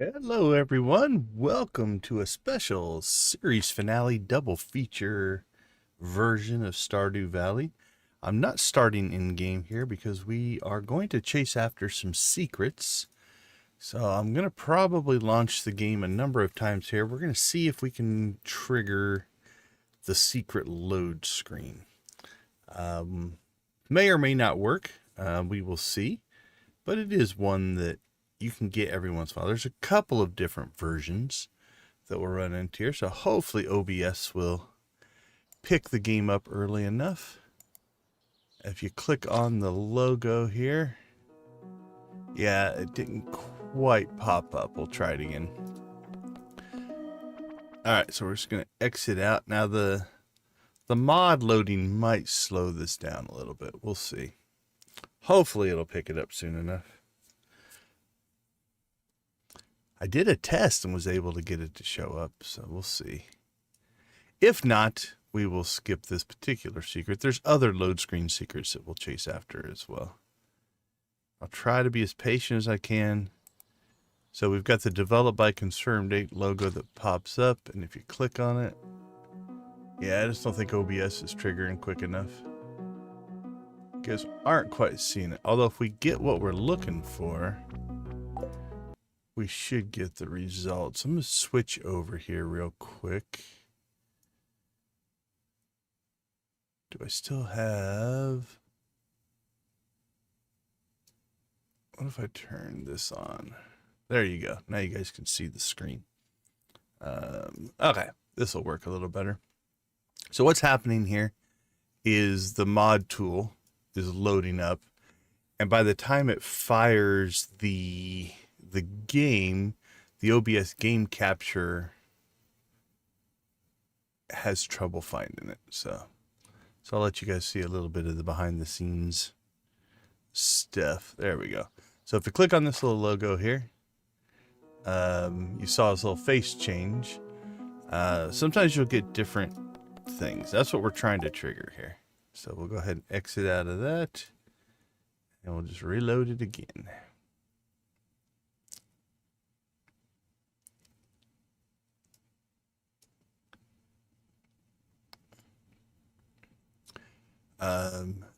Hello, everyone. Welcome to a special series finale double feature version of Stardew Valley. I'm not starting in game here because we are going to chase after some secrets. So I'm going to probably launch the game a number of times here. We're going to see if we can trigger the secret load screen. May or may not work. We will see. But it is one that you can get every once in a while. There's a couple of different versions that we'll run into here. So hopefully OBS will pick the game up early enough. If you click on the logo here, yeah, it didn't quite pop up. We'll try it again. All right, so we're just going to exit out. Now the mod loading might slow this down a little bit. We'll see. Hopefully it'll pick it up soon enough. I did a test and was able to get it to show up, so we'll see. If not, we will skip this particular secret. There's other load screen secrets that we'll chase after as well. I'll try to be as patient as I can. So we've got the developed by confirmed date logo that pops up, and if you click on it, yeah, I just don't think OBS is triggering quick enough. You guys aren't quite seeing it. Although if we get what we're looking for, we should get the results. I'm going to switch over here real quick. Do I still have... What if I turn this on? There you go. Now you guys can see the screen. Okay, this will work a little better. So what's happening here is the mod tool is loading up. And by the time it fires the game, the OBS game capture has trouble finding it. So I'll let you guys see a little bit of the behind the scenes stuff. There we go. So if you click on this little logo here, you saw this little face change. Sometimes you'll get different things. That's what we're trying to trigger here. So we'll go ahead and exit out of that, and we'll just reload it again.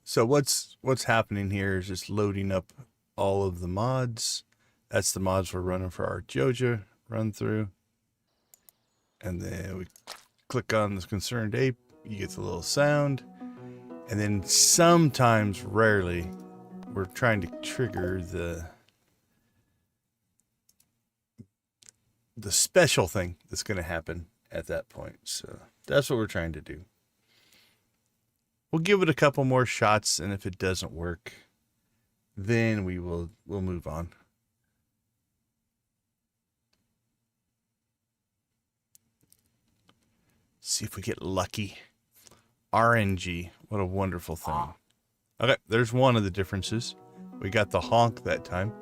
So what's happening here is just loading up all of the mods. That's the mods we're running for our Joja run through. And then we click on this concerned ape, you get the little sound. And then sometimes, rarely, we're trying to trigger the special thing that's going to happen at that point. So that's what we're trying to do. We'll give it a couple more shots, and if it doesn't work, then we'll move on. See if we get lucky. RNG, what a wonderful thing. Okay, there's one of the differences. We got the honk that time,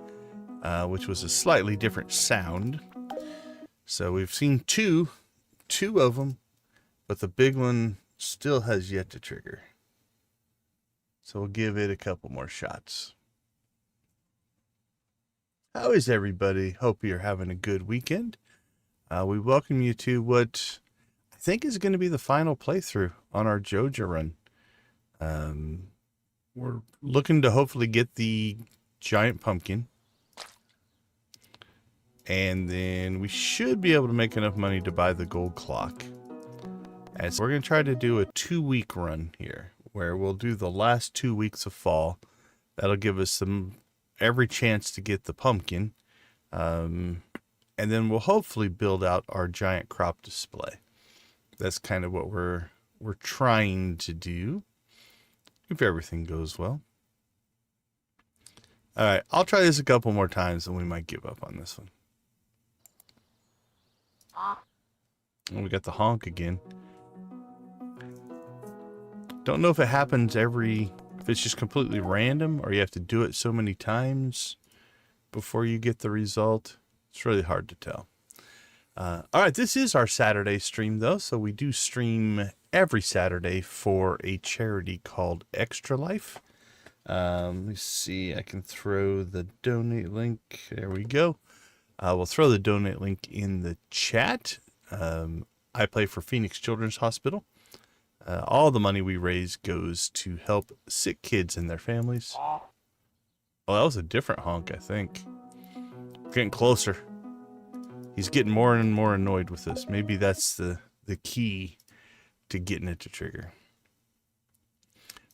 which was a slightly different sound. So we've seen two of them, but the big one still has yet to trigger. So we'll give it a couple more shots. How is everybody? Hope you're having a good weekend. We welcome you to what I think is going to be the final playthrough on our Joja run. We're looking to hopefully get the giant pumpkin. And then we should be able to make enough money to buy the gold clock. And so we're going to try to do a 2-week run here, where we'll do the last 2 weeks of fall. That'll give us every chance to get the pumpkin. And then we'll hopefully build out our giant crop display. That's kind of what we're trying to do, if everything goes well. All right, I'll try this a couple more times, and we might give up on this one. And we got the honk again. Don't know if it happens if it's just completely random, or you have to do it so many times before you get the result. It's really hard to tell. All right, this is our Saturday stream, though. So we do stream every Saturday for a charity called Extra Life. Let me see. I can throw the donate link. There we go. We'll throw the donate link in the chat. I play for Phoenix Children's Hospital. All the money we raise goes to help sick kids and their families. Oh, that was a different honk, I think. Getting closer. He's getting more and more annoyed with this. Maybe that's the key to getting it to trigger.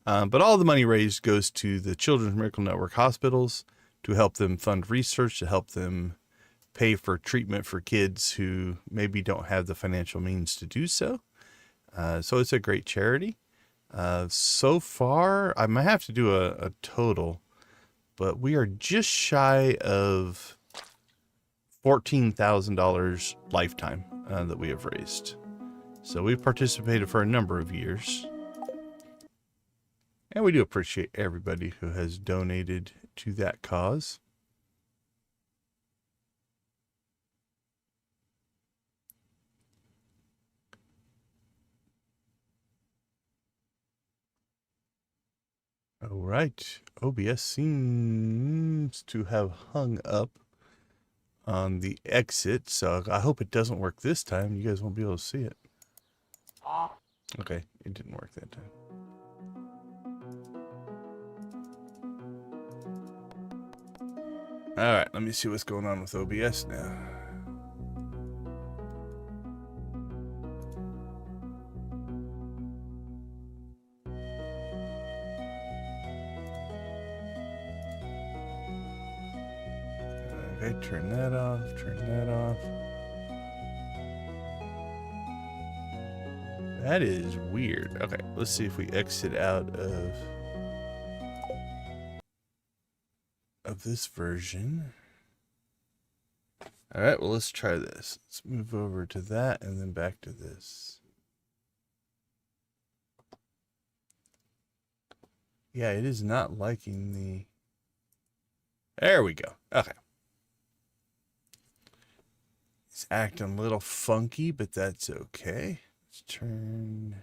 But all the money raised goes to the Children's Miracle Network hospitals to help them fund research, to help them pay for treatment for kids who maybe don't have the financial means to do so. So it's a great charity. So far, I might have to do a total, but we are just shy of $14,000 lifetime that we have raised. So we've participated for a number of years. And we do appreciate everybody who has donated to that cause. All right. OBS seems to have hung up on the exit, so I hope it doesn't work this time. You guys won't be able to see it. Okay, it didn't work that time. All right, let me see what's going on with OBS now. Okay, turn that off, turn that off. That is weird. Okay, let's see if we exit out of this version. All right, well, let's try this. Let's move over to that and then back to this. Yeah, it is not liking the... There we go. Okay. It's acting a little funky, but that's okay. Let's turn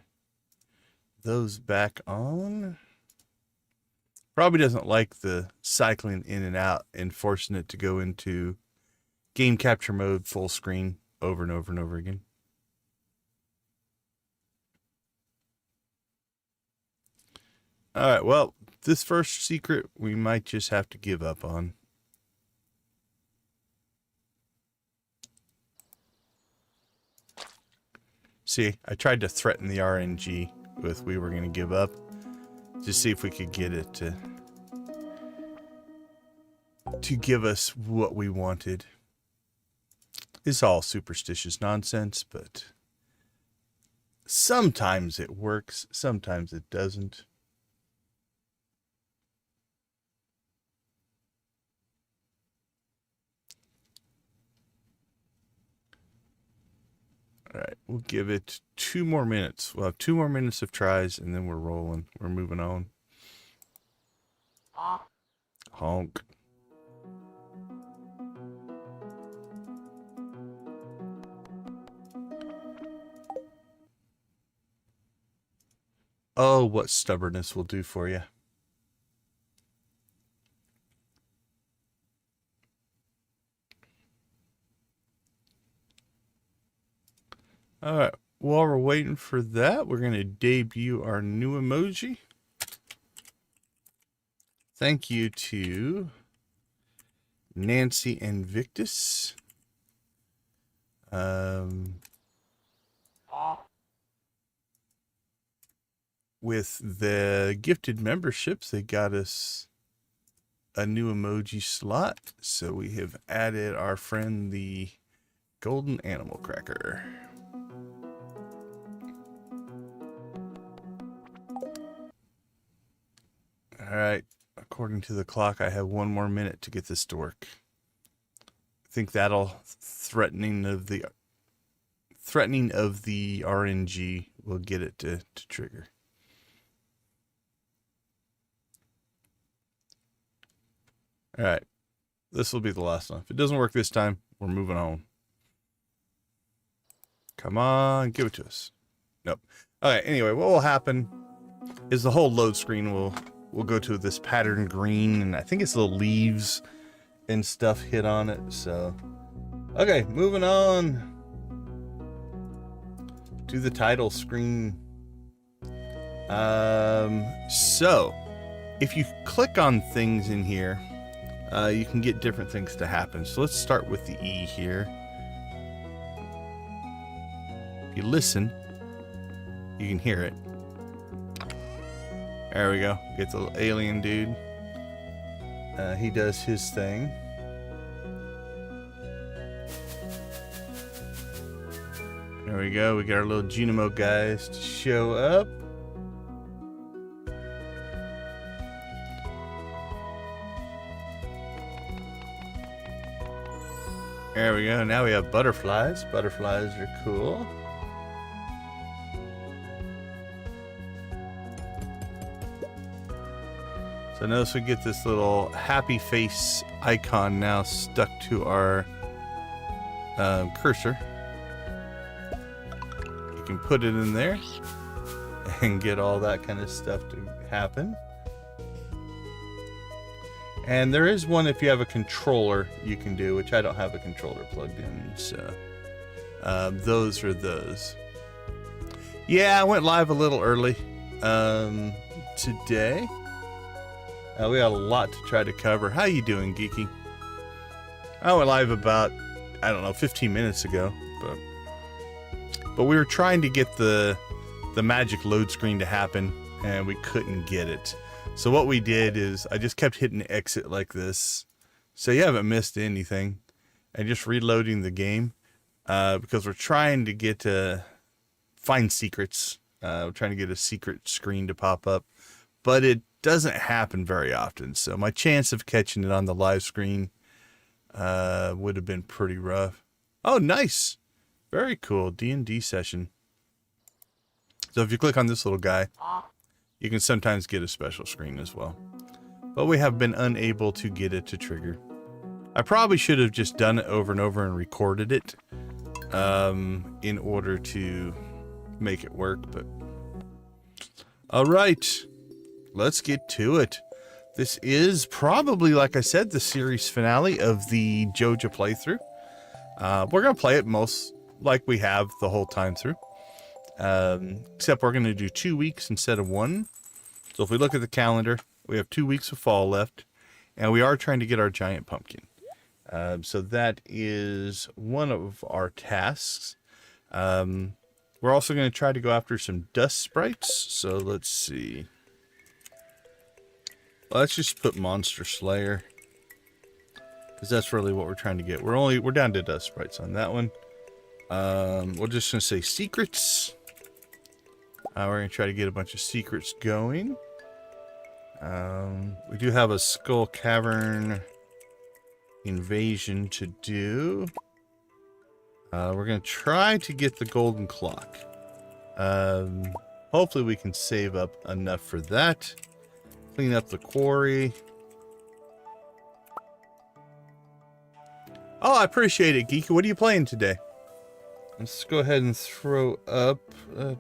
those back on. Probably doesn't like the cycling in and out and forcing it to go into game capture mode full screen over and over and over again. All right, well, this first secret we might just have to give up on. See, I tried to threaten the RNG with we were going to give up. Just see if we could get it to give us what we wanted. It's all superstitious nonsense, but sometimes it works, sometimes it doesn't. All right, we'll give it 2 more minutes. We'll have 2 more minutes of tries, and then we're rolling. We're moving on. Honk. Oh, what stubbornness will do for you. All right, while we're waiting for that, we're going to debut our new emoji. Thank you to Nancy and Victus. With the gifted memberships, they got us a new emoji slot. So we have added our friend, the Golden Animal Cracker. All right, according to the clock, I have 1 more minute to get this to work. I think that'll threatening of the RNG will get it to trigger. All right, this will be the last one. If it doesn't work this time, we're moving on. Come on, give it to us. Nope. Okay, anyway, what will happen is the whole load screen will go to this pattern green, and I think it's little leaves and stuff hit on it. So Okay, moving on to the title screen. So if you click on things in here, you can get different things to happen. So let's start with the E here. If you listen, you can hear it. There we go. Get the little alien dude. He does his thing. There we go. We got our little Genome guys to show up. There we go. Now we have butterflies. Butterflies are cool. So notice we get this little happy face icon now stuck to our cursor. You can put it in there and get all that kind of stuff to happen. And there is one if you have a controller you can do, which I don't have a controller plugged in, so those are those. Yeah, I went live a little early today. We got a lot to try to cover. How you doing, Geeky? I went live about, I don't know, 15 minutes ago, but we were trying to get the magic load screen to happen, and we couldn't get it. So what we did is I just kept hitting exit like this, so you haven't missed anything, and just reloading the game because we're trying to get find secrets. We're trying to get a secret screen to pop up, but it doesn't happen very often. So my chance of catching it on the live screen would have been pretty rough. Oh, nice, very cool D&D session. So if you click on this little guy, you can sometimes get a special screen as well, but we have been unable to get it to trigger. I probably should have just done it over and over and recorded it in order to make it work, but all right, let's get to it. This is probably, like I said, the series finale of the Joja playthrough. We're going to play it most like we have the whole time through. Except we're going to do 2 weeks instead of 1. So if we look at the calendar, we have 2 weeks of fall left, and we are trying to get our giant pumpkin. So that is one of our tasks. We're also going to try to go after some dust sprites. So let's see. Let's just put Monster Slayer, because that's really what we're trying to get. We're down to dust sprites on that one. We're just going to say secrets. We're going to try to get a bunch of secrets going. We do have a Skull Cavern invasion to do. We're going to try to get the golden clock. Hopefully we can save up enough for that. Clean up the quarry. Oh, I appreciate it, Geeky. What are you playing today? Let's go ahead and throw up. There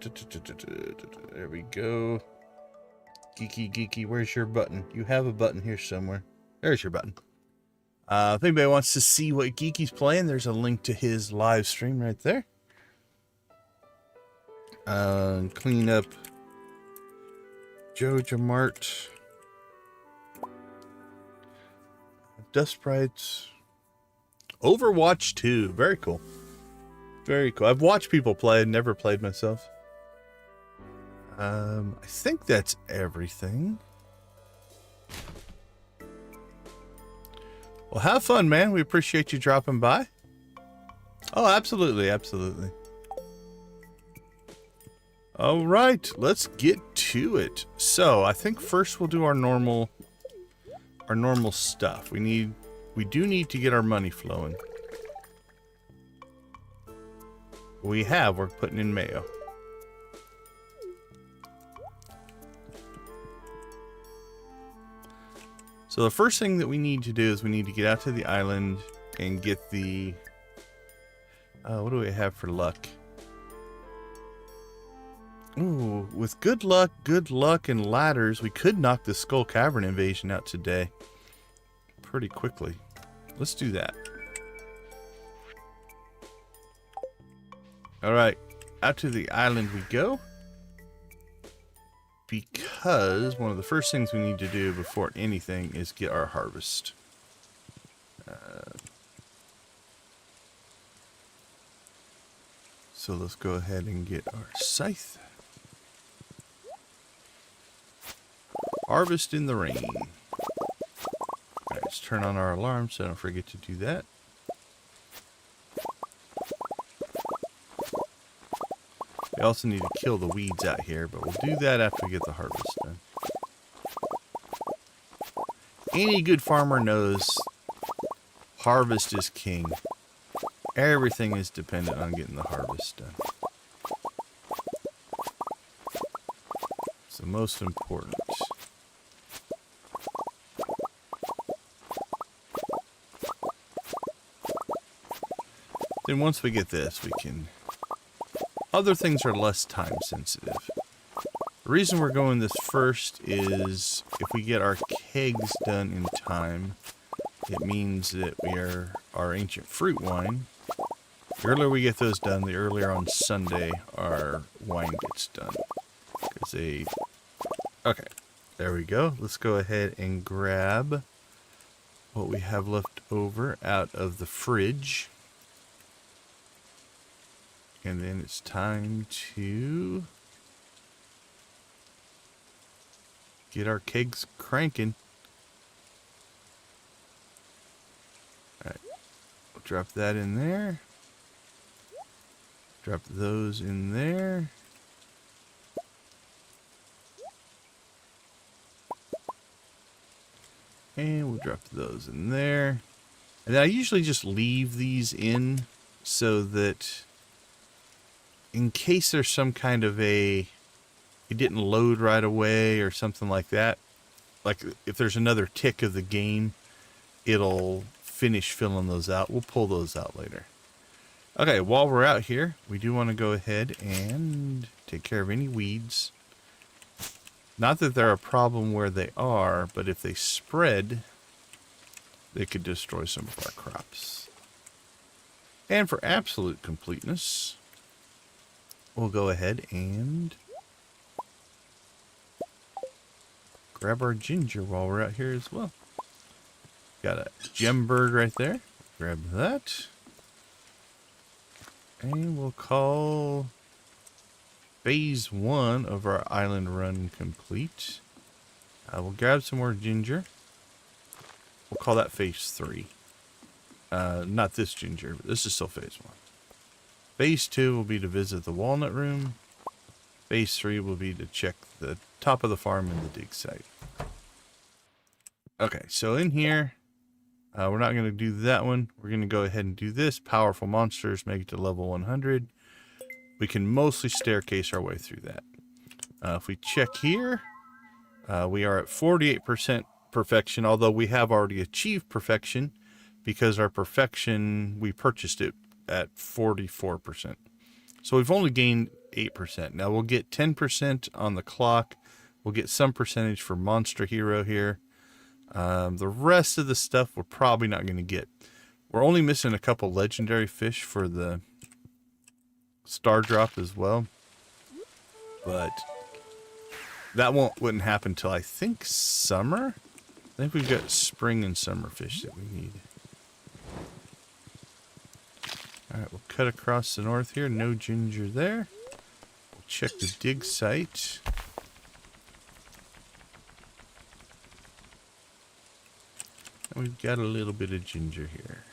we go. Geeky, where's your button? You have a button here somewhere. There's your button. If anybody wants to see what Geeky's playing, there's a link to his live stream right there. Clean up Joja Mart. Dust Sprites. Overwatch 2. Very cool. Very cool. I've watched people play, never played myself. I think that's everything. Well, have fun, man. We appreciate you dropping by. Oh, absolutely, absolutely. All right, let's get to it. So, I think first we'll do our normal stuff. We do need to get our money flowing. We're putting in mayo. So the first thing that we need to do is we need to get out to the island and get the... what do we have for luck? Ooh, with good luck, and ladders, we could knock the Skull Cavern invasion out today pretty quickly. Let's do that. Alright, out to the island we go. Because one of the first things we need to do before anything is get our harvest. So let's go ahead and get our scythe. Harvest in the rain. Alright, let's turn on our alarm so I don't forget to do that. We also need to kill the weeds out here, but we'll do that after we get the harvest done. Any good farmer knows harvest is king. Everything is dependent on getting the harvest done. It's the most important. Then once we get this, we can... Other things are less time sensitive. The reason we're going this first is if we get our kegs done in time, it means that our ancient fruit wine, the earlier we get those done, the earlier on Sunday our wine gets done. Okay, there we go. Let's go ahead and grab what we have left over out of the fridge. And then it's time to get our kegs cranking. Alright, we'll drop that in there. Drop those in there. And we'll drop those in there. And I usually just leave these in so that in case there's some kind of it didn't load right away or something like that, like if there's another tick of the game, it'll finish filling those out. We'll pull those out later. Okay, while we're out here, we do want to go ahead and take care of any weeds. Not that they're a problem where they are, but if they spread, they could destroy some of our crops. And for absolute completeness, we'll go ahead and grab our ginger while we're out here as well. Got a gem bird right there. Grab that. And we'll call phase 1 of our island run complete. We'll grab some more ginger. We'll call that phase 3. Not this ginger, but this is still phase 1. Phase 2 will be to visit the walnut room. Phase 3 will be to check the top of the farm and the dig site. Okay, so in here, we're not going to do that one. We're going to go ahead and do this. Powerful monsters, make it to level 100. We can mostly staircase our way through that. If we check here, we are at 48% perfection, although we have already achieved perfection because our perfection, we purchased it at 44%. So we've only gained 8%. Now we'll get 10% on the clock. We'll get some percentage for Monster Hero here. The rest of the stuff we're probably not going to get. We're only missing a couple legendary fish for the star drop as well. But that wouldn't happen till I think summer. I think we've got spring and summer fish that we need. Alright, we'll cut across the north here. No ginger there. We'll check the dig site. And we've got a little bit of ginger here.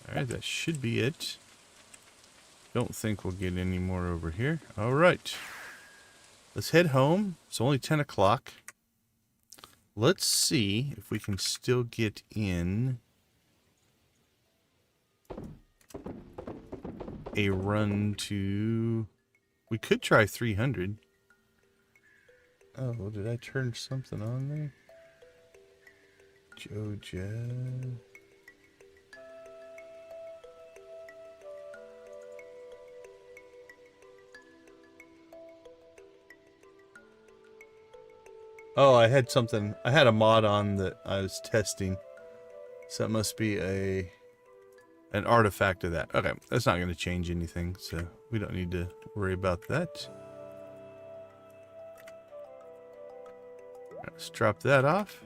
Alright, that should be it. Don't think we'll get any more over here. Alright. Let's head home. It's only 10 o'clock. Let's see if we can still get in a run to... We could try 300. Oh, did I turn something on there? Joja... Oh, I had a mod on that I was testing. So that must be a an artifact of that. Okay, that's not going to change anything, so we don't need to worry about that. Let's drop that off.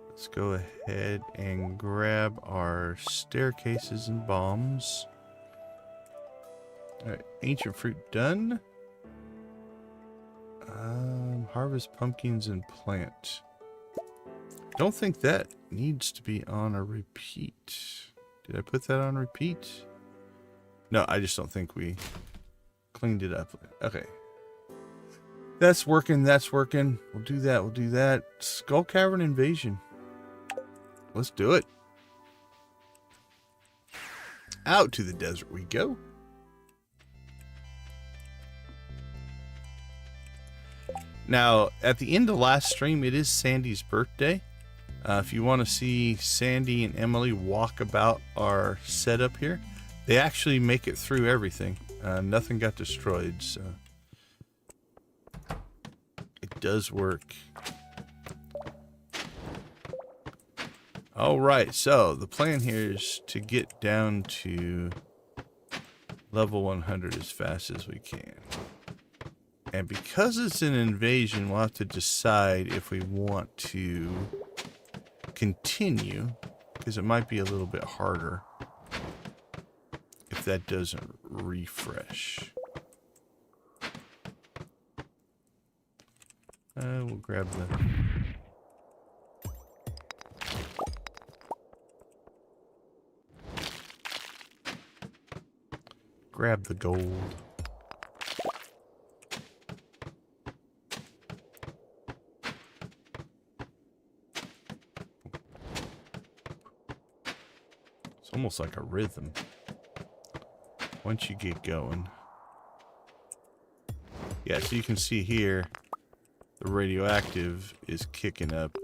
Let's go ahead and grab our staircases and bombs. Alright, ancient fruit done. Harvest pumpkins and plant. Don't think that needs to be on a repeat. Did I put that on repeat? No, I just don't think we cleaned it up. Okay. That's working, that's working. We'll do that, we'll do that. Skull Cavern Invasion. Let's do it. Out to the desert we go. Now, at the end of last stream, it is Sandy's birthday. If you want to see Sandy and Emily walk about our setup here, they actually make it through everything. Nothing got destroyed, so it does work. Alright, so the plan here is to get down to level 100 as fast as we can. And because it's an invasion, we'll have to decide if we want to continue, because it might be a little bit harder if that doesn't refresh. We'll grab the gold. It's almost like a rhythm once you get going. Yeah, so you can see here the radioactive is kicking up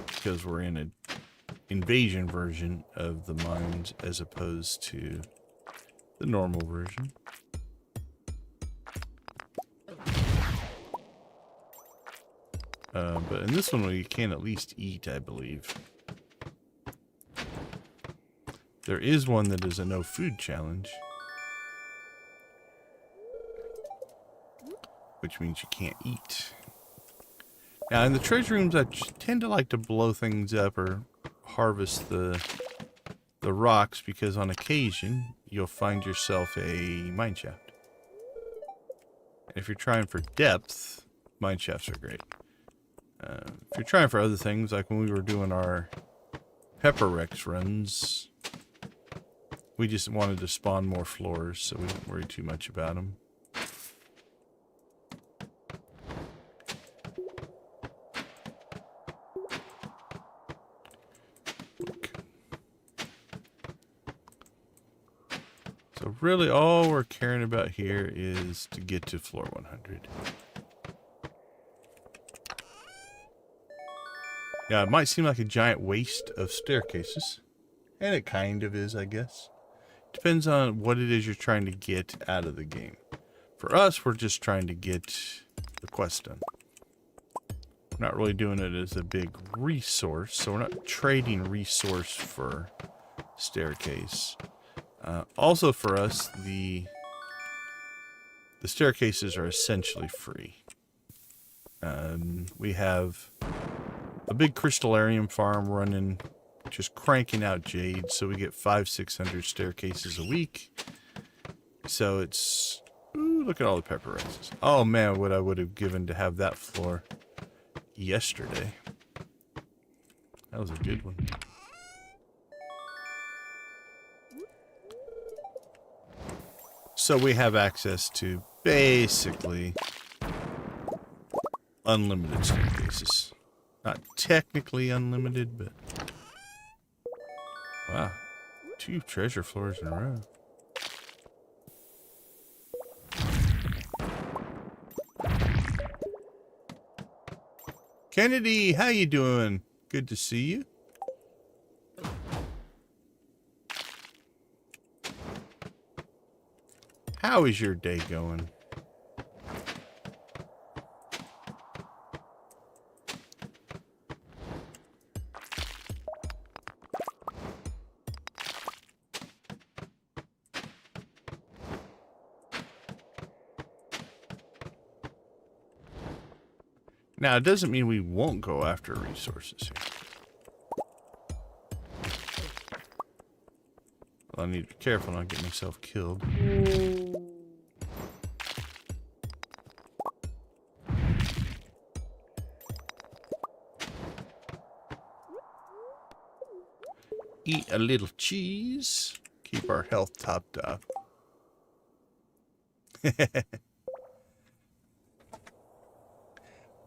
because we're in an invasion version of the mines as opposed to the normal version. But in this one we can at least eat, I believe. There is one that is a no food challenge, which means you can't eat. Now in the treasure rooms I tend to like to blow things up or harvest the rocks, because on occasion you'll find yourself a mine shaft. If you're trying for depth, mine shafts are great. If you're trying for other things, like when we were doing our Pepper Rex runs, we just wanted to spawn more floors, so we didn't worry too much about them. So really all we're caring about here is to get to floor 100. Yeah, it might seem like a giant waste of staircases, and it kind of is, I guess. Depends on what it is you're trying to get out of the game. For us, we're just trying to get the quest done. We're not really doing it as a big resource, so we're not trading resource for staircase. Also for us, the staircases are essentially free. We have a big crystallarium farm running, just cranking out jade, so we get 500-600 staircases a week. So it's, ooh, look at all the pepper rices. Oh man, what I would have given to have that floor yesterday. That was a good one. So we have access to basically unlimited staircases. Not technically unlimited, but wow, 2 treasure floors in a row. Kennedy, how you doing? Good to see you. How is your day going? Now, it doesn't mean we won't go after resources here. Well, I need to be careful not get myself killed. Eat a little cheese. Keep our health topped up.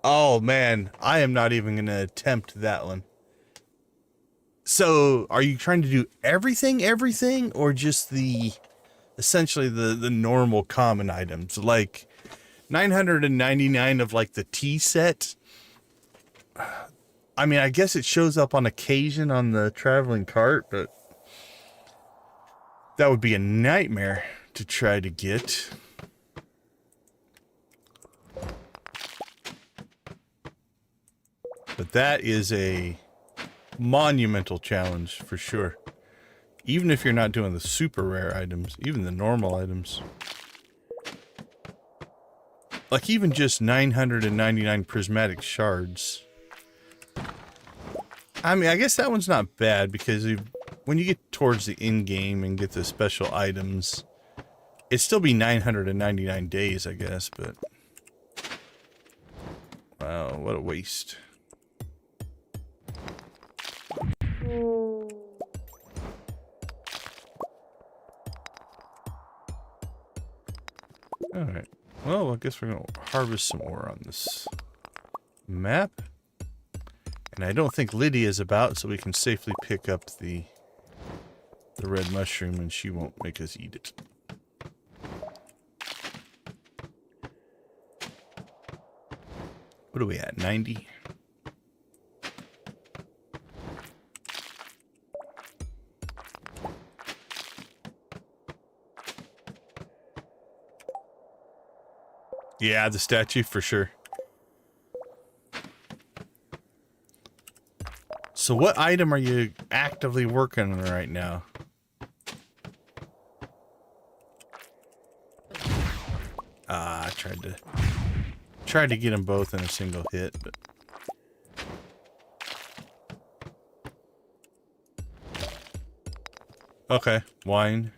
Oh man, I am not even going to attempt that one. So, are you trying to do everything, or just the, essentially the normal common items? Like 999 of like the tea set? I mean, I guess it shows up on occasion on the traveling cart, but that would be a nightmare to try to get. But that is a monumental challenge for sure. Even if you're not doing the super rare items, even the normal items. Like even just 999 prismatic shards. I mean, I guess that one's not bad because when you get towards the end game and get the special items, it'd still be 999 days, I guess, but wow, what a waste. Alright, well, I guess we're going to harvest some ore on this map. And I don't think Lydia's about, so we can safely pick up the red mushroom and she won't make us eat it. What are we at, 90? Yeah, the statue for sure. So what item are you actively working on right now? I tried to get them both in a single hit, but okay, wine.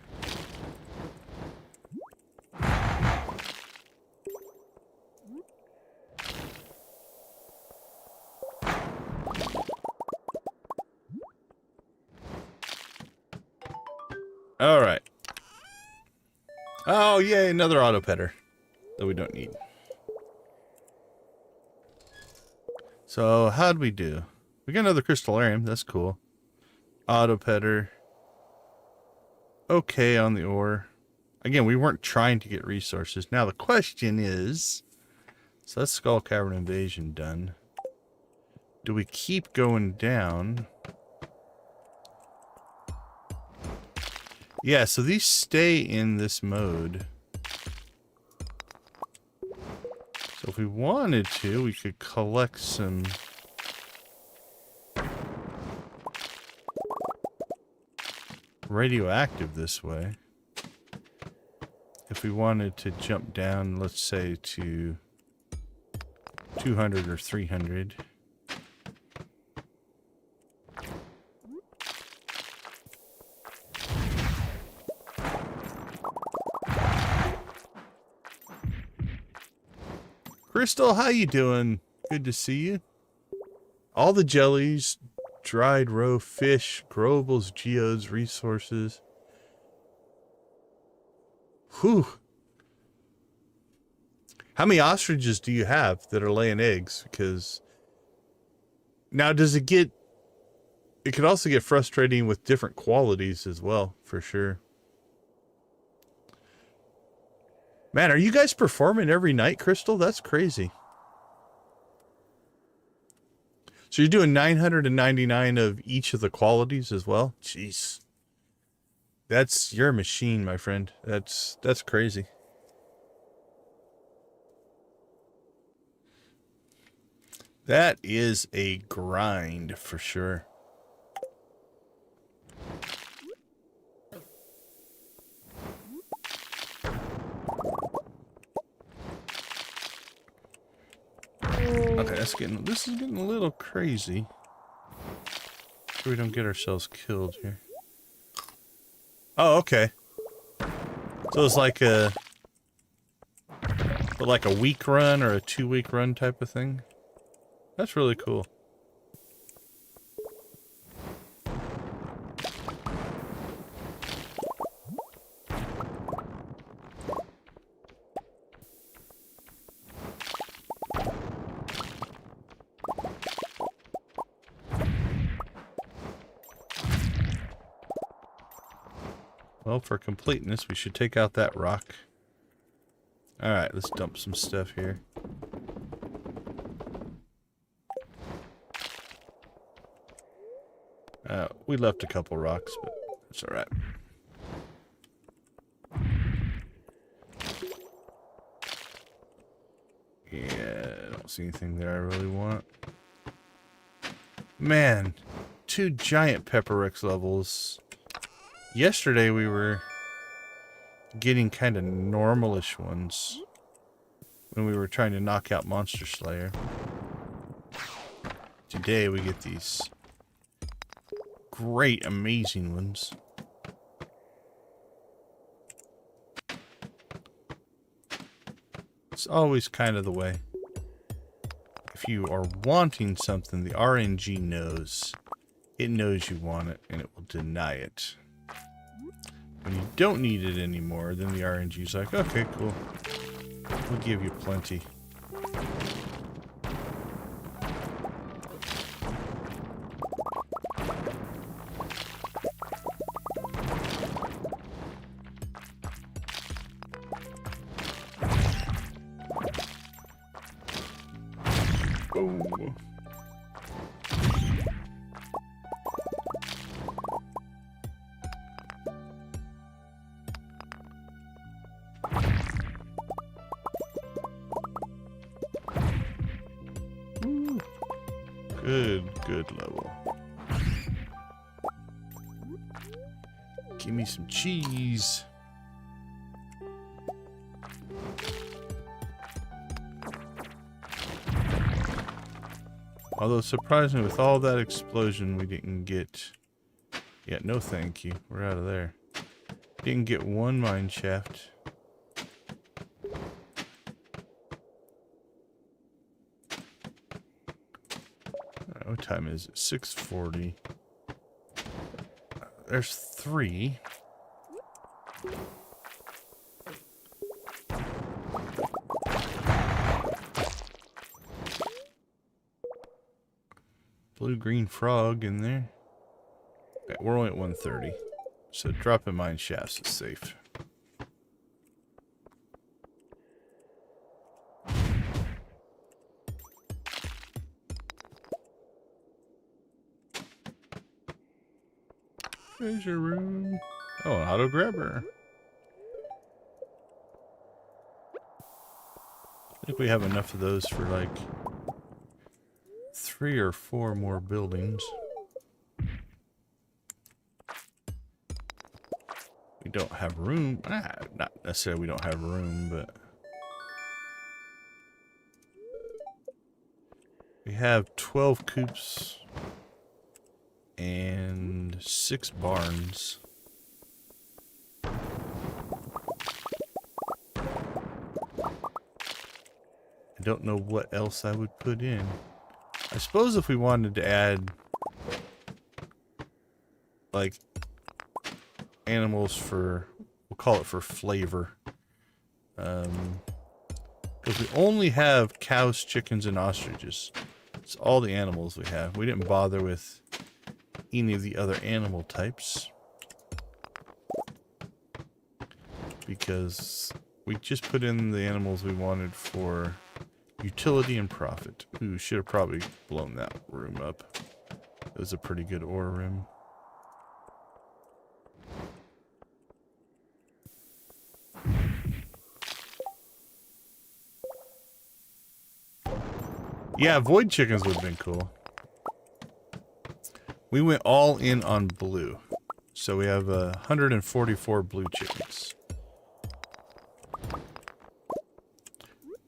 All right. Oh, yay, another auto petter that we don't need. So, how'd we do? We got another crystallarium. That's cool. Auto petter. Okay on the ore. Again, we weren't trying to get resources. Now, the question is... So, that's Skull Cavern Invasion done. Do we keep going down? Yeah, so these stay in this mode. So if we wanted to, we could collect some radioactive this way. If we wanted to jump down, let's say to 200 or 300. Crystal, how you doing? Good to see you. All the jellies, dried roe fish, growables, geodes, resources. Whew. How many ostriches do you have that are laying eggs? Because now does it get... It could also get frustrating with different qualities as well, for sure. Man, are you guys performing every night, Crystal? That's crazy. So you're doing 999 of each of the qualities as well? Jeez. You're a machine, my friend. That's crazy. That is a grind for sure. Okay, this is getting a little crazy. So we don't get ourselves killed here. Oh, okay. So it's like a week run or a 2-week run type of thing. That's really cool. Well, for completeness, we should take out that rock. Alright, let's dump some stuff here. We left a couple rocks, but it's alright. Yeah, I don't see anything there I really want. Man, 2 giant Pepperex levels. Yesterday we were getting kind of normalish ones when we were trying to knock out Monster Slayer. Today we get these great, amazing ones. It's always kind of the way. If you are wanting something, the RNG knows. It knows you want it, and it will deny it. When you don't need it anymore, then the RNG is like, okay, cool. We'll give you plenty. Boom. Good level. Give me some cheese. Although surprisingly, with all that explosion, we didn't get... Yeah, no thank you. We're out of there. Didn't get one mine shaft. What time is it? 6:40. There's 3. Blue-green frog in there. Okay, we're only at 1:30. So dropping mine shafts is safe. Treasure room. Oh, an auto grabber. I think we have enough of those for like 3 or 4 more buildings. We don't have room. Not necessarily we don't have room, but we have 12 coops and 6 barns. I don't know what else I would put in. I suppose if we wanted to add like animals for, we'll call it for flavor. Because we only have cows, chickens, and ostriches. It's all the animals we have. We didn't bother with any of the other animal types because we just put in the animals we wanted for utility and profit. Ooh, should have probably blown that room up. It was a pretty good ore room. Yeah, void chickens would have been cool. We went all in on blue. So we have 144 blue chickens.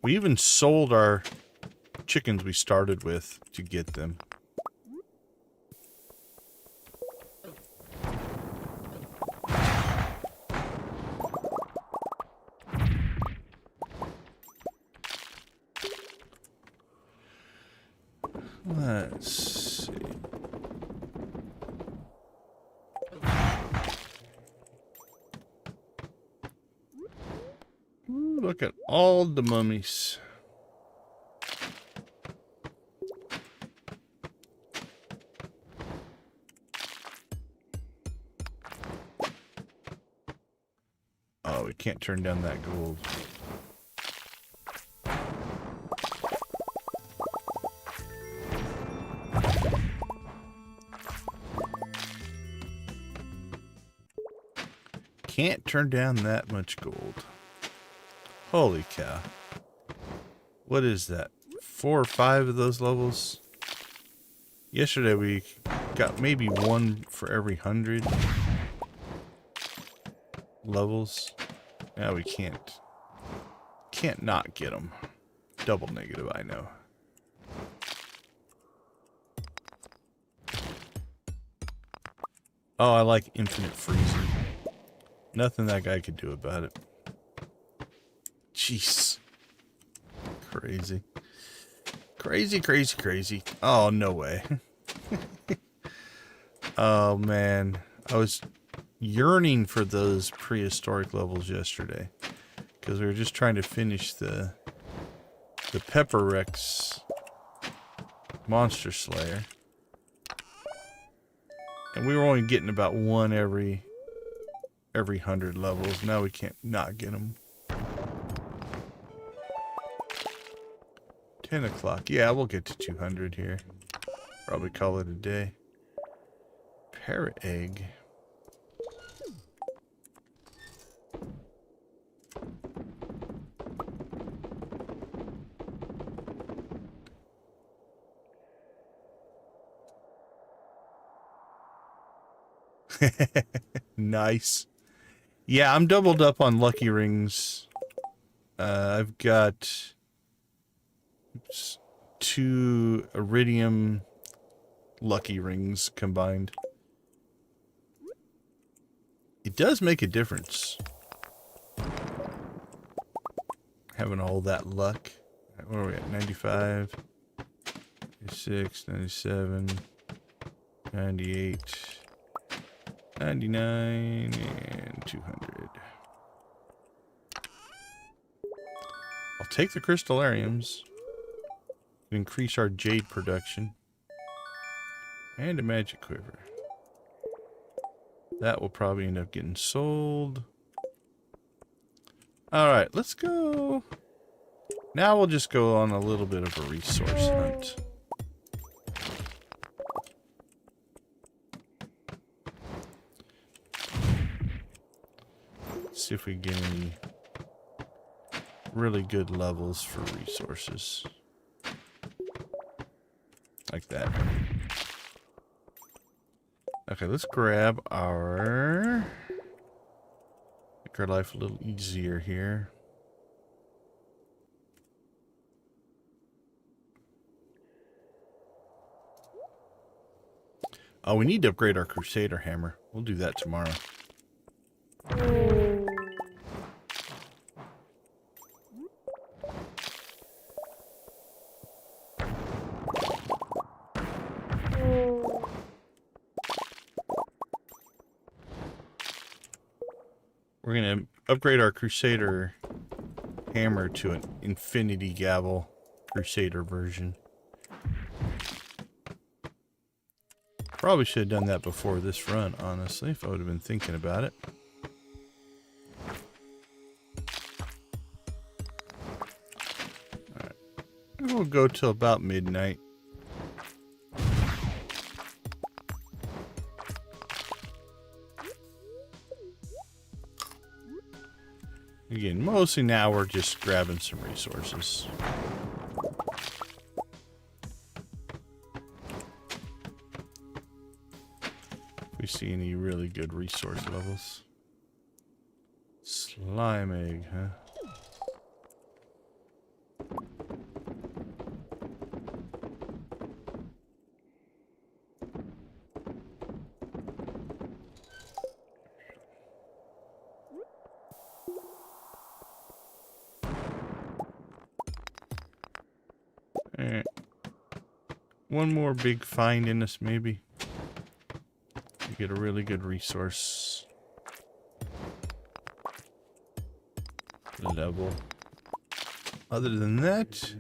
We even sold our chickens we started with to get them. Let's see. Ooh, look at all the mummies. Oh, we can't turn down that gold. Can't turn down that much gold. Holy cow. What is that? 4 or 5 of those levels? Yesterday we got maybe 1 for every 100 levels. Now we can't not get them. Double negative, I know. Oh, I like infinite freezing. Nothing that guy could do about it. Jeez. Crazy. Crazy, crazy, crazy. Oh, no way. Oh, man. I was yearning for those prehistoric levels yesterday. Because we were just trying to finish the Pepper Rex Monster Slayer. And we were only getting about 1 every 100 levels. Now we can't not get them. 10 o'clock. Yeah, we'll get to 200 here. Probably call it a day. Parrot egg. Nice. Yeah, I'm doubled up on lucky rings. I've got 2 iridium lucky rings combined. It does make a difference having all that luck. Where are we at? 95, 96, 97, 98, 99, and 200. I'll take the crystallariums. Increase our jade production. And a magic quiver. That will probably end up getting sold. Alright, let's go. Now we'll just go on a little bit of a resource hunt. See if we get any really good levels for resources. Like that. Okay, let's grab our... Make our life a little easier here. Oh, we need to upgrade our Crusader hammer. We'll do that tomorrow. We're going to upgrade our Crusader hammer to an Infinity Gavel Crusader version. Probably should have done that before this run, honestly, if I would have been thinking about it. Alright. We'll go till about midnight. Again, mostly now we're just grabbing some resources. If we see any really good resource levels. Slime egg, huh? one more big find in us, maybe. We get a really good resource level. Other than that,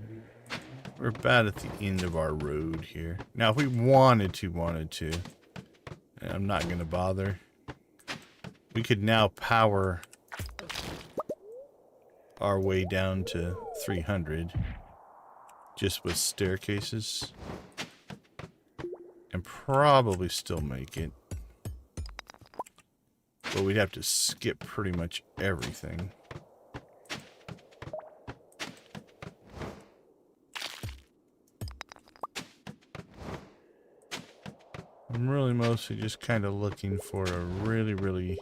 we're about at the end of our road here. Now, if we wanted to, and I'm not going to bother, we could now power our way down to 300 just with staircases and probably still make it. But we'd have to skip pretty much everything. I'm really mostly just kind of looking for a really, really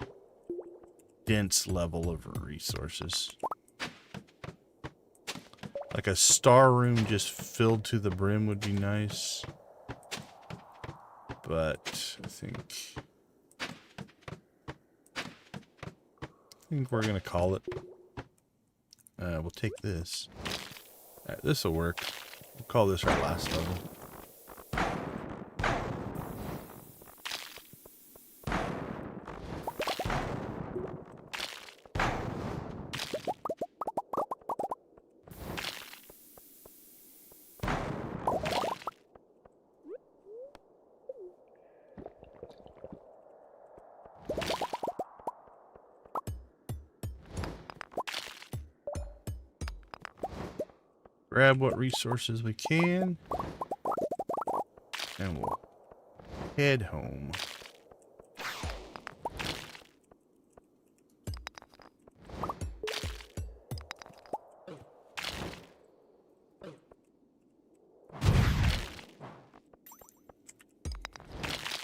dense level of resources. Like a star room just filled to the brim would be nice. But I think we're going to call it. We'll take this. Alright, this will work. We'll call this our last level. Grab what resources we can, and we'll head home.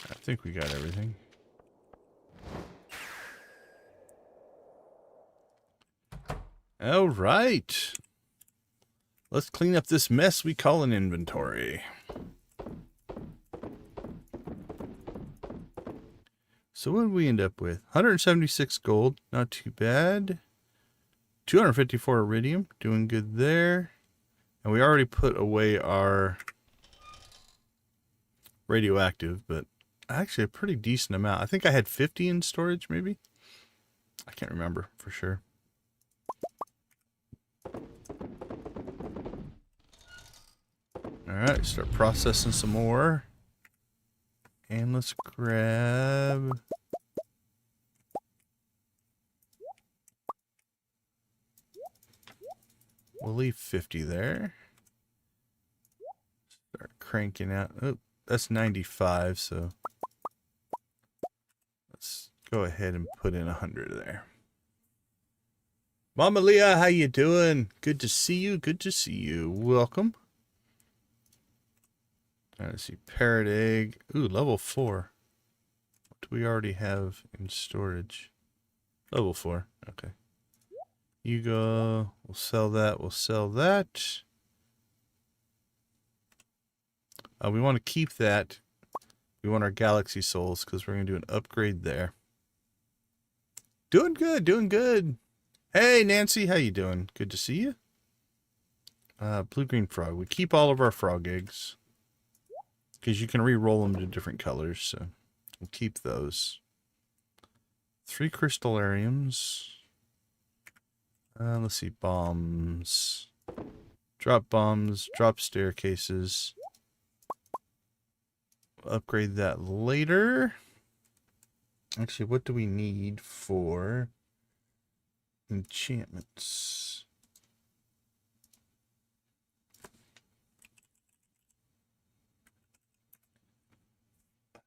I think we got everything. All right. Let's clean up this mess we call an inventory. So what did we end up with? 176 gold, not too bad. 254 iridium, doing good there. And we already put away our radioactive, but actually a pretty decent amount. I think I had 50 in storage, maybe? I can't remember for sure. Alright, start processing some more. And let's grab... We'll leave 50 there. Start cranking out. Oh, that's 95, so... Let's go ahead and put in 100 there. Mama Leah, how you doing? Good to see you, good to see you. Welcome. Let's see, parrot egg. Ooh, level 4. What do we already have in storage? Level 4, okay. You go, we'll sell that, we'll sell that. We want to keep that. We want our galaxy souls because we're going to do an upgrade there. Doing good, doing good. Hey, Nancy, how you doing? Good to see you. Blue-green frog. We keep all of our frog eggs. Because you can re-roll them to different colors, so we'll keep those. 3 crystallariums. Let's see, bombs. Drop bombs, drop staircases. We'll upgrade that later. Actually, what do we need for enchantments?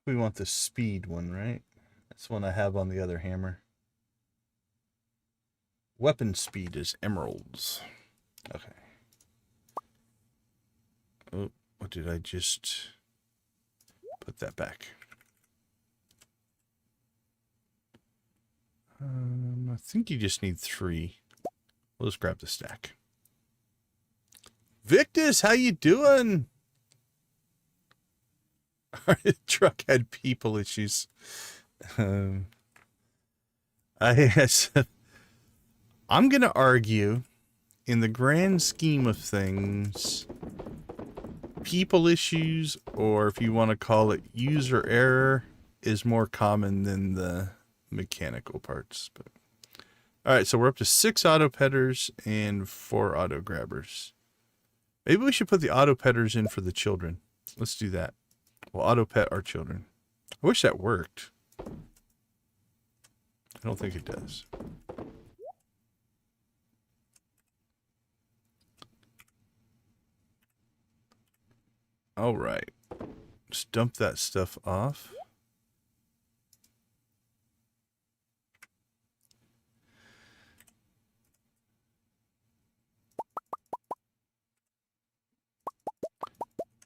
We want the speed one, right? That's one I have on the other hammer. Weapon speed is emeralds. Okay. Oh, what did I just... Put that back. I think you just need 3. We'll just grab the stack. Victus, how you doing? Our truck had people issues. I'm going to argue, in the grand scheme of things, people issues, or if you want to call it user error, is more common than the mechanical parts. But all right, so we're up to 6 auto petters and 4 auto grabbers. Maybe we should put the auto petters in for the children. Let's do that. We'll auto pet our children. I wish that worked. I don't think it does. All right. Just dump that stuff off.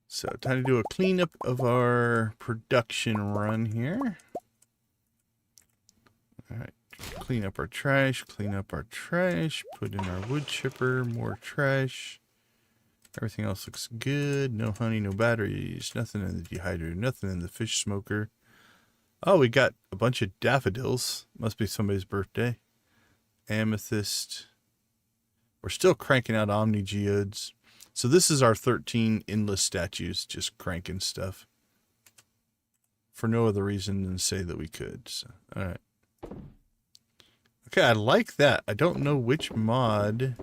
So time to do a cleanup of our production run here. All right. Clean up our trash, put in our wood chipper, more trash. Everything else looks good. No honey, no batteries, nothing in the dehydrator, nothing in the fish smoker. Oh, we got a bunch of daffodils. Must be somebody's birthday. Amethyst. We're still cranking out Omni Geodes. So this is our 13 endless statues, just cranking stuff. For no other reason than say that we could. So, all right. Okay, I like that. I don't know which mod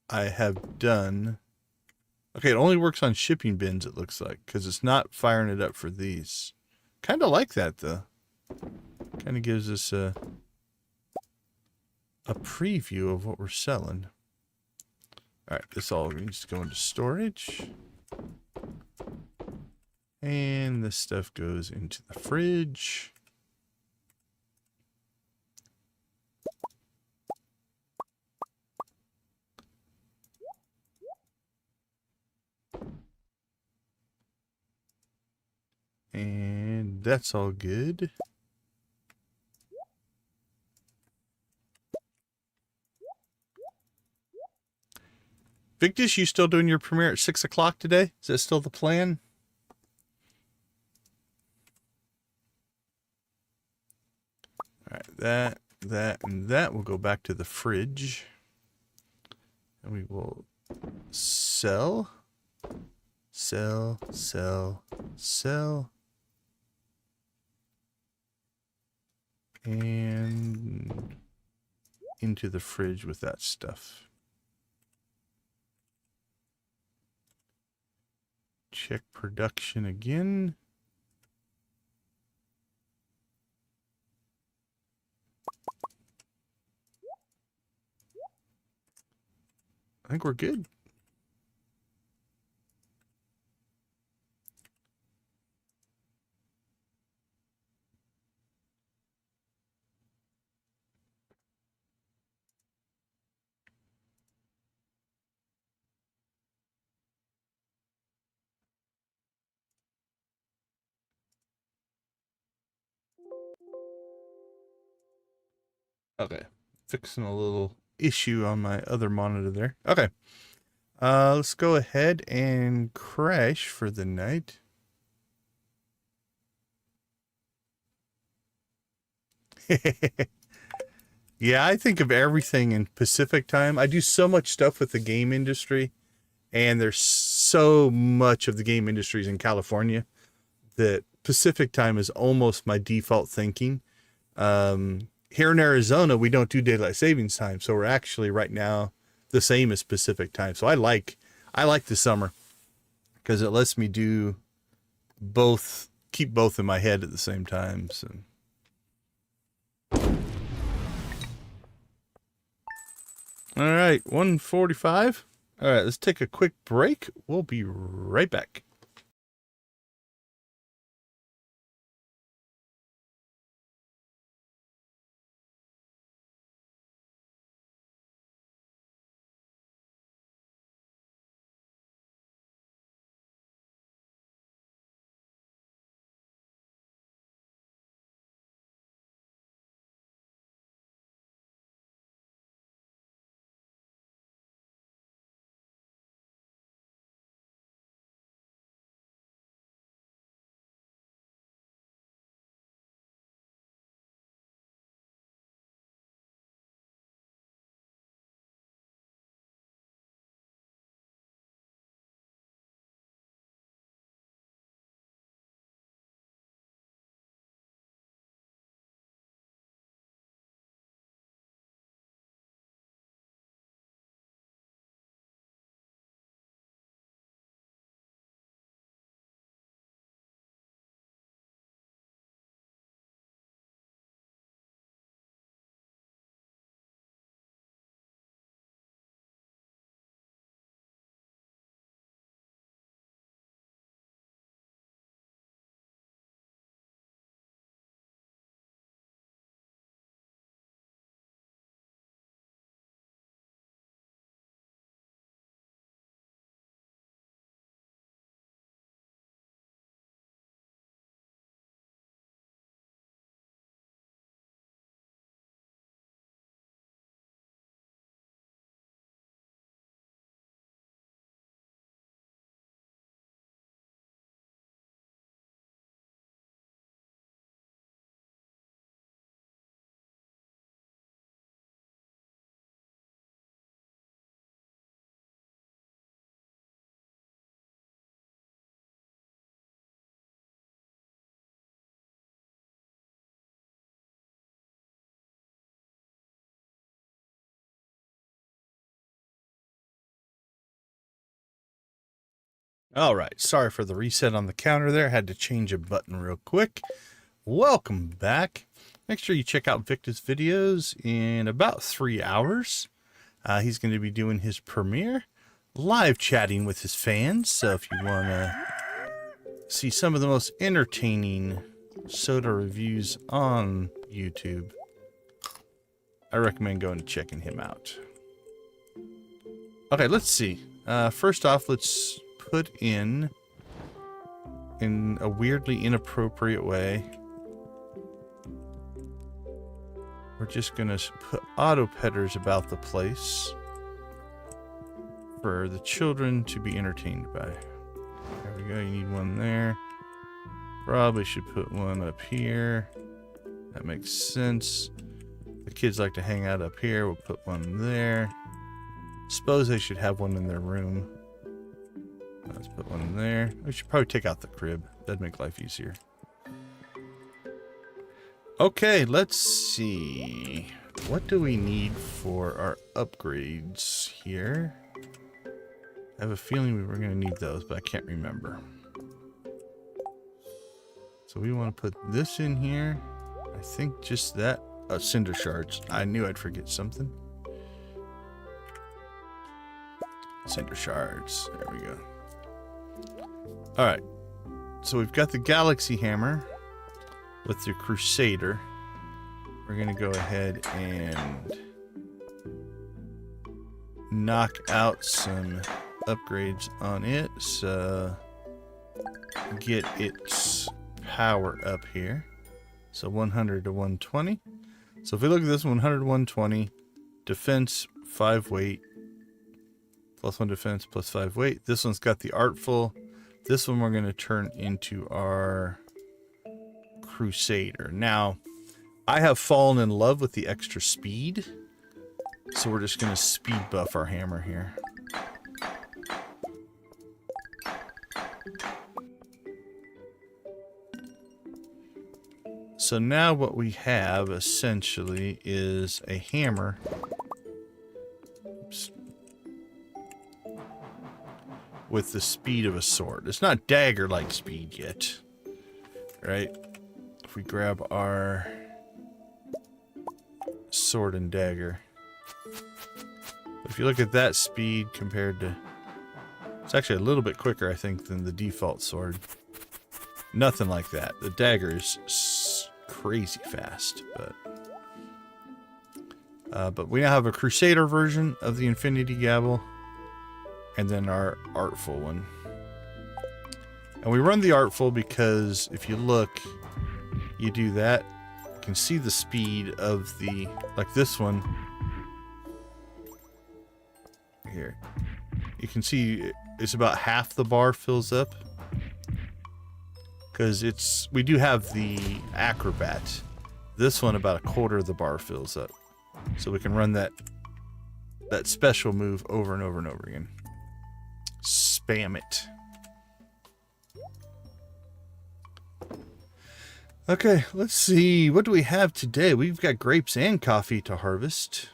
I have done. Okay, it only works on shipping bins, it looks like, because it's not firing it up for these. Kind of like that, though. Kind of gives us a preview of what we're selling. All right, this all needs to go into storage. And this stuff goes into the fridge. And that's all good. Victus, you still doing your premiere at 6 o'clock today? Is that still the plan? All right, that, and that will go back to the fridge. And we will sell. And into the fridge with that stuff. Check production again. I think we're good. Okay. Fixing a little issue on my other monitor there. Okay. Let's go ahead and crash for the night. Yeah, I think of everything in Pacific time. I do so much stuff with the game industry, and there's so much of the game industries in California that Pacific time is almost my default thinking. Here in Arizona, we don't do daylight savings time, so we're actually right now the same as Pacific time. So I like the summer because it lets me do both, keep both in my head at the same time. So. All right, 1:45. All right, let's take a quick break. We'll be right back. All right, sorry for the reset on the counter there. Had to change a button real quick. Welcome back. Make sure you check out Victor's videos in about 3 hours. He's going to be doing his premiere, live chatting with his fans. So if you want to see some of the most entertaining soda reviews on YouTube, I recommend going and checking him out. Okay, let's see. First off, let's put in a weirdly inappropriate way. We're just gonna put auto petters about the place for the children to be entertained by. There we go, you need one there. Probably should put one up here. That makes sense. The kids like to hang out up here, we'll put one there. Suppose they should have one in their room. Let's put one in there. We should probably take out the crib. That'd make life easier. Okay, let's see. What do we need for our upgrades here? I have a feeling we were going to need those, but I can't remember. So we want to put this in here. I think just that. Oh, cinder shards. I knew I'd forget something. Cinder shards. There we go. Alright. So we've got the Galaxy Hammer with the Crusader. We're going to go ahead and knock out some upgrades on it. So get its power up here. So 100 to 120. So if we look at this, 100 to 120. Defense, 5 weight. Plus 1 defense, plus 5 weight. This one's got the Artful. This one we're going to turn into our Crusader. Now, I have fallen in love with the extra speed. So we're just going to speed buff our hammer here. So now what we have essentially is a hammer. Oops. With the speed of a sword. It's not dagger-like speed yet. Right? If we grab our sword and dagger. If you look at that speed compared to... It's actually a little bit quicker, I think, than the default sword. Nothing like that. The dagger is crazy fast, but we now have a Crusader version of the Infinity Gavel. And then our Artful one. And we run the Artful because if you look, you do that, you can see the speed of the, like this one. Here. You can see it's about half the bar fills up. Because we do have the Acrobat. This one about a quarter of the bar fills up. So we can run that special move over and over and over again. Spam it. Okay, let's see. What do we have today? We've got grapes and coffee to harvest.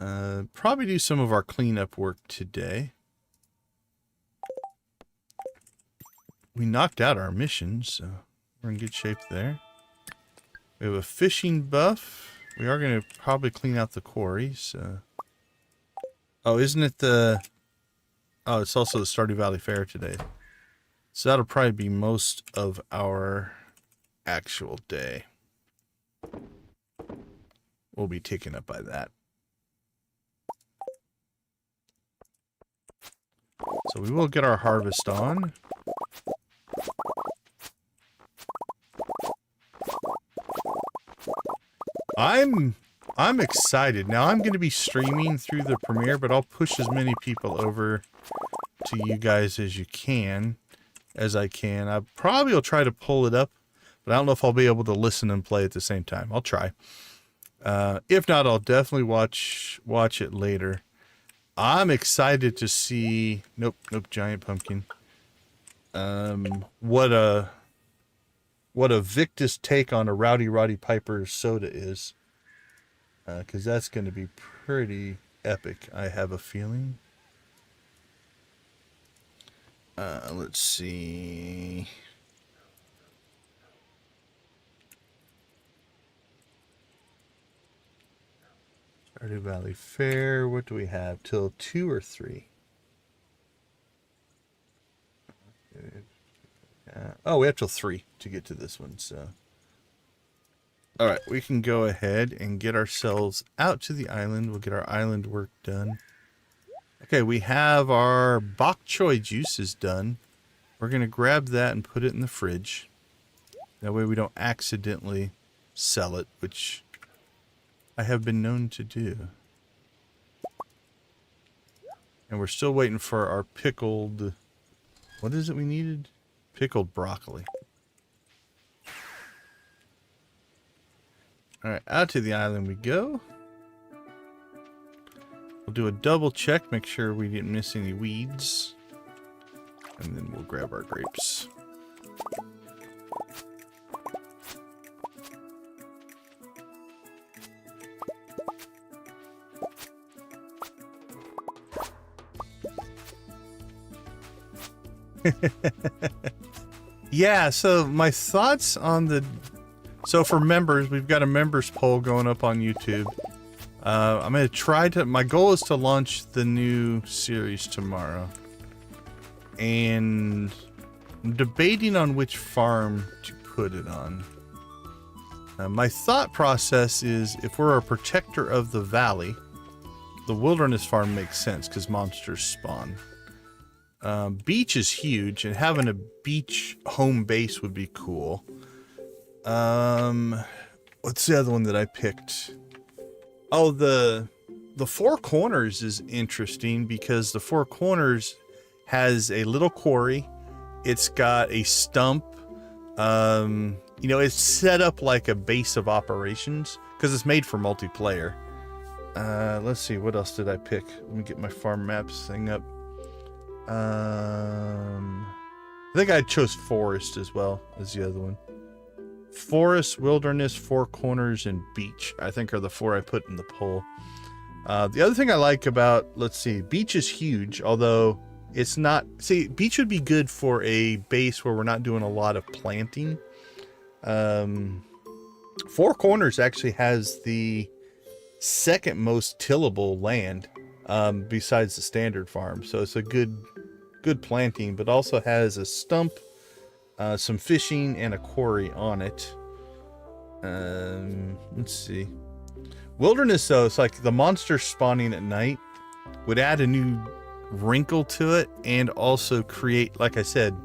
Probably do some of our cleanup work today. We knocked out our mission, so we're in good shape there. We have a fishing buff. We are going to probably clean out the quarry, so... Oh, isn't it the... Oh, it's also the Stardew Valley Fair today. So that'll probably be most of our actual day. We'll be taken up by that. So we will get our harvest on. I'm excited. Now I'm going to be streaming through the premiere, but I'll push as many people over to you guys as I can. I probably will try to pull it up, but I don't know if I'll be able to listen and play at the same time. I'll try. If not, I'll definitely watch it later. I'm excited to see... Nope, giant pumpkin. What a Victus take on a Rowdy Roddy Piper soda is. Because that's going to be pretty epic, I have a feeling. Let's see. Stardew Valley Fair. What do we have? Till 2 or 3? Oh, we have till 3 to get to this one, so. Alright, we can go ahead and get ourselves out to the island. We'll get our island work done. Okay, we have our bok choy juices done. We're going to grab that and put it in the fridge. That way we don't accidentally sell it, which I have been known to do. And we're still waiting for our pickled... What is it we needed? Pickled broccoli. Alright, out to the island we go. We'll do a double check, make sure we didn't miss any weeds. And then we'll grab our grapes. Yeah, so my thoughts on the... So for members, we've got a members poll going up on YouTube. I'm going to try to... My goal is to launch the new series tomorrow. And I'm debating on which farm to put it on. My thought process is if we're a protector of the valley, the wilderness farm makes sense because monsters spawn. Beach is huge, and having a beach home base would be cool. What's the other one that I picked? Oh, the Four Corners is interesting because the Four Corners has a little quarry. It's got a stump. You know, it's set up like a base of operations because it's made for multiplayer. Let's see, what else did I pick? Let me get my farm maps thing up. I think I chose forest as well as the other one. Forest, wilderness, Four Corners, and beach, I think are the 4 I put in the poll. The other thing I like about, let's see, beach is huge, although it's not... See, beach would be good for a base where we're not doing a lot of planting. Four Corners actually has the second most tillable land besides the standard farm, so it's a good planting, but also has a stump, some fishing, and a quarry on it. Let's see. Wilderness, though, it's like the monsters spawning at night would add a new wrinkle to it, and also create, like I said,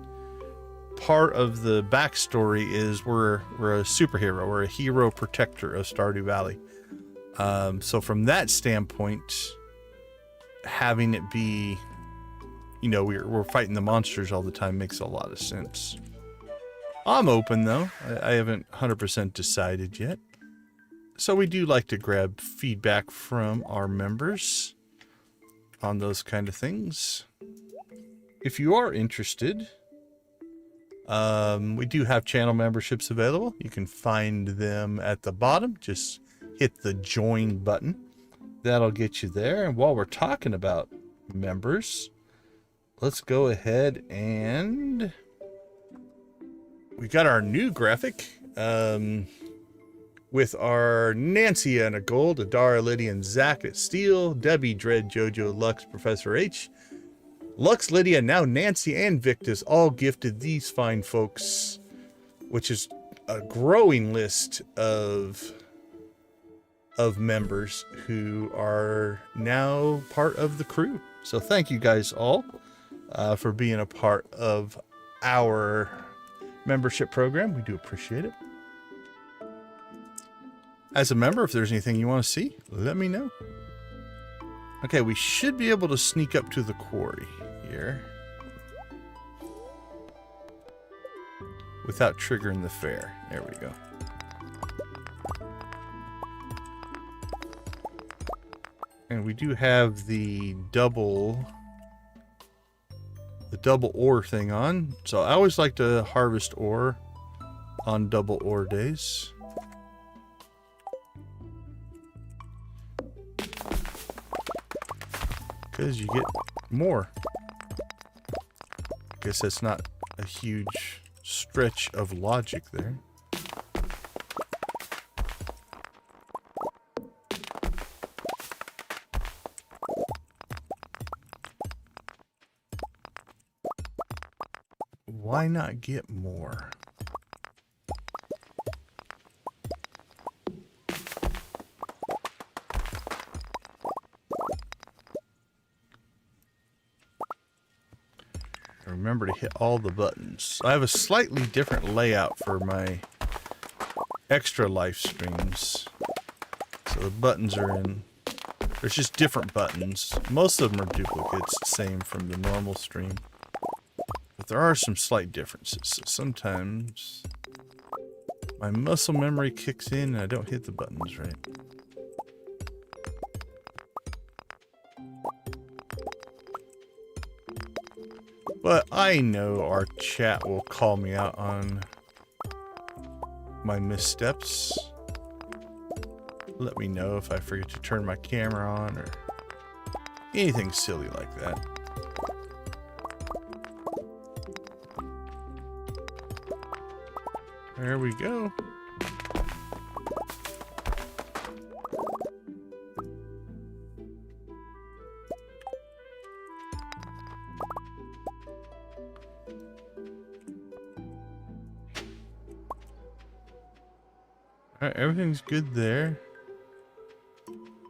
part of the backstory is we're a superhero. We're a hero protector of Stardew Valley. So from that standpoint, having it be, you know, we're fighting the monsters all the time makes a lot of sense. I'm open, though. I haven't 100% decided yet. So we do like to grab feedback from our members on those kind of things. If you are interested, we do have channel memberships available. You can find them at the bottom. Just hit the join button. That'll get you there. And while we're talking about members, let's go ahead and we got our new graphic with our Nancy and a gold, Adara, Lydia, and Zach at steel, Debbie, Dread, Jojo, Lux, Professor H, Lux, Lydia, now Nancy, and Victus all gifted these fine folks, which is a growing list of members who are now part of the crew. So thank you guys all for being a part of our membership program. We do appreciate it. As a member, if there's anything you want to see, let me know. Okay, we should be able to sneak up to the quarry here without triggering the fair. There we go. And we do have the double ore thing on. So I always like to harvest ore on double ore days. Because you get more. guess that's not a huge stretch of logic there. Why not get more? Remember to hit all the buttons. I have a slightly different layout for my extra life streams. So the buttons are in... There's just different buttons. Most of them are duplicates, same from the normal stream. But there are some slight differences. So sometimes my muscle memory kicks in and I don't hit the buttons right. But I know our chat will call me out on my missteps. Let me know if I forget to turn my camera on or anything silly like that. There we go. Alright, everything's good there.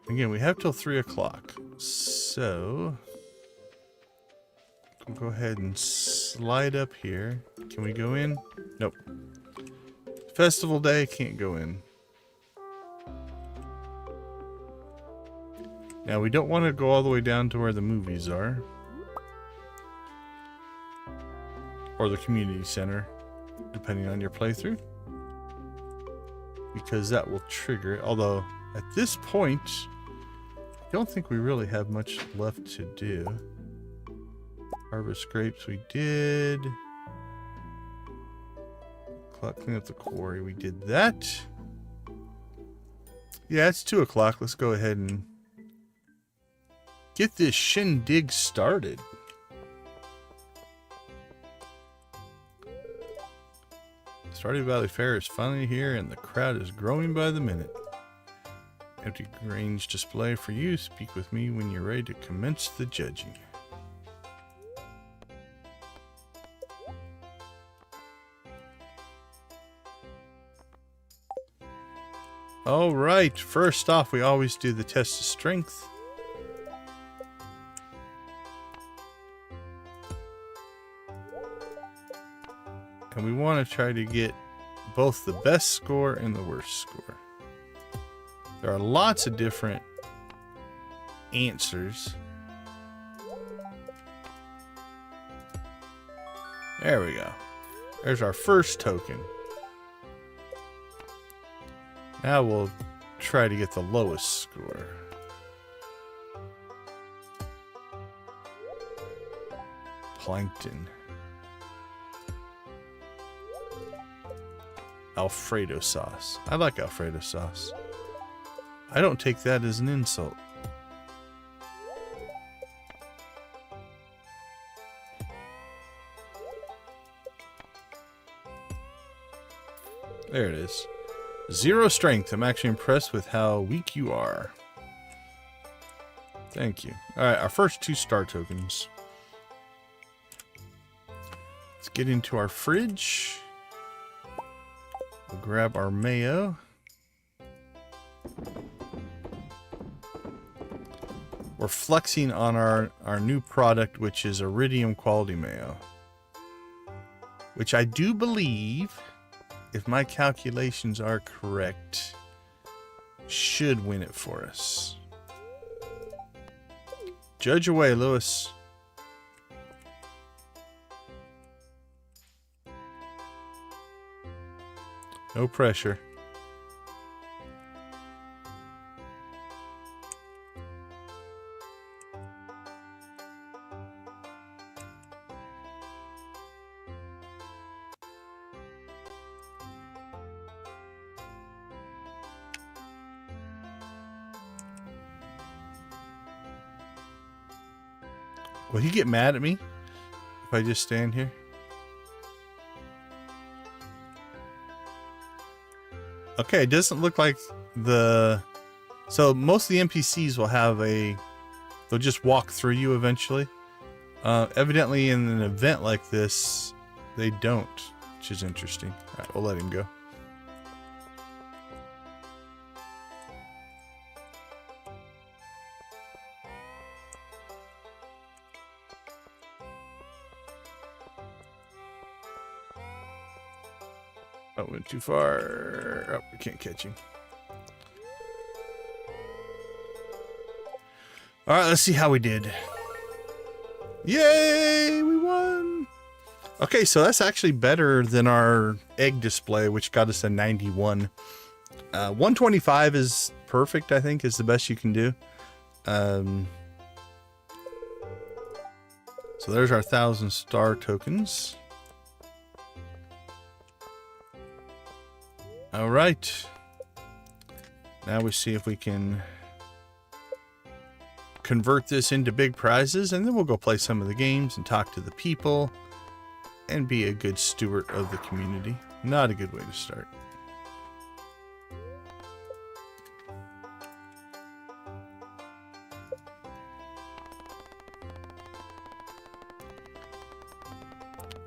Again, we have till 3 o'clock. So we'll go ahead and slide up here. Can we go in? Nope. Festival day, can't go in. Now we don't want to go all the way down to where the movies are. Or the community center, depending on your playthrough. Because that will trigger it. Although, at this point, I don't think we really have much left to do. Harvest grapes we did. Clean up the quarry, we did that. Yeah, it's 2 o'clock. Let's go ahead and get this shindig started. Stardew Valley Fair is finally here and the crowd is growing by the minute. Empty range display for you. Speak with me when you're ready to commence the judging. Alright, first off, we always do the test of strength. And we want to try to get both the best score and the worst score. There are lots of different answers. There we go. There's our first token. Now we'll try to get the lowest score. Plankton. Alfredo sauce. I like Alfredo sauce. I don't take that as an insult. There it is. 0 strength. I'm actually impressed with how weak you are. Thank you. Alright, our first 2 star tokens. Let's get into our fridge. We'll grab our mayo. We're flexing on our new product, which is Iridium quality mayo. Which I do believe, if my calculations are correct, should win it for us. Judge away, Lewis. No pressure. Will he get mad at me If I just stand here. Okay, it doesn't look like the... So most of the NPCs will have a... They'll just walk through you eventually. Evidently in an event like this, they don't, which is interesting. All right, we'll let him go. Oh, went too far. Oh, we can't catch him. All right, let's see how we did. Yay, we won. Okay, so that's actually better than our egg display, which got us a 91. 125 is perfect, I think, is the best you can do. So there's our 1,000 star tokens. All right. Now we see if we can convert this into big prizes, and then we'll go play some of the games and talk to the people and be a good steward of the community. Not a good way to start.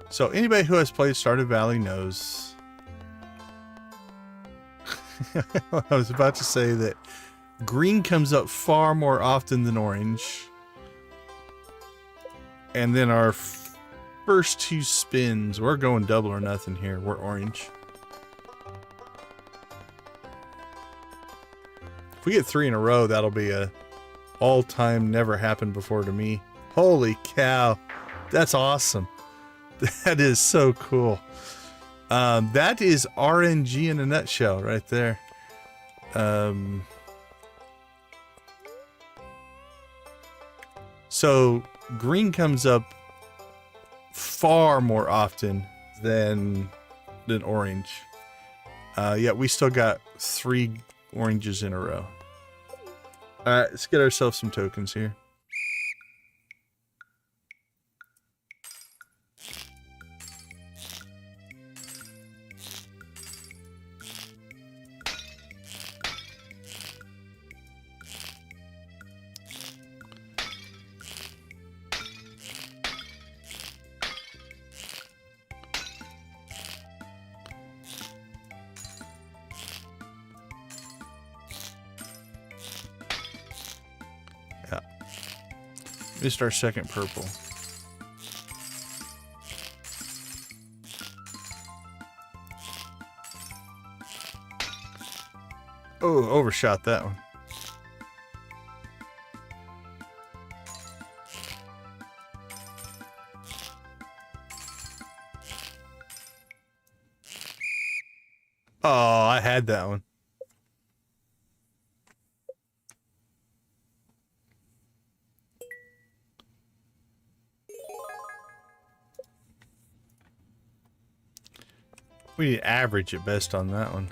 So anybody who has played Stardew Valley knows I was about to say that green comes up far more often than orange. And then our first two spins, we're going double or nothing here. We're orange. If we get 3 in a row, that'll be a all-time never happened before to me. Holy cow. That's awesome. That is so cool. That is RNG in a nutshell right there. So green comes up far more often than orange. Yet we still got 3 oranges in a row. All right, let's get ourselves some tokens here. Missed our second purple. Oh, overshot that one. Oh, I had that one. We need average at best on that one.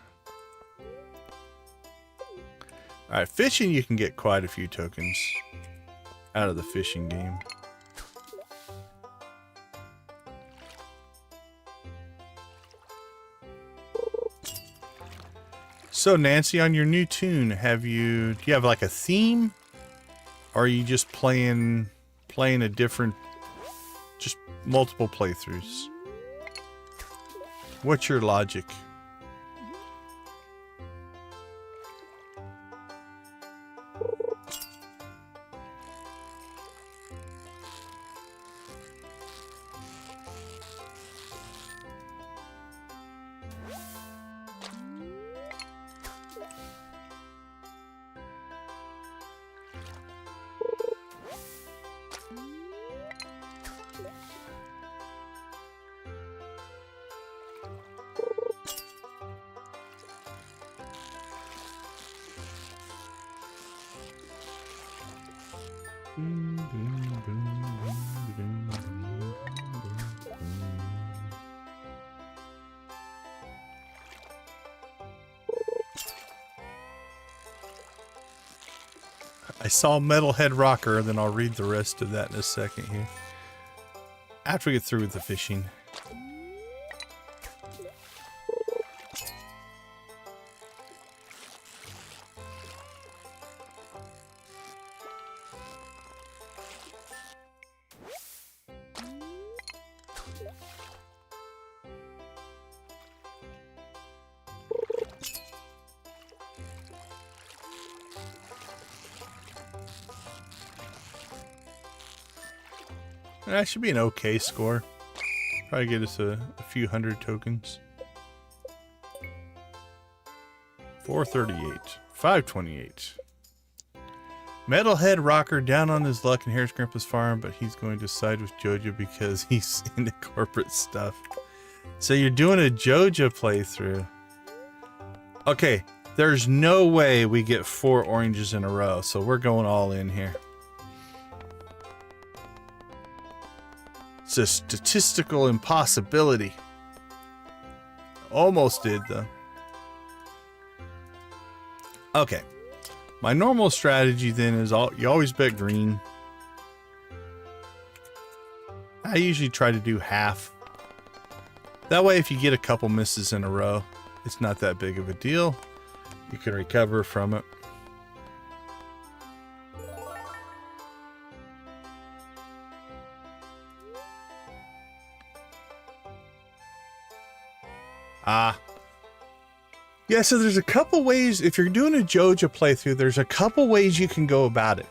Alright, fishing, you can get quite a few tokens out of the fishing game. So Nancy, on your new tune, do you have like a theme? Or are you just playing a different, just multiple playthroughs? What's your logic? I saw Metalhead Rocker, then I'll read the rest of that in a second here. after we get through with the fishing. That should be an okay score. Probably get us a few hundred tokens. 438. 528. Metalhead Rocker down on his luck and here's Grandpa's farm, but he's going to side with Joja because he's into corporate stuff. So you're doing a Joja playthrough. Okay, there's no way we get 4 oranges in a row, so we're going all in here. It's a statistical impossibility. Almost did, though. Okay. My normal strategy then is you always bet green. I usually try to do half. That way, if you get a couple misses in a row, it's not that big of a deal. You can recover from it. Yeah, so there's a couple ways, if you're doing a Joja playthrough, there's a couple ways you can go about it.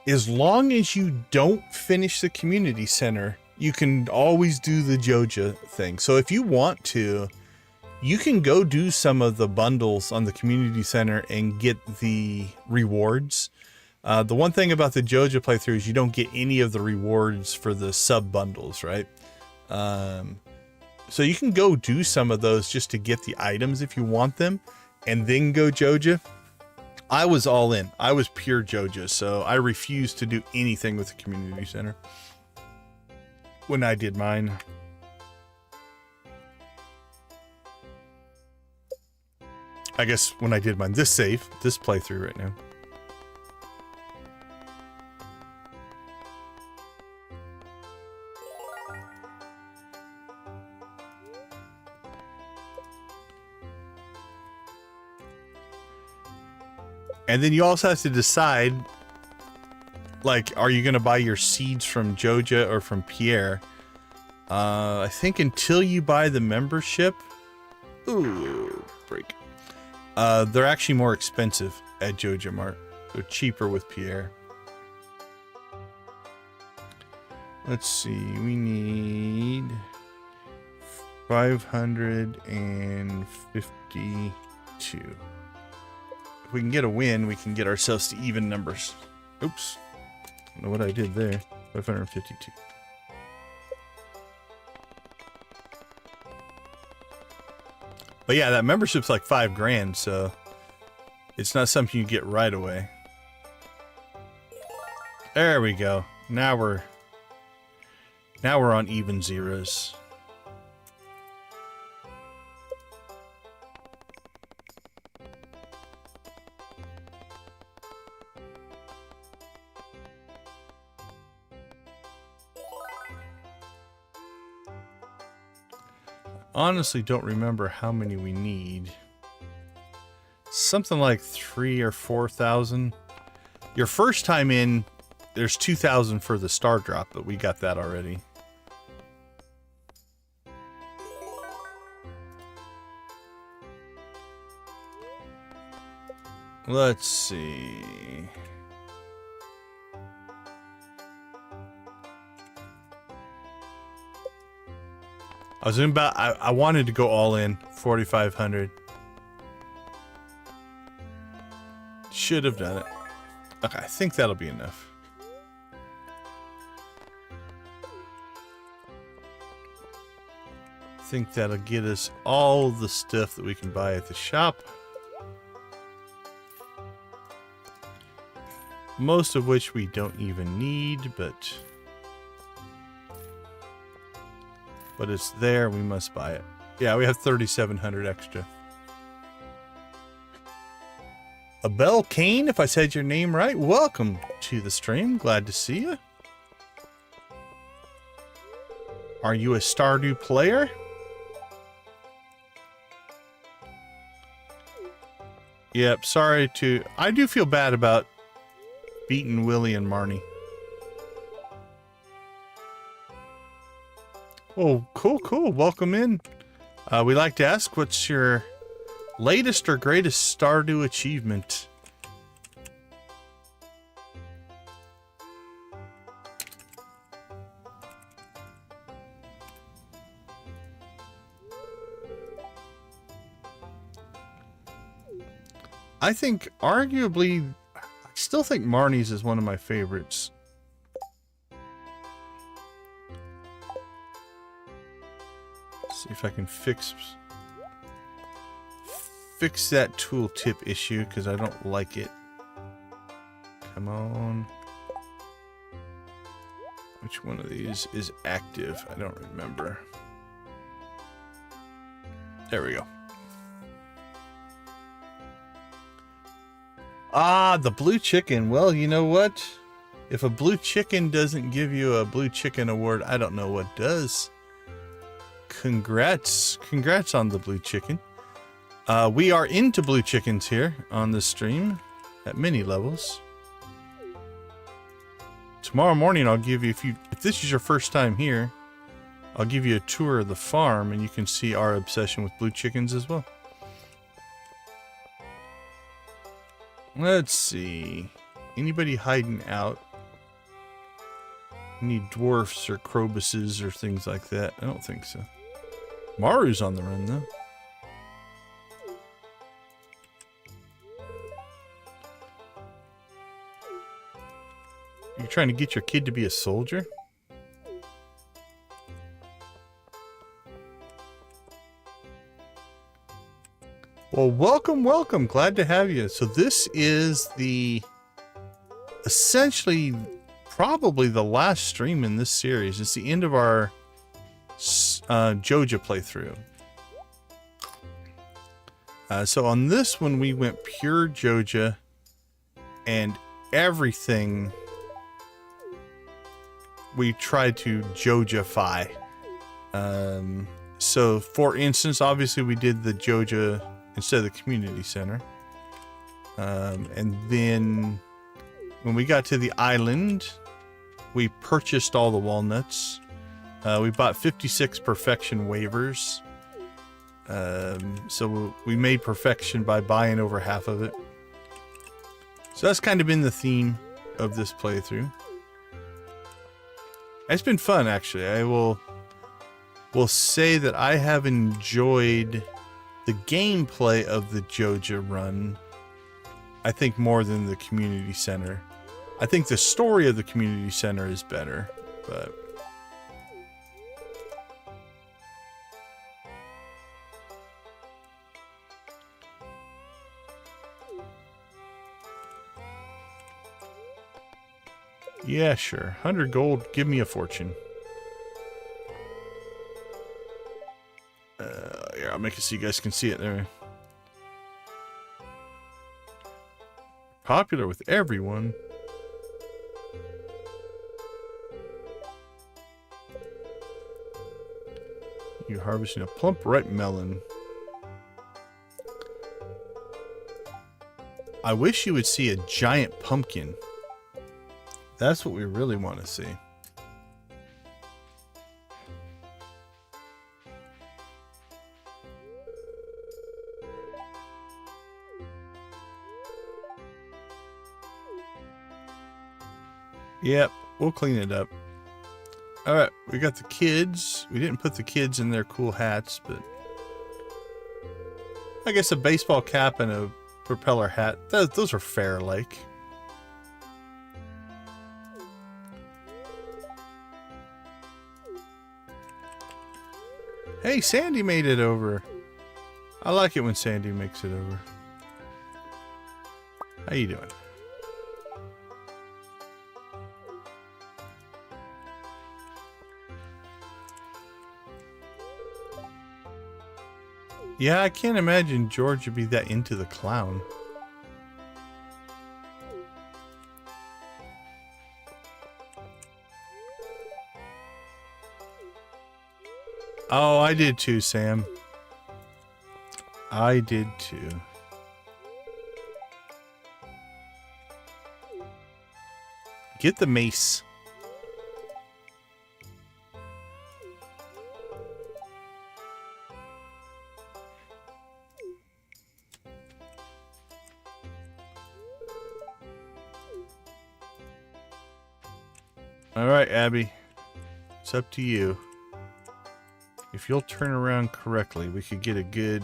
As long as you don't finish the community center, you can always do the Joja thing. So if you want to, you can go do some of the bundles on the community center and get the rewards. The one thing about the Joja playthrough is you don't get any of the rewards for the sub bundles, right? So you can go do some of those just to get the items if you want them, and then go Joja. I was all in. I was pure Joja, so I refused to do anything with the community center when I did mine. I guess when I did mine, this playthrough right now. And then you also have to decide, like, are you going to buy your seeds from Joja or from Pierre? I think until you buy the membership, ooh, break. They're actually more expensive at Joja Mart. They're cheaper with Pierre. Let's see, we need 552. If we can get a win, we can get ourselves to even numbers. Oops. I don't know what I did there. 552. But yeah, that membership's like $5,000, so it's not something you get right away. There we go. Now we're on even zeros. Honestly don't remember how many we need. Something like 3,000 or 4,000. Your first time in, there's 2,000 for the star drop, but we got that already. Let's see. I wanted to go all in, 4,500. Should have done it. Okay, I think that'll be enough. I think that'll get us all the stuff that we can buy at the shop. Most of which we don't even need, but it's there. We must buy it. Yeah, we have 3,700 extra. Abel Kane, if I said your name right, welcome to the stream. Glad to see you. Are you a Stardew player? Yep, sorry to... I do feel bad about beating Willie and Marnie. Oh, cool, cool. Welcome in. We like to ask, what's your latest or greatest Stardew achievement? I think, arguably, I still think Marnie's is one of my favorites. Let's see if I can fix that tooltip issue, because I don't like it. Come on. Which one of these is active? I don't remember. There we go. Ah, the blue chicken. Well, you know what? If a blue chicken doesn't give you a blue chicken award, I don't know what does. Congrats. Congrats on the blue chicken. We are into blue chickens here on the stream at many levels. Tomorrow morning I'll give you, if this is your first time here, I'll give you a tour of the farm and you can see our obsession with blue chickens as well. Let's see. Anybody hiding out? Any dwarfs or crobuses or things like that? I don't think so. Maru's on the run though. You're trying to get your kid to be a soldier? Well, welcome, welcome. Glad to have you. So this is essentially probably the last stream in this series. It's the end of our Joja playthrough. So on this one, we went pure Joja and everything we tried to Joja-fy. So for instance, obviously we did the Joja instead of the community center. And then when we got to the island, we purchased all the walnuts. We bought 56 perfection waivers. So we made perfection by buying over half of it. So that's kind of been the theme of this playthrough. It's been fun, actually. I will say that I have enjoyed the gameplay of the Joja run, I think, more than the community center. I think the story of the community center is better, but yeah, sure. 100 gold, give me a fortune. Yeah, I'll make it so you guys can see it there. Popular with everyone. You're harvesting a plump ripe melon. I wish you would see a giant pumpkin. That's what we really want to see. Yep, we'll clean it up. Alright, we got the kids. We didn't put the kids in their cool hats, but I guess a baseball cap and a propeller hat, those are fair, like. Hey, Sandy made it over. I like it when Sandy makes it over. How you doing? Yeah, I can't imagine George would be that into the clown. Oh, I did too, Sam. I did too. Get the mace. All right, Abby. It's up to you. If you'll turn around correctly, we could get a good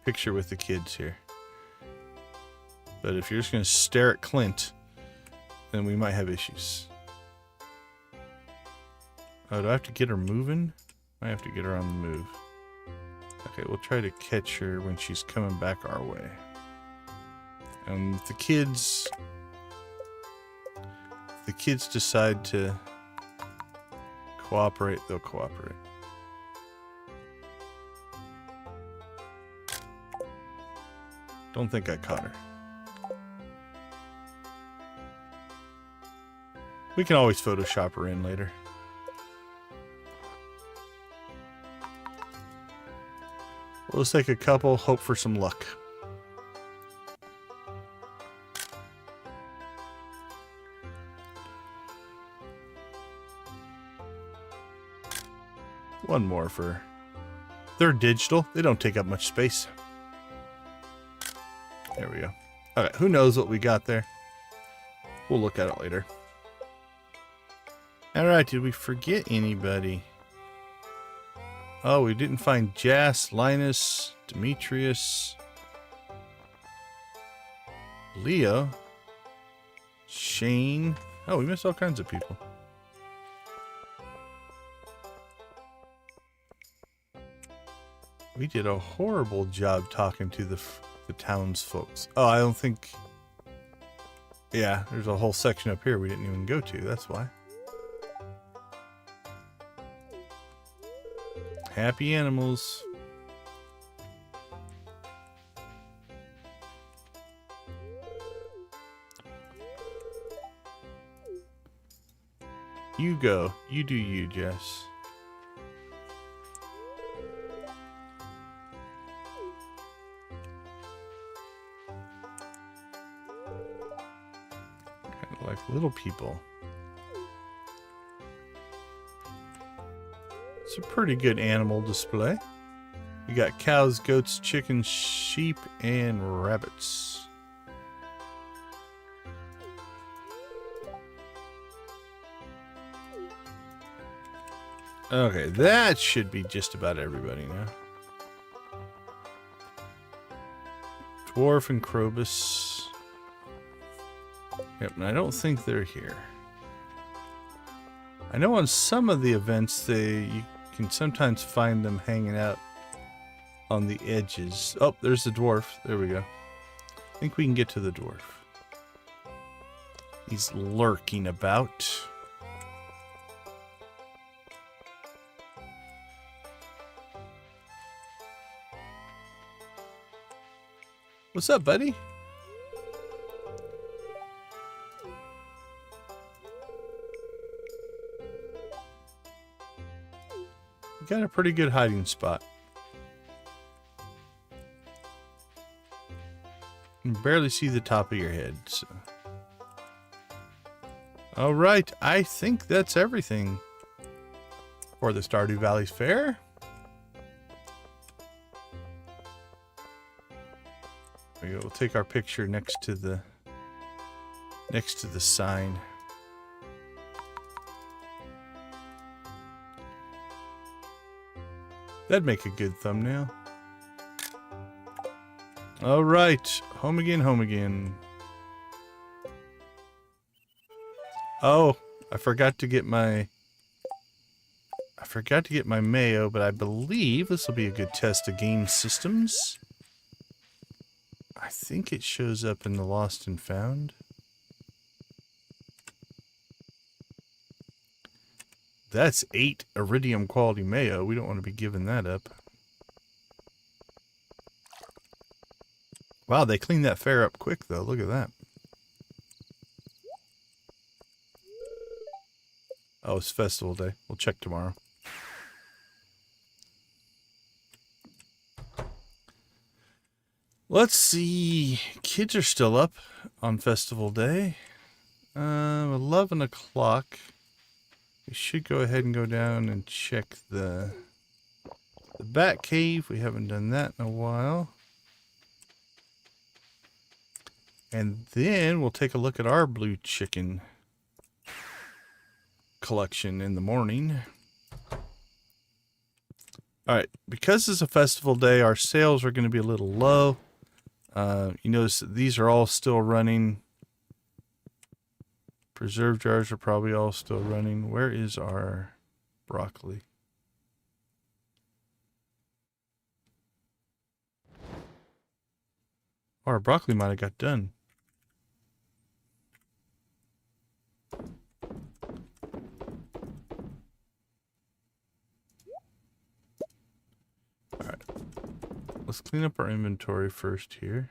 picture with the kids here. But if you're just going to stare at Clint, then we might have issues. Oh, do I have to get her moving? I have to get her on the move. Okay, we'll try to catch her when she's coming back our way. And if the kids decide to cooperate, they'll cooperate. Don't think I caught her. We can always Photoshop her in later. We'll just take a couple, hope for some luck. One more for... They're digital. They don't take up much space. There we go. Okay, who knows what we got there? We'll look at it later. Alright, did we forget anybody? Oh, we didn't find Jas, Linus, Demetrius, Leo, Shane. Oh, we missed all kinds of people. We did a horrible job talking to the townsfolk. Oh, I don't think... Yeah, there's a whole section up here we didn't even go to. That's why. Happy animals. You go. You do you, Jess. Kind of like little people. It's a pretty good animal display. You got cows, goats, chickens, sheep, and rabbits. Okay, that should be just about everybody now. Dwarf and Krobus. Yep, and I don't think they're here. I know on some of the events you can sometimes find them hanging out on the edges. Oh, there's the dwarf. There we go. I think we can get to the dwarf. He's lurking about. What's up, buddy? You got a pretty good hiding spot. You can barely see the top of your head, so. All right, I think that's everything for the Stardew Valley Fair. There we go. We'll take our picture next to the sign. That'd make a good thumbnail. All right, home again, home again. Oh, I forgot to get my mayo, but I believe this will be a good test of game systems. I think it shows up in the Lost and Found. That's 8 iridium quality mayo. We don't want to be giving that up. Wow, they cleaned that fair up quick though. Look at that. Oh, it's festival day. We'll check tomorrow. Let's see. Kids are still up on festival day. 11 o'clock. We should go ahead and go down and check the bat cave. We haven't done that in a while. And then we'll take a look at our blue chicken collection in the morning. Alright, because it's a festival day, our sales are going to be a little low. You notice that these are all still running. Preserve jars are probably all still running. Where is our broccoli? Our broccoli might have got done. Alright. Let's clean up our inventory first here.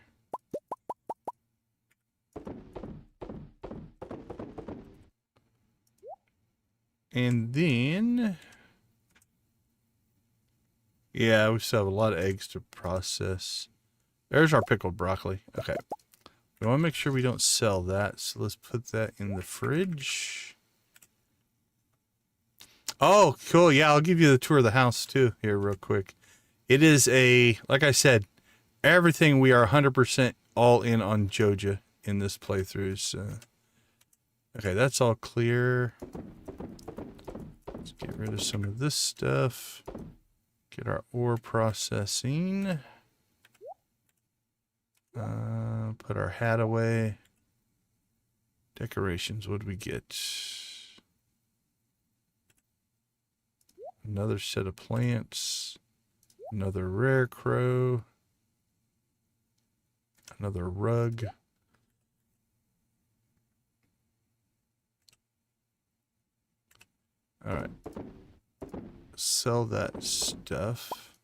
And then... yeah, we still have a lot of eggs to process. There's our pickled broccoli. Okay. We want to make sure we don't sell that, so let's put that in the fridge. Oh, cool. Yeah, I'll give you the tour of the house too here real quick. It is a, like I said, everything we are 100% all in on Joja in this playthrough. So. Okay, that's all clear. Let's get rid of some of this stuff. Get our ore processing. Put our hat away. Decorations, what do we get? Another set of plants. Another rare crow. Another rug. Alright. Sell that stuff.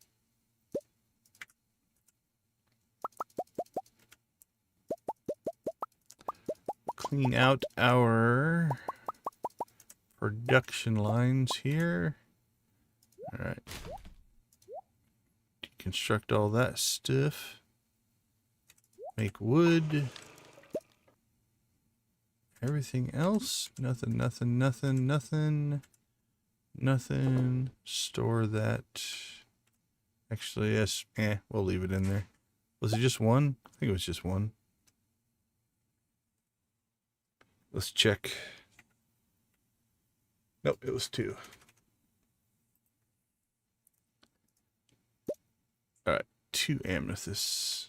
Clean out our production lines here. Alright. Deconstruct all that stuff. Make wood. Everything else? Nothing, nothing, nothing, nothing. Nothing. Store that. Actually, yes. We'll leave it in there. Was it just one? I think it was just one. Let's check. Nope, it was two. Alright, 2 amethysts.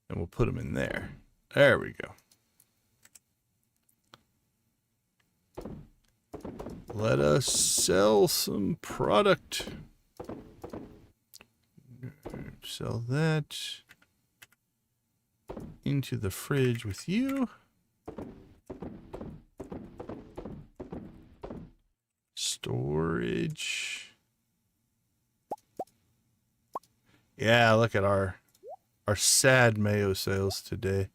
And we'll put them in there. There we go. Let us sell some product. Sell that. Into the fridge with you. Storage. Yeah, look at our sad mayo sales today.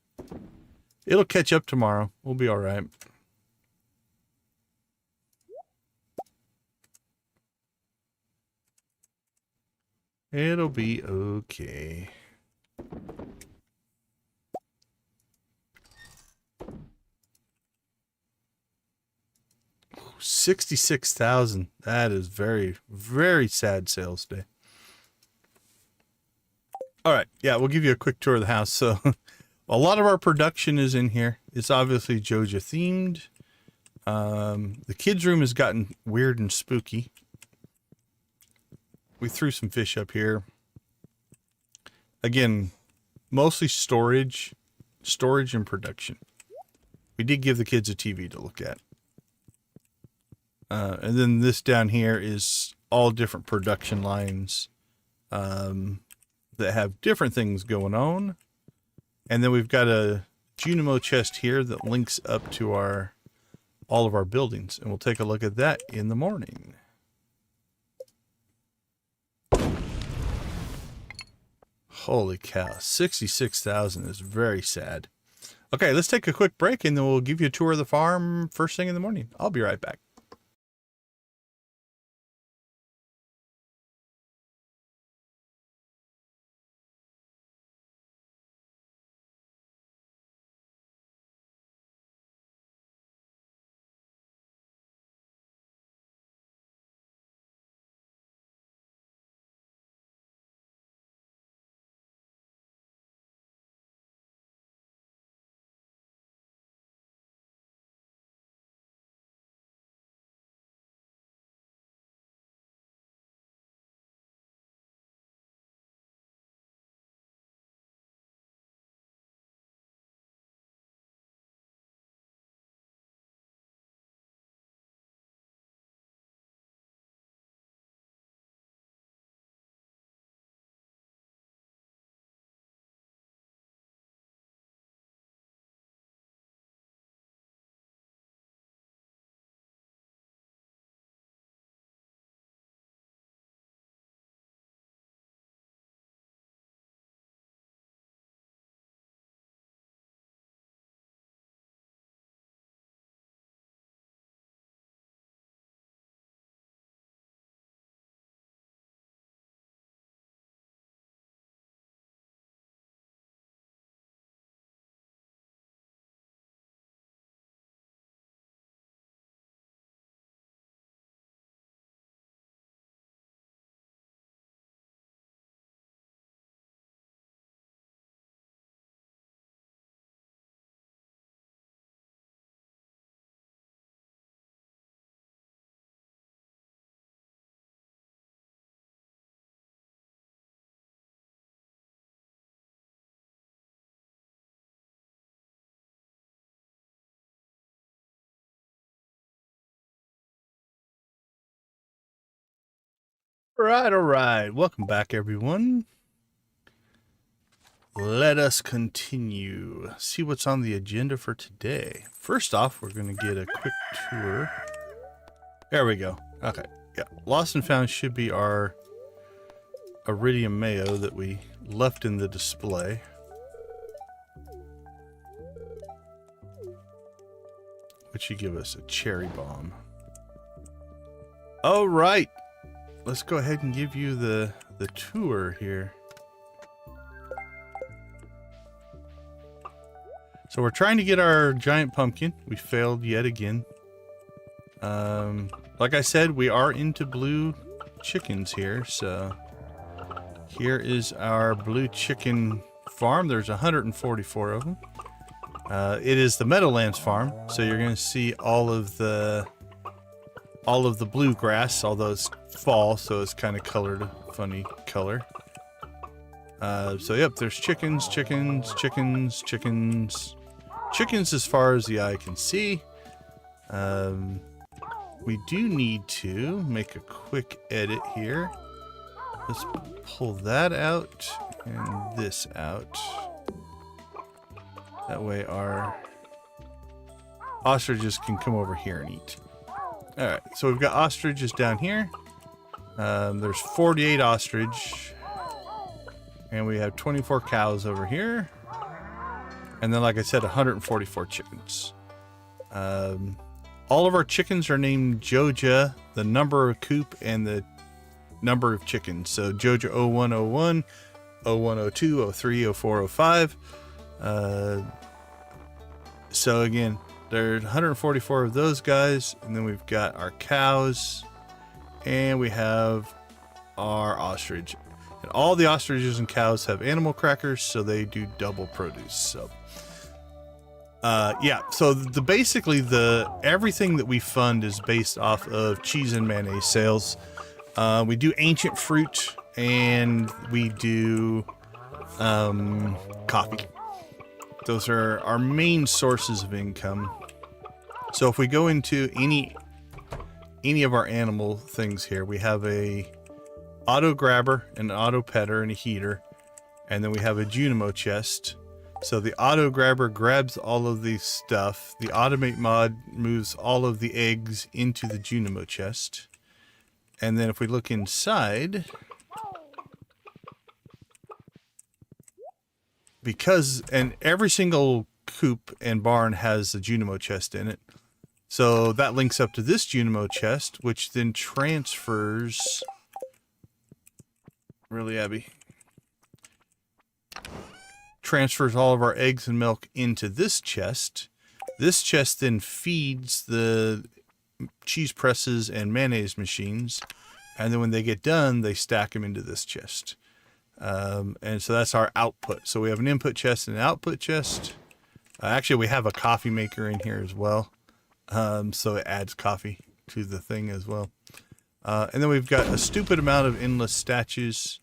It'll catch up tomorrow. We'll be all right. It'll be okay. $66,000. That is very, very sad sales day. All right. Yeah, we'll give you a quick tour of the house. So a lot of our production is in here. It's obviously Joja themed. The kids' room has gotten weird and spooky. We threw some fish up here. Again, mostly storage and production. We did give the kids a TV to look at. And then this down here is all different production lines that have different things going on. And then we've got a Junimo chest here that links up to all of our buildings. And we'll take a look at that in the morning. Holy cow, 66,000 is very sad. Okay, let's take a quick break and then we'll give you a tour of the farm first thing in the morning. I'll be right back. All right. Welcome back, everyone. Let us continue. See what's on the agenda for today. First off, we're going to get a quick tour. There we go. Okay. Yeah. Lost and found should be our iridium mayo that we left in the display. Which should give us a cherry bomb. All right. Let's go ahead and give you the tour here. So we're trying to get our giant pumpkin. We failed yet again. Like I said, we are into blue chickens here. So here is our blue chicken farm. There's 144 of them. It is the Meadowlands farm. So you're going to see all of the bluegrass, although it's fall, so it's kind of colored a funny color. So yep, there's chickens as far as the eye can see. We do need to make a quick edit here. Let's pull that out and this out. That way our ostriches can come over here and eat. Alright, so we've got ostriches down here. There's 48 ostrich. And we have 24 cows over here. And then, like I said, 144 chickens. All of our chickens are named Joja, the number of coop, and the number of chickens. So Joja 0101, 0102, 03, 04, 05. So again, there's 144 of those guys, and then we've got our cows, and we have our ostrich. And all the ostriches and cows have animal crackers, so they do double produce. So, yeah. So basically everything that we fund is based off of cheese and mayonnaise sales. We do ancient fruit, and we do coffee. Those are our main sources of income. So if we go into any of our animal things here, we have a auto grabber, an auto petter, and a heater, and then we have a Junimo chest. So the auto grabber grabs all of the stuff. The automate mod moves all of the eggs into the Junimo chest. And then if we look inside, and every single coop and barn has a Junimo chest in it. So that links up to this Junimo chest, which then transfers... Really, Abby? Transfers all of our eggs and milk into this chest. This chest then feeds the cheese presses and mayonnaise machines. And then when they get done, they stack them into this chest. And so that's our output. So we have an input chest and an output chest. Actually, we have a coffee maker in here as well. So it adds coffee to the thing as well. And then we've got a stupid amount of endless statues.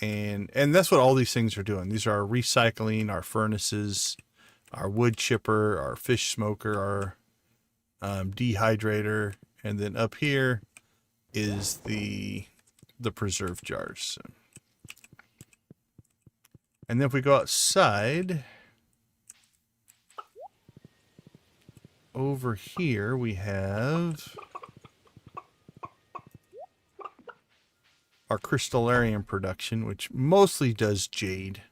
And that's what all these things are doing. These are our recycling, our furnaces, our wood chipper, our fish smoker, our dehydrator. And then up here is the preserve jars. And then if we go outside, over here we have our crystallarium production, which mostly does jade.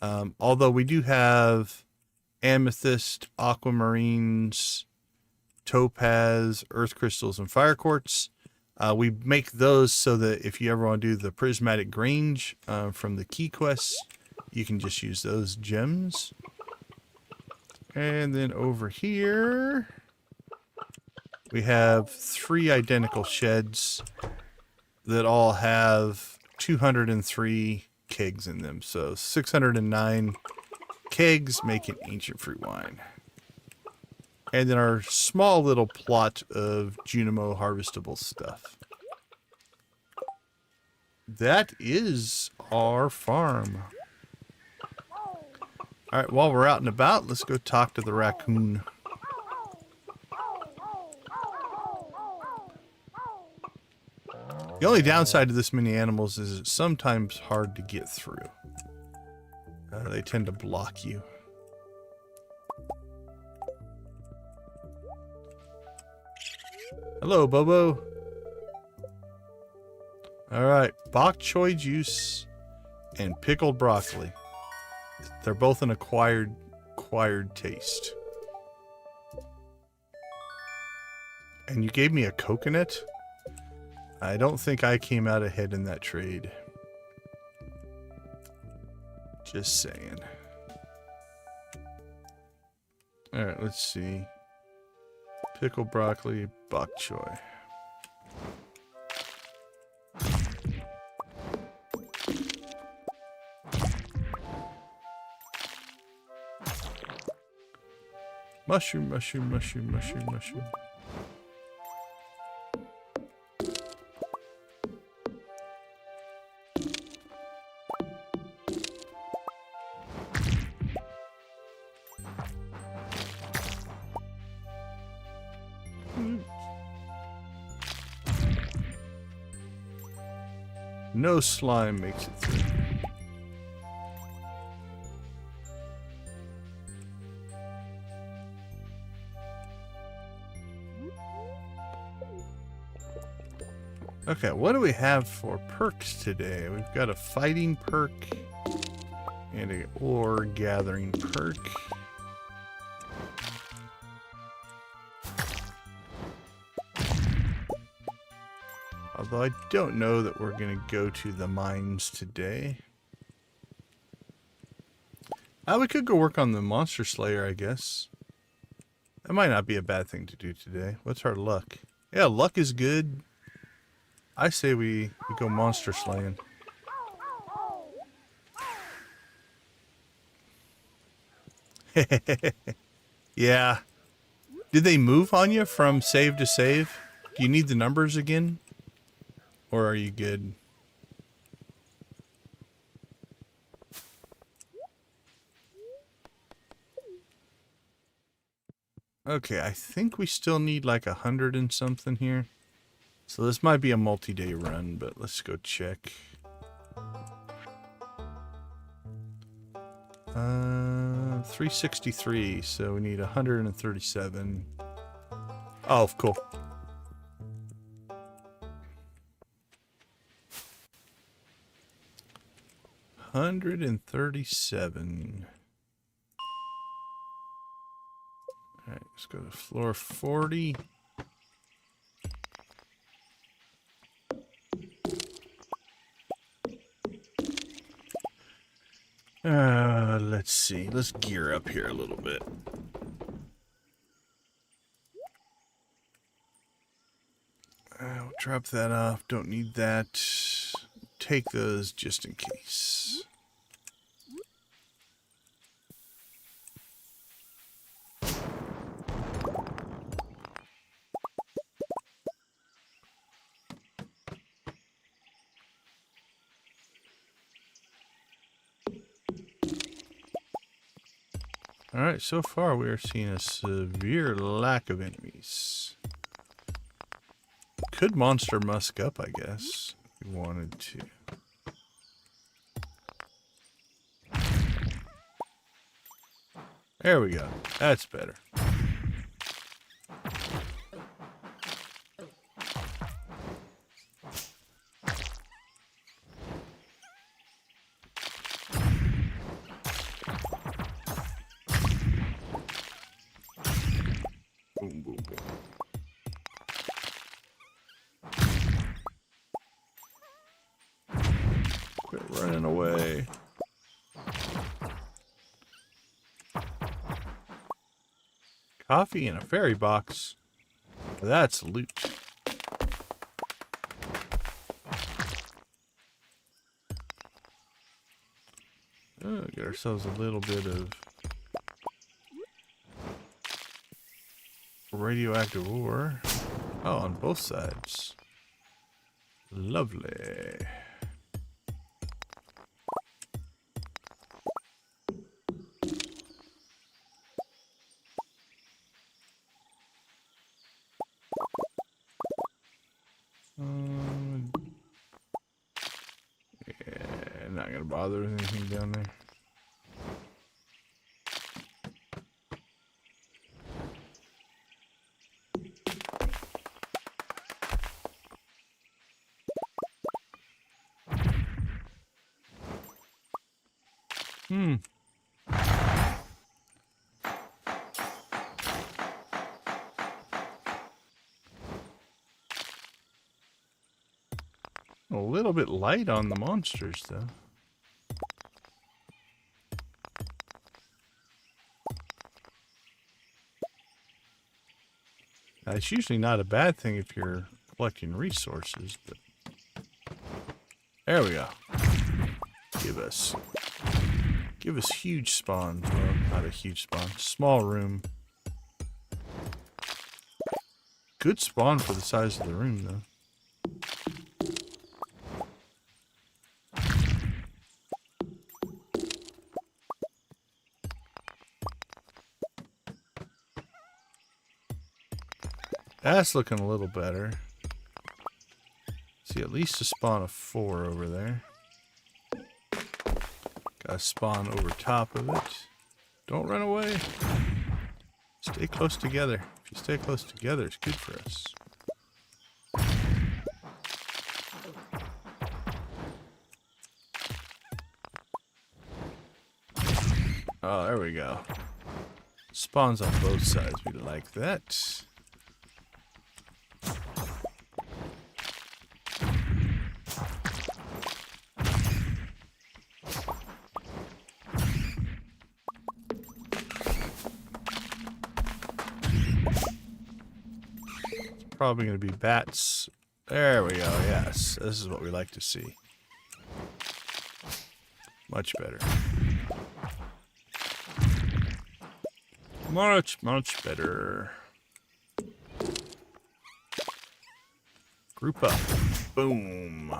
Although we do have amethyst, aquamarines, topaz, earth crystals, and fire quartz. We make those so that if you ever want to do the prismatic grange from the key quests, you can just use those gems. And then over here, we have 3 identical sheds that all have 203 kegs in them. So 609 kegs making ancient fruit wine. And then our small little plot of Junimo harvestable stuff. That is our farm. All right, while we're out and about, let's go talk to the raccoon. The only downside to this many animals is it's sometimes hard to get through. They tend to block you. Hello, Bobo. Alright, bok choy juice and pickled broccoli. They're both an acquired taste. And you gave me a coconut? I don't think I came out ahead in that trade. Just saying. Alright, let's see. Pickled broccoli, bok choy. Mushroom, mushroom, mushroom, mushroom, mushroom. No slime makes it through. Okay, what do we have for perks today? We've got a fighting perk and a ore gathering perk. Although I don't know that we're going to go to the mines today. We could go work on the monster slayer, I guess. That might not be a bad thing to do today. What's our luck? Yeah, luck is good. I say we go monster slaying. Yeah. Did they move on you from save to save? Do you need the numbers again? Or are you good? Okay, I think we still need like 100 and something here. So this might be a multi-day run, but let's go check. 363, so we need 137. Oh, cool. $137. Alright, let's go to floor 40. Let's see. Let's gear up here a little bit. I'll drop that off. Don't need that. Take those just in case. Alright, so far we are seeing a severe lack of enemies. Could monster musk up, I guess, if we wanted to. There we go. That's better. Boom, boom, boom. Quit running away. Coffee in a fairy box. That's loot. Oh, get ourselves a little bit of radioactive ore. Oh, on both sides. Lovely. not going to bother with anything down there. A little bit light on the monsters, though. Now, it's usually not a bad thing if you're collecting resources, but... There we go. Give us huge spawns. Well, not a huge spawn. Small room. Good spawn for the size of the room, though. That's looking a little better. See, at least a spawn of 4 over there. Got a spawn over top of it. Don't run away. Stay close together. If you stay close together, it's good for us. Oh, there we go. Spawns on both sides. We like that. Probably going to be bats. There we go. Yes, this is what we like to see. Much better. Much better. Group up. Boom.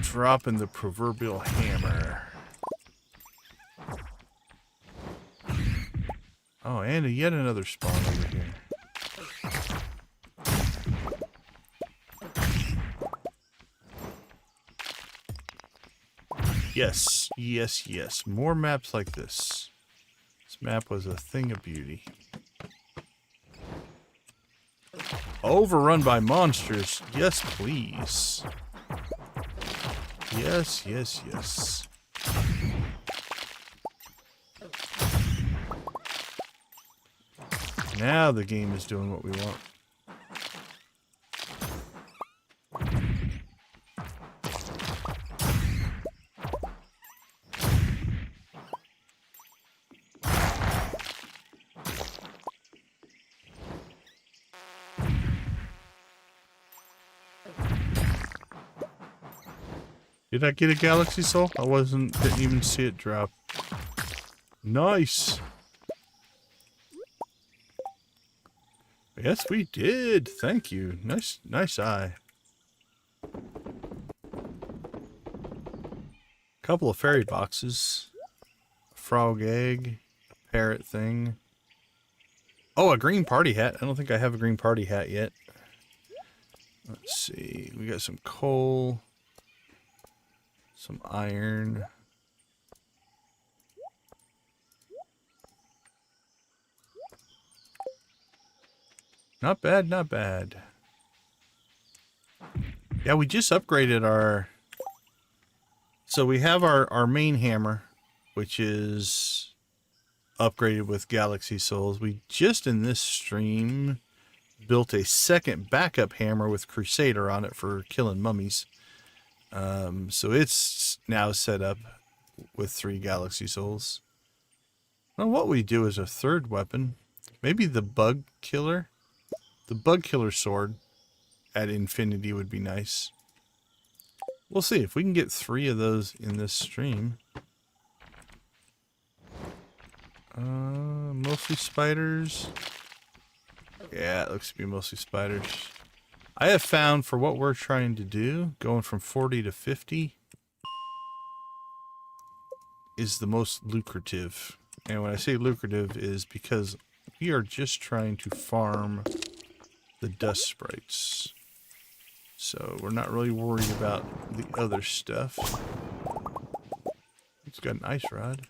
Dropping the proverbial hammer. Oh, and yet another spawn over here. Yes, yes, yes. More maps like this. This map was a thing of beauty. Overrun by monsters. Yes, please. Yes, yes, yes. Now the game is doing what we want. Did I get a galaxy soul? I didn't even see it drop. Nice. Yes, we did. Thank you. Nice eye. Couple of fairy boxes. A frog egg. A parrot thing. Oh, a green party hat. I don't think I have a green party hat yet. Let's see. We got some coal. Some iron. Not bad, not bad. Yeah, we just upgraded our... So we have our main hammer, which is upgraded with Galaxy Souls. We just in this stream built a second backup hammer with Crusader on it for killing mummies. So it's now set up with 3 Galaxy Souls. Now what we do is a third weapon. Maybe the bug killer. The bug killer sword at infinity would be nice. We'll see if we can get 3 of those in this stream. Mostly spiders. Yeah, it looks to be mostly spiders. I have found for what we're trying to do, going from 40 to 50 is the most lucrative. And when I say lucrative is because we are just trying to farm the dust sprites. So we're not really worried about the other stuff. It's got an ice rod.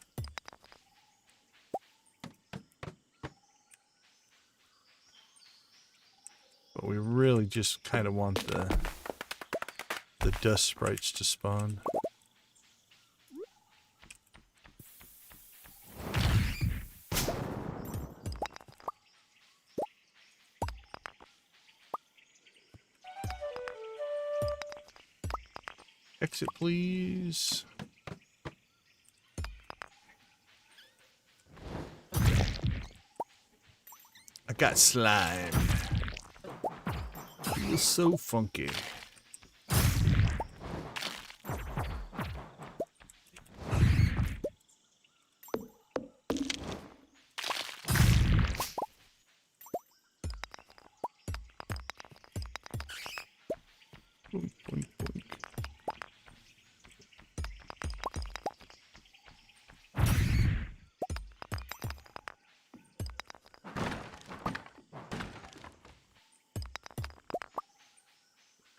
But we really just kind of want the dust sprites to spawn. Exit, please. I got slime. Feels so funky. Boink, boink, boink.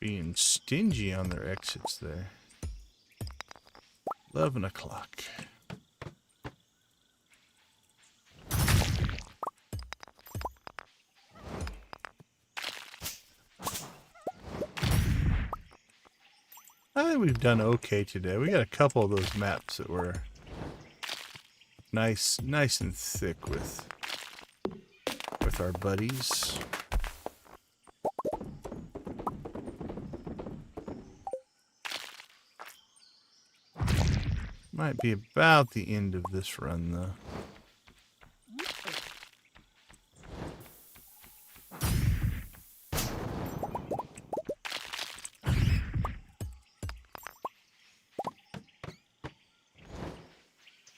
Being stingy on their exits there. 11 o'clock. I think we've done okay today. We got a couple of those maps that were nice and thick with our buddies. Might be about the end of this run, though.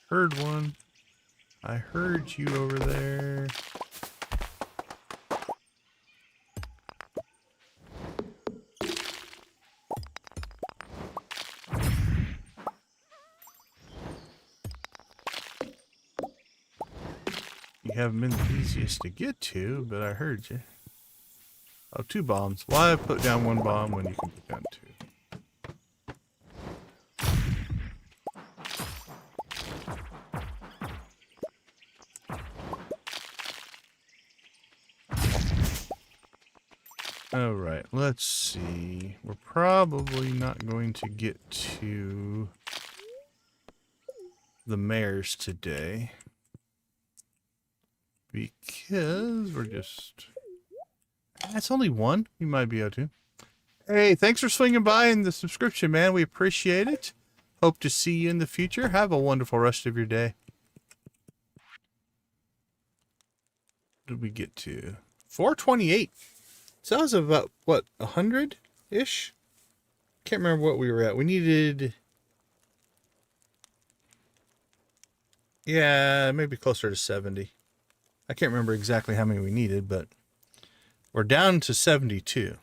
Heard one. I heard you over there. You haven't been the easiest to get to, but I heard you. Oh, 2 bombs. Why put down 1 bomb when you can put down 2? Alright, let's see. We're probably not going to get to the mares today. Because we're just... That's only 1. We might be able to. Hey, thanks for swinging by in the subscription, man. We appreciate it. Hope to see you in the future. Have a wonderful rest of your day. What did we get to? 428. So that was about, what, 100-ish? Can't remember what we were at. We needed... Yeah, maybe closer to 70. I can't remember exactly how many we needed, but we're down to 72.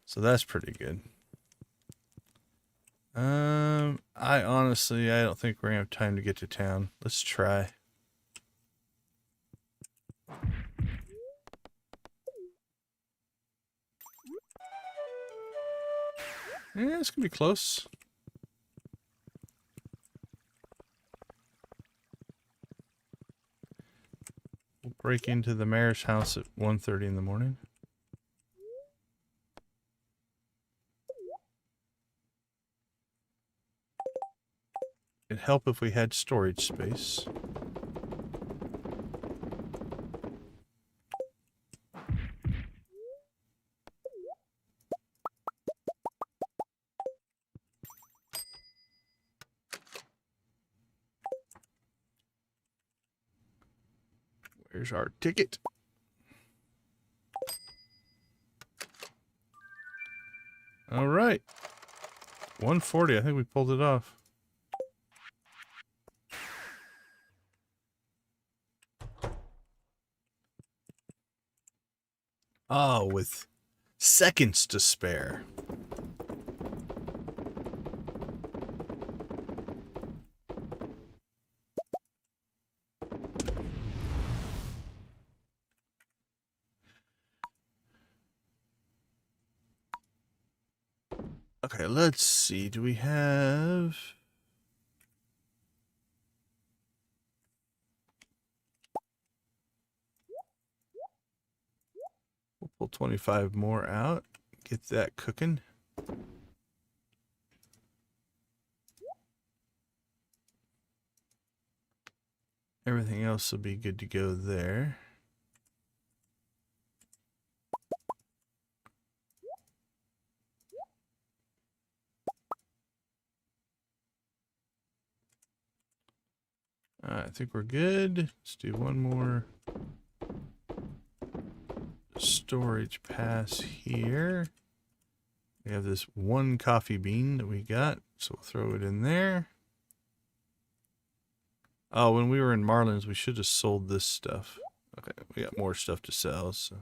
So that's pretty good. I don't think we're gonna have time to get to town. Let's try. Yeah, it's gonna be close. We'll break into the mayor's house at 1:30 in the morning. It'd help if we had storage space. Where's our ticket? All right. 140. I think we pulled it off. Oh, with seconds to spare. Okay, let's see. Do we have... We'll pull 25 more out. Get that cooking. Everything else will be good to go there. I think we're good. Let's do one more storage pass here. We have this one coffee bean that we got, so we'll throw it in there. Oh, when we were in Marlin's, we should have sold this stuff. Okay, we got more stuff to sell, so.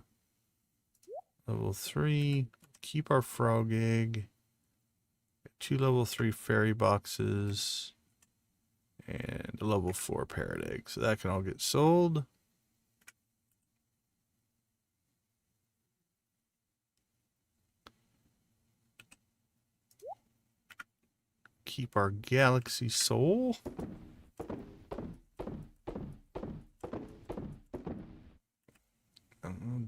Level 3, keep our frog egg. 2 level 3 fairy boxes. And a level 4 parrot egg. So that can all get sold. Keep our galaxy soul.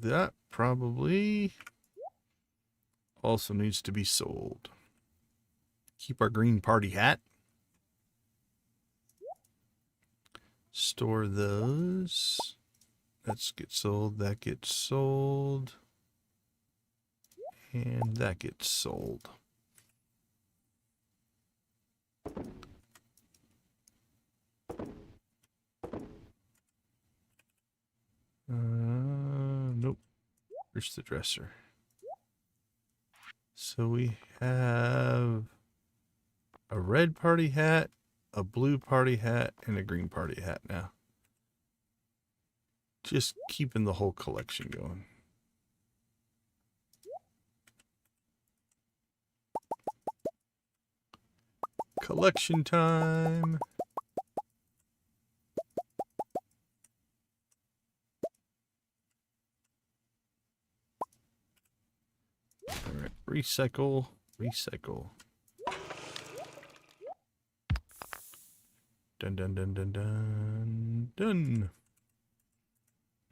That probably also needs to be sold. Keep our green party hat. Store those. Let's get sold. That gets sold. And that gets sold. Nope. Where's the dresser? So we have a red party hat, a blue party hat, and a green party hat now. Just keeping the whole collection going. Collection time. All right, recycle, recycle. Dun dun dun dun dun done.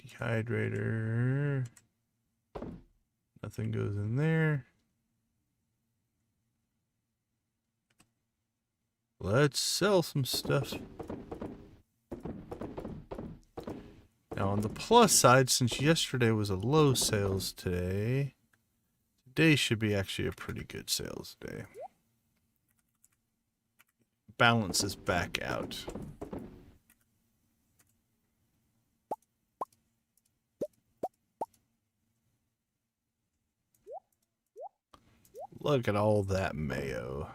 Dehydrator. Nothing goes in there. Let's sell some stuff. Now on the plus side, since yesterday was a low sales day, today should be actually a pretty good sales day. Balance is back out. Look at all that mayo.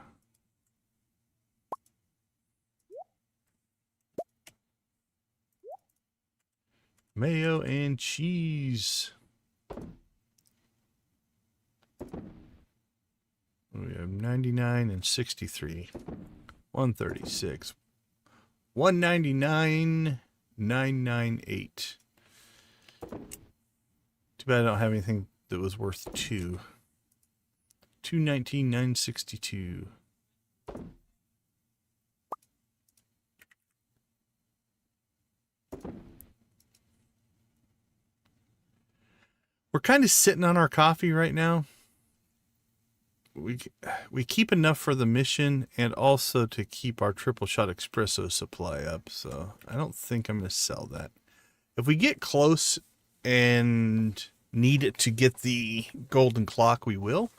Mayo and cheese. We have 99 and 63. 136. 199, 998. Too bad I don't have anything that was worth 2. 219, 962. We're kind of sitting on our coffee right now. We keep enough for the mission and also to keep our triple shot espresso supply up. So I don't think I'm going to sell that. If we get close and need it to get the golden clock, we will.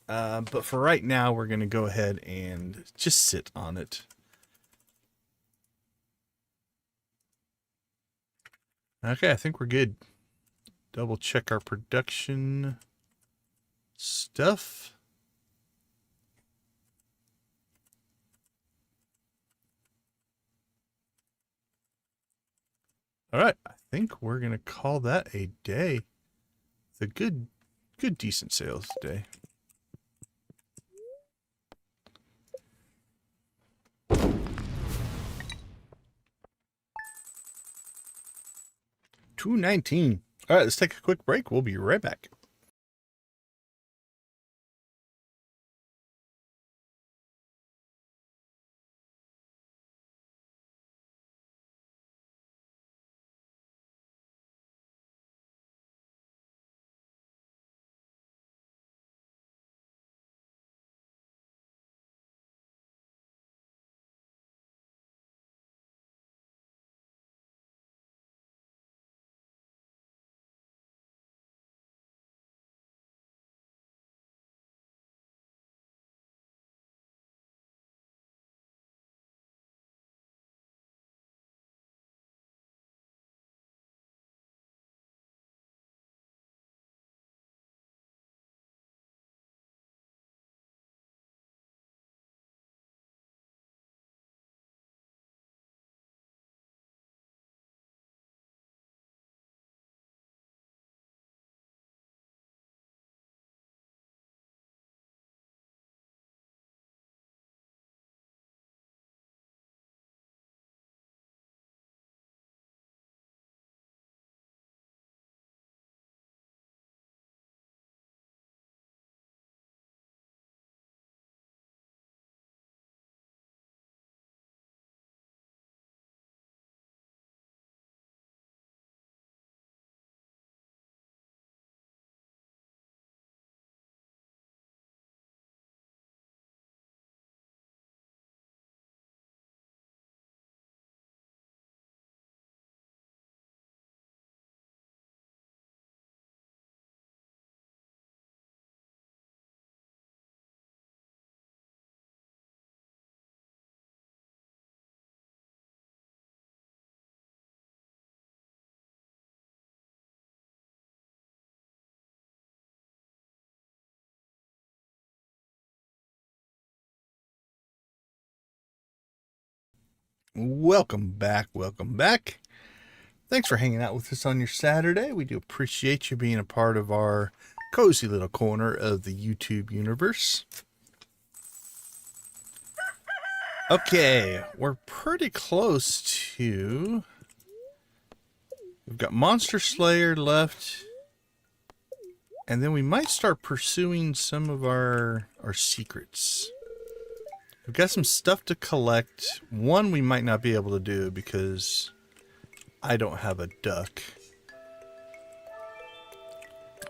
But for right now, we're going to go ahead and just sit on it. Okay, I think we're good. Double check our production stuff. All right, I think we're going to call that a day. It's a good decent sales day. $2.19. All right, let's take a quick break. We'll be right back. Welcome back. Welcome back. Thanks for hanging out with us on your Saturday. We do appreciate you being a part of our cozy little corner of the YouTube universe. Okay, we're pretty close to... We've got Monster Slayer left. And then we might start pursuing some of our secrets. We've got some stuff to collect. One we might not be able to do because I don't have a duck.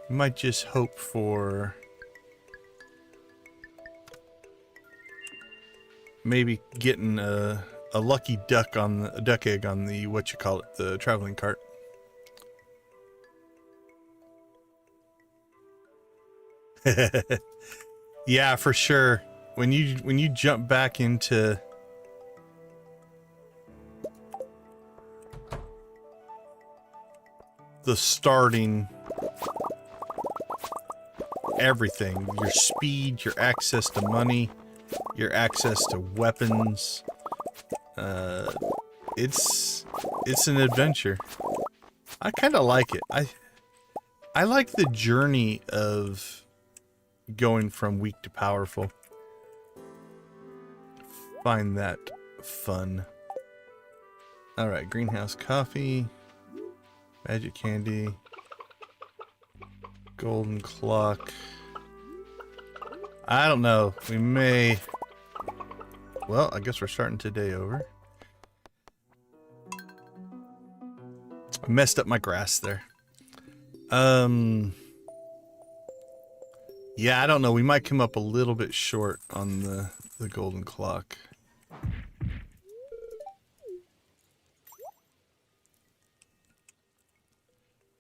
We might just hope for maybe getting a lucky duck on a duck egg on the the traveling cart. Yeah, for sure. When you jump back into the starting everything, your speed, your access to money, your access to weapons, it's an adventure. I kind of like it. I like the journey of going from weak to powerful. Find that fun. All right, greenhouse coffee, magic candy, golden clock. I don't know. We may... Well, I guess we're starting today over. I messed up my grass there. Yeah, I don't know. We might come up a little bit short on the golden clock.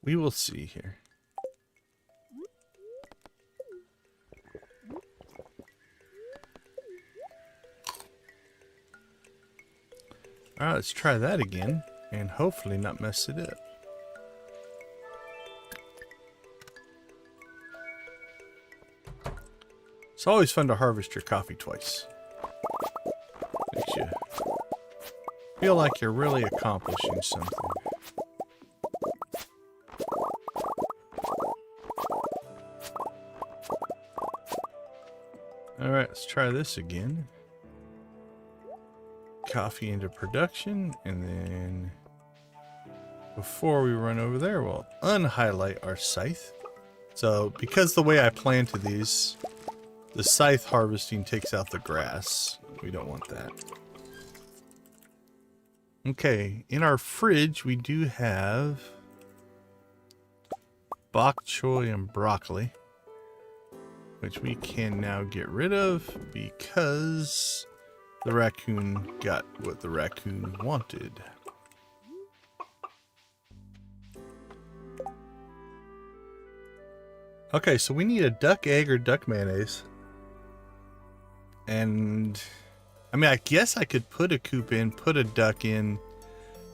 We will see here. Alright, let's try that again, and hopefully not mess it up. It's always fun to harvest your coffee twice. Makes you feel like you're really accomplishing something. Alright, let's try this again. Coffee into production, and then before we run over there, we'll unhighlight our scythe. So, because the way I planted these, the scythe harvesting takes out the grass. We don't want that. Okay, in our fridge we do have bok choy and broccoli, which we can now get rid of because the raccoon got what the raccoon wanted. Okay, so we need a duck egg or duck mayonnaise. And I mean, I guess I could put a coop in, put a duck in,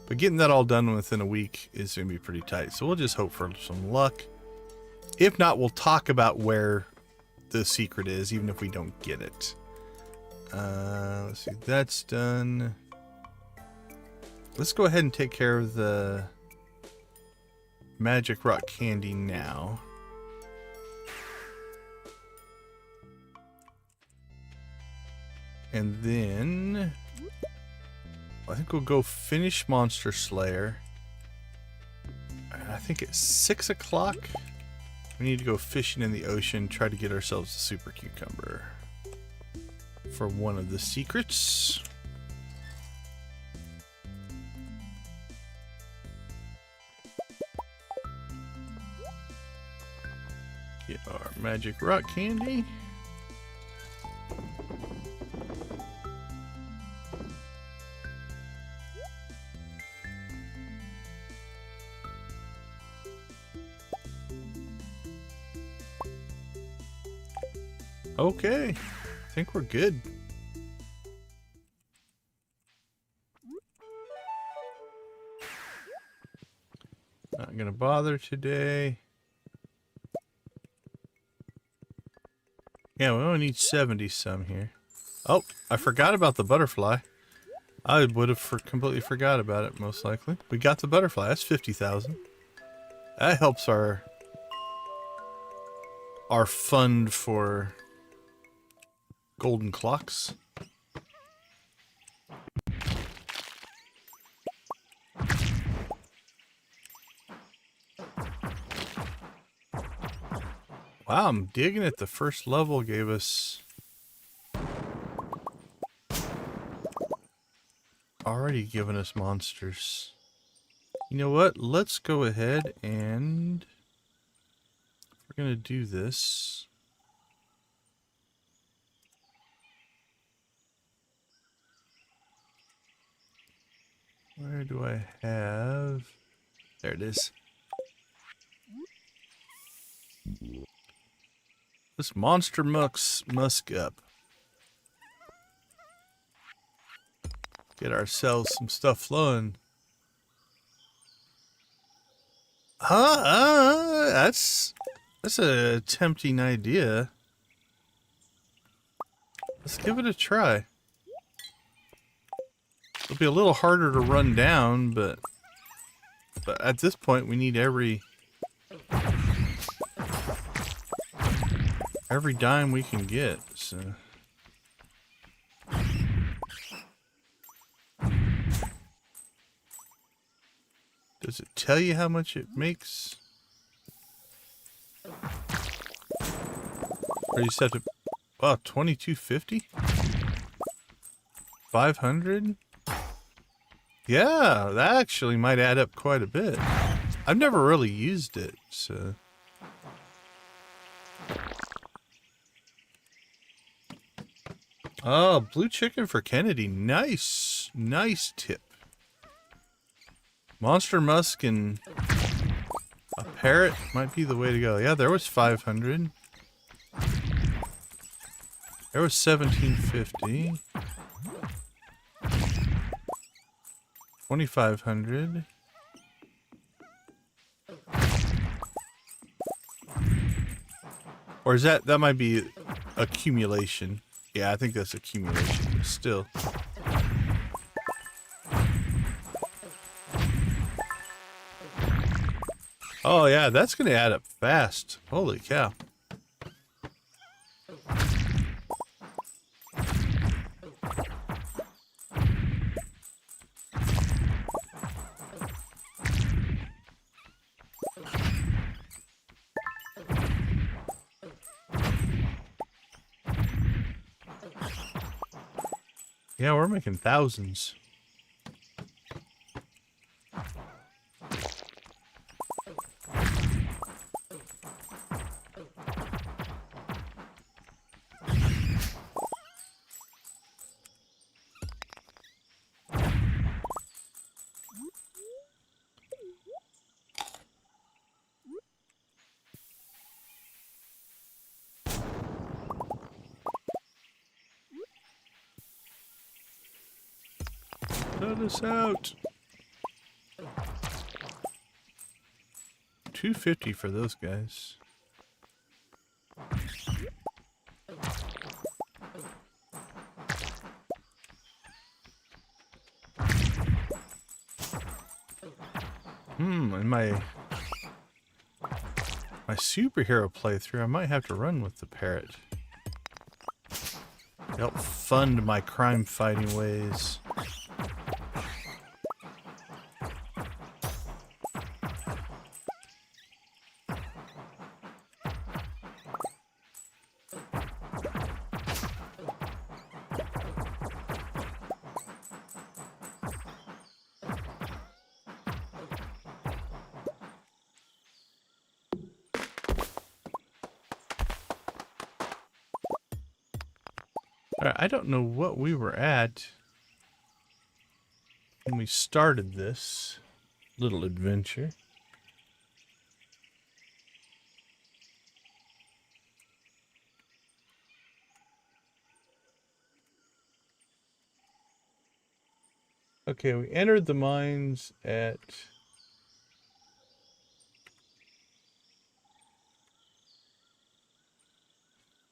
but getting that all done within a week is going to be pretty tight. So we'll just hope for some luck. If not, we'll talk about where the secret is, even if we don't get it. Let's see, that's done. Let's go ahead and take care of the magic rock candy now. And then I think we'll go finish Monster Slayer. I think it's 6 o'clock. We need to go fishing in the ocean, try to get ourselves a super cucumber for one of the secrets. Get our magic rock candy. Okay, I think we're good. Not gonna bother today. Yeah, we only need 70 some here. Oh, I forgot about the butterfly. I would have completely forgot about it, most likely. We got the butterfly. That's 50,000. That helps our fund for golden clocks. Wow, I'm digging it. The first level gave us already given us monsters. You know what? Let's go ahead and we're gonna do this. Where do I have? There it is. Let's monster musk up. Get ourselves some stuff flowing. That's a tempting idea. Let's give it a try. It'll be a little harder to run down, but at this point we need every dime we can get. So does it tell you how much it makes? Or you set to, wow, 2250? 500? Yeah, that actually might add up quite a bit. I've never really used it, so. Oh, blue chicken for Kennedy. Nice. Nice tip. Monster musk and a parrot might be the way to go. Yeah, there was 500. There was 1750. 2500. Or is that might be accumulation. Yeah, I think that's accumulation. Still. Oh yeah, that's gonna add up fast. Holy cow. Yeah, we're making thousands. Let us out. 250 for those guys. In my superhero playthrough, I might have to run with the parrot. Help fund my crime fighting ways. Alright, I don't know what we were at when we started this little adventure. Okay, we entered the mines at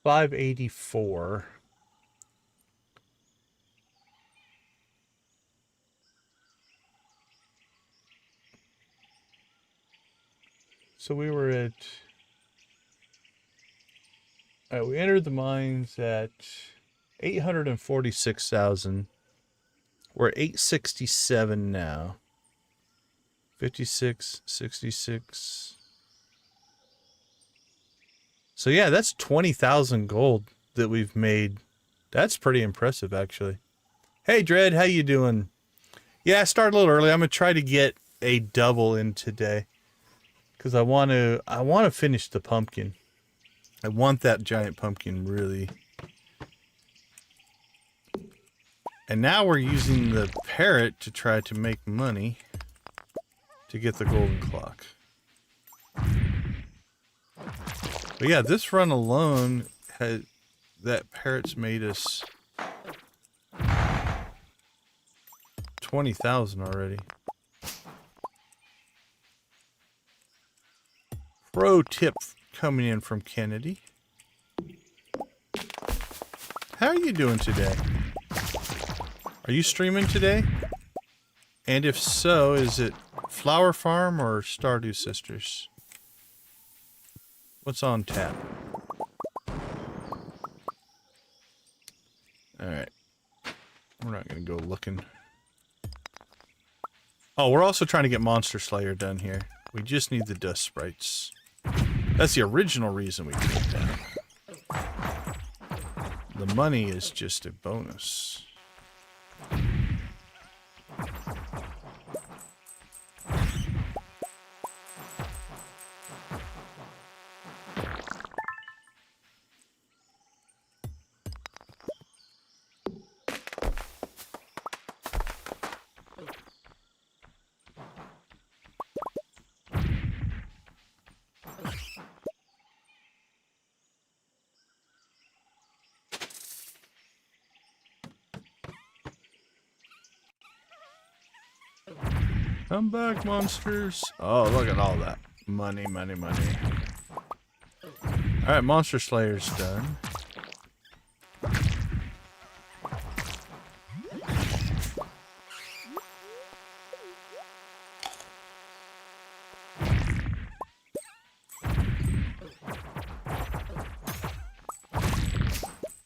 584. So we were at... we entered the mines at 846,000. We're at 867 now. 56, 66. So yeah, that's 20,000 gold that we've made. That's pretty impressive, actually. Hey, Dread, how you doing? Yeah, I started a little early. I'm gonna try to get a double in today because I want to finish the pumpkin. I want that giant pumpkin really. And now we're using the parrot to try to make money to get the golden clock. But yeah, this run alone had that parrot's made us 20,000 already. Pro tip coming in from Kennedy. How are you doing today? Are you streaming today? And if so, is it Flower Farm or Stardew Sisters? What's on tap? Alright. We're not going to go looking. Oh, we're also trying to get Monster Slayer done here. We just need the dust sprites. That's the original reason we did that. The money is just a bonus. Come back, monsters. Oh, look at all that. Money, money, money. Alright, Monster Slayer's done.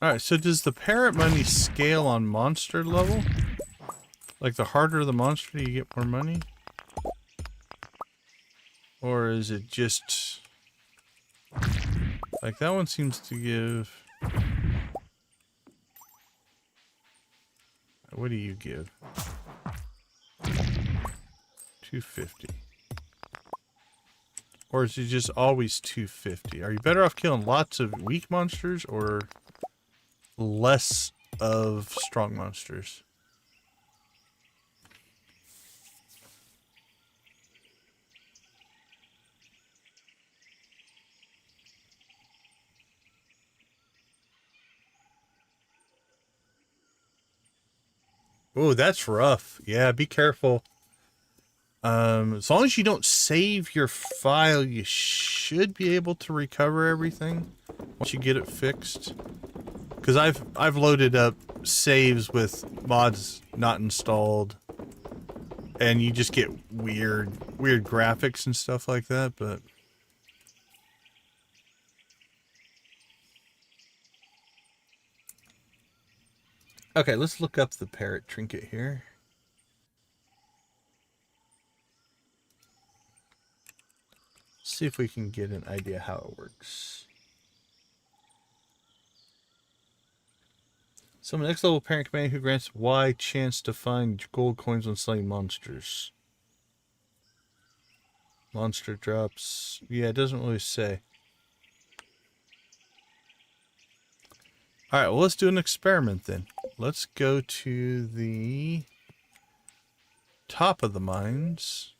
Alright, so does the parrot money scale on monster level? Like the harder the monster, you get more money? Or is it just... Like that one seems to give... What do you give? 250. Or is it just always 250? Are you better off killing lots of weak monsters or less of strong monsters? Oh, that's rough. Yeah, be careful. As long as you don't save your file, you should be able to recover everything once you get it fixed. Because I've loaded up saves with mods not installed, and you just get weird graphics and stuff like that. But okay, let's look up the parrot trinket here. See if we can get an idea how it works. Summon X level parent command who grants Y chance to find gold coins when slaying monsters. Monster drops. Yeah, it doesn't really say. Alright, well, let's do an experiment then. Let's go to the top of the mines.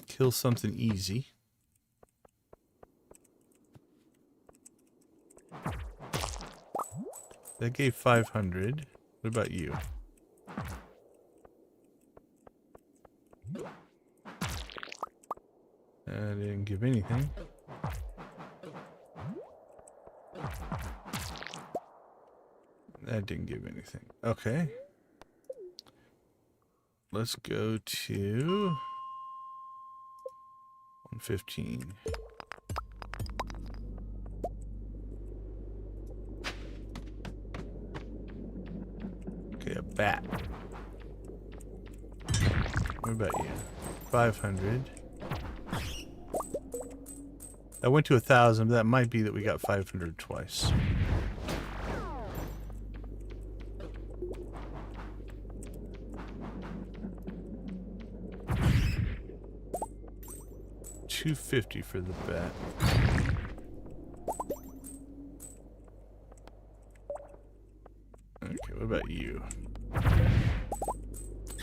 Kill something easy. That gave 500. What about you? That didn't give anything. That didn't give anything. Okay. Let's go to... 15. Okay, a bat. What about you? 500. That went to 1,000, but that might be that we got 500 twice. $250 for the bat. Okay, what about you?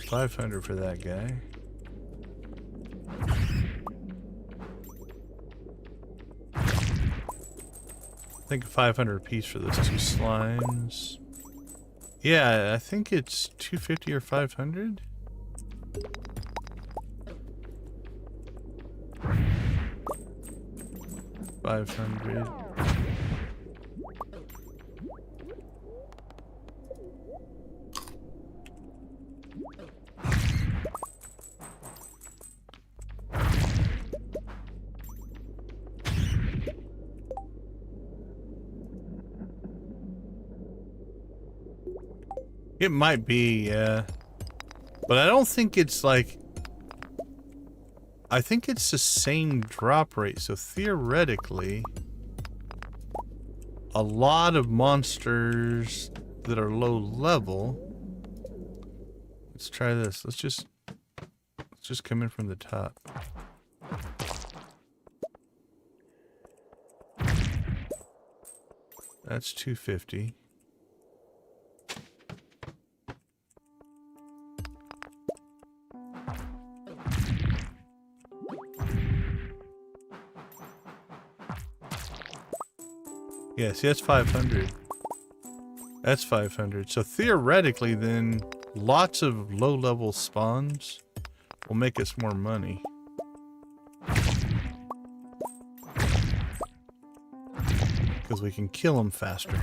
500 for that guy. I think 500 apiece for those two slimes. Yeah, I think it's 250 or 500. $500. It might be, yeah. But I don't think it's like... I think it's the same drop rate, so theoretically... a lot of monsters that are low level... Let's try this. Let's just come in from the top. That's 250. Yeah, see, that's 500. That's 500. So theoretically, then, lots of low-level spawns will make us more money. Because we can kill them faster.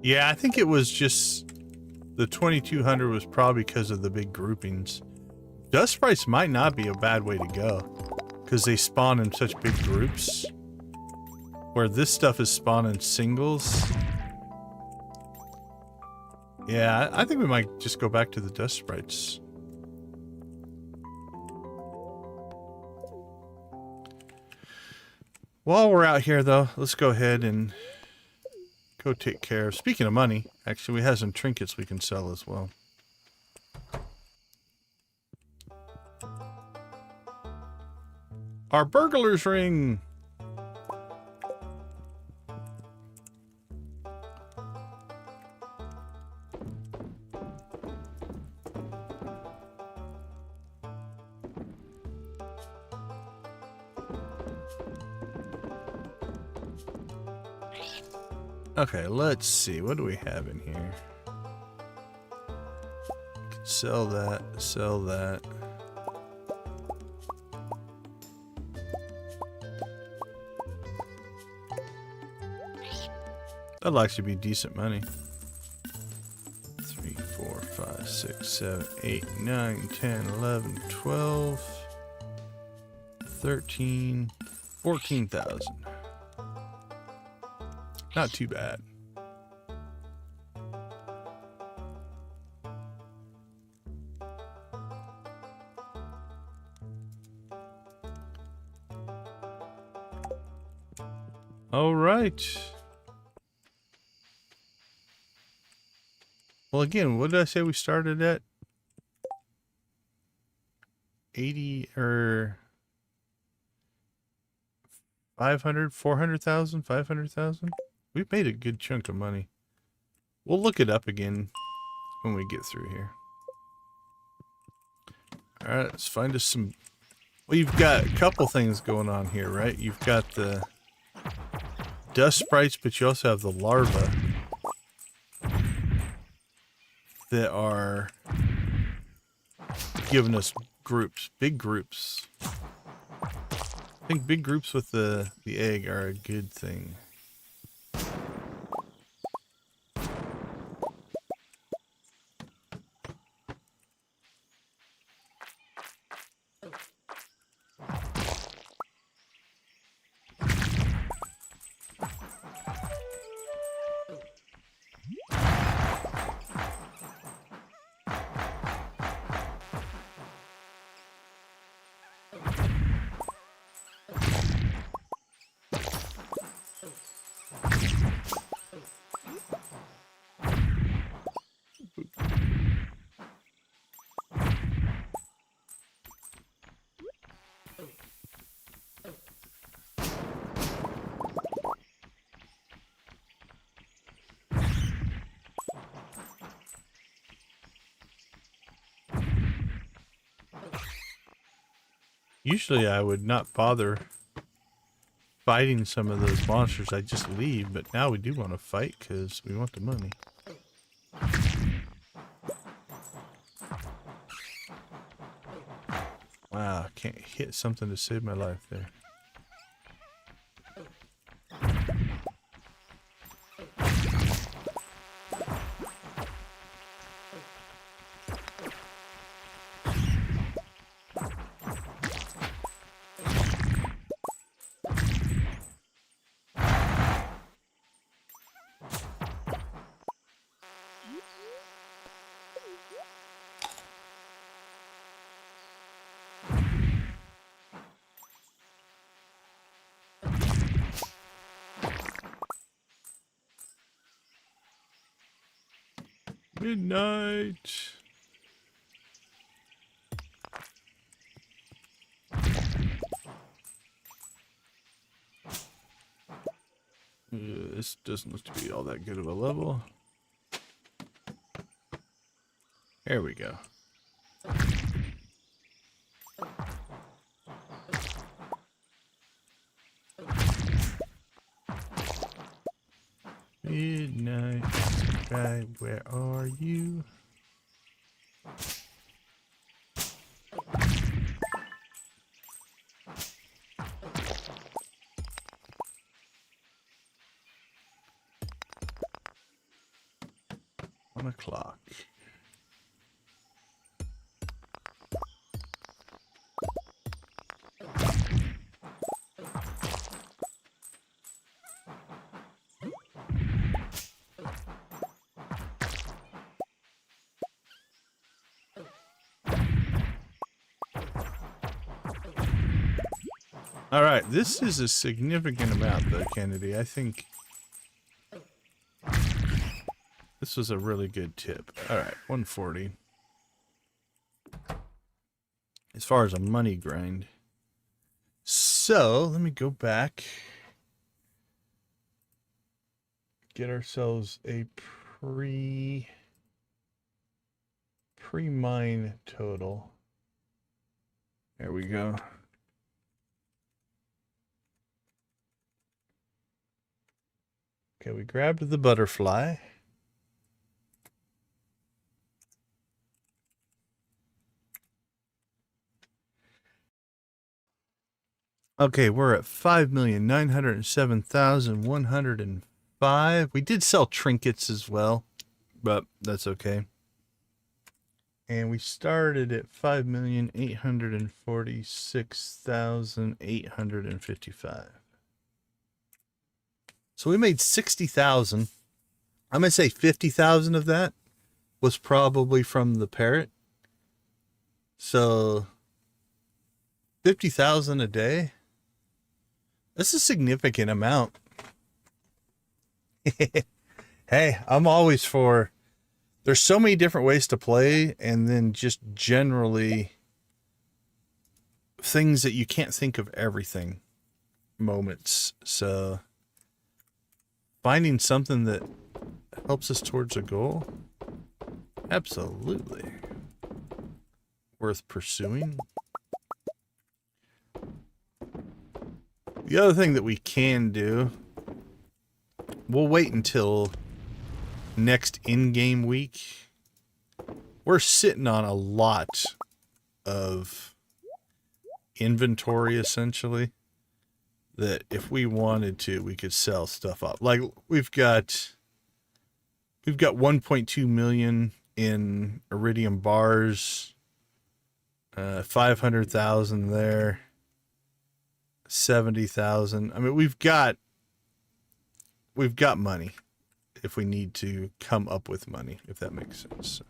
Yeah, I think it was just the 2200 was probably because of the big groupings. Dust sprites might not be a bad way to go because they spawn in such big groups. Where this stuff is spawned in singles. Yeah, I think we might just go back to the dust sprites. While we're out here, though, let's go ahead and go take care of... Speaking of money, actually, we have some trinkets we can sell as well. Our burglar's ring! Okay, let's see. What do we have in here? Sell that. Sell that. That'll actually be decent money. 3, 4, 5, 6, 7, 8, 9, 10, 11, 12, 13, 14,000. Not too bad. All right. Well, again, what did I say we started at? 80 or 500, 400,000, 500,000? We've made a good chunk of money. We'll look it up again when we get through here. All right, let's find us some... Well, you've got a couple things going on here, right? You've got the dust sprites, but you also have the larvae that are giving us groups, big groups. I think big groups with the egg are a good thing. Usually I would not bother fighting some of those monsters. I'd just leave, but now we do want to fight because we want the money. Wow, I can't hit something to save my life there. Midnight. This doesn't look to be all that good of a level. There we go. Midnight sky, where are you? O'clock. All right, this is a significant amount though, Kennedy. I think this was a really good tip. All right, 140. As far as a money grind. So, let me go back. Get ourselves a pre-mine total. There we go. Okay, we grabbed the butterfly. Okay, we're at 5,907,105. We did sell trinkets as well, but that's okay. And we started at 5,846,855. So we made 60,000. I'm going to say 50,000 of that was probably from the parrot. So 50,000 a day. That's a significant amount. Hey, I'm always for, there's so many different ways to play, and then just generally things that you can't think of everything moments. So finding something that helps us towards a goal, absolutely worth pursuing. The other thing that we can do, we'll wait until next in-game week. We're sitting on a lot of inventory, essentially. that if we wanted to, we could sell stuff off. Like we've got 1.2 million in iridium bars, 500,000 there, 70,000. I mean, we've got money if we need to come up with money, if that makes sense.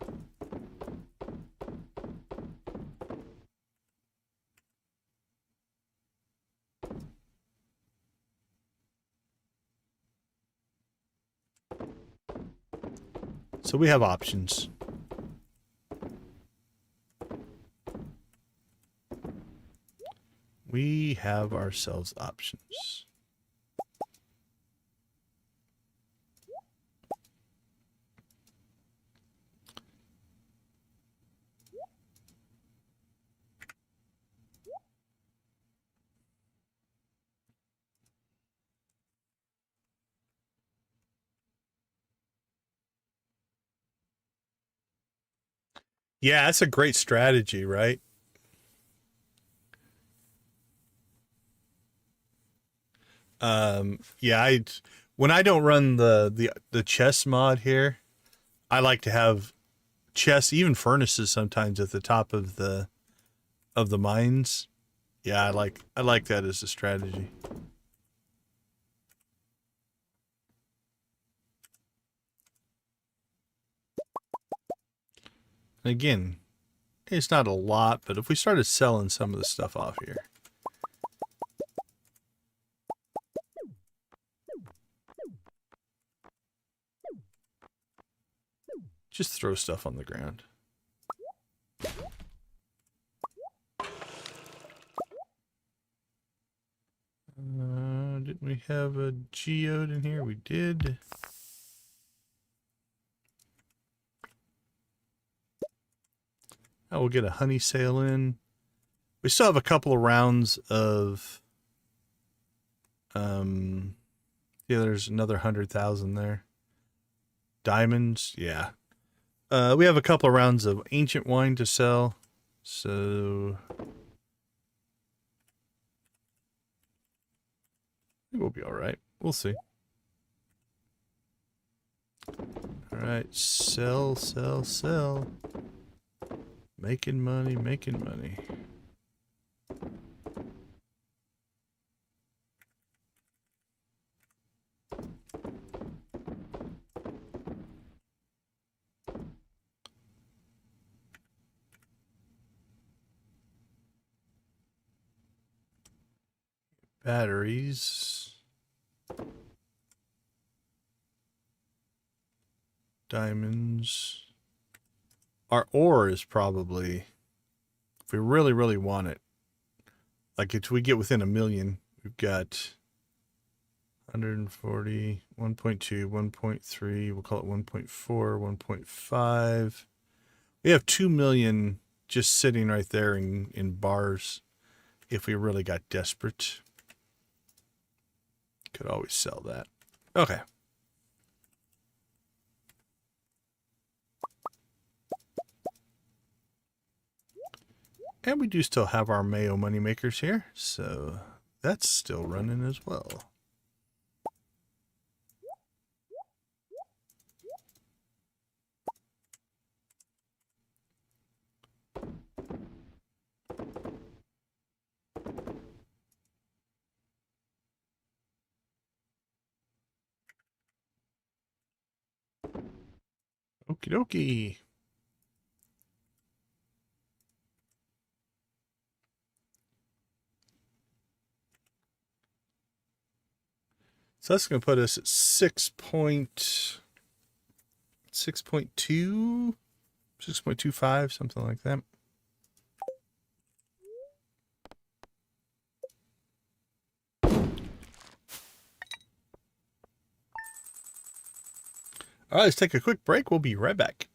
So we have options. We have ourselves options. Yeah, that's a great strategy, right? Yeah, when I don't run the chest mod here, I like to have chests, even furnaces sometimes at the top of the mines. Yeah, I like that as a strategy. And again, it's not a lot, but if we started selling some of the stuff off here. Just throw stuff on the ground. Didn't we have a geode in here? We did. Oh, we'll get a honey sail in. We still have a couple of rounds of yeah, there's another 100,000 there. Diamonds, yeah. We have a couple of rounds of ancient wine to sell. So I think we'll be all right. We'll see. All right, sell, sell, sell. Making money, making money. Batteries. Diamonds. Our ore is probably, if we really, really want it, like if we get within a million, we've got 140, 1.2, 1.3, we'll call it 1.4, 1.5. We have 2 million just sitting right there in bars if we really got desperate. Could always sell that. Okay. And we do still have our Mayo moneymakers here, so that's still running as well. Okie dokie. So that's going to put us at 6.2, 6.25, something like that. All right, let's take a quick break. We'll be right back.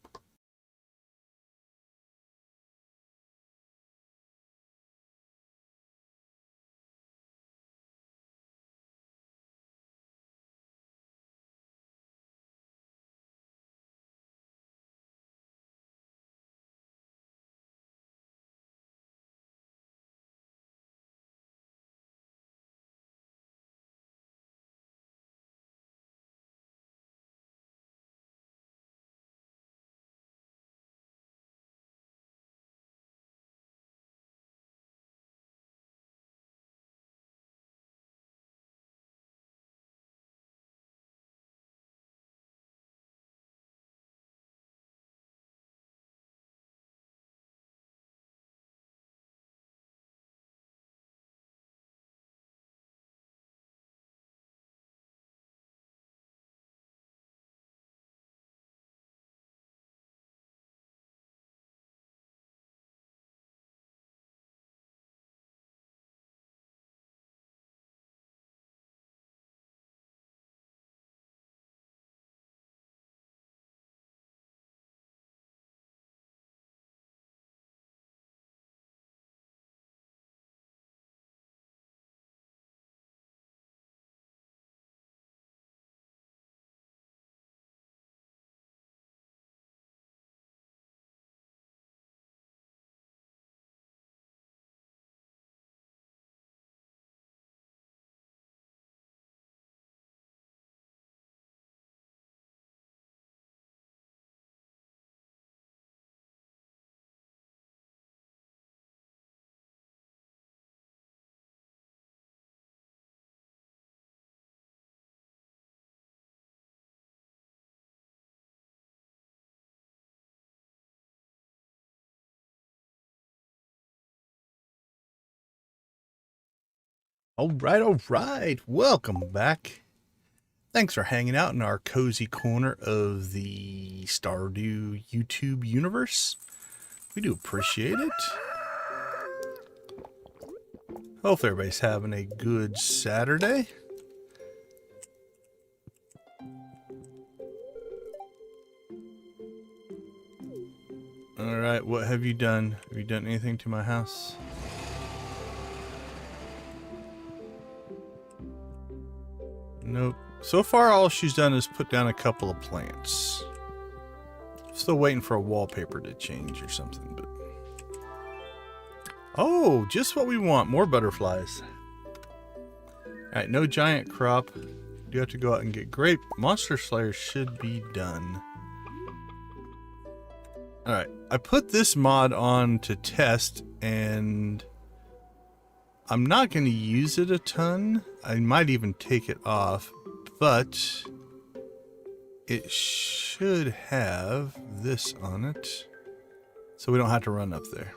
All right. Welcome back. Thanks for hanging out in our cozy corner of the Stardew YouTube universe. We do appreciate it. Hopefully everybody's having a good Saturday. All right, what have you done? Have you done anything to my house? Nope. So far, all she's done is put down a couple of plants. Still waiting for a wallpaper to change or something, but... Oh, just what we want. More butterflies. Alright, no giant crop. You have to go out and get grape. Monster Slayer should be done. Alright, I put this mod on to test, and... I'm not going to use it a ton. I might even take it off, but it should have this on it, so we don't have to run up there.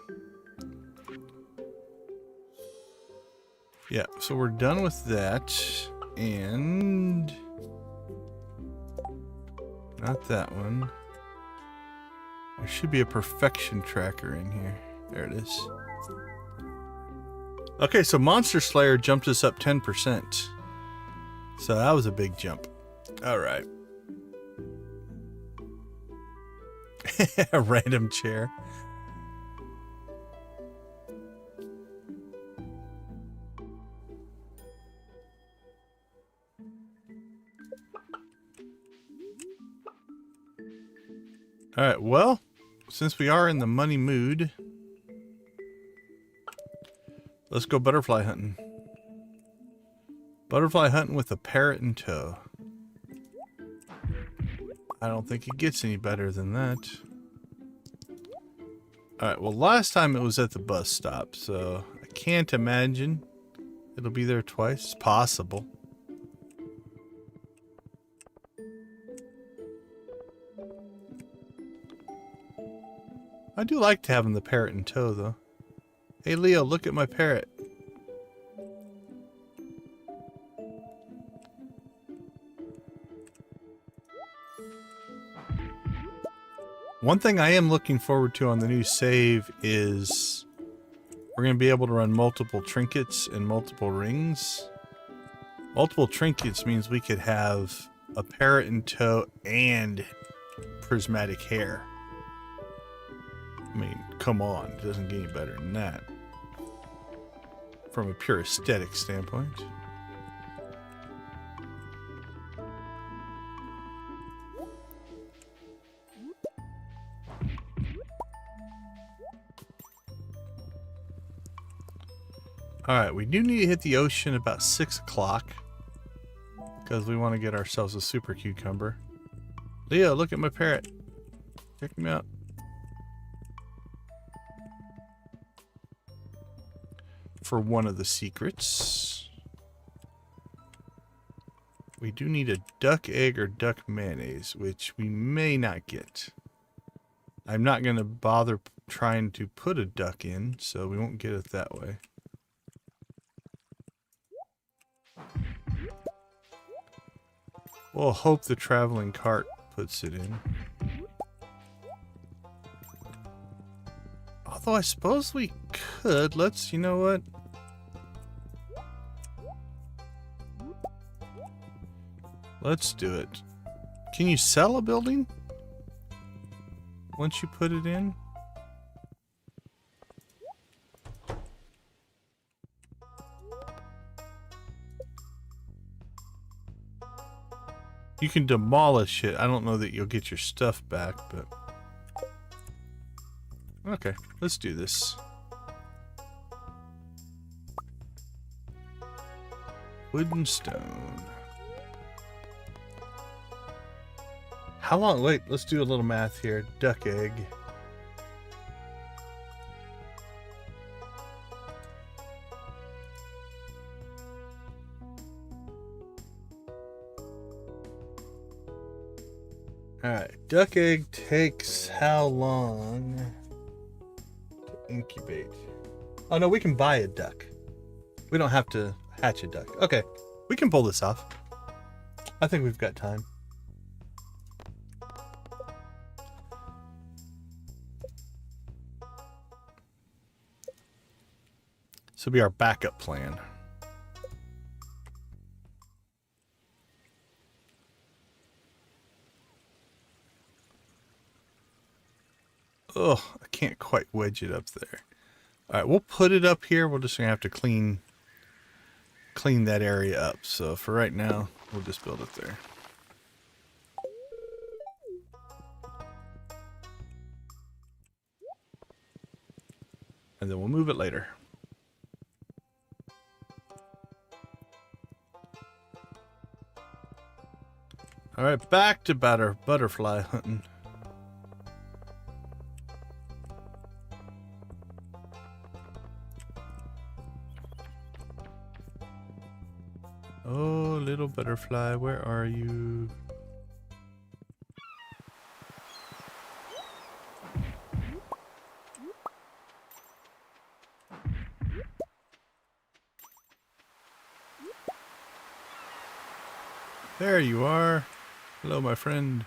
Yeah, so we're done with that, and not that one. There should be a perfection tracker in here. There it is. Okay, so Monster Slayer jumped us up 10%. So that was a big jump. All right. A random chair. All right, well, since we are in the money mood, let's go butterfly hunting. Butterfly hunting with a parrot in tow. I don't think it gets any better than that. Alright, well last time it was at the bus stop, so I can't imagine it'll be there twice. It's possible. I do like having the parrot in tow though. Hey Leo, look at my parrot. One thing I am looking forward to on the new save is we're going to be able to run multiple trinkets and multiple rings. Multiple trinkets means we could have a parrot in tow and prismatic hair. I mean, come on, it doesn't get any better than that. From a pure aesthetic standpoint. Alright, we do need to hit the ocean about 6 o'clock. Because we want to get ourselves a super cucumber. Leo, look at my parrot. Check him out. For one of the secrets. We do need a duck egg or duck mayonnaise, which we may not get. I'm not going to bother trying to put a duck in, so we won't get it that way. We'll hope the traveling cart puts it in. Although I suppose we could. Let's, you know what? Let's do it. Can you sell a building once you put it in? You can demolish it. I don't know that you'll get your stuff back, but... Okay, let's do this. Wood and stone. How long? Wait, let's do a little math here. Duck egg. Alright, duck egg takes how long to incubate? Oh no, we can buy a duck. We don't have to Hatch a duck. Okay, we can pull this off. I think we've got time. This will be our backup plan. Oh, I can't quite wedge it up there. All right, we'll put it up here. We're just gonna have to clean that area up. So for right now, we'll just build it there. And then we'll move it later. All right, back to butterfly hunting. Oh, little butterfly, where are you? There you are. Hello, my friend.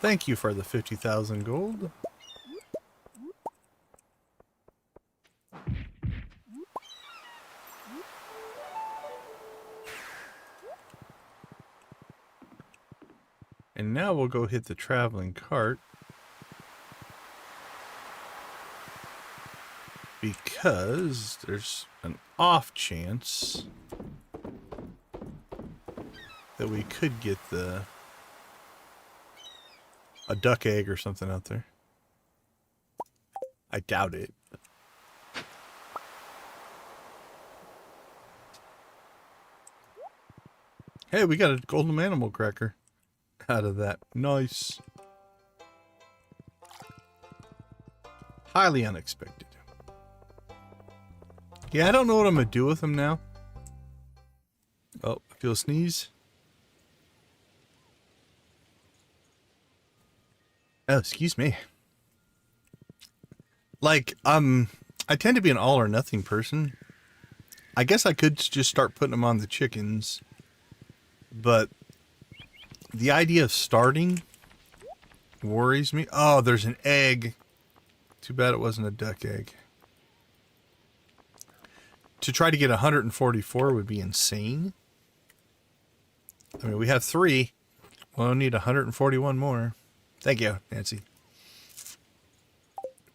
Thank you for the 50,000 gold. And now we'll go hit the traveling cart. Because there's an off chance that we could get a duck egg or something out there. I doubt it. Hey, we got a golden animal cracker out of that. Nice. Highly unexpected. Yeah, I don't know what I'm going to do with them now. Oh, I feel a sneeze. Oh, excuse me. Like, I tend to be an all or nothing person. I guess I could just start putting them on the chickens. But the idea of starting worries me. Oh, there's an egg. Too bad it wasn't a duck egg. To try to get 144 would be insane. I mean, we have 3. We'll need 141 more. Thank you, Nancy.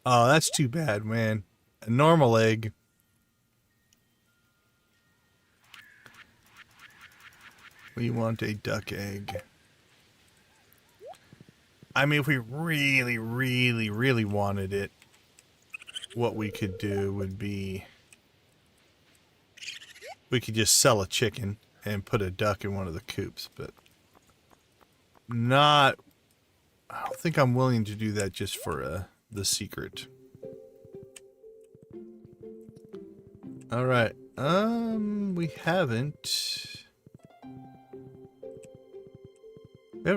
Oh, that's too bad, man. A normal egg. We want a duck egg. I mean, if we really, really, really wanted it, what we could do would be... we could just sell a chicken and put a duck in one of the coops, but... not... I don't think I'm willing to do that just for the secret. Alright, we haven't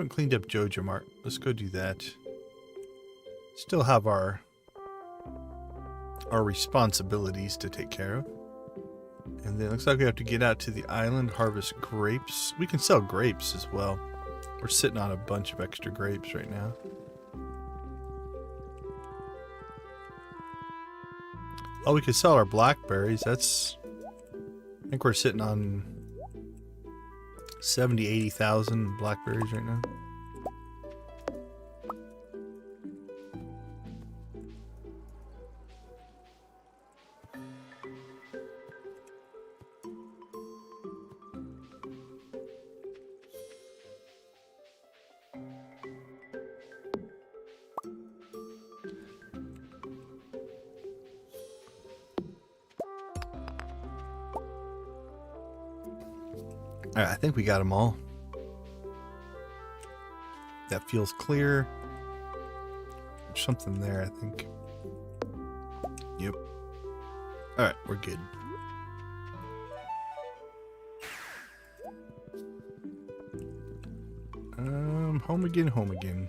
cleaned up Joja Mart. Let's go do that. Still have our responsibilities to take care of. And then it looks like we have to get out to the island, harvest grapes. We can sell grapes as well. We're sitting on a bunch of extra grapes right now. Oh, we could sell our blackberries. That's... I think we're sitting on 70, 80,000 blackberries right now. Alright, I think we got them all. That feels clear. There's something there, I think. Yep. Alright, we're good. Home again, home again.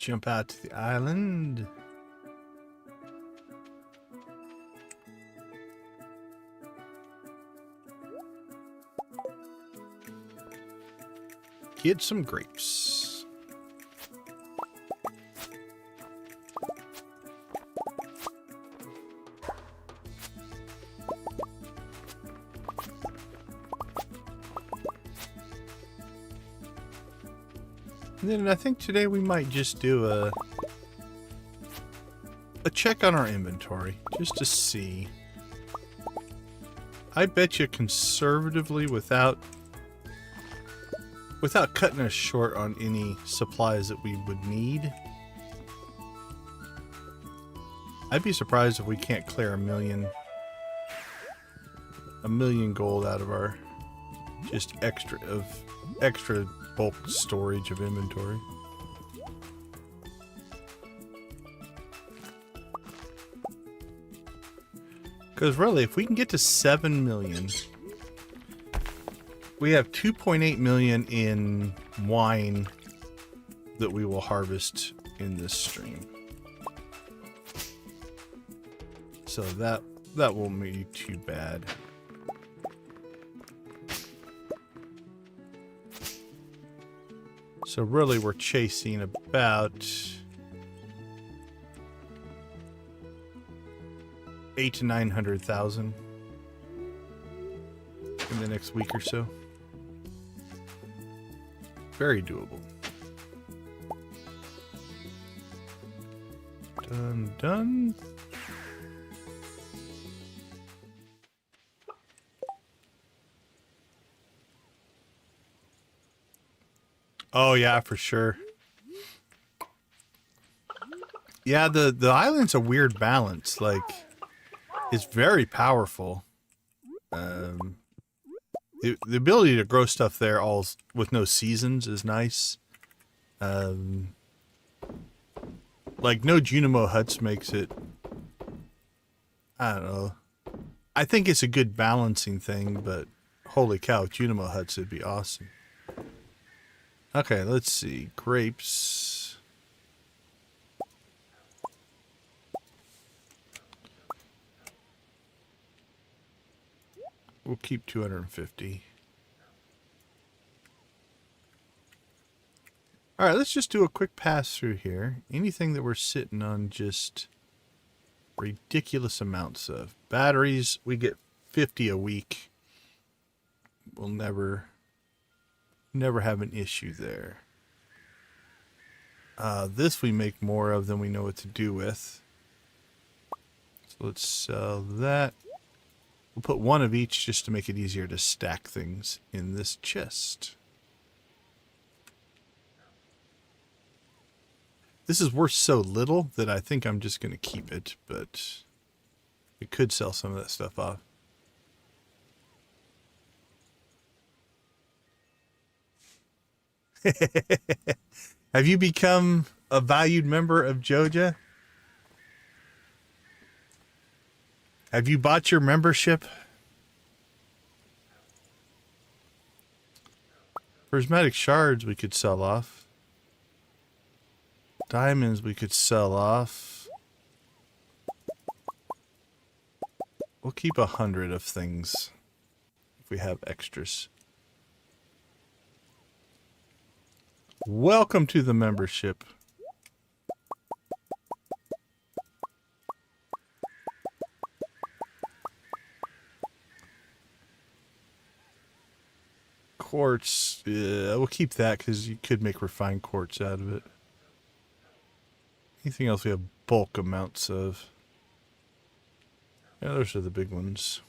Jump out to the island. Get some grapes. And then I think today we might just do a check on our inventory just to see. I bet you conservatively without cutting us short on any supplies that we would need. I'd be surprised if we can't clear a million gold out of our just extra bulk storage of inventory. Because really, if we can get to 7 million, we have 2.8 million in wine that we will harvest in this stream. So that won't be too bad. So really we're chasing about 800,000 to 900,000 in the next week or so. Very doable. Done. Oh yeah, for sure. Yeah, the island's a weird balance. Like, it's very powerful. The ability to grow stuff there all with no seasons is nice. Like no Junimo huts makes it, I don't know. I think it's a good balancing thing, but holy cow, Junimo huts would be awesome. Okay, let's see. Grapes. We'll keep 250. All right, let's just do a quick pass through here. Anything that we're sitting on just ridiculous amounts of. Batteries, we get 50 a week. We'll never have an issue there. This we make more of than we know what to do with. So let's sell that. We'll put one of each just to make it easier to stack things in this chest. This is worth so little that I think I'm just going to keep it, but we could sell some of that stuff off. Have you become a valued member of Joja? Have you bought your membership? Prismatic shards we could sell off. Diamonds we could sell off. We'll keep 100 of things if we have extras. Welcome to the membership. Quartz, we'll keep that because you could make refined quartz out of it. Anything else we have bulk amounts of? Yeah, those are the big ones.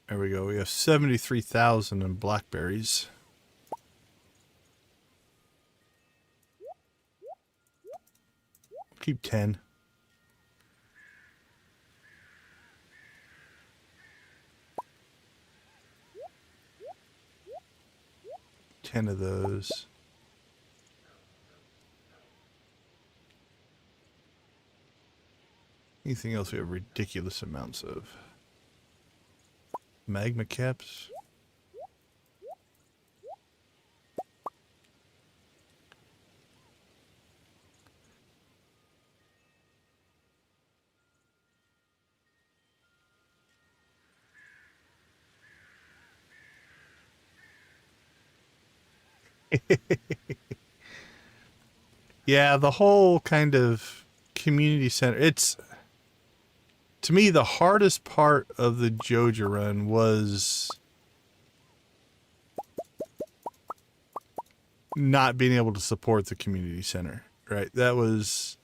There we go. We have 73,000 in blackberries. Keep 10. Ten of those. Anything else we have ridiculous amounts of? Magma caps. Yeah, the whole kind of community center. It's, to me, the hardest part of the Joja run was not being able to support the community center. Right? That was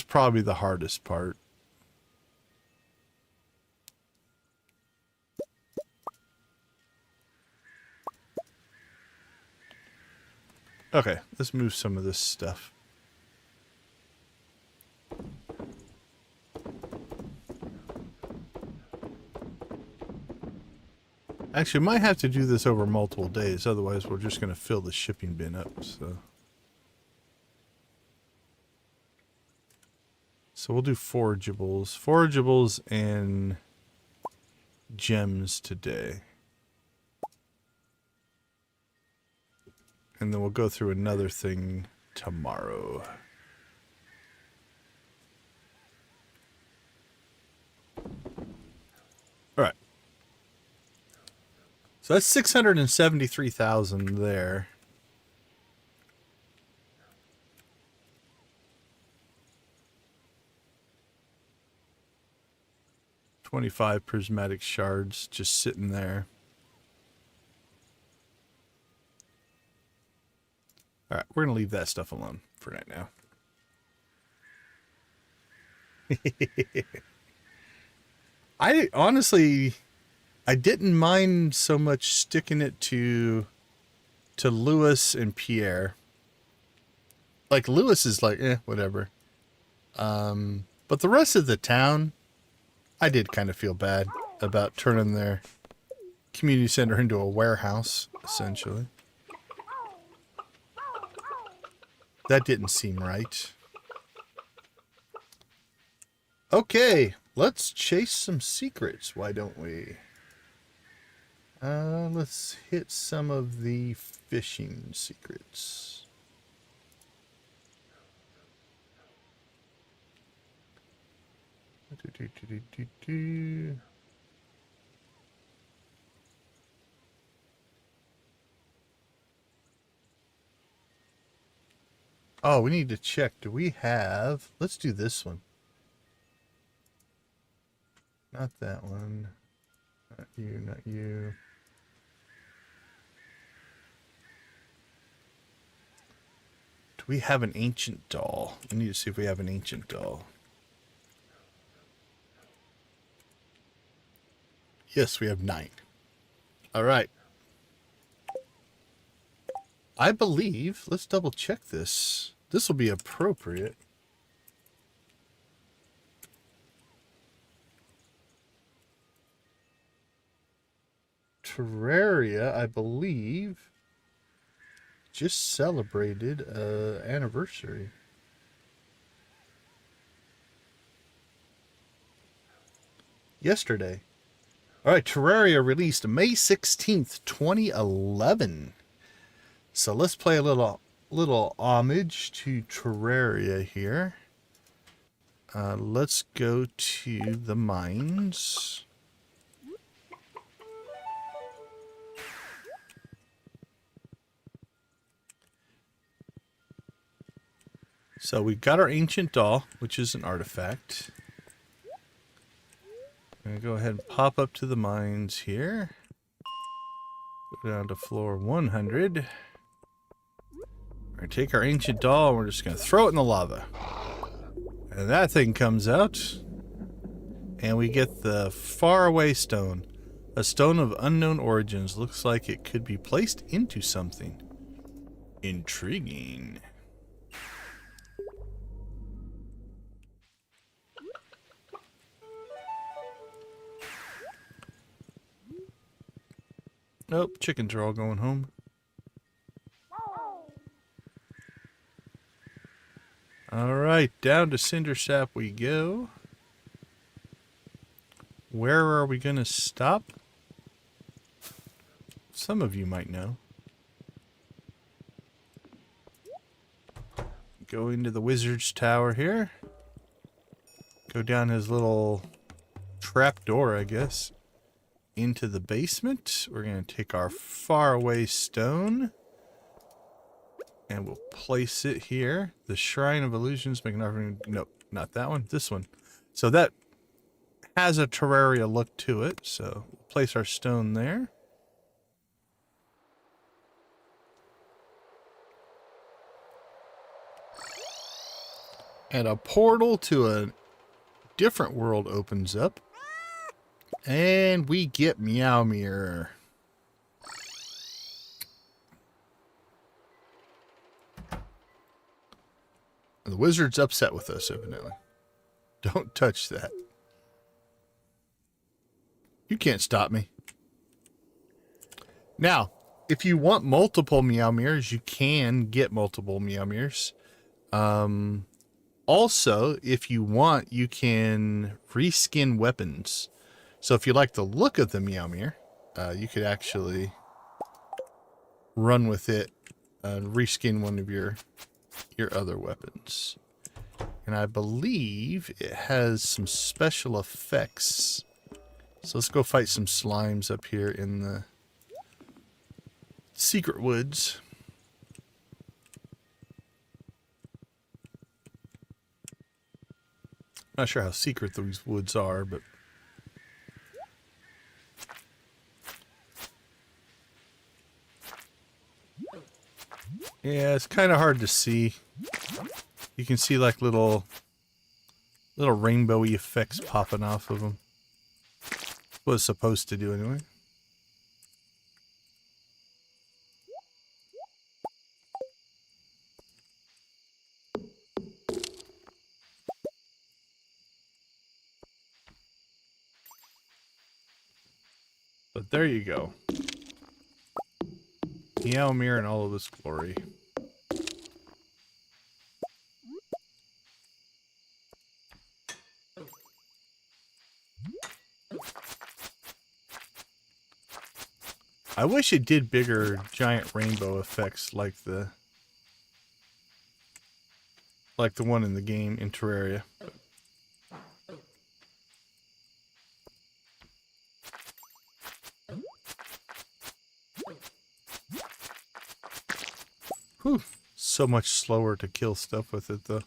probably the hardest part. Okay, let's move some of this stuff. Actually, might have to do this over multiple days, otherwise we're just going to fill the shipping bin up. So we'll do forageables and gems today. And then we'll go through another thing tomorrow. All right. So that's 673,000 there. $25 prismatic shards just sitting there. All right, we're going to leave that stuff alone for right now. I honestly, I didn't mind so much sticking it to Lewis and Pierre. Like, Lewis is like, whatever. But the rest of the town, I did kind of feel bad about turning their community center into a warehouse, essentially. That didn't seem right. Okay, let's chase some secrets, why don't we? Let's hit some of the fishing secrets. Oh, we need to check. Do we have... Let's do this one. Not that one. Not you, not you. Do we have an ancient doll? We need to see if we have an ancient doll. Yes, we have 9. All right. I believe, let's double check this. This will be appropriate. Terraria, I believe, just celebrated an anniversary. Yesterday. All right, Terraria released May 16th, 2011. So let's play a little homage to Terraria here. Let's go to the mines. So we got our ancient doll, which is an artifact. I'm going to go ahead and pop up to the mines here. Go down to floor 100. We're going to take our ancient doll and we're just going to throw it in the lava. And that thing comes out. And we get the faraway stone. A stone of unknown origins. Looks like it could be placed into something. Intriguing. Nope, chickens are all going home. Alright, down to Cinder Sap we go. Where are we going to stop? Some of you might know. Go into the Wizard's Tower here. Go down his little trap door, I guess. Into the basement. We're going to take our faraway stone. And we'll place it here. The Shrine of Illusions, make an offering. Nope, not that one. This one. So that has a Terraria look to it. So we'll place our stone there. And a portal to a different world opens up. And we get Meowmere. The wizard's upset with us, evidently. Don't touch that. You can't stop me. Now, if you want multiple Meowmeres, you can get multiple Meowmeres. Also, if you want, you can reskin weapons. So if you like the look of the Meowmere, you could actually run with it and reskin one of your other weapons. And I believe it has some special effects. So let's go fight some slimes up here in the secret woods. Not sure how secret these woods are, but yeah, it's kind of hard to see. You can see like little rainbowy effects popping off of them. What it's supposed to do anyway. But there you go. Meowmere in all of its glory. I wish it did bigger giant rainbow effects like the one in the game in Terraria. Whew. So much slower to kill stuff with it though.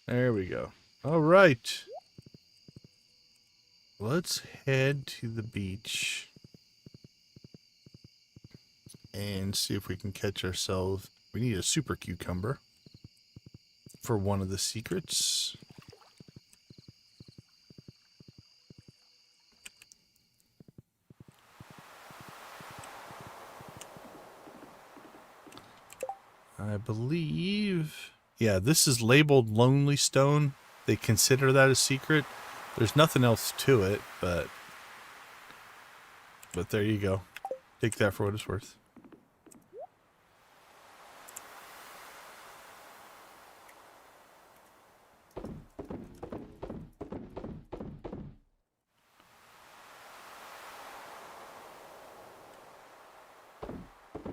There we go. All right. Let's head to the beach and see if we can catch ourselves. We need a super cucumber for one of the secrets. I believe, yeah, this is labeled Lonely Stone. They consider that a secret. There's nothing else to it, but there you go. Take that for what it's worth.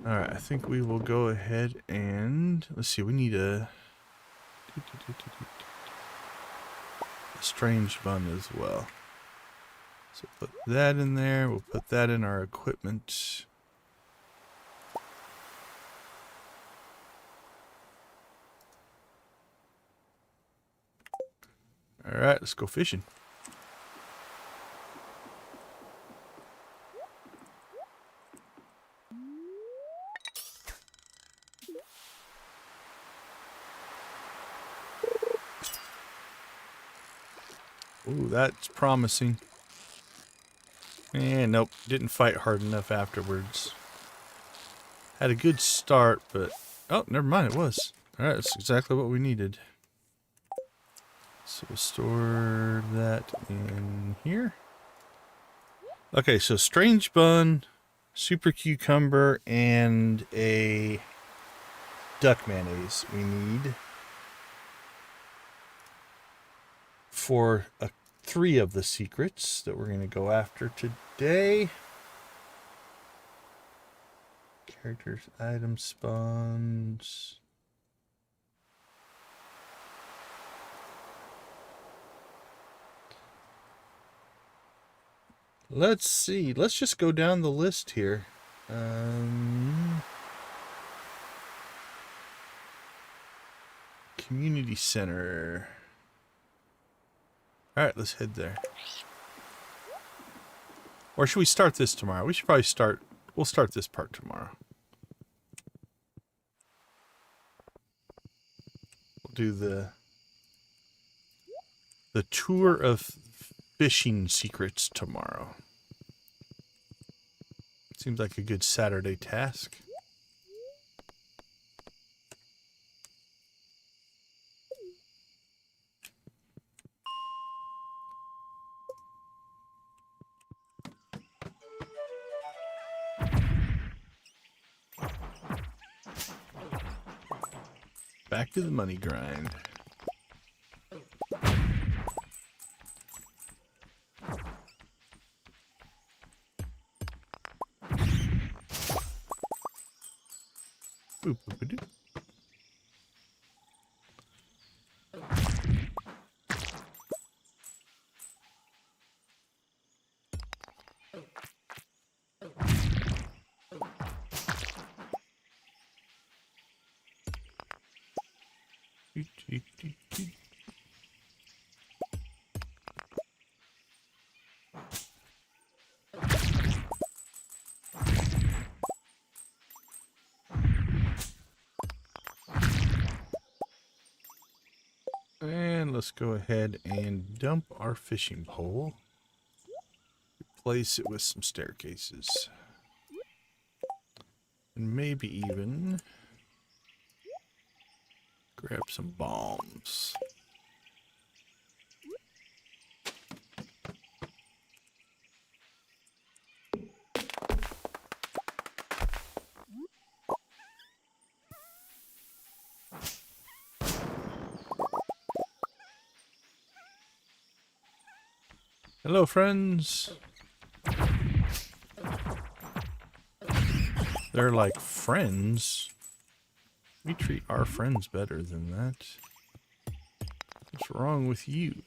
Alright, I think we will go ahead and, let's see, we need a strange bun as well. So put that in there, we'll put that in our equipment. Alright, let's go fishing. Ooh, that's promising. And nope, didn't fight hard enough afterwards. Had a good start, but oh, never mind, it was. Alright, that's exactly what we needed. So we'll store that in here. Okay, so strange bun, super cucumber, and a duck mayonnaise we need for 3 of the secrets that we're going to go after today. Characters, items, spawns. Let's see. Let's just go down the list here. Community center. All right, let's head there. Or should we start this tomorrow? We should probably start. We'll start this part tomorrow. We'll do the tour of fishing secrets tomorrow. Seems like a good Saturday task. Back to the money grind. Boop, boop, boop. And let's go ahead and dump our fishing pole. Replace it with some staircases. And maybe even grab some bombs. Hello, friends. They're like friends. We treat our friends better than that. What's wrong with you?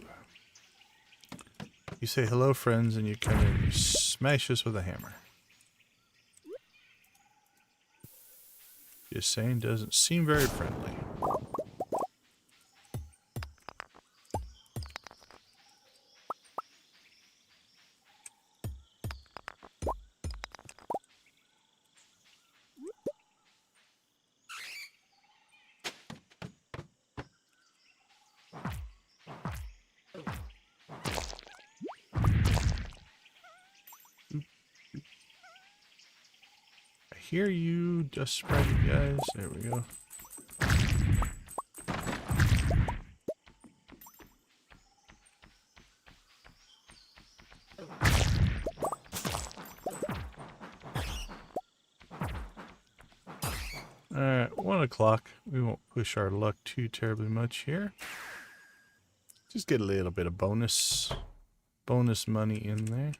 You say hello, friends, and you come in and you smash us with a hammer. Just saying, doesn't seem very friendly. I hear you, just spreading, guys. There we go. Alright, 1 o'clock. We won't push our luck too terribly much here. Just get a little bit of bonus money in there.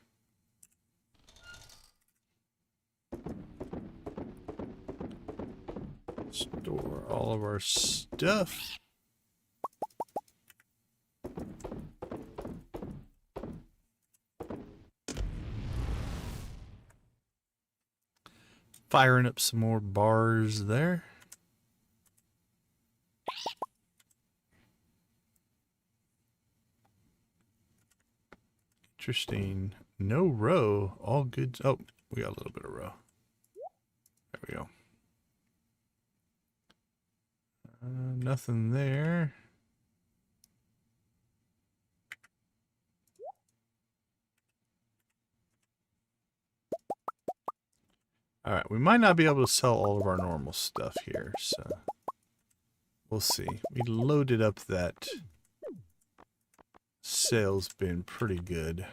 Store all of our stuff. Firing up some more bars there. Interesting. No row. All good. Oh, we got a little bit of row. There we go. Nothing there. All right, we might not be able to sell all of our normal stuff here, so we'll see. We loaded up that sales bin pretty good.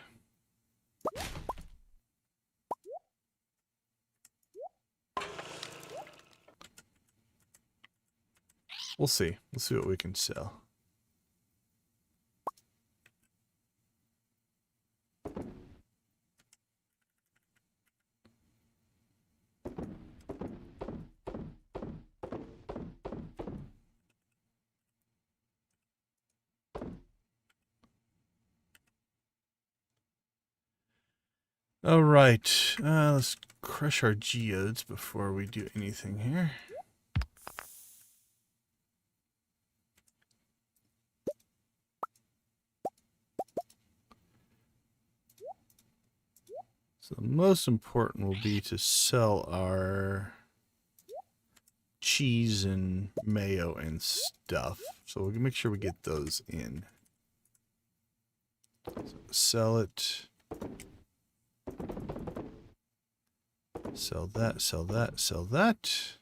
We'll see. We'll see what we can sell. All right, let's crush our geodes before we do anything here. So the most important will be to sell our cheese and mayo and stuff. So we'll make sure we get those in. So sell it. Sell that, sell that, sell that.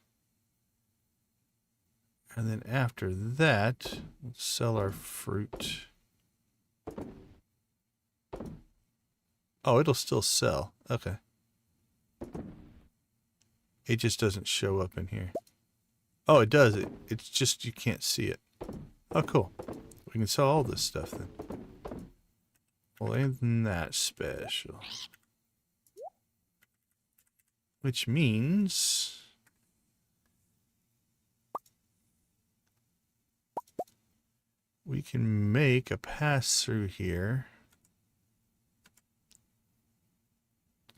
And then after that, we'll sell our fruit. Oh, it'll still sell. Okay. It just doesn't show up in here. Oh, it does. It's just you can't see it. Oh, cool. We can sell all this stuff then. Well, ain't that special. Which means we can make a pass through here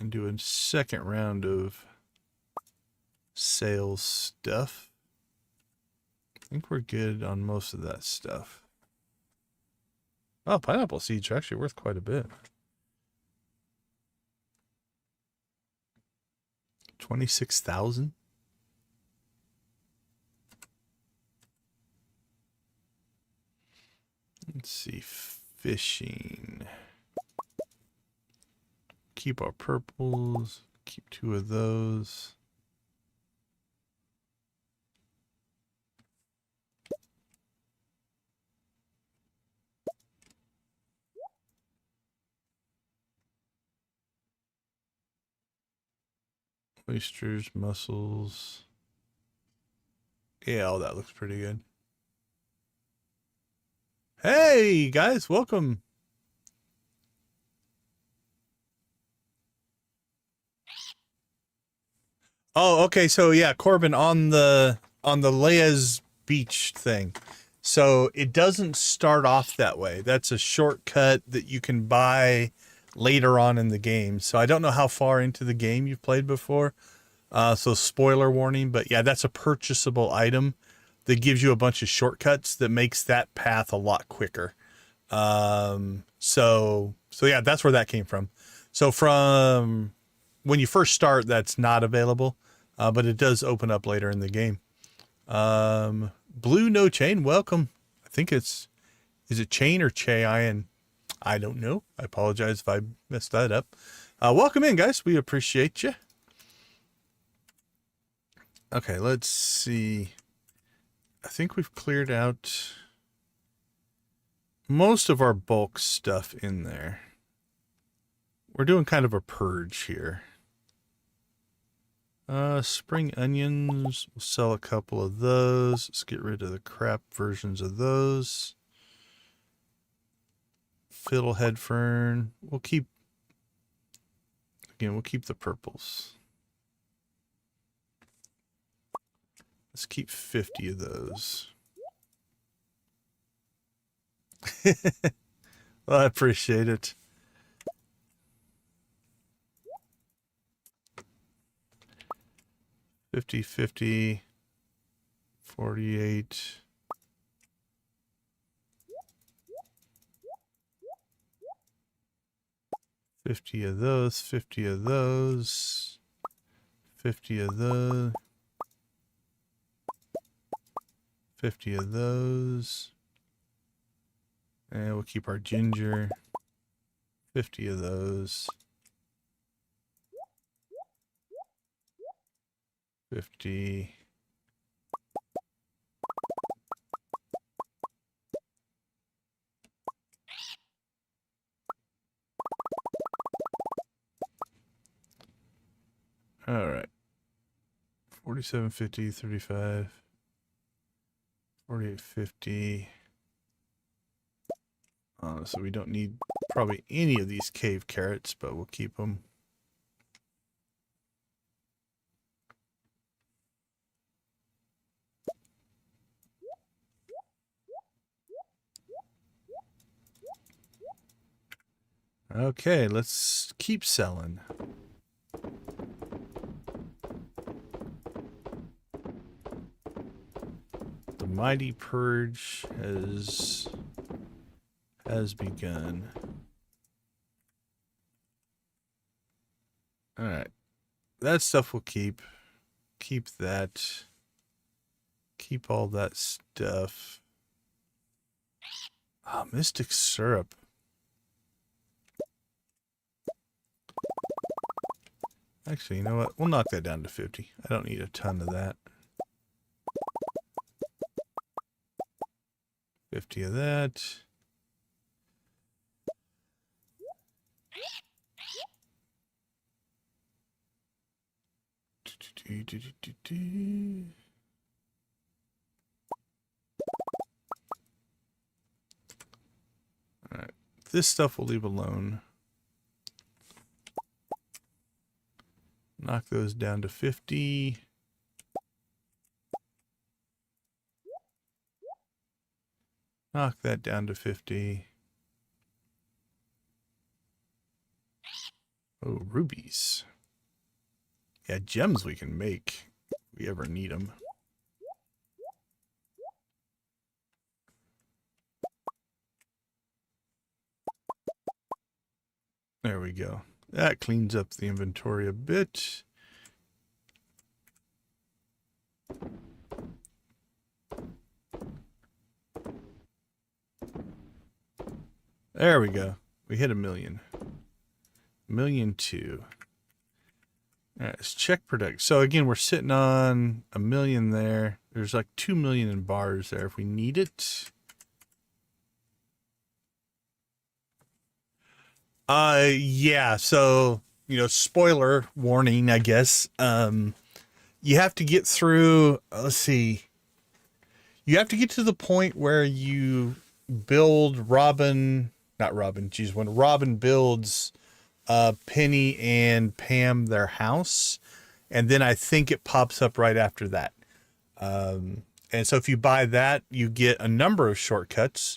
and do a second round of sales stuff. I think we're good on most of that stuff. Oh, pineapple seeds are actually worth quite a bit. 26,000. Let's see, fishing. Keep our purples. Keep 2 of those. Oysters, mussels. Yeah, all that looks pretty good. Hey, guys, welcome. Oh, okay. So yeah, Corbin on the Leia's beach thing. So it doesn't start off that way. That's a shortcut that you can buy later on in the game. So I don't know how far into the game you've played before. So spoiler warning, but yeah, that's a purchasable item that gives you a bunch of shortcuts that makes that path a lot quicker. So yeah, that's where that came from. So from when you first start, that's not available, but it does open up later in the game. Blue No Chain, welcome. I think is it Chain or Chayin? I don't know. I apologize if I messed that up. Welcome in, guys. We appreciate you. Okay, let's see. I think we've cleared out most of our bulk stuff in there. We're doing kind of a purge here. Spring onions. We'll sell a couple of those. Let's get rid of the crap versions of those. Fiddlehead fern. We'll keep the purples. Let's keep 50 of those. Well, I appreciate it. $50, $50, $48. $50 of those, $50 of those, $50 of those, $50 of those, and we'll keep our ginger. 50 of those. 50. All right. 47.50, 35, 48.50. So we don't need probably any of these cave carrots, but we'll keep them. Okay, let's keep selling. mighty purge has begun. All right, that stuff we'll keep. Keep that. Keep all that stuff. Oh, mystic syrup. Actually, you know what? We'll knock that down to 50. I don't need a ton of that. 50 of that. Alright. This stuff we'll leave alone. Knock those down to 50. Knock that down to 50. Oh, rubies. Yeah, gems we can make if we ever need them. There we go. That cleans up the inventory a bit. There we go. We hit 1,000,000. 1,000,002. All right, let's check product. So again, we're sitting on 1,000,000 there. There's like 2,000,000 in bars there if we need it. Yeah. So, you know, spoiler warning, I guess. You have to get through, let's see. You have to get to the point where you build when Robin builds Penny and Pam their house, and then I think it pops up right after that. And so if you buy that, you get a number of shortcuts.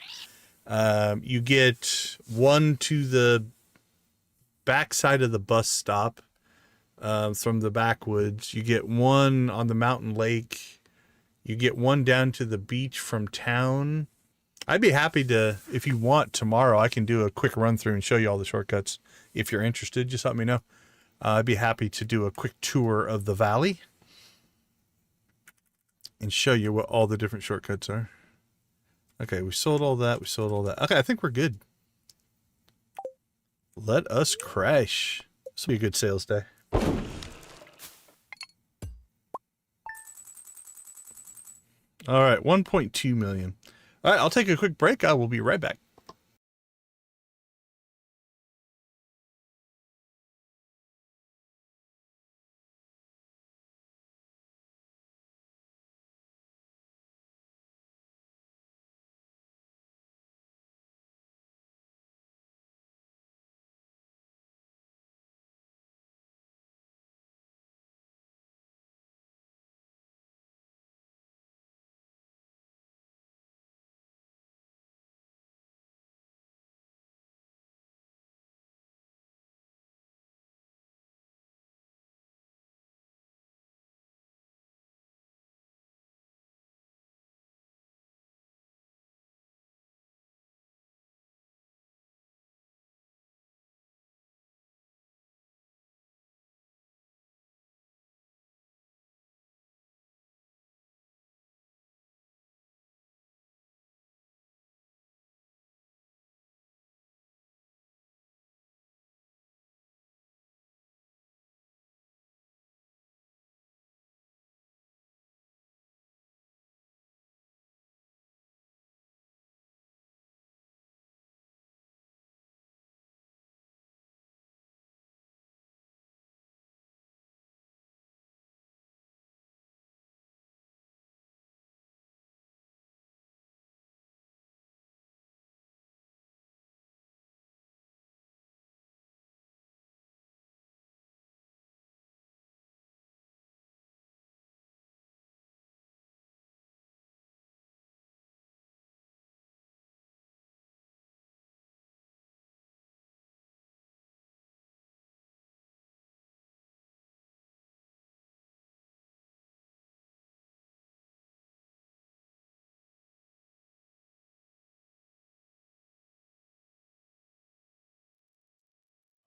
You get one to the backside of the bus stop from the backwoods. You get one on the mountain lake. You get one down to the beach from town. I'd be happy to, if you want, tomorrow I can do a quick run through and show you all the shortcuts. If you're interested, just let me know. I'd be happy to do a quick tour of the valley and show you what all the different shortcuts are. Okay, we sold all that. We sold all that. Okay, I think we're good. Let us crash. This will be a good sales day. All right, 1.2 million. All right, I'll take a quick break. I will be right back.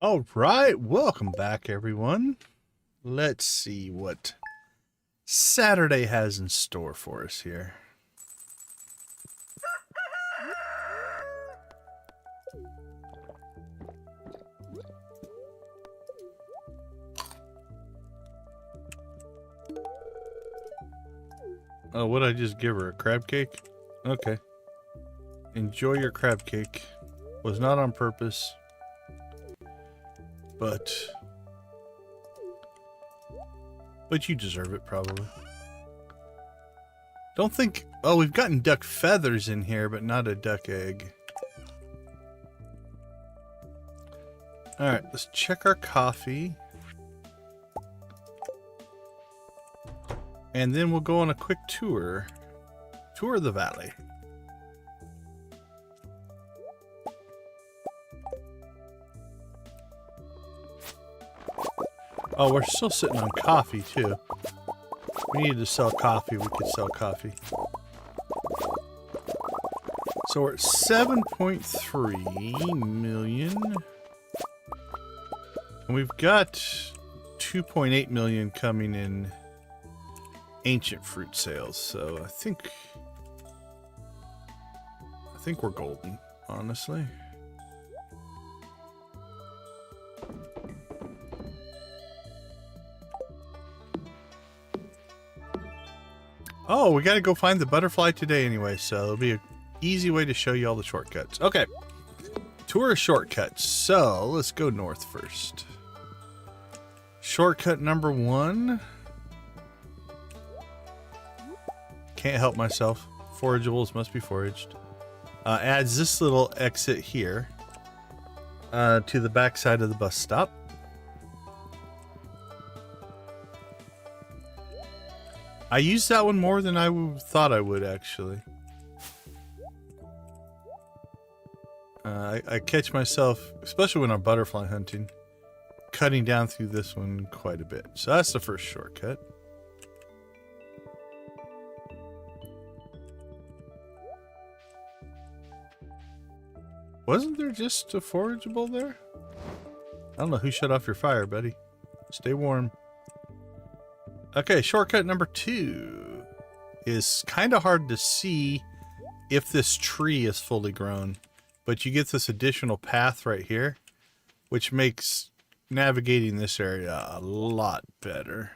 All right, welcome back, everyone. Let's see what Saturday has in store for us here. Oh, what did I just give her? A crab cake? Okay. Enjoy your crab cake. Was not on purpose. But you deserve it, probably. Don't think... Oh, we've gotten duck feathers in here, but not a duck egg. Alright, let's check our coffee. And then we'll go on a quick tour. Tour of the valley. Oh, we're still sitting on coffee, too. We needed to sell coffee. We could sell coffee. So we're at 7.3 million. And we've got 2.8 million coming in ancient fruit sales. So I think we're golden, honestly. Oh, we gotta go find the butterfly today anyway, so it'll be an easy way to show you all the shortcuts. Okay, tour of shortcuts. So let's go north first. Shortcut number 1. Can't help myself. Forageables must be foraged. Adds this little exit here to the back side of the bus stop. I used that one more than I thought I would, actually. I catch myself, especially when I'm butterfly hunting, cutting down through this one quite a bit. So that's the first shortcut. Wasn't there just a forageable there? I don't know who shut off your fire, buddy. Stay warm. Okay, shortcut number 2 is kind of hard to see if this tree is fully grown, but you get this additional path right here, which makes navigating this area a lot better.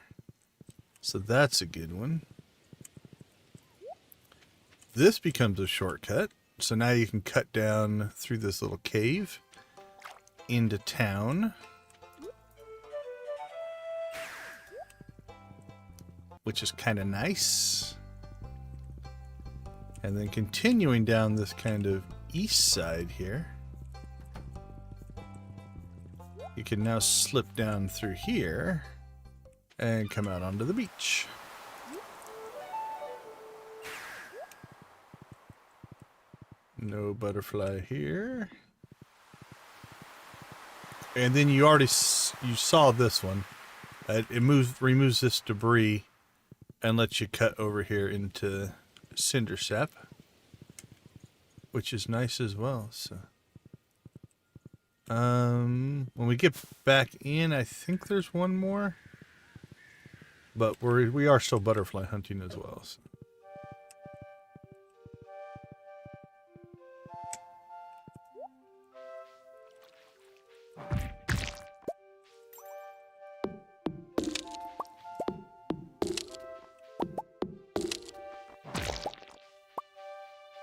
So that's a good one. This becomes a shortcut, so now you can cut down through this little cave into town, which is kind of nice. And then continuing down this kind of east side here, you can now slip down through here and come out onto the beach. No butterfly here. And then you saw this one. It removes this debris and lets you cut over here into cinder sap, which is nice as well. So, when we get back in, I think there's one more, but we are still butterfly hunting as well. So.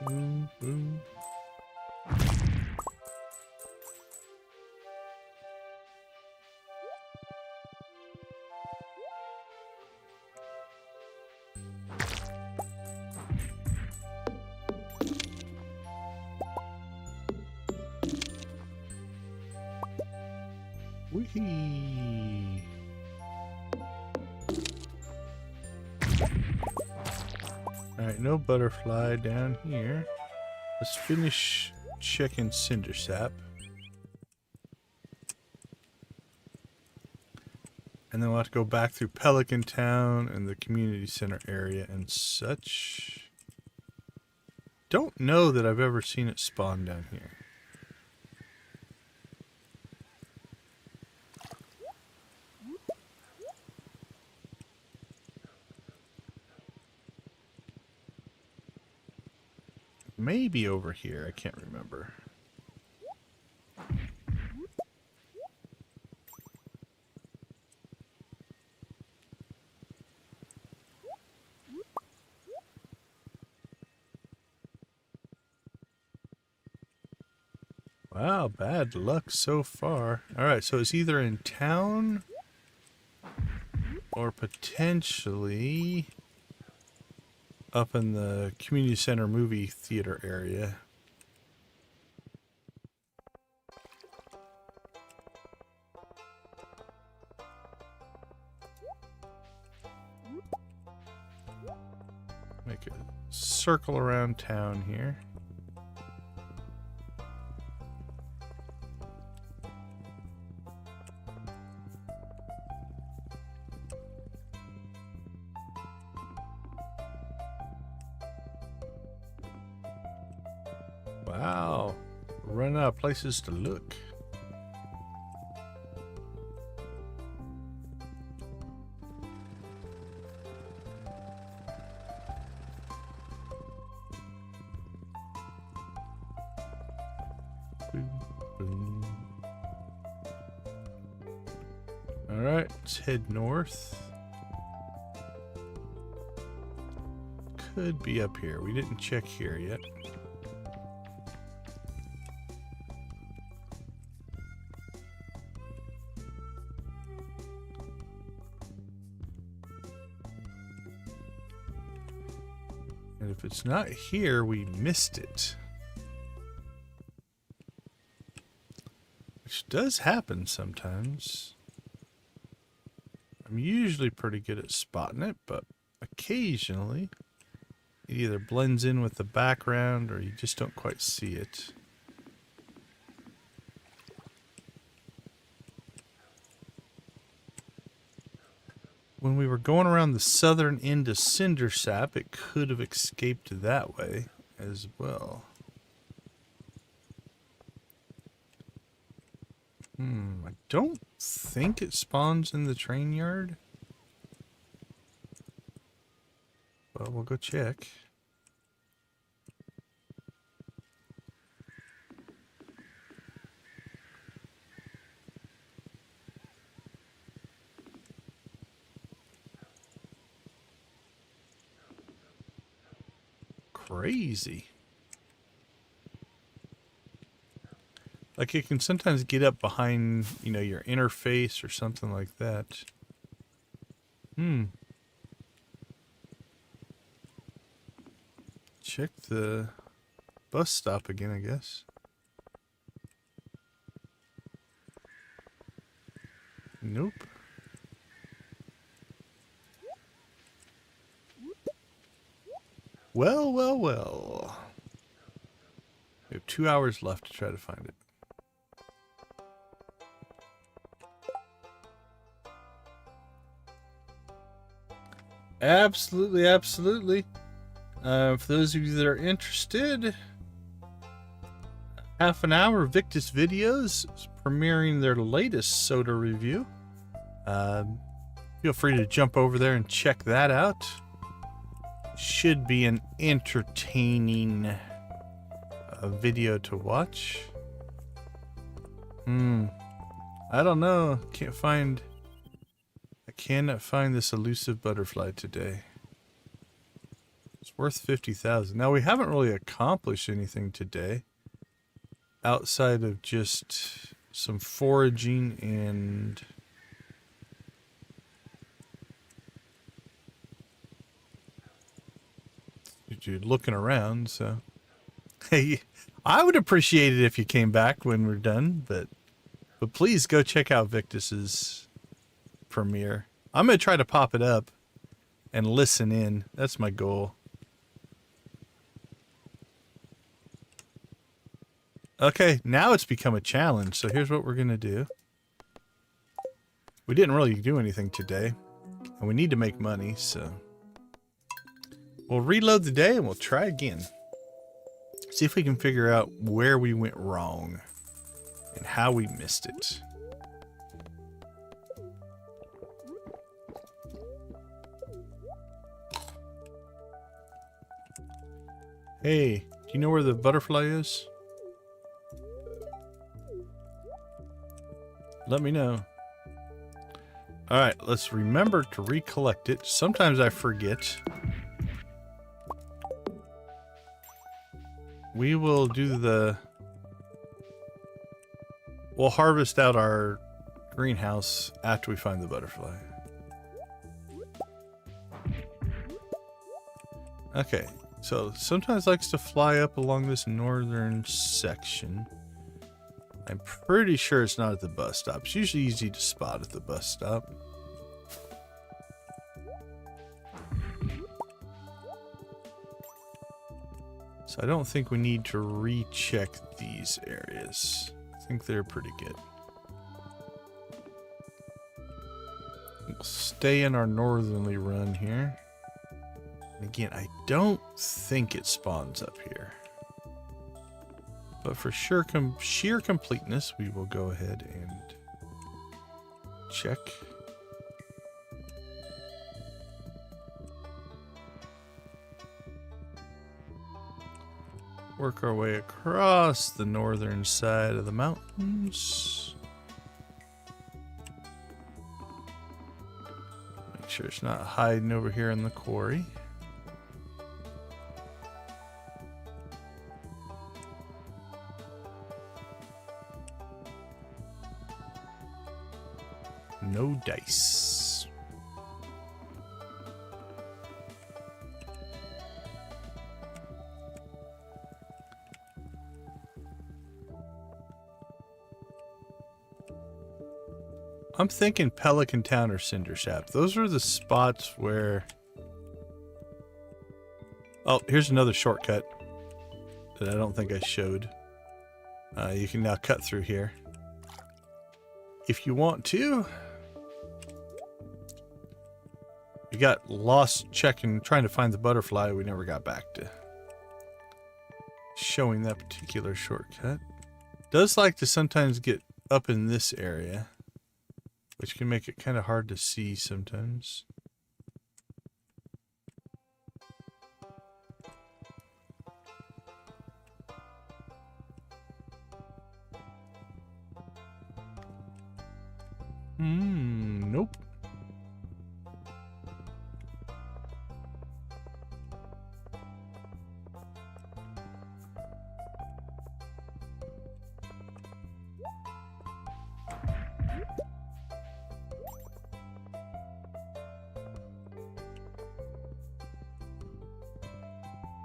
Boom, boom. Wee. Alright, no butterfly down here. Let's finish checking cinder sap. And then we'll have to go back through Pelican Town and the community center area and such. Don't know that I've ever seen it spawn down here. Maybe over here. I can't remember. Wow, bad luck so far. Alright, so it's either in town or potentially up in the community center movie theater area. Make a circle around town here. Wow, running out of places to look. All right, let's head north. Could be up here. We didn't check here yet. And if it's not here, we missed it. Which does happen sometimes. I'm usually pretty good at spotting it, but occasionally it either blends in with the background or you just don't quite see it. When we were going around the southern end of Cindersap, it could have escaped that way as well. I don't think it spawns in the train yard. Well, we'll go check. Crazy. Like it can sometimes get up behind, you know, your interface or something like that. Check the bus stop again, I guess. Nope. Well, well, well. We have 2 hours left to try to find it. Absolutely, absolutely. For those of you that are interested, half an hour of Victus Videos is premiering their latest soda review. Feel free to jump over there and check that out. Should be an entertaining video to watch. I don't know. I cannot find this elusive butterfly today. It's worth 50,000. Now we haven't really accomplished anything today outside of just some foraging and you're looking around, so hey, I would appreciate it if you came back when we're done, but please go check out Victus's premiere. I'm gonna try to pop it up and listen in. That's my goal. Okay, now it's become a challenge, so here's what we're gonna do. We didn't really do anything today, and we need to make money, so we'll reload the day and we'll try again. See if we can figure out where we went wrong and how we missed it. Hey, Do you know where the butterfly is? Let me know. All right, let's remember to recollect it. Sometimes I forget. We will do the... We'll harvest out our greenhouse after we find the butterfly. Okay, so sometimes likes to fly up along this northern section. I'm pretty sure it's not at the bus stop. It's usually easy to spot at the bus stop. So I don't think we need to recheck these areas. I think they're pretty good. We'll stay in our northerly run here. Again, I don't think it spawns up here. But for sure, sheer completeness, we will go ahead and check. Work our way across the northern side of the mountains. Make sure it's not hiding over here in the quarry. No dice. I'm thinking Pelican Town or Cinder Sap. Those are the spots where... Oh, here's another shortcut that I don't think I showed. You can now cut through here. If you want to. We got lost checking, trying to find the butterfly. We never got back to showing that particular shortcut. Does like to sometimes get up in this area, which can make it kind of hard to see sometimes. Nope.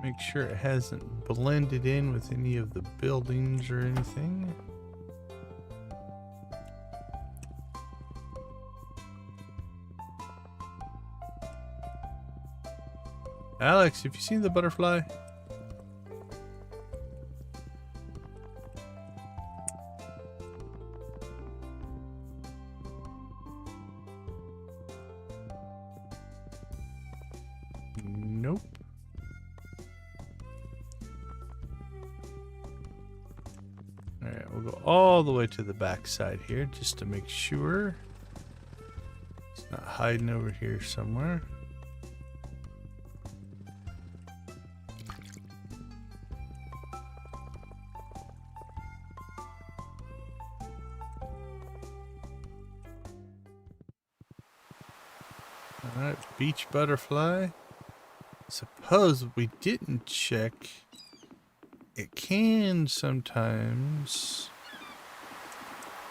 Make sure it hasn't blended in with any of the buildings or anything. Alex, have you seen the butterfly? Nope. Alright, we'll go all the way to the back side here just to make sure it's not hiding over here somewhere. Alright, beach butterfly. Suppose we didn't check. It can sometimes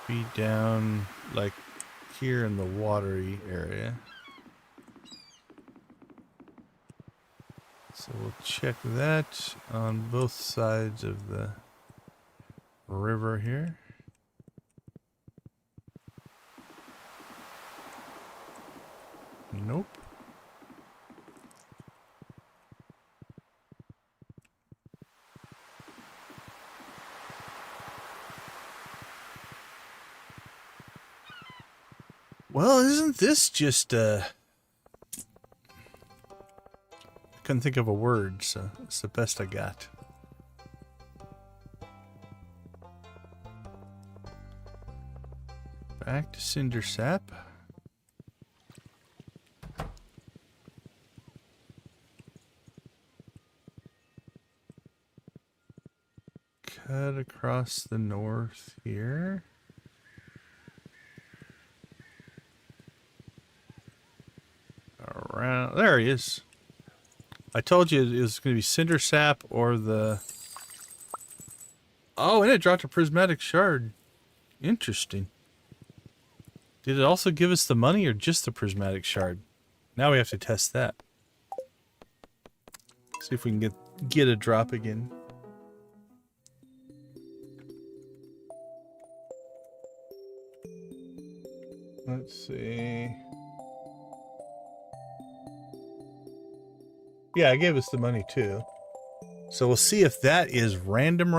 be down like here in the watery area. So we'll check that on both sides of the river here. Nope. Well, isn't this just I couldn't think of a word, so it's the best I got. Back to Cinder Sap. cut across the north here. Around there he is. I told you it was going to be cinder sap or the... Oh, and it dropped a prismatic shard. Interesting. Did it also give us the money or just the prismatic shard? Now we have to test that. See if we can get a drop again. Let's see. Yeah, it gave us the money too. So we'll see if that is random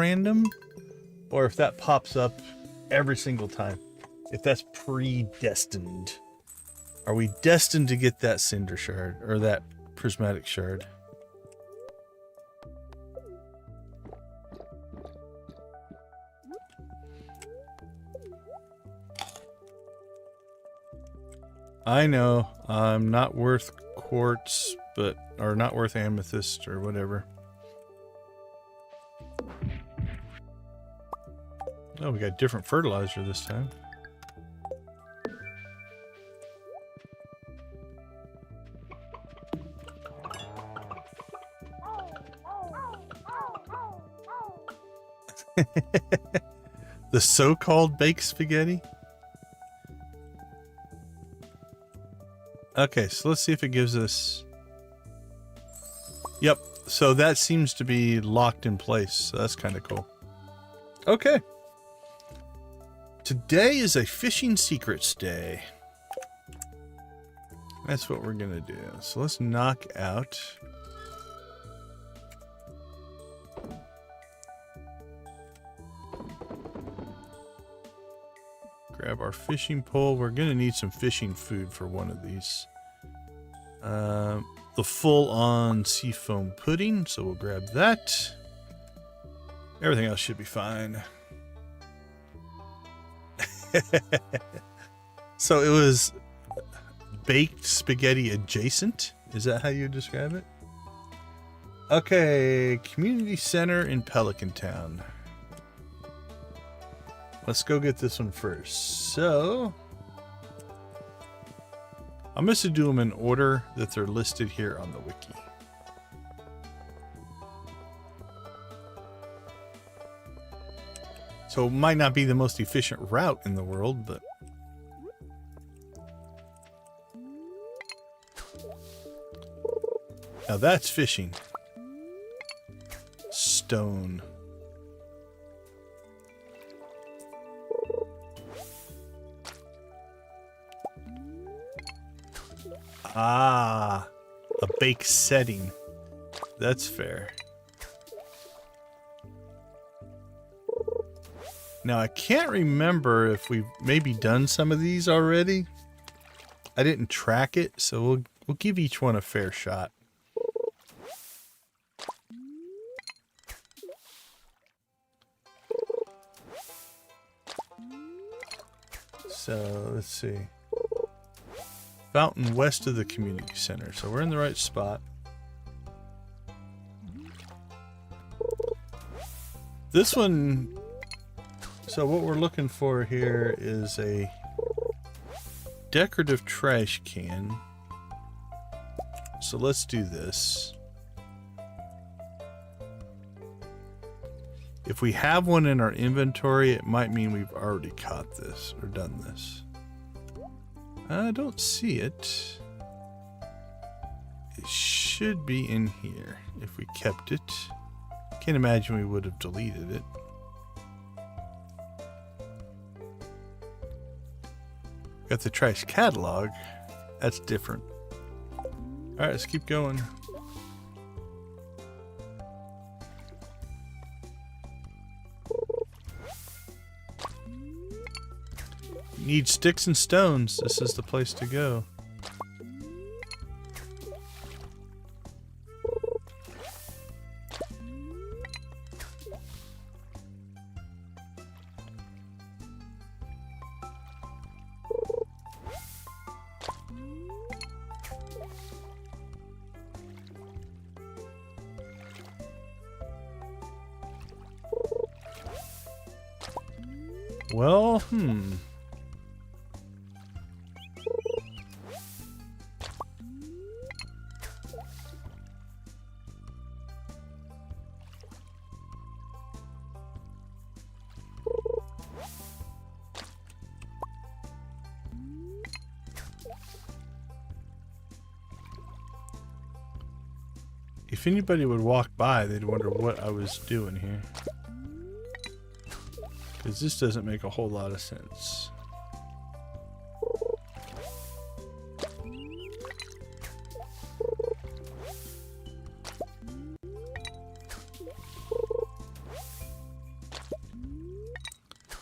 or if that pops up every single time. If that's predestined. Are we destined to get that cinder shard or that prismatic shard? I know I'm not worth quartz, or not worth amethyst or whatever. Oh, we got different fertilizer this time. The so-called baked spaghetti? Okay, so let's see if it gives us... Yep, so that seems to be locked in place, so that's kind of cool. Okay. Today is a fishing secrets day. That's what we're gonna do. So let's knock out... Grab our fishing pole. We're gonna need some fishing food for one of these. The full-on seafoam pudding, so we'll grab that. Everything else should be fine. So it was baked spaghetti adjacent? Is that how you describe it? Okay, community center in Pelican Town. Let's go get this one first. So, I'm going to do them in order that they're listed here on the wiki. So it might not be the most efficient route in the world, but... Now that's fishing. Stone. Ah, a bake setting. That's fair. Now, I can't remember if we've maybe done some of these already. I didn't track it, so we'll give each one a fair shot. So, let's see. Fountain west of the community center. So we're in the right spot. This one... So what we're looking for here is a decorative trash can. So let's do this. If we have one in our inventory, it might mean we've already caught this or done this. I don't see it. It should be in here if we kept it. Can't imagine we would have deleted it. Got the trash catalog. That's different. Alright, let's keep going. Need sticks and stones. This is the place to go. Well, if anybody would walk by, they'd wonder what I was doing here. Because this doesn't make a whole lot of sense.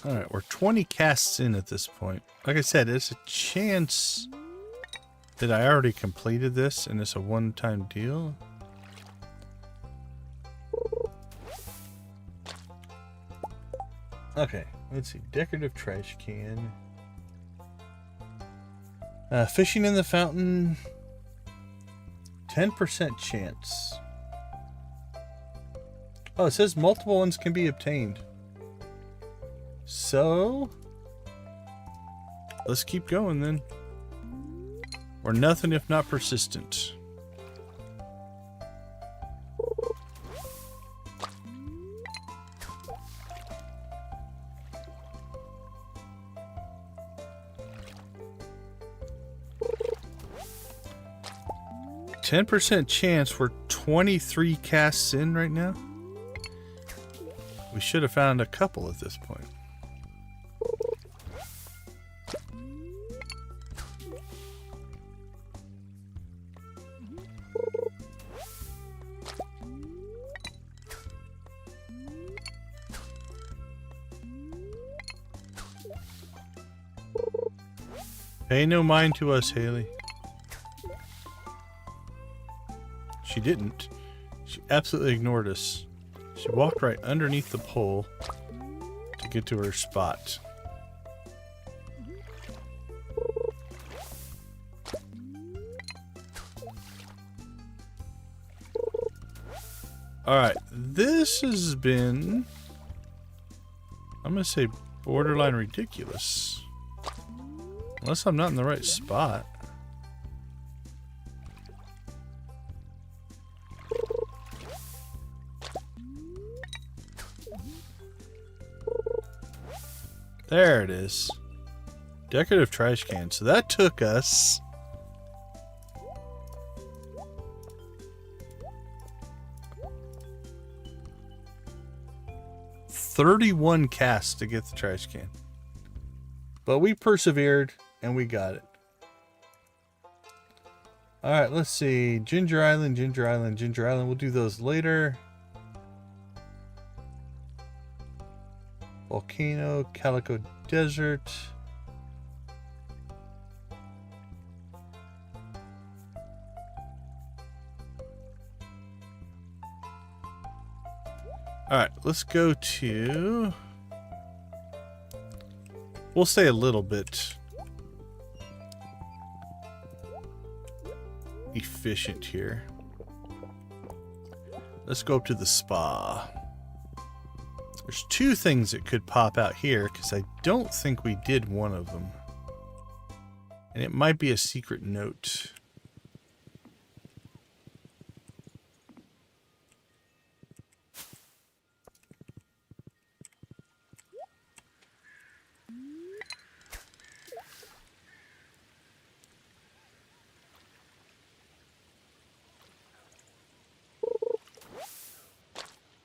Alright, we're 20 casts in at this point. Like I said, it's a chance that I already completed this and it's a one-time deal. Okay, let's see. Decorative trash can. Fishing in the fountain. 10% chance. Oh, it says multiple ones can be obtained. So, let's keep going then. We're nothing if not persistent. %, chance. We're 23 casts in right now. We should have found a couple at this point. Pay no mind to us, Haley. She didn't. She absolutely ignored us. She walked right underneath the pole to get to her spot. Alright, this has been, I'm going to say, borderline ridiculous. Unless I'm not in the right spot. There it is. Decorative trash can. So that took us 31 casts to get the trash can. But we persevered and we got it. Alright, let's see. Ginger Island, Ginger Island, Ginger Island. We'll do those later. Volcano, Calico Desert. Alright, let's go to... We'll stay a little bit efficient here. Let's go up to the spa. There's two things that could pop out here because I don't think we did one of them. And it might be a secret note.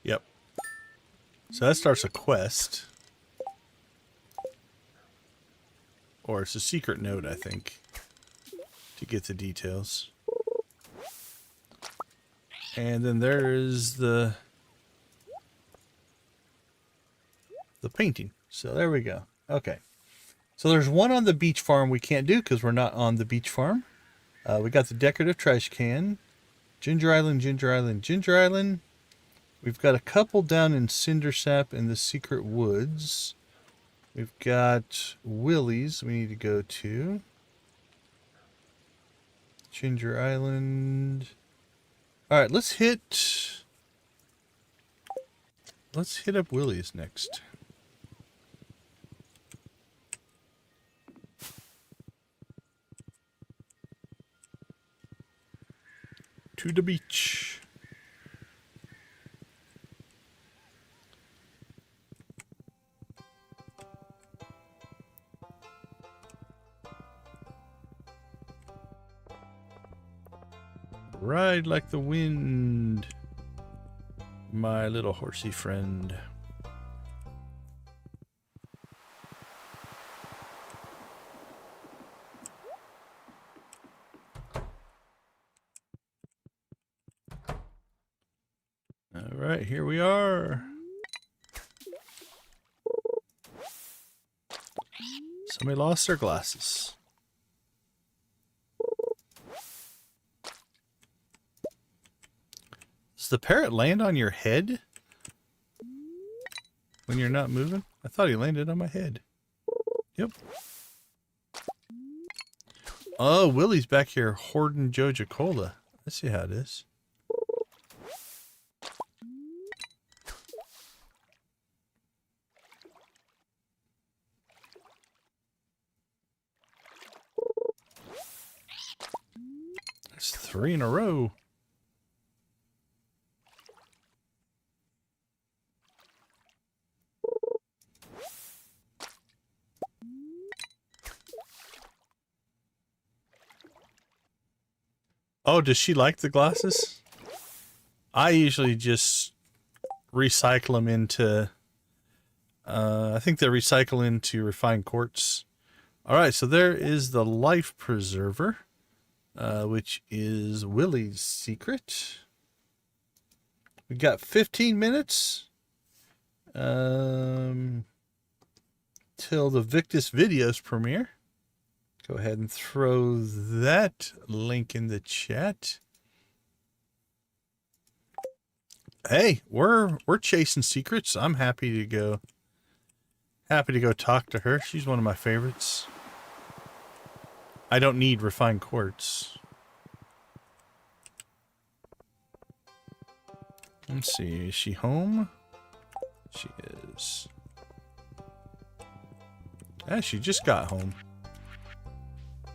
Yep. So that starts a quest. Or it's a secret note, I think, to get the details. And then there is the painting. So there we go. Okay. So there's one on the beach farm we can't do because we're not on the beach farm. We got the decorative trash can. Ginger Island, Ginger Island, Ginger Island. We've got a couple down in Cindersap in the Secret Woods. We've got Willie's we need to go to. Ginger Island. Alright, let's hit up Willie's next. to the beach. Ride like the wind, my little horsey friend. All right, here we are. Somebody lost their glasses. Does the parrot land on your head when you're not moving? I thought he landed on my head. Yep. Oh, Willie's back here hoarding Joja Cola. I see how it is. That's 3 in a row. Oh, does she like the glasses? I usually just recycle them into... I think they recycle into refined quartz. Alright, so there is the life preserver, which is Willie's secret. We got 15 minutes till the Victus videos premiere. Go ahead and throw that link in the chat. Hey, we're chasing secrets. I'm happy to go talk to her. She's one of my favorites. I don't need refined quartz. Let's see, is she home? She is. Ah, she just got home.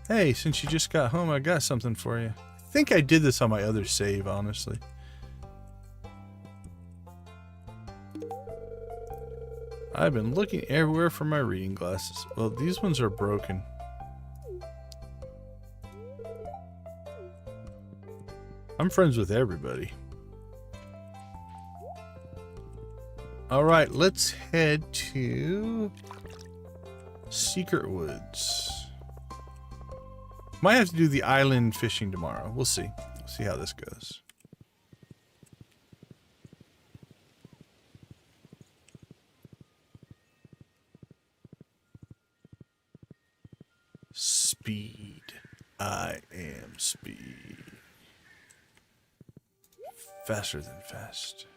Hey, since you just got home, I got something for you. I think I did this on my other save, honestly. I've been looking everywhere for my reading glasses. Well, these ones are broken. I'm friends with everybody. Alright, let's head to Secret Woods. Might have to do the island fishing tomorrow. We'll see. We'll see how this goes. Speed. I am speed. Faster than fast.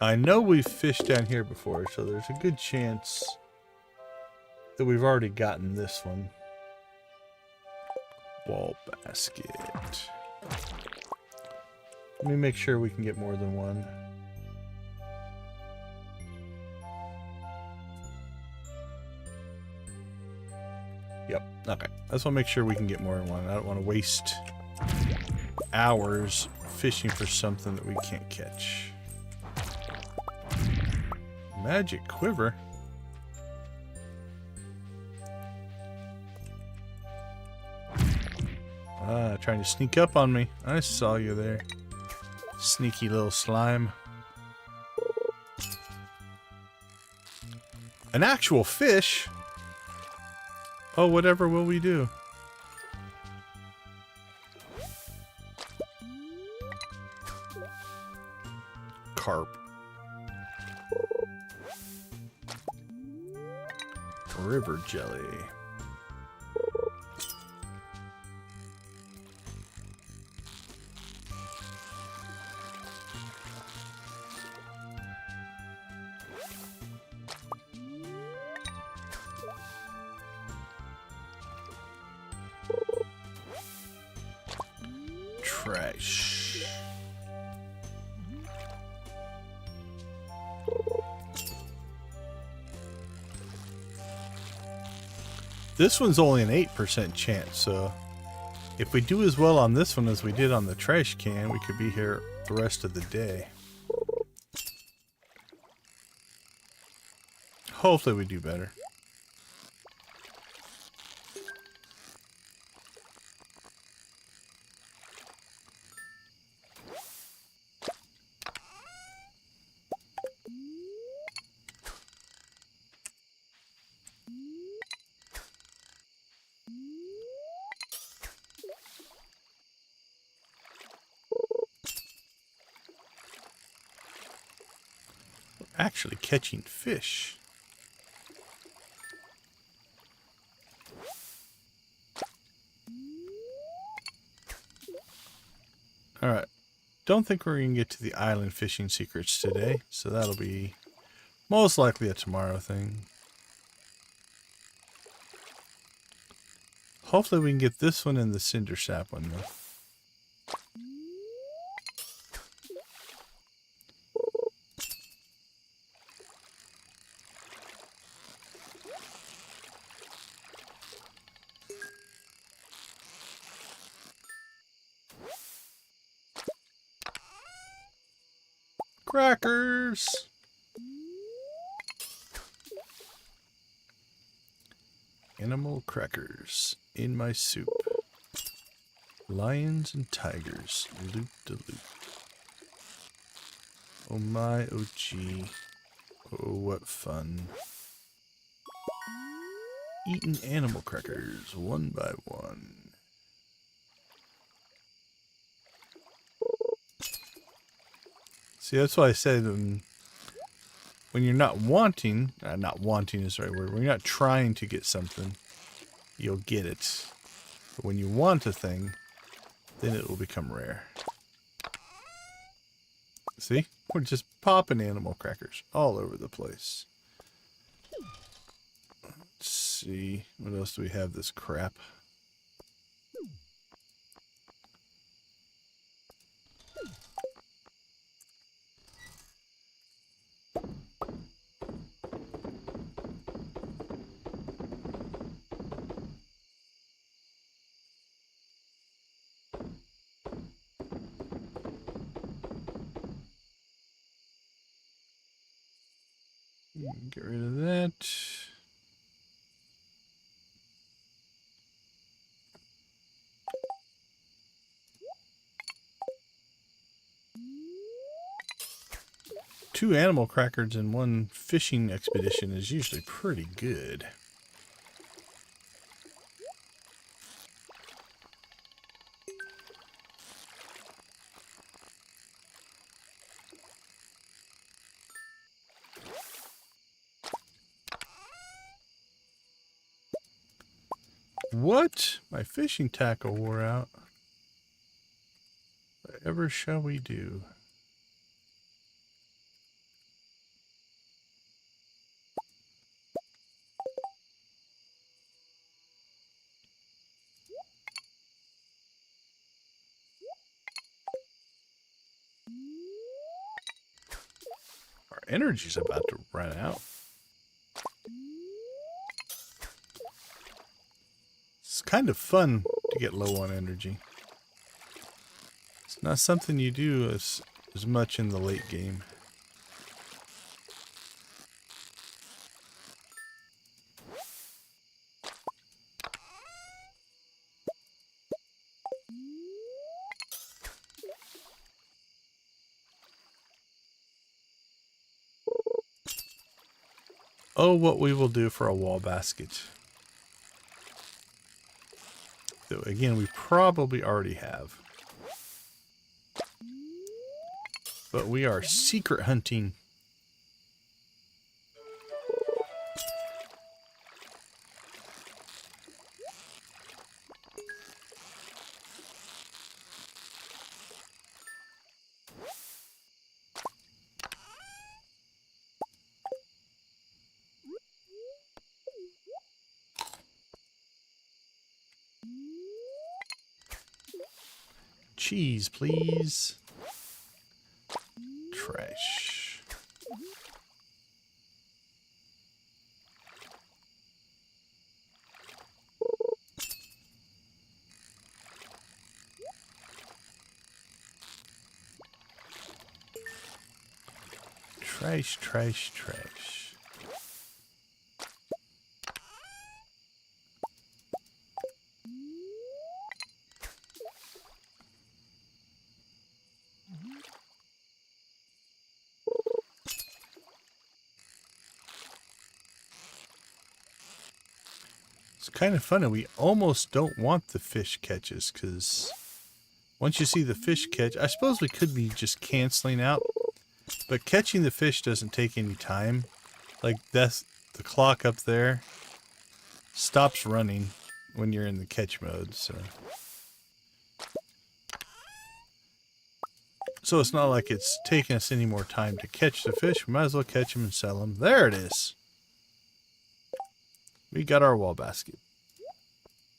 I know we've fished down here before, so there's a good chance that we've already gotten this one. Ball basket. Let me make sure we can get more than one. Yep, okay. I just want to make sure we can get more than one. I don't want to waste hours fishing for something that we can't catch. Magic quiver. Ah, trying to sneak up on me. I saw you there. Sneaky little slime. An actual fish? Oh, whatever will we do? Carp. River jelly. Trash. This one's only an 8% chance, so if we do as well on this one as we did on the trash can, we could be here the rest of the day. Hopefully we do better. We're actually catching fish. Alright. Don't think we're going to get to the island fishing secrets today, so that'll be most likely a tomorrow thing. Hopefully we can get this one and the cinder sap one though. Crackers! Animal crackers in my soup. Lions and tigers, loop de loop. Oh my, oh gee. Oh, what fun. Eating animal crackers one by one. See, that's why I said when you're not wanting, not wanting is the right word, when you're not trying to get something, you'll get it. But when you want a thing, then it will become rare. See? We're just popping animal crackers all over the place. Let's see. What else do we have this crap? Get rid of that. Two animal crackers in one fishing expedition is usually pretty good. What? My fishing tackle wore out. Whatever shall we do? Our energy's about to run out. It's kind of fun to get low on energy. It's not something you do as much in the late game. Oh, what we will do for a wall basket. Though again, we probably already have. But we are secret hunting. Cheese, please. Trash. Trash, trash, trash. It's kind of funny. We almost don't want the fish catches because once you see the fish catch, I suppose we could be just canceling out, but catching the fish doesn't take any time. Like that's the clock up there stops running when you're in the catch mode, so it's not like it's taking us any more time to catch the fish. We might as well catch them and sell them. There it is. We got our wall basket.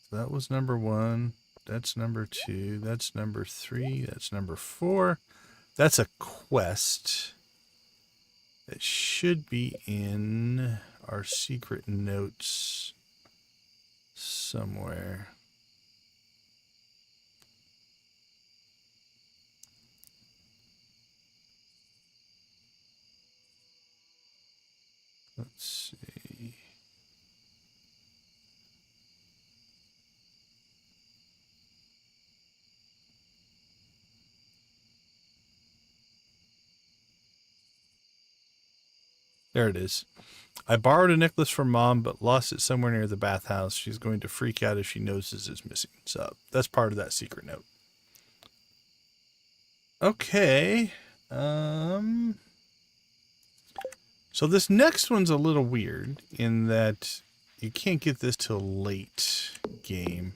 So that was number 1. That's number 2. That's number 3. That's number 4. That's a quest. It should be in our secret notes somewhere. Let's see. There it is. I borrowed a necklace from Mom, but lost it somewhere near the bathhouse. She's going to freak out if she notices it's missing. So that's part of that secret note. Okay. So this next one's a little weird in that you can't get this till late game.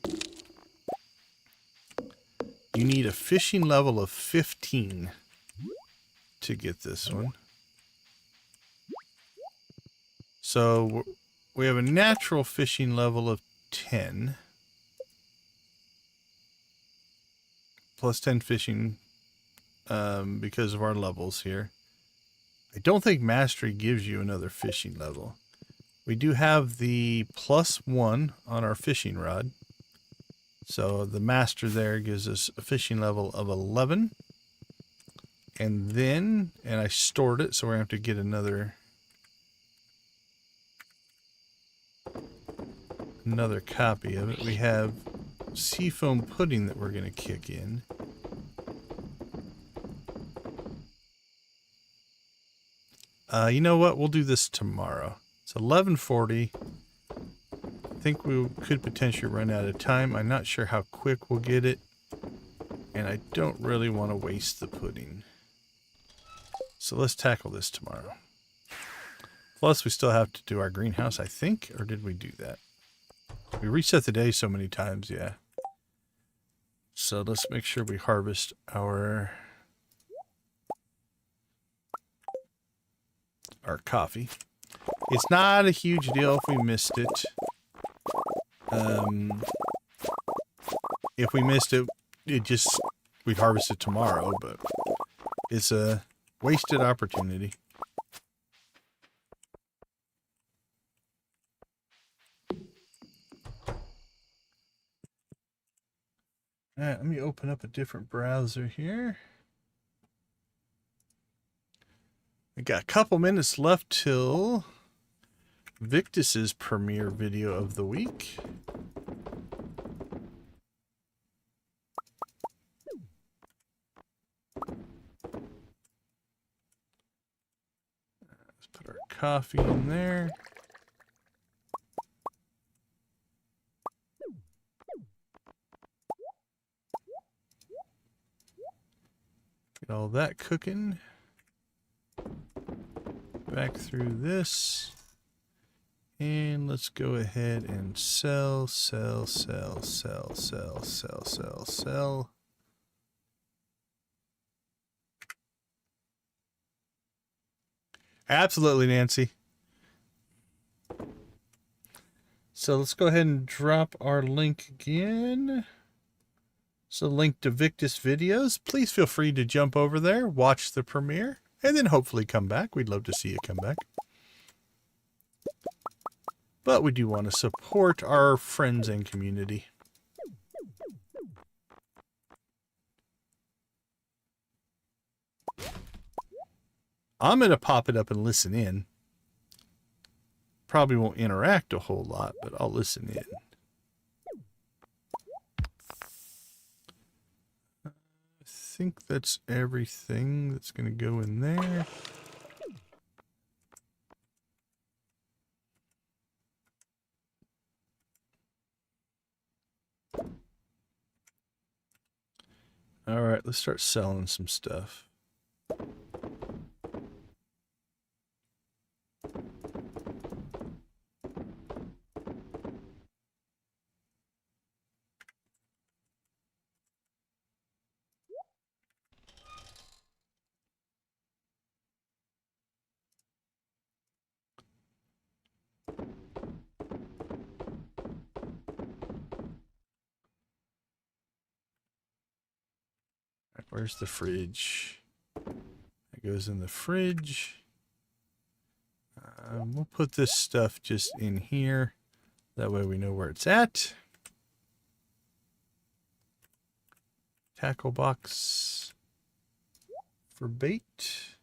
You need a fishing level of 15 to get this one. So we have a natural fishing level of 10. Plus 10 fishing because of our levels here. I don't think mastery gives you another fishing level. We do have the +1 on our fishing rod. So the master there gives us a fishing level of 11. And then, and I stored it, so we're going to have to get another copy of it. We have seafoam pudding that we're going to kick in. You know what? We'll do this tomorrow. It's 11:40. I think we could potentially run out of time. I'm not sure how quick we'll get it. And I don't really want to waste the pudding. So let's tackle this tomorrow. Plus, we still have to do our greenhouse, I think. Or did we do that? We reset the day so many times, yeah. So let's make sure we harvest our coffee. It's not a huge deal if we missed it. If we missed it, we'd harvest it tomorrow, but it's a wasted opportunity. All right, let me open up a different browser here. We got a couple minutes left till Victus's premiere video of the week. Let's put our coffee in there. Get all that cooking. Back through this. And let's go ahead and sell. Absolutely, Nancy. So let's go ahead and drop our link again. So link to Victus videos. Please feel free to jump over there, watch the premiere, and then hopefully come back. We'd love to see you come back. But we do want to support our friends and community. I'm going to pop it up and listen in. Probably won't interact a whole lot, but I'll listen in. I think that's everything that's going to go in there. All right, let's start selling some stuff. Right, where's the fridge? It goes in the fridge. We'll put this stuff just in here. That way we know where it's at. Tackle box for bait.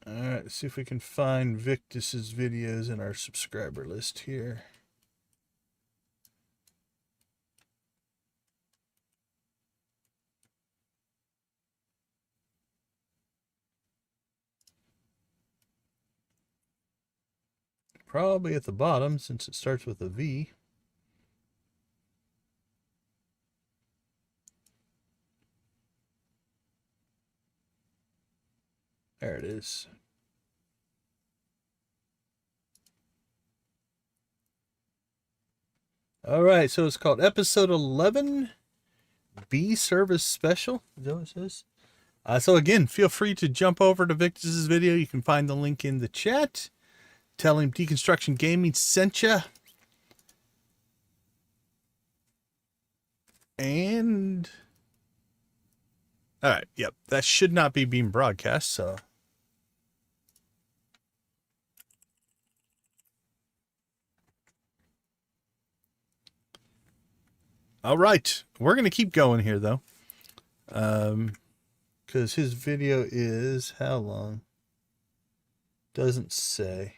All right, let's see if we can find Victus's videos in our subscriber list here. Probably at the bottom since it starts with a V. There it is. All right, so it's called episode 11, Bee Service Special. Is that what it says? So again, feel free to jump over to Victus's video. You can find the link in the chat. Tell him Deconstruction Gaming sent you. And all right, yep, that should not be being broadcast, so all right, we're gonna keep going here though, because his video is how long? Doesn't say.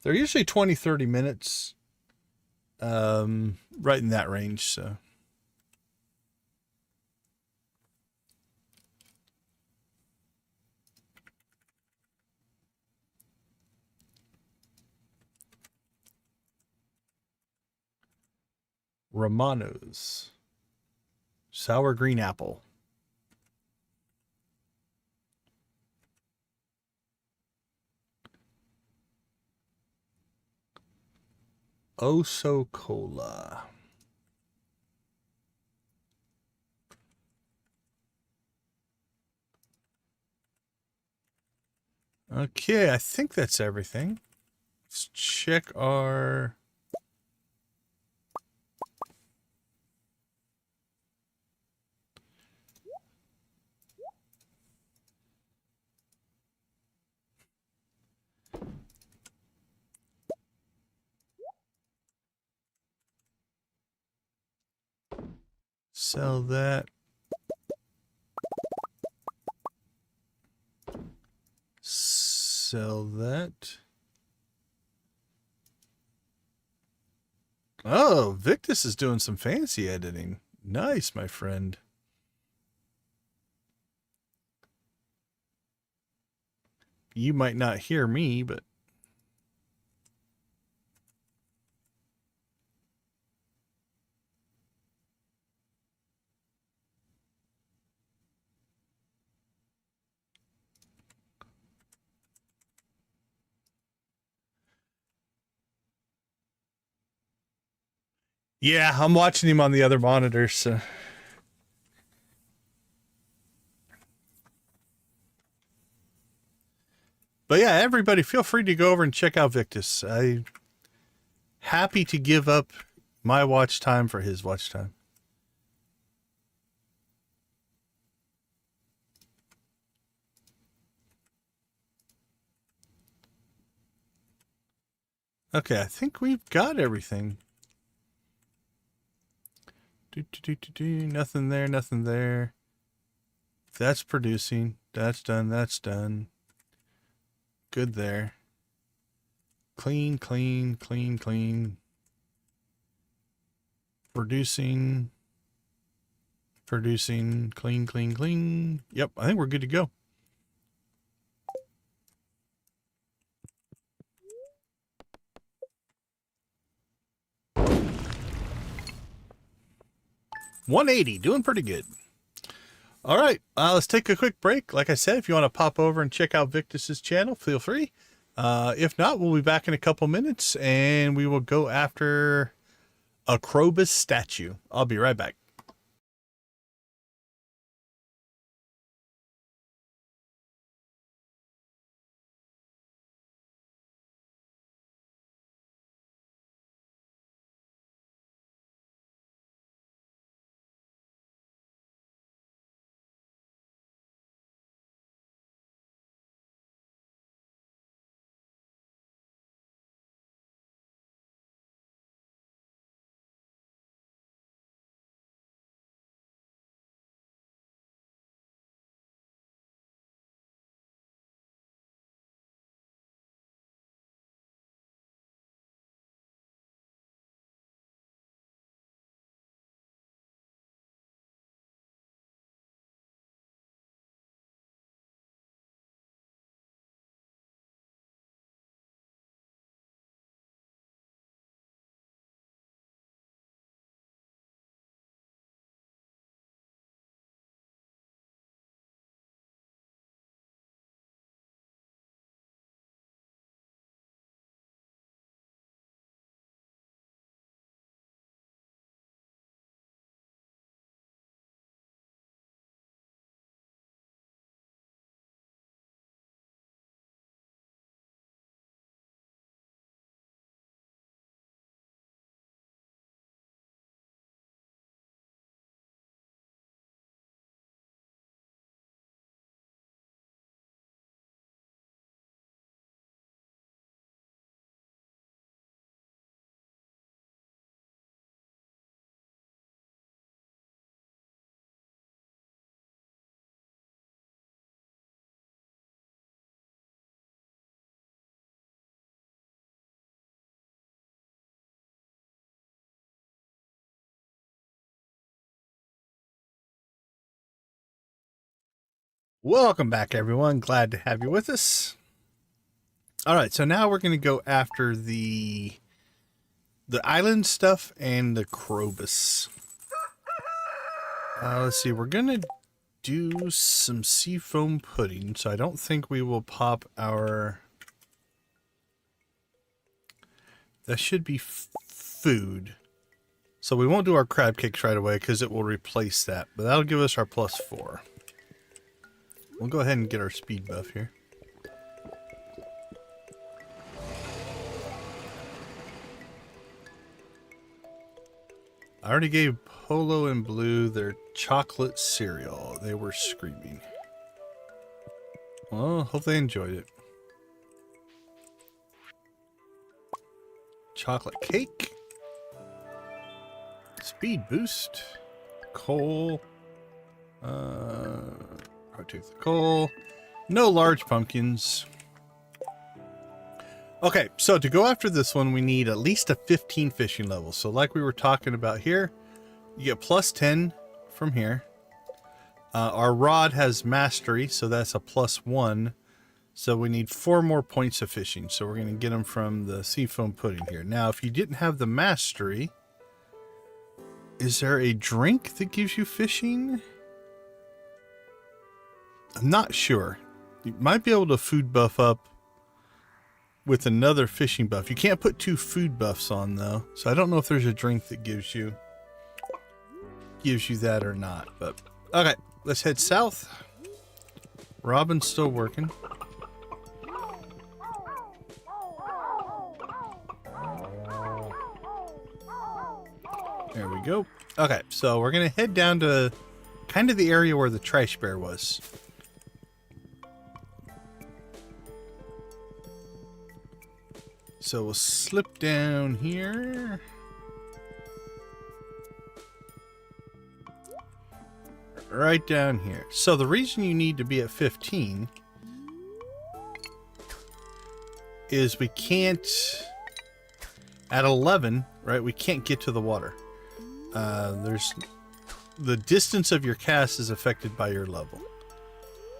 They're usually 20-30 minutes, right in that range. So Romano's sour green apple. Oso Cola. Okay, I think that's everything. Let's check our... Sell that. Sell that. Oh, Victus is doing some fancy editing. Nice, my friend. You might not hear me, but... Yeah, I'm watching him on the other monitor, so... But yeah, everybody feel free to go over and check out Victus. I'm happy to give up my watch time for his watch time. Okay, I think we've got everything. Nothing there, nothing there. That's producing. That's done, that's done. Good there. Clean, clean, clean, clean. Producing, clean, clean, clean. Yep, I think we're good to go. $180, doing pretty good. All right, let's take a quick break. Like I said, if you want to pop over and check out Victus's channel, feel free. If not, we'll be back in a couple minutes, and we will go after a Krobus statue. I'll be right back. Welcome back, everyone. Glad to have you with us. All right, so now we're going to go after the island stuff and the Krobus. Let's see, we're going to do some seafoam pudding, so I don't think we will pop our... That should be food. So we won't do our crab cakes right away because it will replace that, but that'll give us our +4. We'll go ahead and get our speed buff here. I already gave Polo and Blue their chocolate cereal. They were screaming. Well, hope they enjoyed it. Chocolate cake. Speed boost. Coal. Rotate the coal. No large pumpkins. Okay, so to go after this one, we need at least a 15 fishing level. So like we were talking about here, you get +10 from here. Our rod has mastery, so that's a +1. So we need 4 more points of fishing. So we're going to get them from the seafoam pudding here. Now, if you didn't have the mastery, is there a drink that gives you fishing? I'm not sure. You might be able to food buff up with another fishing buff. You can't put 2 food buffs on though. So I don't know if there's a drink that gives you that or not. But okay, let's head south. Robin's still working. There we go. Okay, so we're gonna head down to kind of the area where the trash bear was. So we'll slip down here. right down here. So the reason you need to be at 15 is we can't, at 11, right, we can't get to the water. There's the distance of your cast is affected by your level.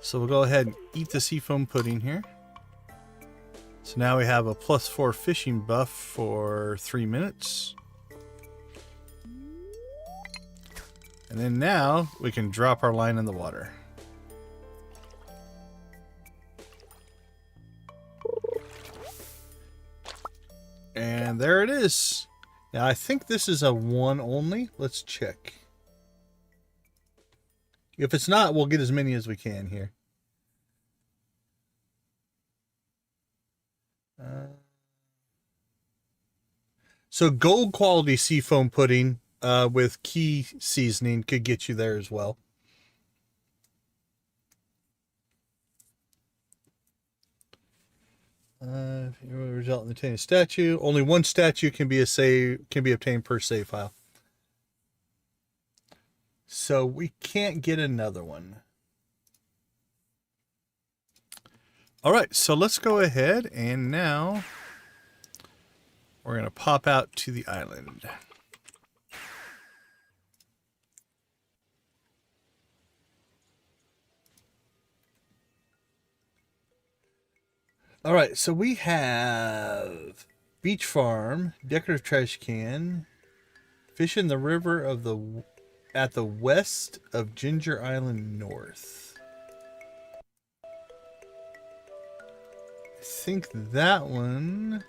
So we'll go ahead and eat the seafoam pudding here. So now we have a +4 fishing buff for 3 minutes. And then now we can drop our line in the water. And there it is. Now I think this is a 1 only. Let's check. If it's not, we'll get as many as we can here. So gold quality seafoam pudding with key seasoning could get you there as well. If you result in obtaining a statue, only 1 statue can be obtained per save file. So we can't get another one. All right, so let's go ahead and now we're going to pop out to the island. All right, so we have beach farm, decorative trash can, fish in the river of at the west of Ginger Island North. I think that one.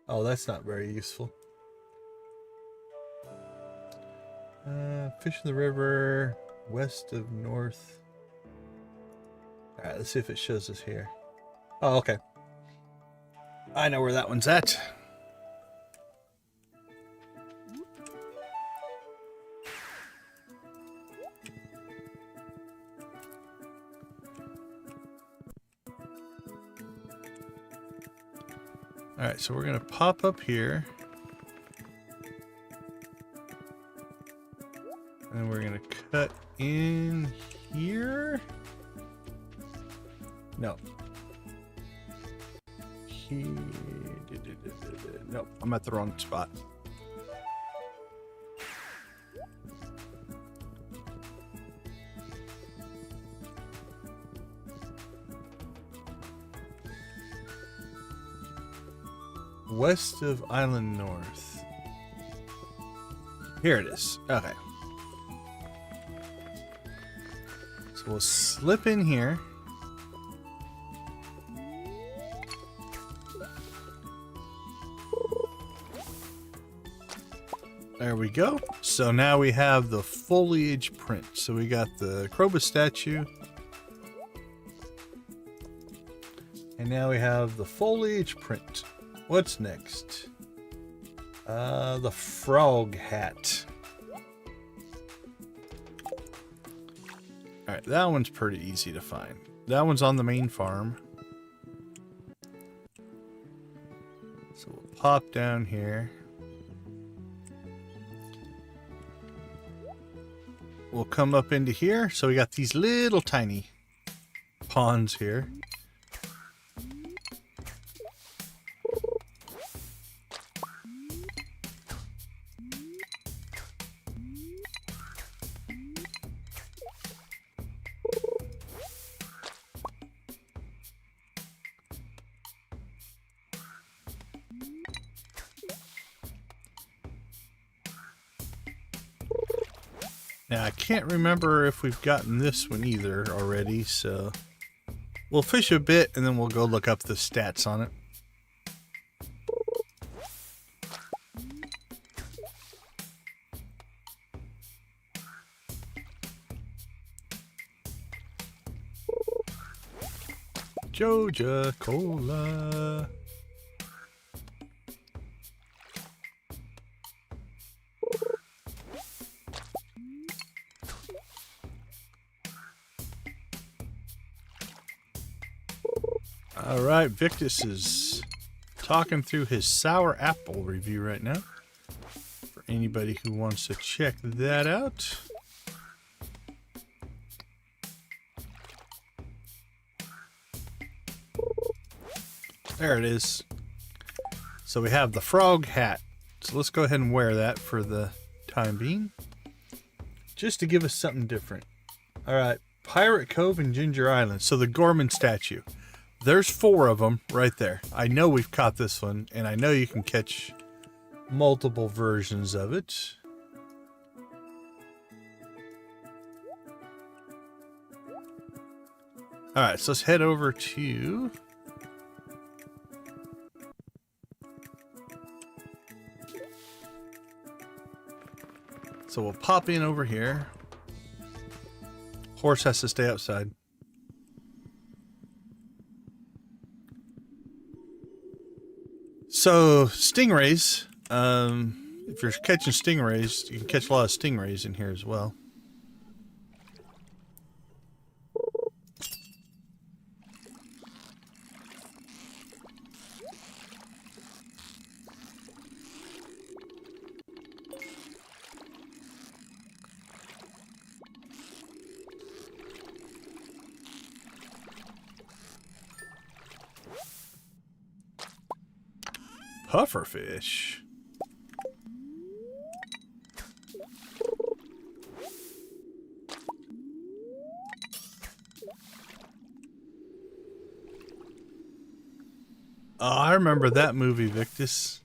Oh, that's not very useful. Fish in the river, west of North. All right, let's see if it shows us here. Oh, okay. I know where that one's at. All right, so we're going to pop up here. And we're going to cut in here. No. Here. No, I'm at the wrong spot. West of Island North. Here it is. Okay. So we'll slip in here. There we go. So now we have the foliage print. So we got the Krobus statue. And now we have the foliage print. What's next? The frog hat. Alright, that one's pretty easy to find. That one's on the main farm. So we'll pop down here. We'll come up into here. So we got these little tiny ponds here. Now, I can't remember if we've gotten this one either already, so we'll fish a bit and then we'll go look up the stats on it. Joja Cola. All right, Victus is talking through his sour apple review right now. For anybody who wants to check that out. There it is. So we have the frog hat. So let's go ahead and wear that for the time being. Just to give us something different. All right, Pirate Cove and Ginger Island. So the Gorman statue. There's 4 of them right there. I know we've caught this one, and I know you can catch multiple versions of it. All right, so let's head over to... So we'll pop in over here. Horse has to stay outside. So stingrays, if you're catching stingrays, you can catch a lot of stingrays in here as well. Pufferfish. Oh, I remember that movie, Victus.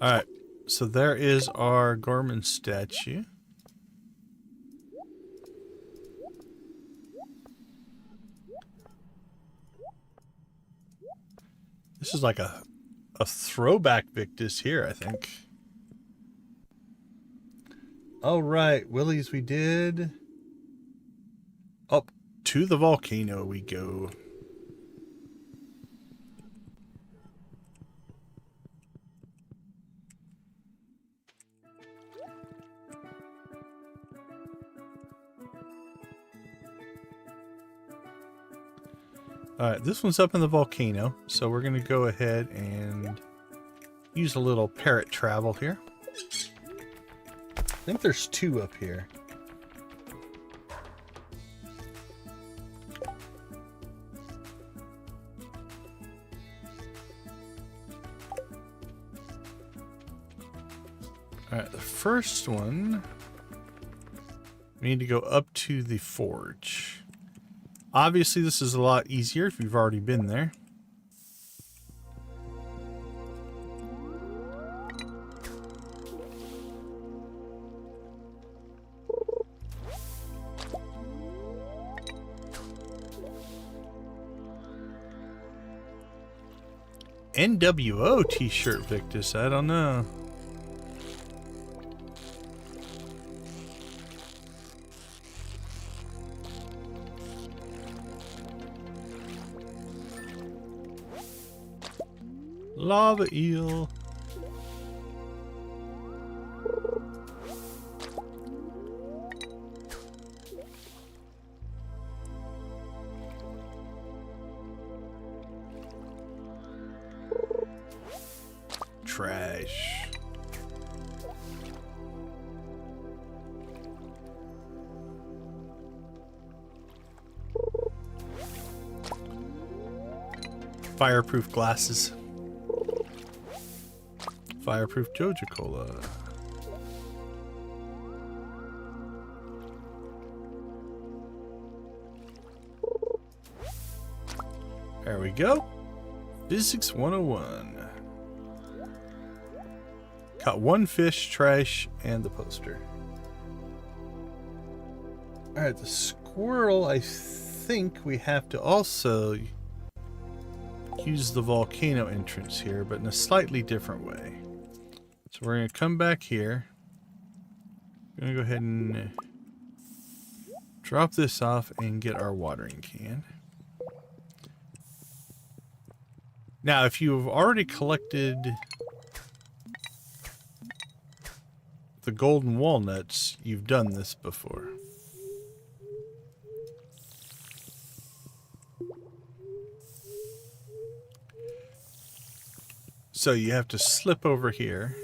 Alright, so there is our Gorman statue. This is like a throwback Victus here, I think. All right, Willies, we did. Up to the volcano we go. All right, this one's up in the volcano, so we're going to go ahead and use a little parrot travel here. I think there's 2 up here. All right, the first one, we need to go up to the forge. Obviously, this is a lot easier if you've already been there. NWO t-shirt, Victus. I don't know. Lava eel. Trash. Fireproof glasses. Fireproof Joja Cola. There we go. Physics 101. Caught 1 fish, trash, and the poster. Alright, the squirrel, I think we have to also use the volcano entrance here, but in a slightly different way. So we're going to come back here. We're going to go ahead and drop this off and get our watering can. Now, if you've already collected the golden walnuts, you've done this before. So you have to slip over here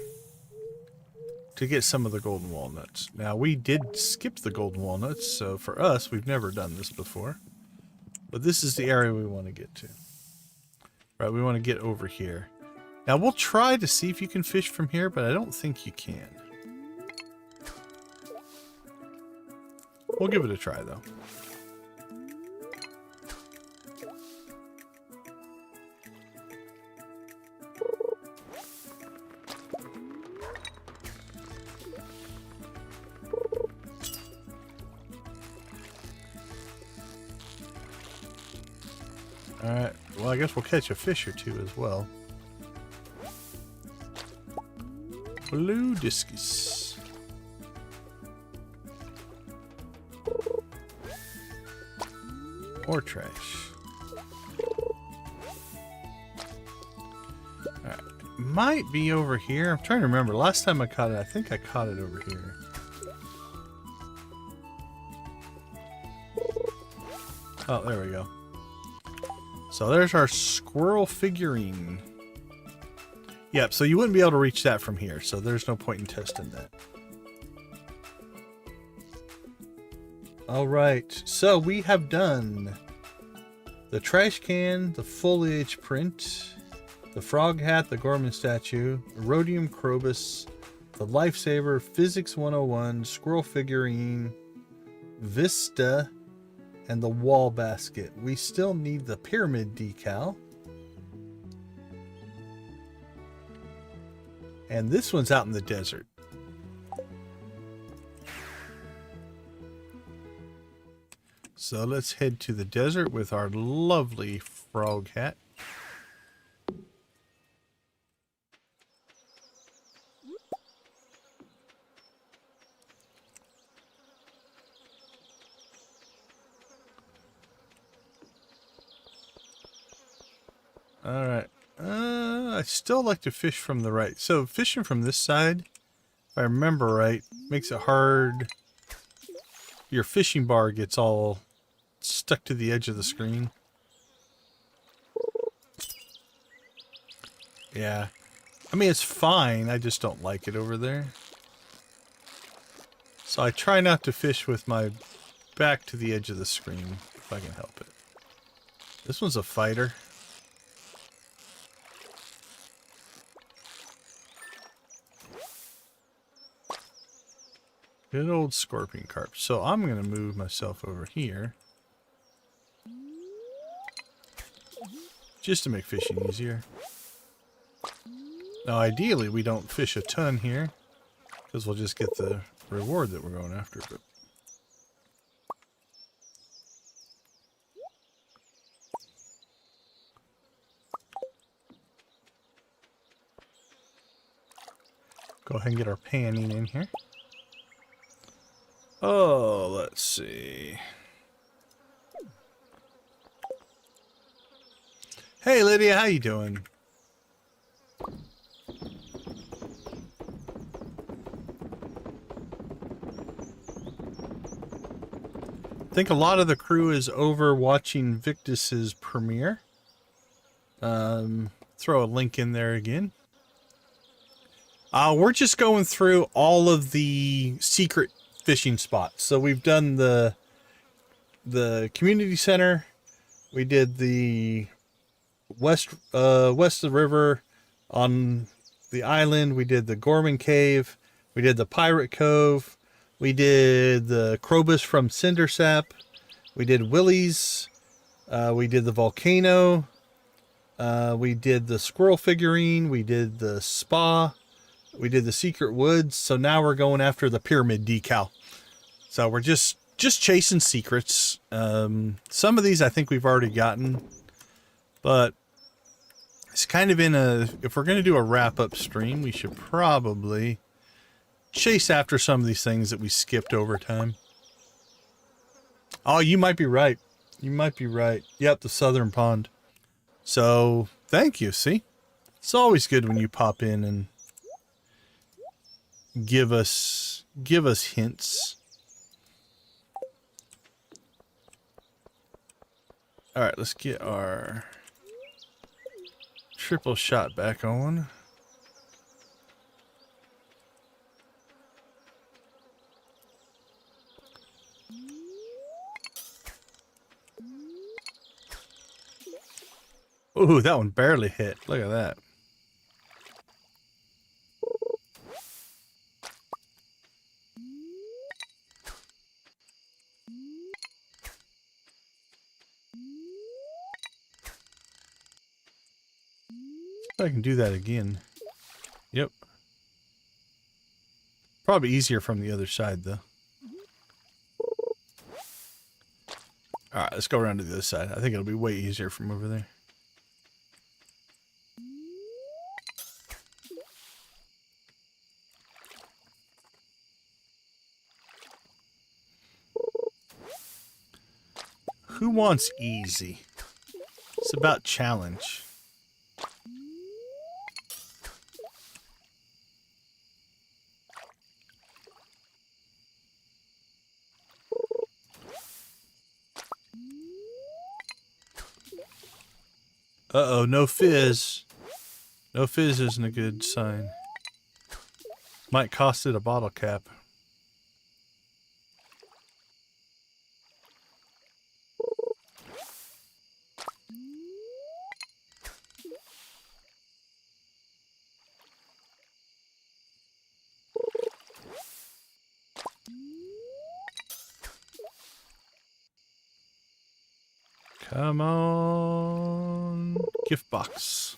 to get some of the golden walnuts. Now, we did skip the golden walnuts, so for us, we've never done this before. But this is the area we want to get to. Right, we want to get over here. Now, we'll try to see if you can fish from here, but I don't think you can. We'll give it a try, though. Alright, well, I guess we'll catch a fish or two as well. Blue discus. Or trash. Alright, might be over here. I'm trying to remember. Last time I caught it, I think I caught it over here. Oh, there we go. So there's our squirrel figurine. Yep, so you wouldn't be able to reach that from here, so there's no point in testing that. Alright, so we have done the trash can, the foliage print, the frog hat, the Gorman statue, Rhodium Krobus, the Lifesaver, Physics 101, squirrel figurine, Vista, and the wall basket. We still need the pyramid decal. And this one's out in the desert. So let's head to the desert with our lovely frog hat. All right. I still like to fish from the right. So fishing from this side, if I remember right, makes it hard. Your fishing bar gets all stuck to the edge of the screen. Yeah. I mean, it's fine. I just don't like it over there. So I try not to fish with my back to the edge of the screen if I can help it. This one's a fighter. Good old scorpion carp. So I'm going to move myself over here. Just to make fishing easier. Now ideally we don't fish a ton here, because we'll just get the reward that we're going after. But go ahead and get our panning in here. Oh, let's see. Hey Lydia, how you doing? I think a lot of the crew is over watching Victus's premiere. Throw a link in there again. We're just going through all of the secret fishing spots. So we've done the community center. We did the west of the river on the island. We did the Gorman Cave. We did the Pirate Cove. We did the Krobus from Cindersap. We did Willie's. We did the volcano. We did the squirrel figurine. We did the spa. We did the secret woods. So now we're going after the pyramid decal. So we're just chasing secrets. Some of these I think we've already gotten, but it's kind of in a, if we're going to do a wrap up stream, we should probably chase after some of these things that we skipped over time. Oh, you might be right. You might be right. Yep, the southern pond. So thank you. See, it's always good when you pop in and give us hints. All right, let's get our triple shot back on. Ooh, that one barely hit. Look at that. I can do that again. Yep. Probably easier from the other side, though. Alright, let's go around to the other side. I think it'll be way easier from over there. Who wants easy? It's about challenge. Uh-oh, no fizz. No fizz isn't a good sign. Might cost it a bottle cap. Come on. Gift box.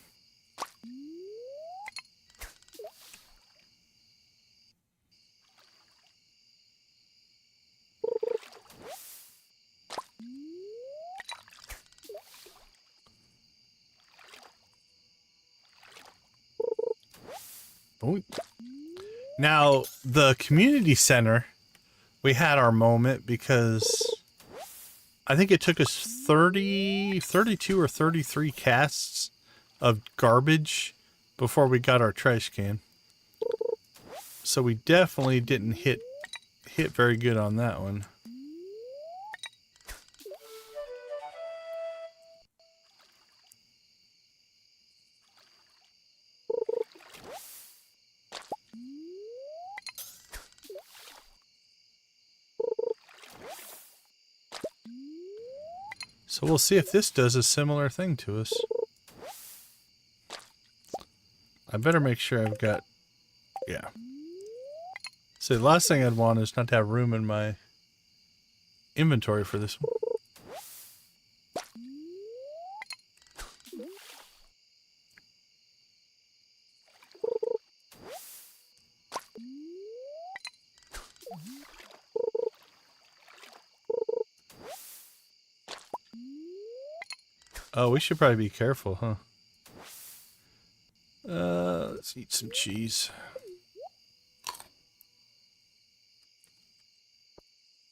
Boink. Now, the community center, we had our moment because I think it took us 32 or 33 casts of garbage before we got our trash can. So we definitely didn't hit very good on that one. So we'll see if this does a similar thing to us. I better make sure I've got... Yeah. So the last thing I'd want is not to have room in my inventory for this one. Oh, we should probably be careful, huh? Let's eat some cheese.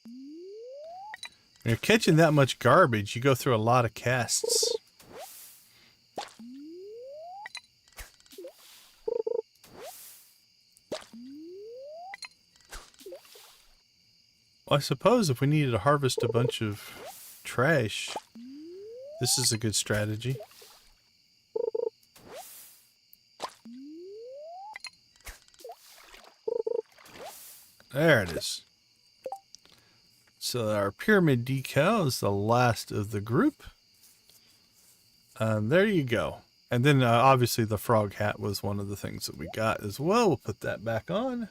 When you're catching that much garbage, you go through a lot of casts. Well, I suppose if we needed to harvest a bunch of trash, this is a good strategy. There it is. So our pyramid decal is the last of the group. There you go. And then obviously the frog hat was one of the things that we got as well. We'll put that back on.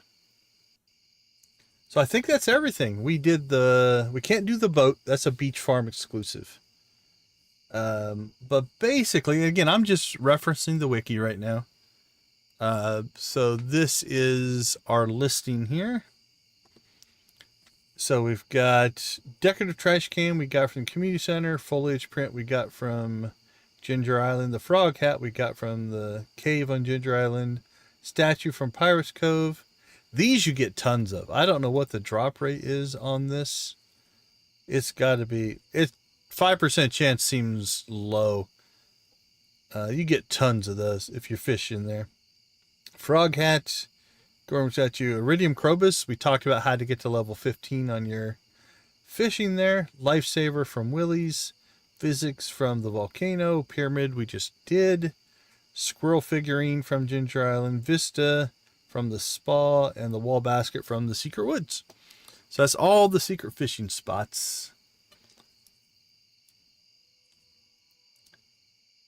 So I think that's everything. We can't do the boat. That's a beach farm exclusive. But basically, again, I'm just referencing the wiki right now. So this is our listing here. So we've got decorative trash can we got from the community center, foliage print we got from Ginger Island, the frog hat we got from the cave on Ginger Island, statue from Pirates Cove. These you get tons of. I don't know what the drop rate is on this. It's got to be, 5% chance seems low. You get tons of those if you're fishing there. Frog hat, Storm's at you. Iridium Krobus, we talked about how to get to level 15 on your fishing there. Lifesaver from Willie's. Physics from the volcano. Pyramid we just did. Squirrel figurine from Ginger Island. Vista from the spa. And the wall basket from the Secret Woods. So that's all the secret fishing spots.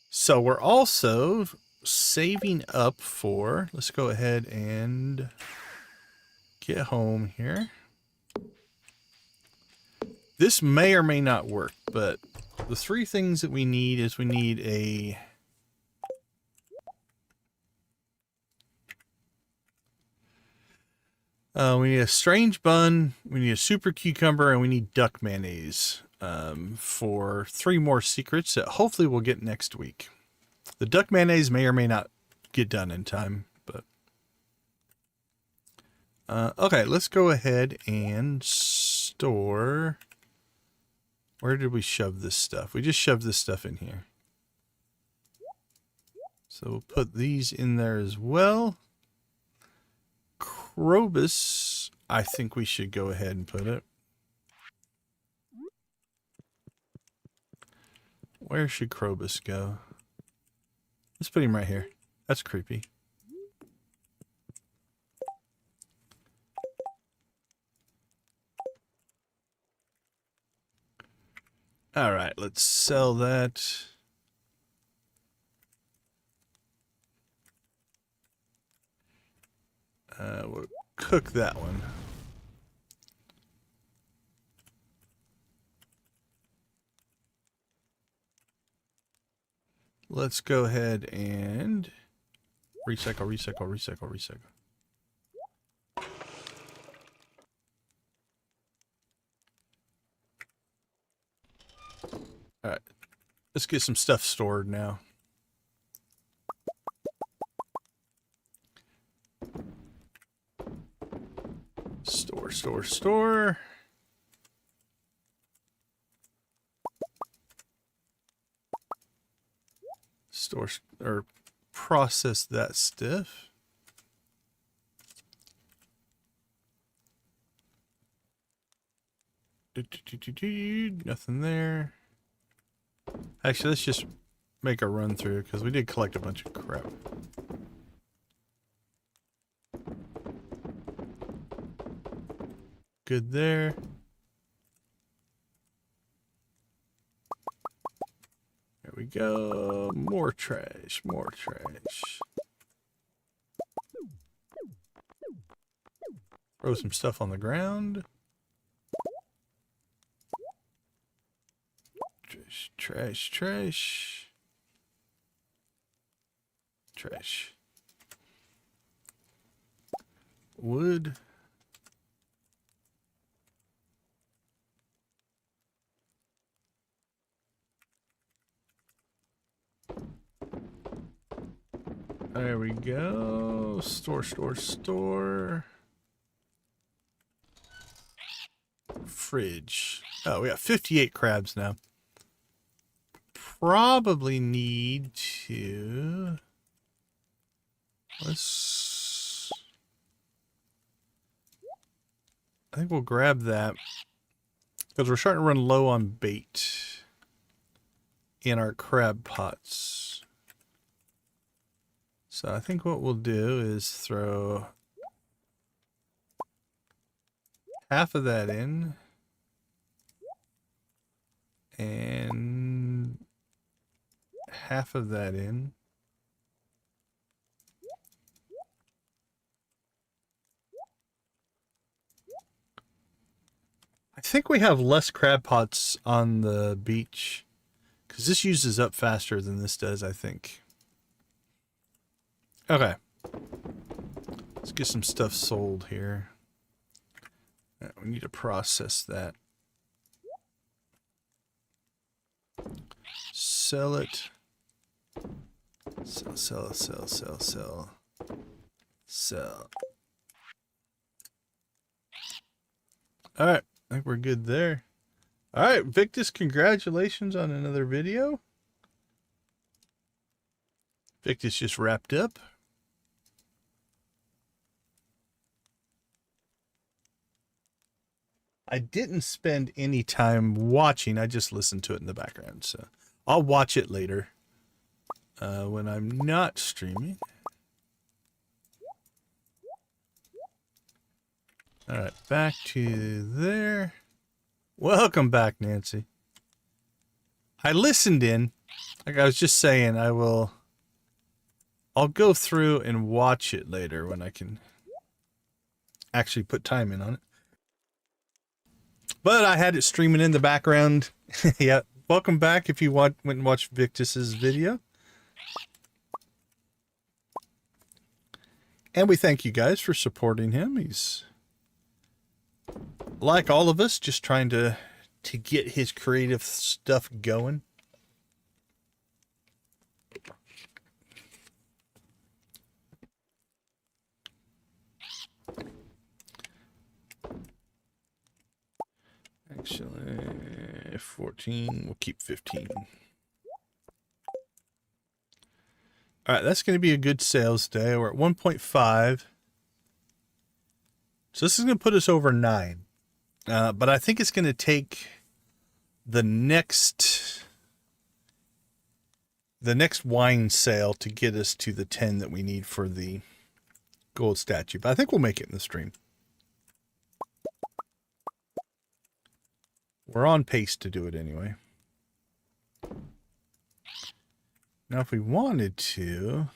So we're also saving up for, let's go ahead and get home here. This may or may not work, but the three things that we need is we need a strange bun, we need a super cucumber, and we need duck mayonnaise for 3 more secrets that hopefully we'll get next week. The duck mayonnaise may or may not get done in time, but okay, let's go ahead and store. Where did we shove this stuff? We just shoved this stuff in here. So we'll put these in there as well. Krobus, I think we should go ahead and put it. Where should Krobus go? Let's put him right here. That's creepy. All right, let's sell that. We'll cook that one. Let's go ahead and recycle. All right, let's get some stuff stored now. Store. Store or process that stuff. Nothing there. Actually, let's just make a run through because we did collect a bunch of crap. Good there. There we go. More trash. Throw some stuff on the ground. Trash. Wood. There we go. Store. Fridge. Oh, we got 58 crabs now. Probably need to... I think we'll grab that. Because we're starting to run low on bait in our crab pots. So I think what we'll do is throw half of that in and half of that in. I think we have less crab pots on the beach because this uses up faster than this does, I think. Okay. Let's get some stuff sold here. All right, we need to process that. Sell it. Sell. All right. I think we're good there. All right, Victus, congratulations on another video. Victus just wrapped up. I didn't spend any time watching. I just listened to it in the background. So I'll watch it later when I'm not streaming. All right, back to there. Welcome back, Nancy. I listened in. Like I was just saying, I'll go through and watch it later when I can actually put time in on it. But I had it streaming in the background. Yeah, welcome back if you went and watched Victus's video. And we thank you guys for supporting him. He's, like all of us, just trying to get his creative stuff going. Actually, 14, we'll keep 15. All right, that's going to be a good sales day. We're at 1.5. So this is going to put us over 9. But I think it's going to take the next wine sale to get us to the 10 that we need for the gold statue. But I think we'll make it in the stream. We're on pace to do it anyway. Now, if we wanted to,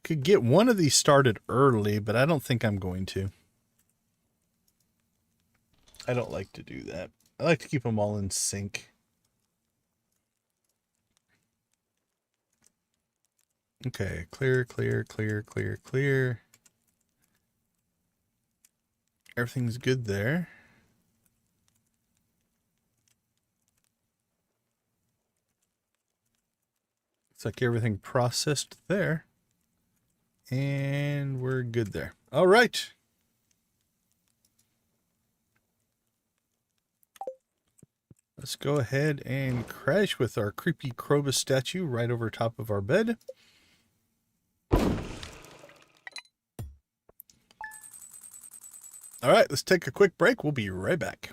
could get one of these started early, but I don't think I'm going to. I don't like to do that. I like to keep them all in sync. Okay, clear, clear, clear, clear, clear. Everything's good there. Looks like everything processed there. And we're good there. All right. Let's go ahead and crash with our creepy Krobus statue right over top of our bed. All right, let's take a quick break. We'll be right back.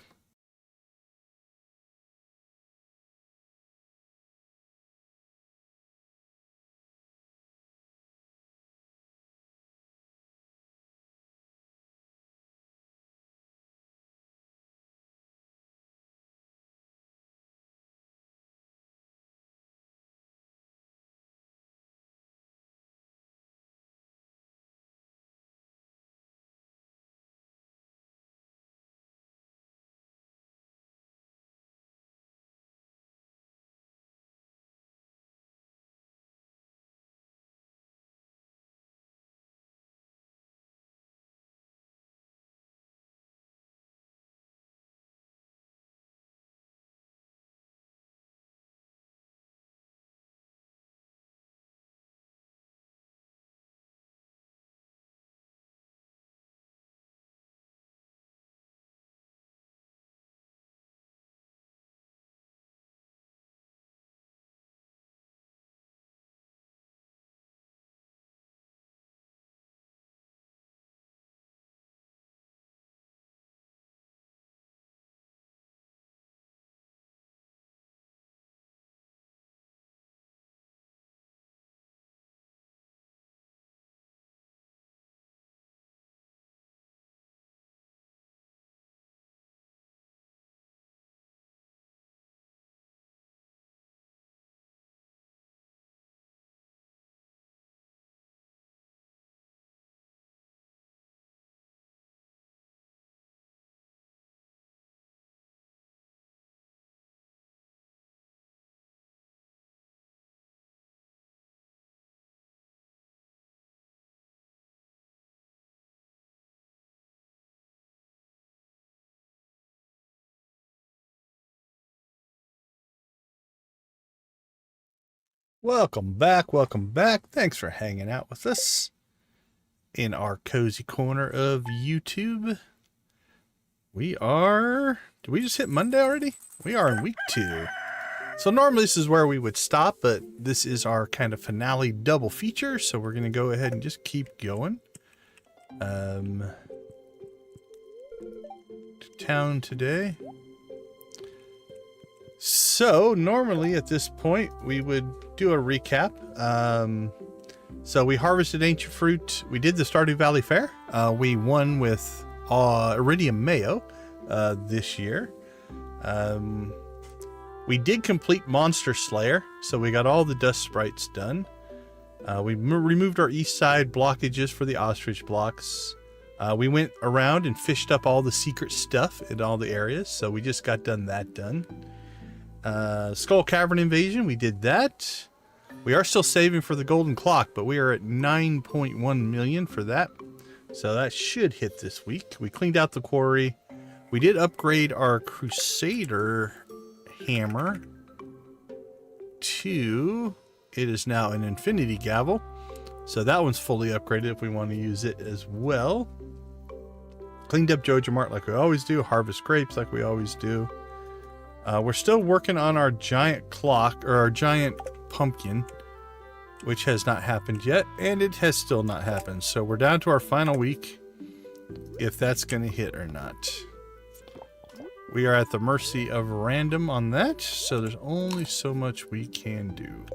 Welcome back. Welcome back. Thanks for hanging out with us in our cozy corner of YouTube. We are... Did we just hit Monday already? We are in week 2. So normally this is where we would stop, but this is our kind of finale double feature. So we're going to go ahead and just keep going. to town today. So normally at this point we would do a recap. So we harvested ancient fruit. We did the Stardew Valley Fair. We won with Iridium Mayo this year. We did complete Monster Slayer, so we got all the dust sprites done. We removed our east side blockages for the ostrich blocks. We went around and fished up all the secret stuff in all the areas, so we just got that done. Skull Cavern Invasion, we did that. We are still saving for the golden clock, but we are at 9.1 million for that. So that should hit this week. We cleaned out the quarry. We did upgrade our Crusader hammer to, it is now an Infinity Gavel. So that one's fully upgraded if we want to use it as well. Cleaned up Joja Mart like we always do. Harvest grapes like we always do. We're still working on our giant clock, or our giant pumpkin, which has not happened yet, and it has still not happened. So we're down to our final week, if that's going to hit or not. We are at the mercy of random on that, so there's only so much we can do.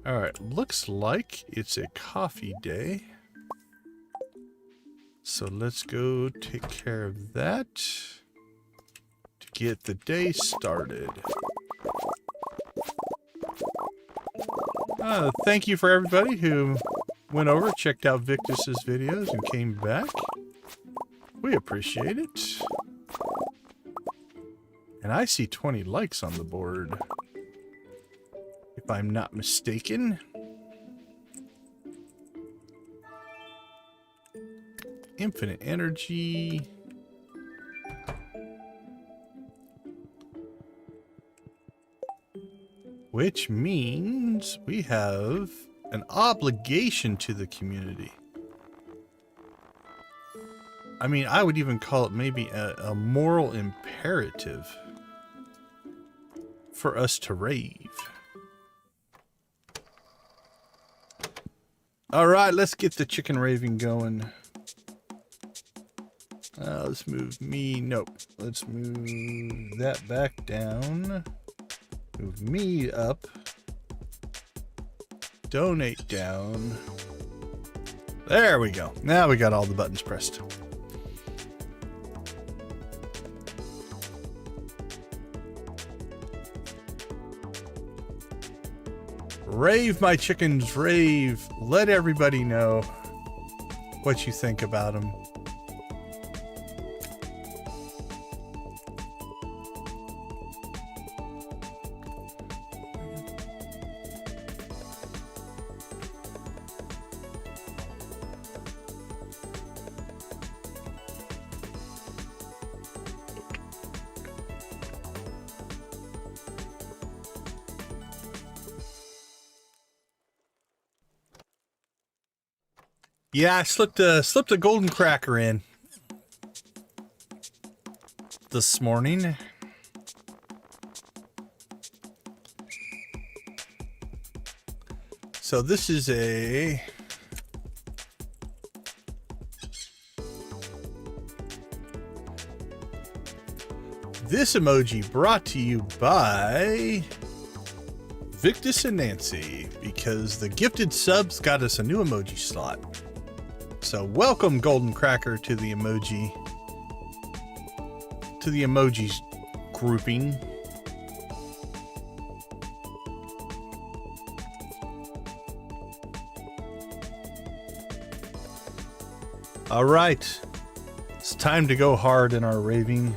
All right, looks like it's a coffee day. So let's go take care of that to get the day started. Thank you for everybody who went over, checked out Victus's videos, and came back. We appreciate it. And I see 20 likes on the board, if I'm not mistaken. Infinite energy. Which means we have an obligation to the community. I mean, I would even call it maybe a moral imperative for us to rave. All right, let's get the chicken raving going. Let's move me. Nope. Let's move that back down. Move me up. Donate down. There we go. Now we got all the buttons pressed. Rave, my chickens, rave. Let everybody know what you think about them. Yeah, I slipped a golden cracker in this morning. So this is a this emoji brought to you by Victus and Nancy, because the gifted subs got us a new emoji slot. So welcome, Golden Cracker, to the emojis grouping. All right, it's time to go hard in our raving.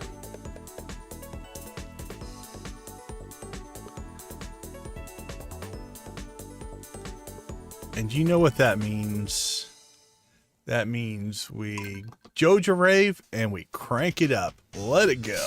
And you know what that means. That means we Joja rave and we crank it up. Let it go.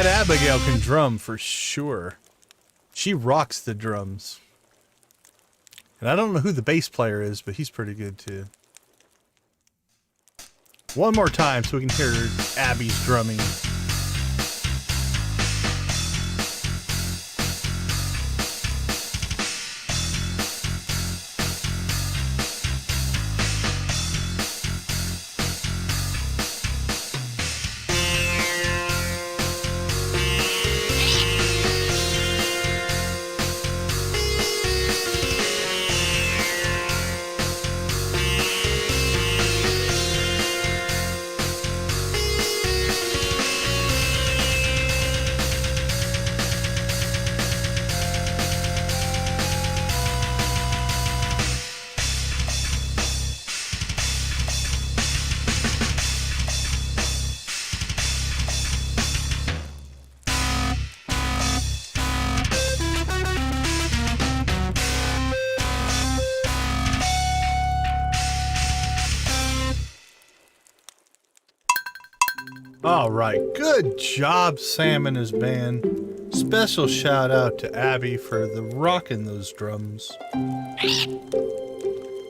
That Abigail can drum for sure. She rocks the drums. And I don't know who the bass player is, but he's pretty good too. One more time so we can hear Abby's drumming. All right, good job, Sam and his band. Special shout out to Abby for the rocking those drums.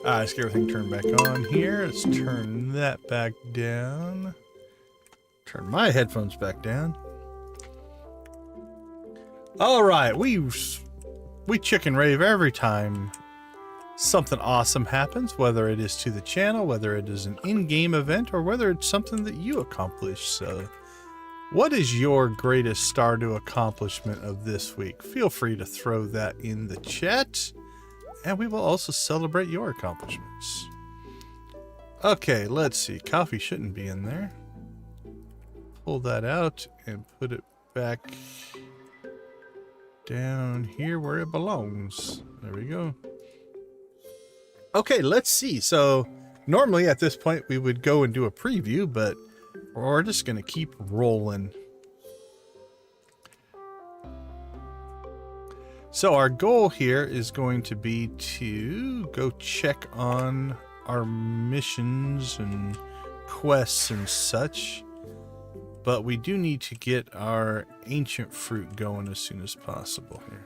Let's get everything turned back on here. Let's turn that back down. Turn my headphones back down. All right, we chicken rave every time something awesome happens, whether it is to the channel, whether it is an in-game event, or whether it's something that you accomplish. So what is your greatest Stardew accomplishment of this week? Feel free to throw that in the chat, and we will also celebrate your accomplishments. Okay, let's see. Coffee shouldn't be in there. Pull that out and put it back down here where it belongs. There we go. Okay, let's see. So normally at this point we would go and do a preview, but we're just going to keep rolling. So our goal here is going to be to go check on our missions and quests and such. But we do need to get our ancient fruit going as soon as possible here.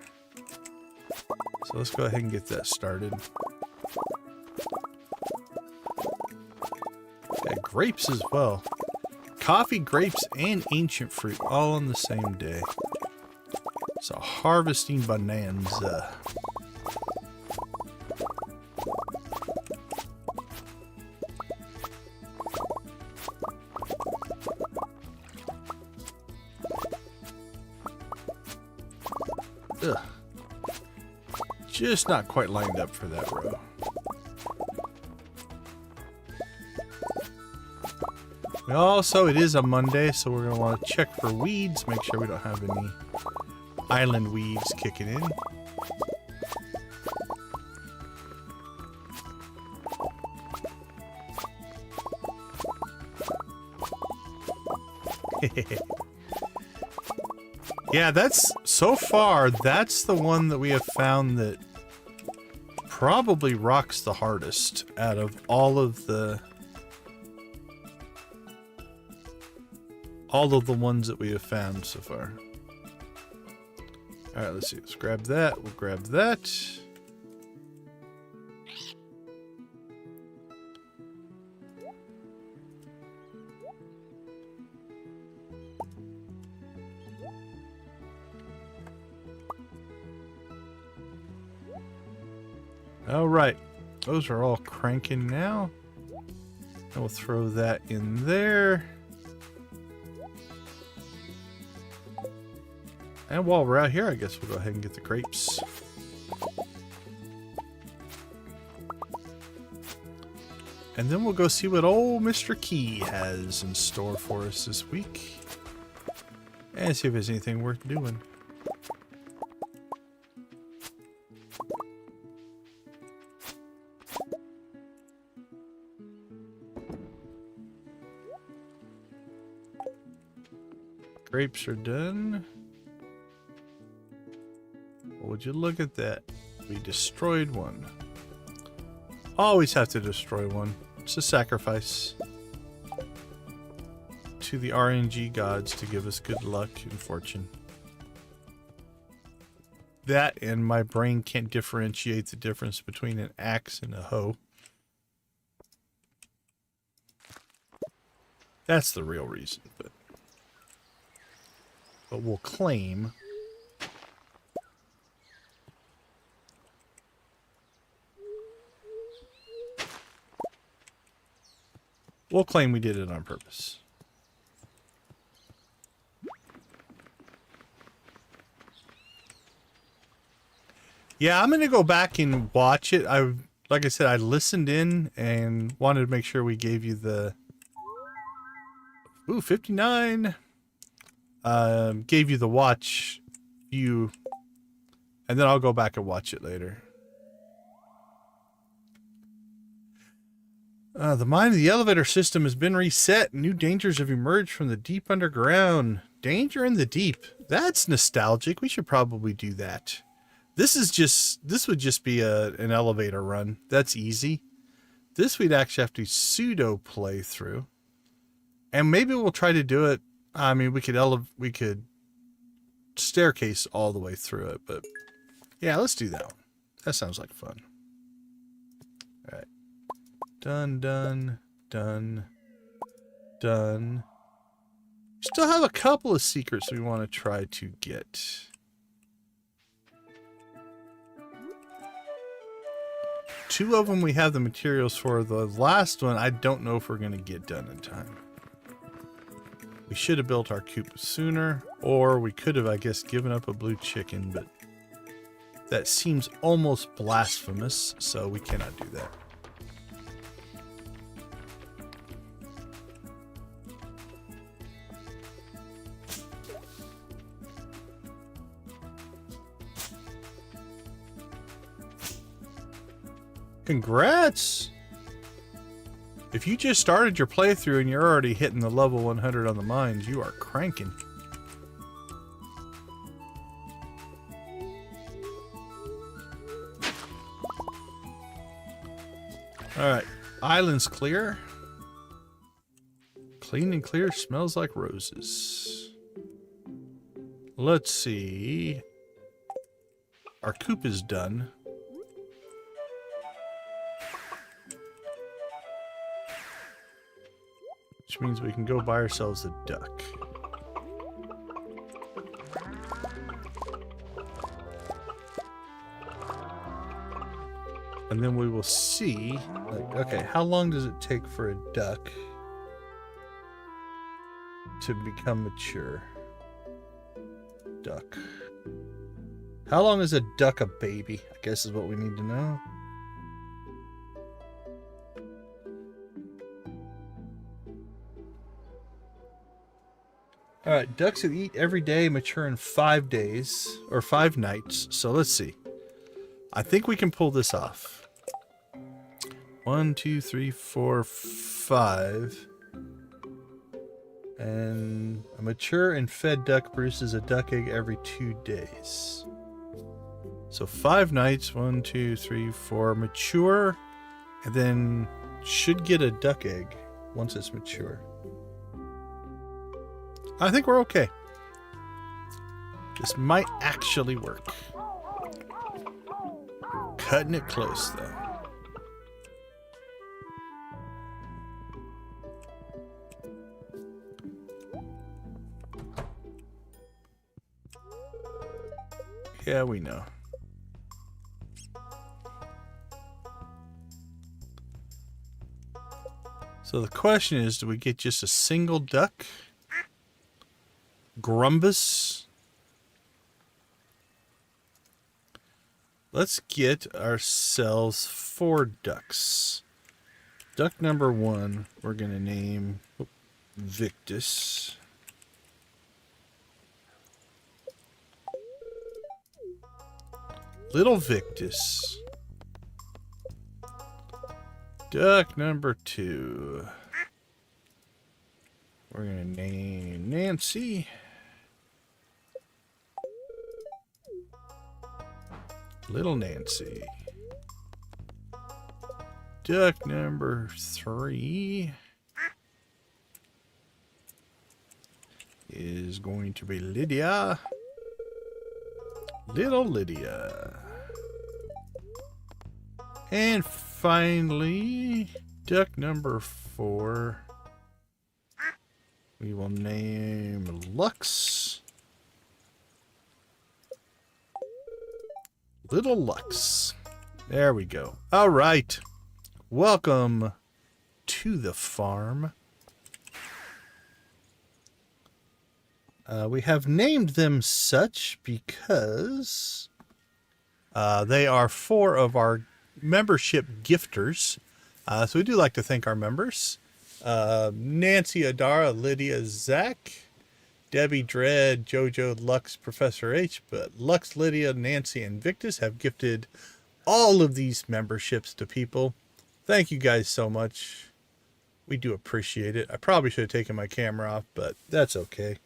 So let's go ahead and get that started. Got grapes as well. Coffee, grapes, and ancient fruit all on the same day. So harvesting bonanza. Ugh. Just not quite lined up for that row. Also, it is a Monday, so we're going to want to check for weeds, make sure we don't have any island weeds kicking in. Yeah, so far, that's the one that we have found that probably rocks the hardest out of all of the ones that we have found so far. All right, let's see. Let's grab that. We'll grab that. All right, those are all cranking now. And we'll throw that in there. And while we're out here, I guess we'll go ahead and get the grapes. And then we'll go see what old Mr. Key has in store for us this week. And see if there's anything worth doing. Grapes are done. Would you look at that? We destroyed one. Always have to destroy one. It's a sacrifice. to the RNG gods to give us good luck and fortune. That and my brain can't differentiate the difference between an axe and a hoe. That's the real reason, but we'll claim we did it on purpose. Yeah, I'm going to go back and watch it. Like I said, I listened in and wanted to make sure we gave you the... Ooh, 59. Gave you the watch view. And then I'll go back and watch it later. The mine of the elevator system has been reset. New dangers have emerged from the deep underground. Danger in the deep. That's nostalgic. We should probably do that. This would just be an elevator run. That's easy. This we'd actually have to pseudo play through. And maybe we'll try to do it. I mean, we could staircase all the way through it, but yeah, let's do that one. That sounds like fun. All right. Done, done, done, done. Still have a couple of secrets we want to try to get. Two of them we have the materials for. The last one, I don't know if we're going to get done in time. We should have built our coop sooner, or we could have, I guess, given up a blue chicken, but that seems almost blasphemous, so we cannot do that. Congrats! If you just started your playthrough and you're already hitting the level 100 on the mines, you are cranking. Alright, island's clear. Clean and clear, smells like roses. Let's see. Our coop is done. Which means we can go buy ourselves a duck. And then we will see, like, okay, how long does it take for a duck to become mature? Duck. How long is a duck a baby? I guess is what we need to know. Alright, ducks that eat every day mature in 5 days, or 5 nights. So let's see. I think we can pull this off. 1, 2, 3, 4, 5. And a mature and fed duck produces a duck egg every 2 days. So 5 nights, 1, 2, 3, 4, mature, and then should get a duck egg once it's mature. I think we're okay. This might actually work. Cutting it close, though. Yeah, we know. So the question is, do we get just a single duck? Grumbus. Let's get ourselves 4 ducks. Duck number 1, we're going to name Victus. Little Victus. Duck number 2. We're going to name Nancy. Little Nancy. Duck number 3. is going to be Lydia. Little Lydia. And finally, duck number 4. We will name Lux. Little Lux. There we go. All right. Welcome to the farm. We have named them such because they are 4 of our membership gifters. So we do like to thank our members. Nancy, Adara, Lydia, Zach, Debbie, Dread, Jojo, Lux, Professor H, but Lux, Lydia, Nancy, and Victus have gifted all of these memberships to people. Thank you guys so much. We do appreciate it. I probably should have taken my camera off, but that's okay.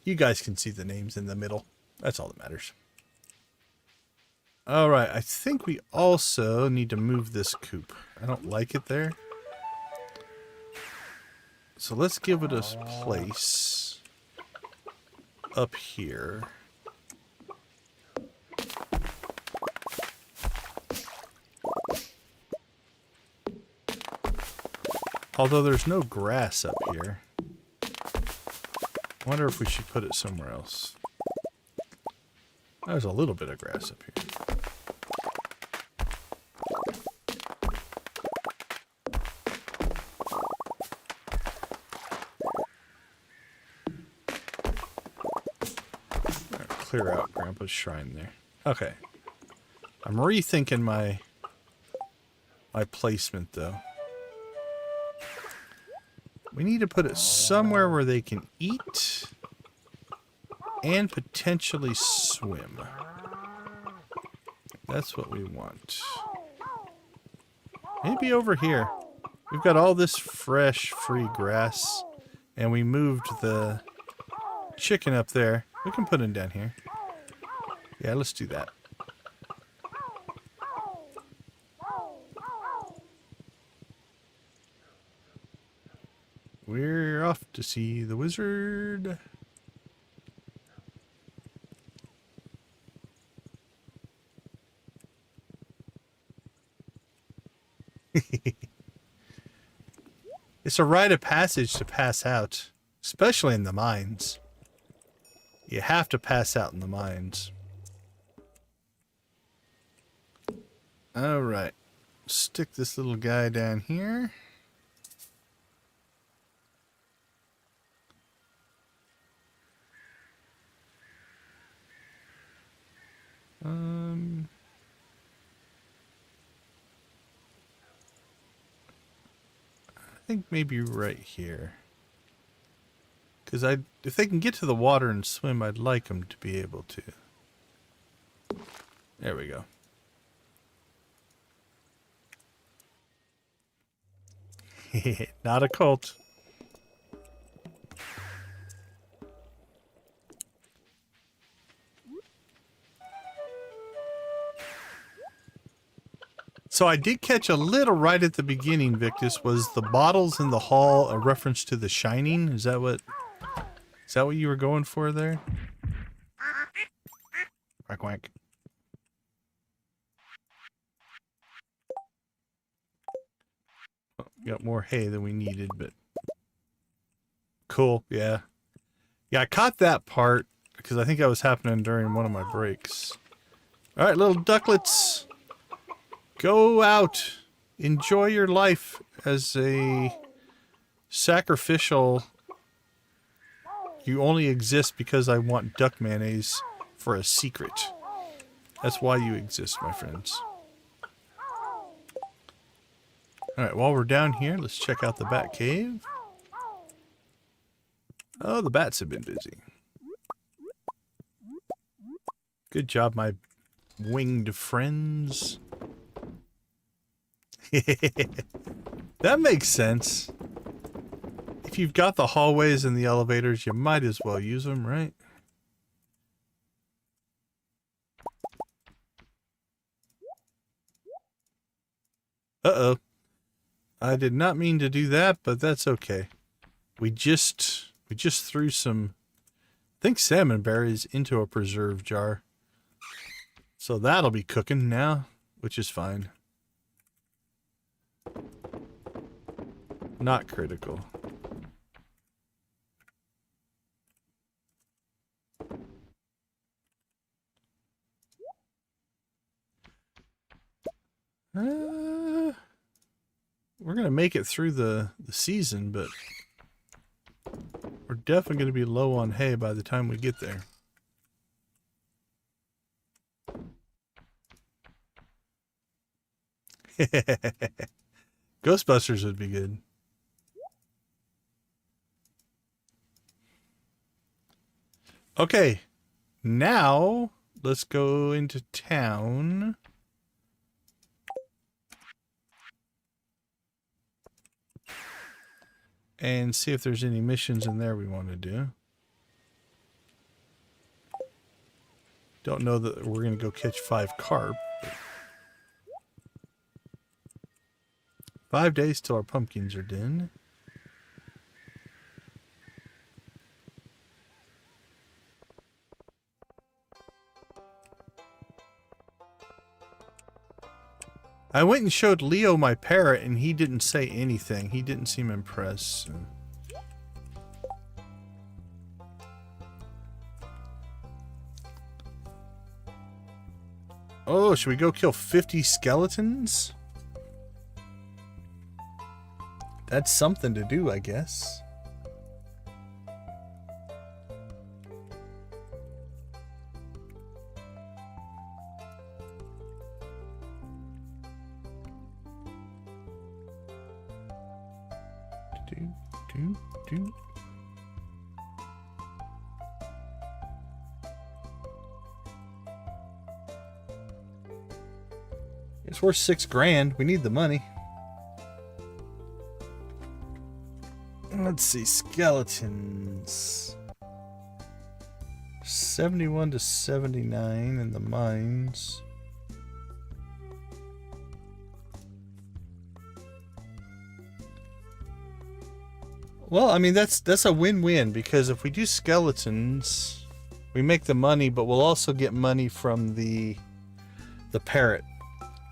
You guys can see the names in the middle. That's all that matters. All right, I think we also need to move this coop. I don't like it there. So let's give it a place up here. Although there's no grass up here. I wonder if we should put it somewhere else. There's a little bit of grass up here. Clear out Grandpa's shrine there. Okay. I'm rethinking my placement though. We need to put it somewhere where they can eat and potentially swim. That's what we want. Maybe over here. We've got all this fresh, free grass, and we moved the chicken up there. We can put him down here. Yeah, let's do that. We're off to see the wizard. It's a rite of passage to pass out, especially in the mines. You have to pass out in the mines. All right. Stick this little guy down here. I think maybe right here. Because if they can get to the water and swim, I'd like them to be able to. There we go. Not a cult. So I did catch a little right at the beginning, Victus. Was the bottles in the hall a reference to The Shining? Is that what you were going for there? Quack quack. Oh, got more hay than we needed, but cool. Yeah, I caught that part because I think that was happening during one of my breaks. All right, little ducklets. Go out, enjoy your life as a sacrificial. You only exist because I want duck mayonnaise for a secret. That's why you exist, my friends. Alright, while we're down here, let's check out the bat cave. Oh, the bats have been busy. Good job, my winged friends. That makes sense. If you've got the hallways and the elevators, you might as well use them, right? Uh-oh. I did not mean to do that, but that's okay. We just threw some think salmon berries into a preserve jar. So that'll be cooking now, which is fine. Not critical. We're going to make it through the season, but we're definitely going to be low on hay by the time we get there. Ghostbusters would be good. Okay, now let's go into town. And see if there's any missions in there we want to do. Don't know that we're going to go catch 5 carp. 5 days till our pumpkins are done. I went and showed Leo my parrot, and he didn't say anything. He didn't seem impressed. So. Oh, should we go kill 50 skeletons? That's something to do, I guess. It's worth $6 grand. We need the money. Let's see, skeletons. 71 to 79 in the mines. Well, I mean, that's a win-win, because if we do skeletons, we make the money, but we'll also get money from the parrot.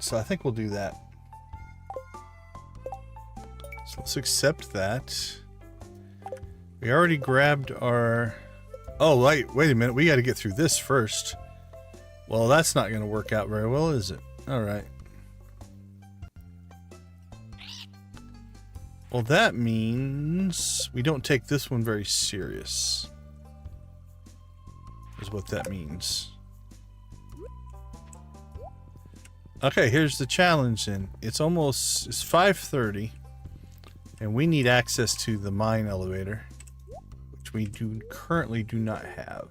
So I think we'll do that. So let's accept that. We already grabbed our... Oh, wait a minute. We got to get through this first. Well, that's not going to work out very well, is it? All right. Well, that means we don't take this one very serious. Is what that means. Okay, here's the challenge then. It's 5:30, and we need access to the mine elevator, which we currently do not have.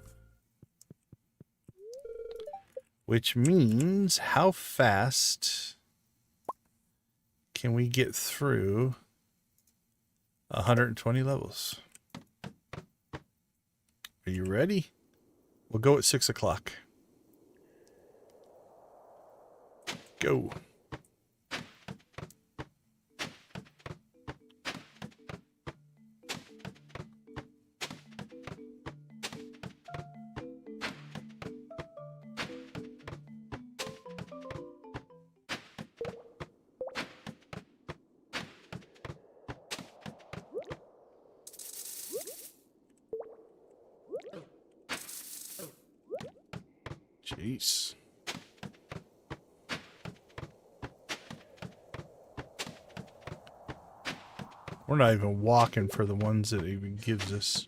Which means, how fast can we get through 120 levels? Are you ready? We'll go at 6 o'clock. Go. Jeez. We're not even walking for the ones that it even gives us.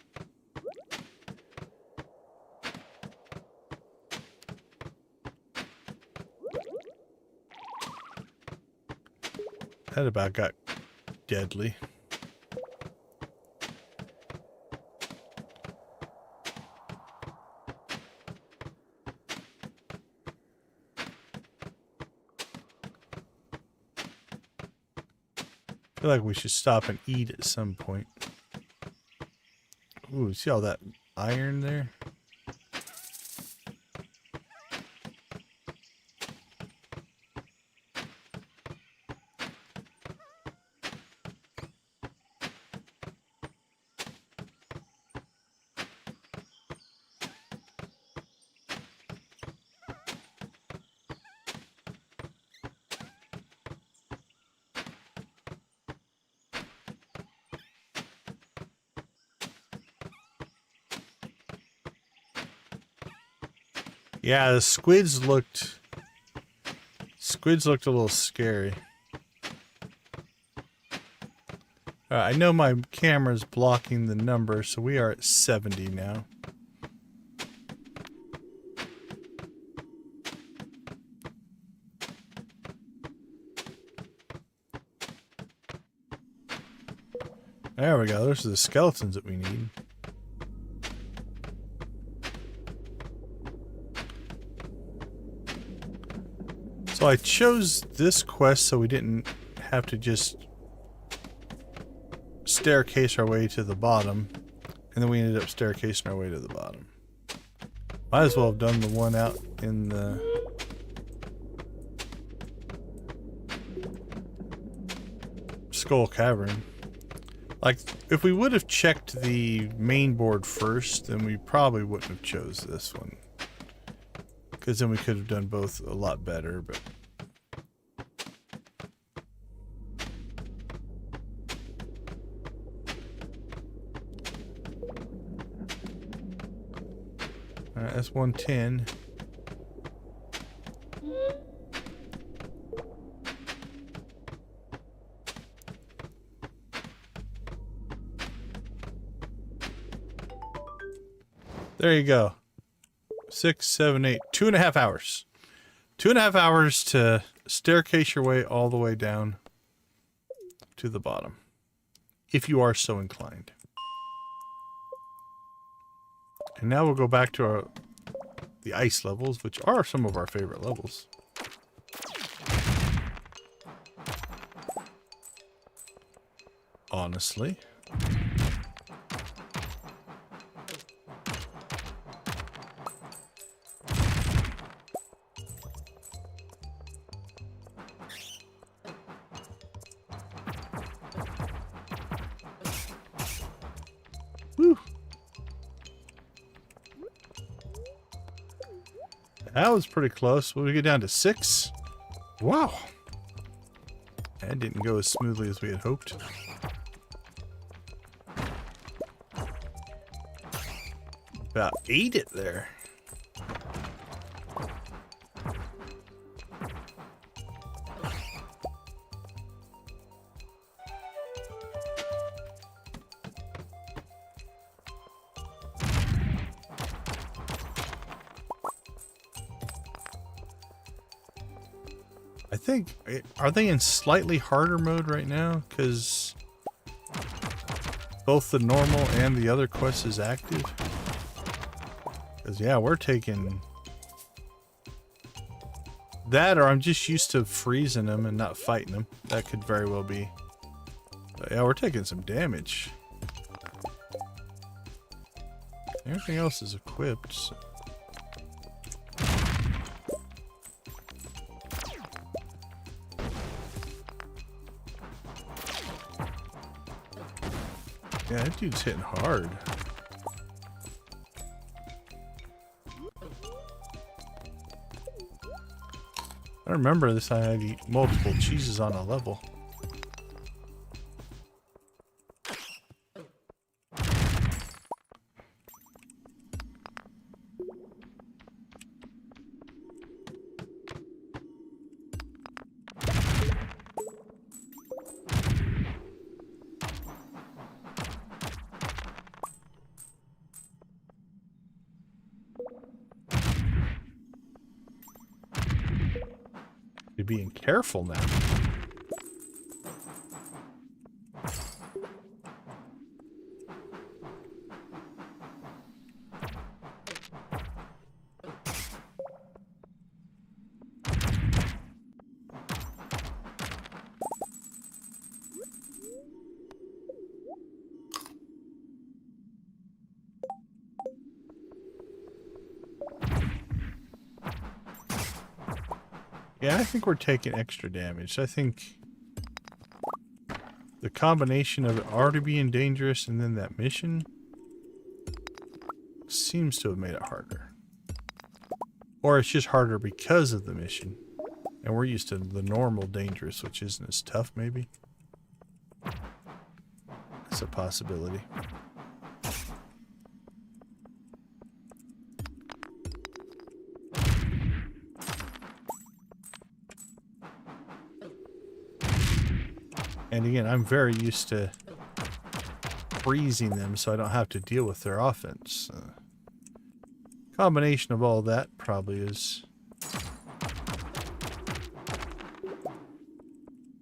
That about got deadly. I feel like we should stop and eat at some point. Ooh, see all that iron there? Yeah, the squids looked a little scary. I know my camera's blocking the number, so we are at 70 now. There we go. Those are the skeletons that we need. So I chose this quest so we didn't have to just staircase our way to the bottom, and then we ended up staircasing our way to the bottom. Might as well have done the one out in the Skull Cavern. Like, if we would have checked the main board first, then we probably wouldn't have chose this one. Because then we could have done both a lot better, but... Alright, that's 110. There you go. 6, 7, 8. 2.5 hours. 2.5 hours to staircase your way all the way down to the bottom. If you are so inclined. And now we'll go back to the ice levels, which are some of our favorite levels. Honestly. Woo. That was pretty close. Will we get down to 6? Wow. That didn't go as smoothly as we had hoped. About 8 it there. I think, are they in slightly harder mode right now? Because both the normal and the other quest is active. Because, yeah, we're taking that, or I'm just used to freezing them and not fighting them. That could very well be. But, yeah, we're taking some damage. Everything else is equipped, so. Yeah, that dude's hitting hard. I remember this, I had multiple cheeses on a level. You're being careful now. Yeah, I think we're taking extra damage. I think the combination of it already being dangerous and then that mission seems to have made it harder. Or it's just harder because of the mission. And we're used to the normal dangerous, which isn't as tough, maybe. That's a possibility. And again, I'm very used to freezing them so I don't have to deal with their offense. Combination of all that probably is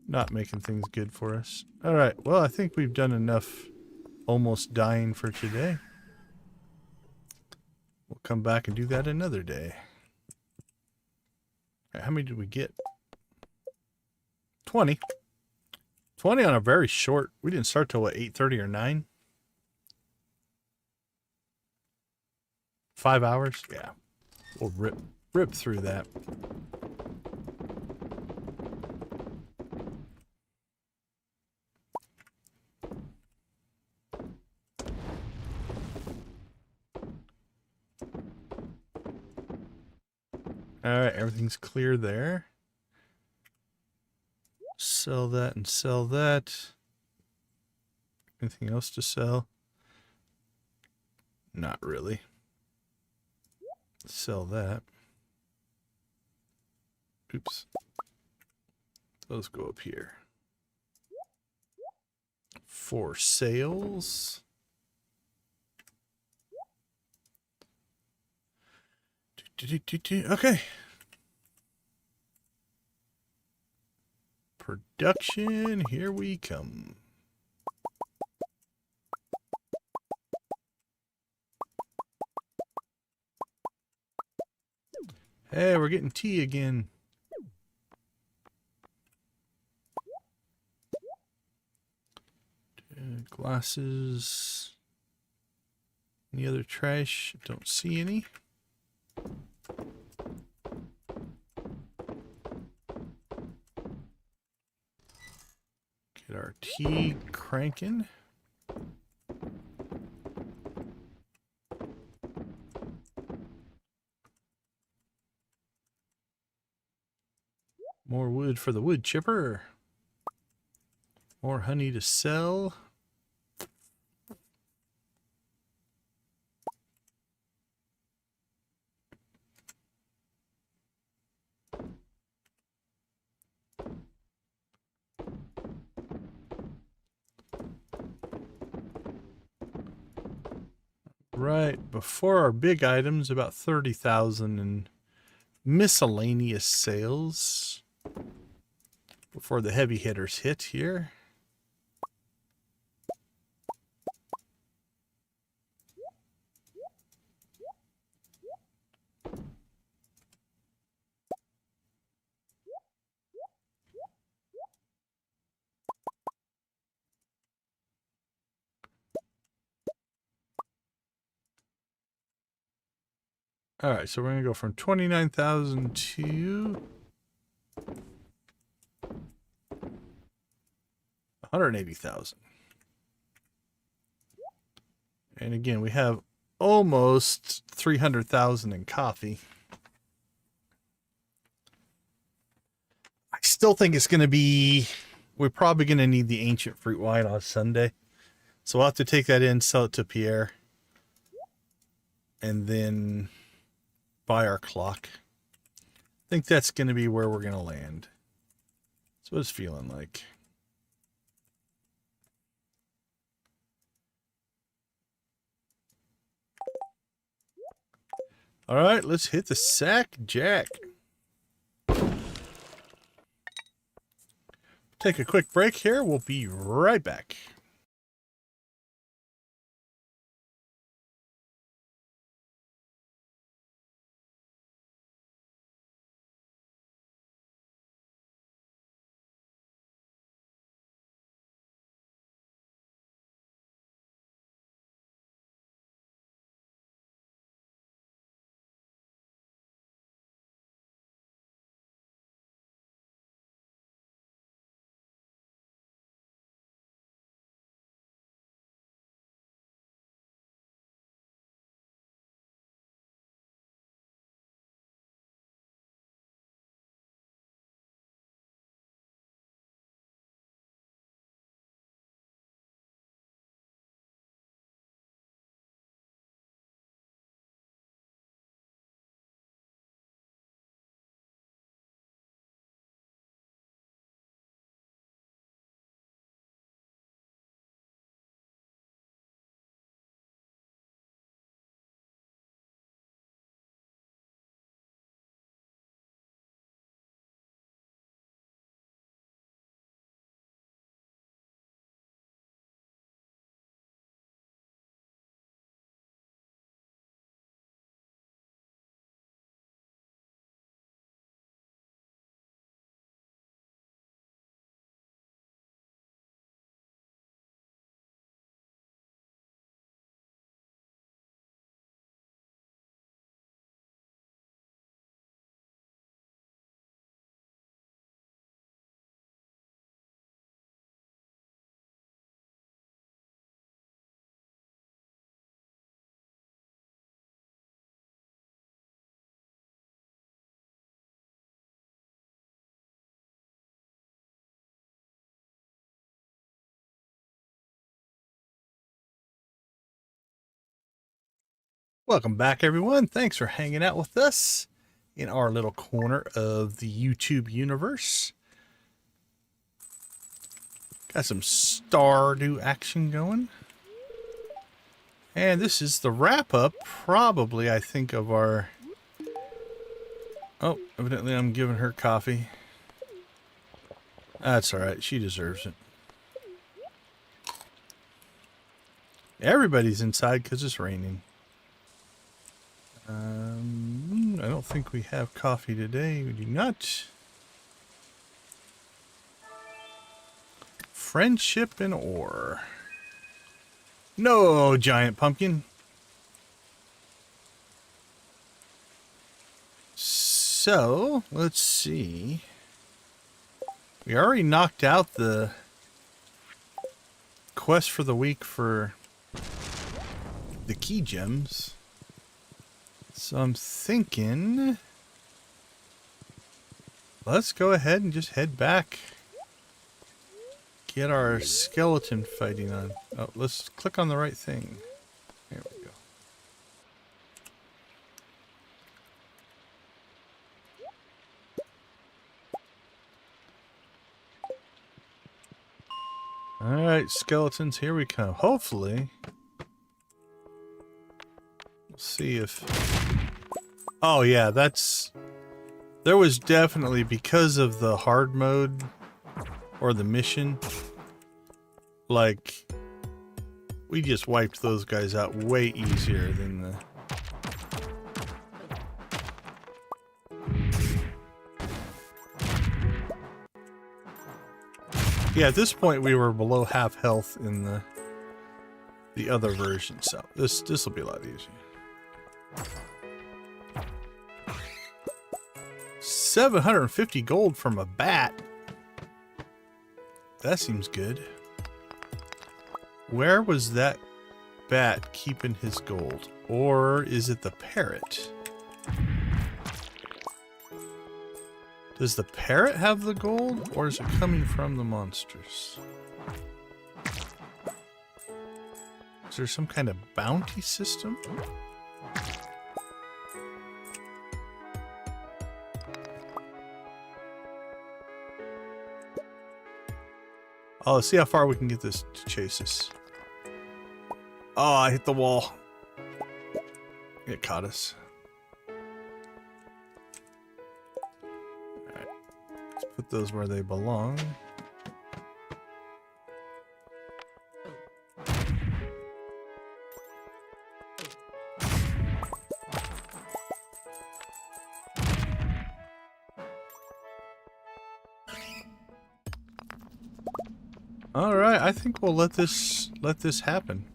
not making things good for us. Alright, well, I think we've done enough almost dying for today. We'll come back and do that another day. Right, how many did we get? 20. 20 on a very short. We didn't start till what, 8:30 or 9? 5 hours? Yeah. We'll rip through that. Alright, everything's clear there. Sell that and sell that. Anything else to sell? Not really. Sell that. Oops. Those go up here. For sales. Okay. Production, here we come. Hey, we're getting tea again. Glasses. Any other trash? Don't see any. Get our tea cranking. More wood for the wood chipper. More honey to sell. Right, before our big items, about 30,000 in miscellaneous sales. Before the heavy hitters hit here. All right, so we're going to go from 29,000 to 180,000. And again, we have almost 300,000 in coffee. I still think it's going to be, we're probably going to need the ancient fruit wine on Sunday. So we'll have to take that in, sell it to Pierre, and then buy our clock. I think that's going to be where we're going to land. That's what it's feeling like. All right, let's hit the sack jack. Take a quick break here. We'll be right back. Welcome back, everyone. Thanks for hanging out with us in our little corner of the YouTube universe. Got some Stardew action going. And this is the wrap-up, probably, I think, of our... Oh, evidently I'm giving her coffee. That's alright. She deserves it. Everybody's inside because it's raining. I don't think we have coffee today. We do not. Friendship and ore. No, giant pumpkin. So, let's see. We already knocked out the quest for the week for the key gems. So I'm thinking, let's go ahead and just head back. Get our skeleton fighting on. Oh, let's click on the right thing. There we go. Alright, skeletons, here we come. Hopefully. We'll see if... Oh yeah, that's... There was definitely, because of the hard mode, or the mission, like, we just wiped those guys out way easier than the... Yeah, at this point we were below half health in the other version, so this will be a lot easier. 750 gold from a bat. That seems good. Where was that bat keeping his gold? Or is it the parrot? Does the parrot have the gold, or is it coming from the monsters? Is there some kind of bounty system? Oh, let's see how far we can get this to chase us. Oh, I hit the wall. It caught us. Alright. Let's put those where they belong. All right, I think we'll let this happen.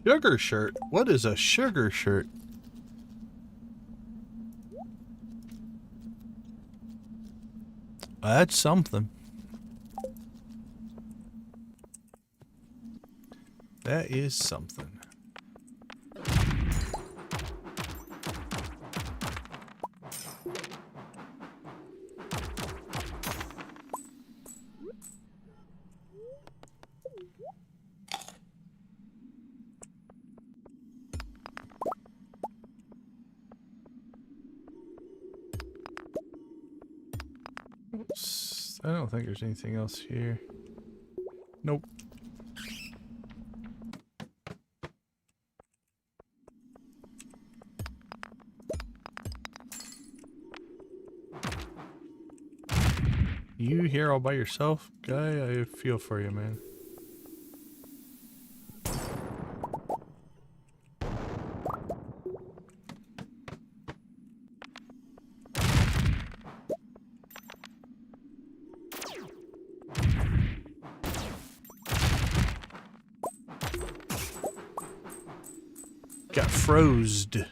Sugar shirt? What is a sugar shirt? That's something. That is something. I don't think there's anything else here. Nope. You here all by yourself, guy? I feel for you, man. Got frozened.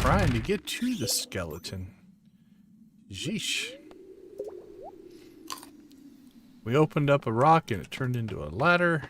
trying to get to the skeleton. Yeesh. We opened up a rock and it turned into a ladder.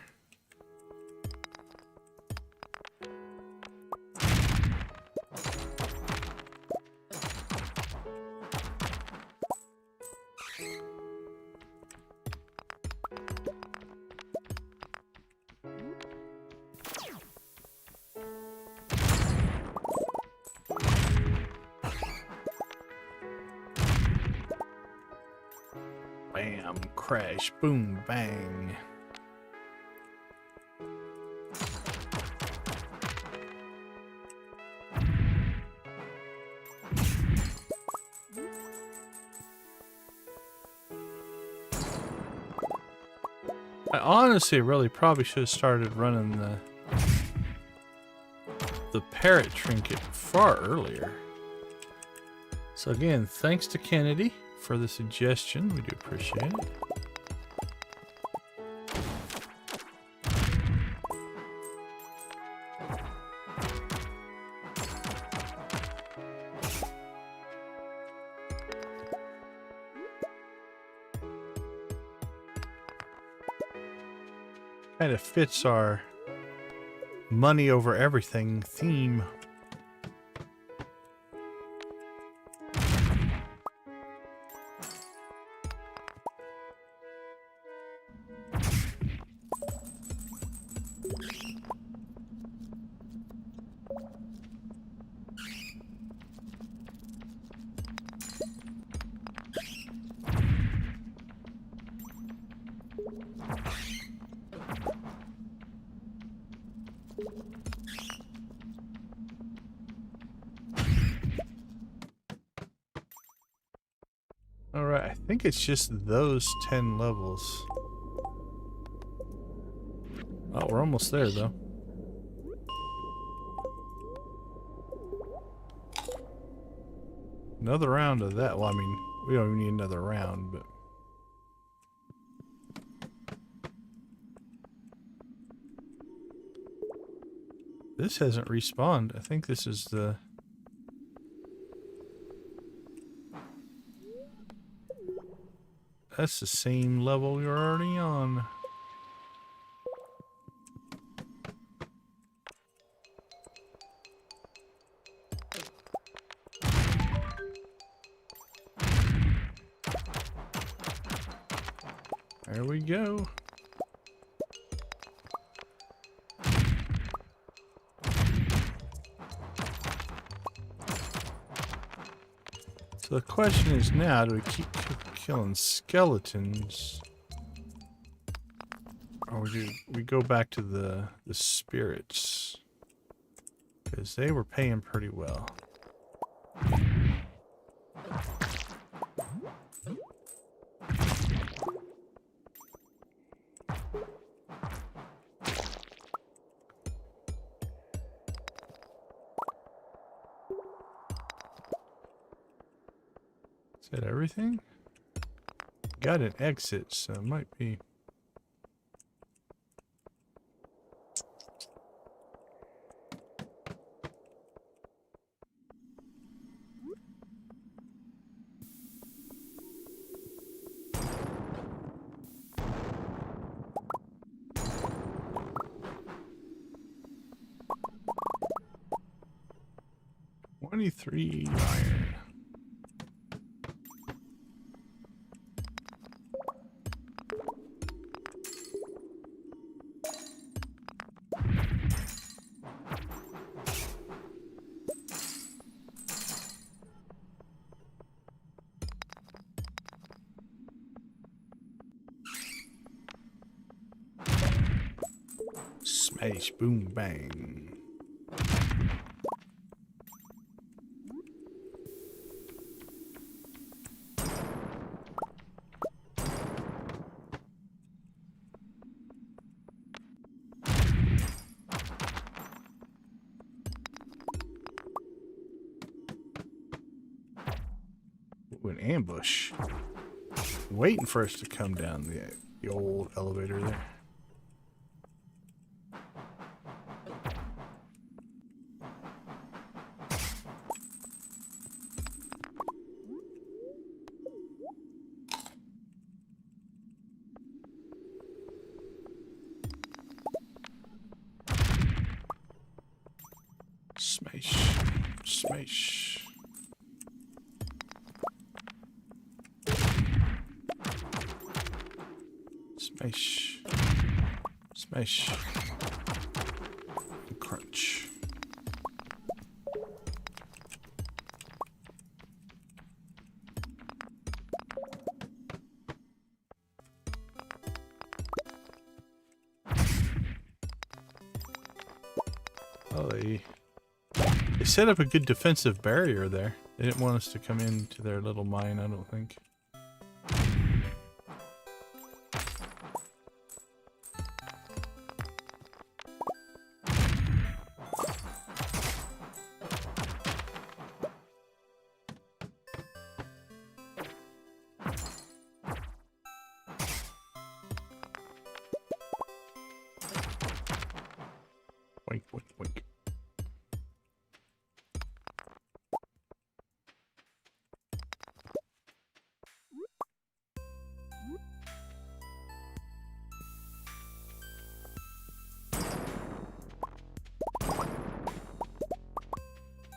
Bam, crash, boom, bang. I honestly really probably should have started running the parrot trinket far earlier. So again, thanks to Kennedy for the suggestion. We do appreciate it. Kind of fits our money over everything theme. Alright, I think it's just those 10 levels. Oh, we're almost there, though. Another round of that. Well, I mean, we don't even need another round, but... This hasn't respawned. I think this is the... That's the same level we were already on. There we go. So the question is now, do we keep killing skeletons? Or do we go back to the spirits? Because they were paying pretty well. Is that everything? Got an exit, so it might be... $23 iron. Smash, boom, bang. Ooh, an ambush. Waiting for us to come down the old elevator there. Smash. Smash. Smash. And crunch. Oh, they set up a good defensive barrier there. They didn't want us to come into their little mine, I don't think. Wink, wink, wink.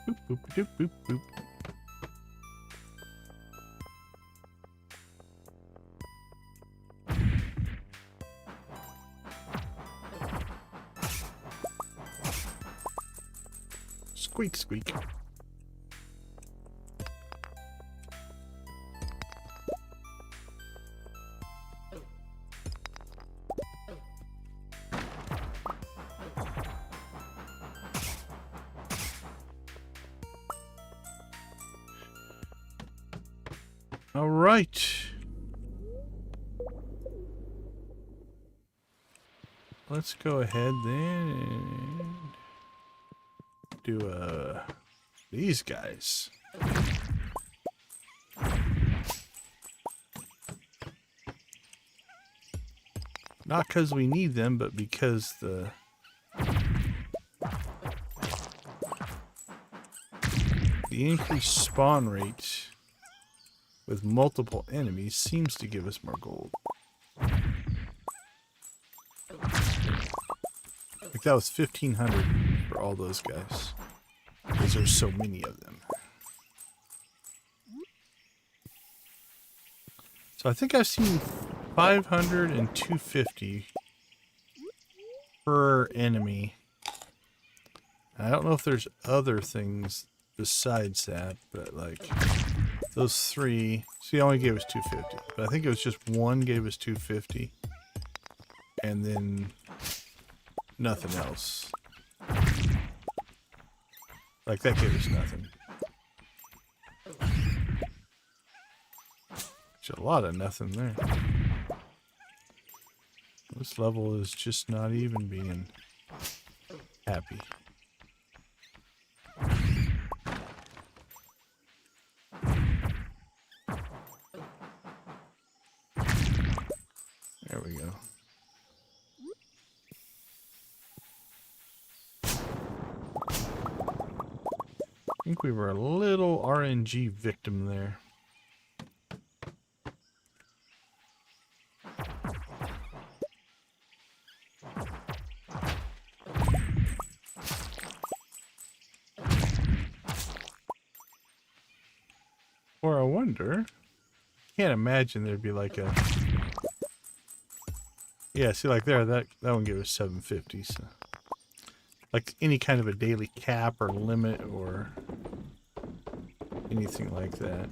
Boop, boop, doop, boop, boop. Squeak, squeak. All right. Let's go ahead then and do these guys. Not because we need them, but because the increased spawn rate with multiple enemies seems to give us more gold. Like that was 1,500 for all those guys, because there's so many of them. So I think I've seen 500 and 250 per enemy. I don't know if there's other things besides that, but like those three. See, I only gave us 250, but I think it was just one gave us 250, and then nothing else. Like that gave us nothing. There's a lot of nothing there. This level is just not even being happy. There we go. I think we were a little RNG victim there. Or I wonder, can't imagine there'd be like a, yeah, see like there, that one gave us 750, so like any kind of a daily cap or limit or anything like that.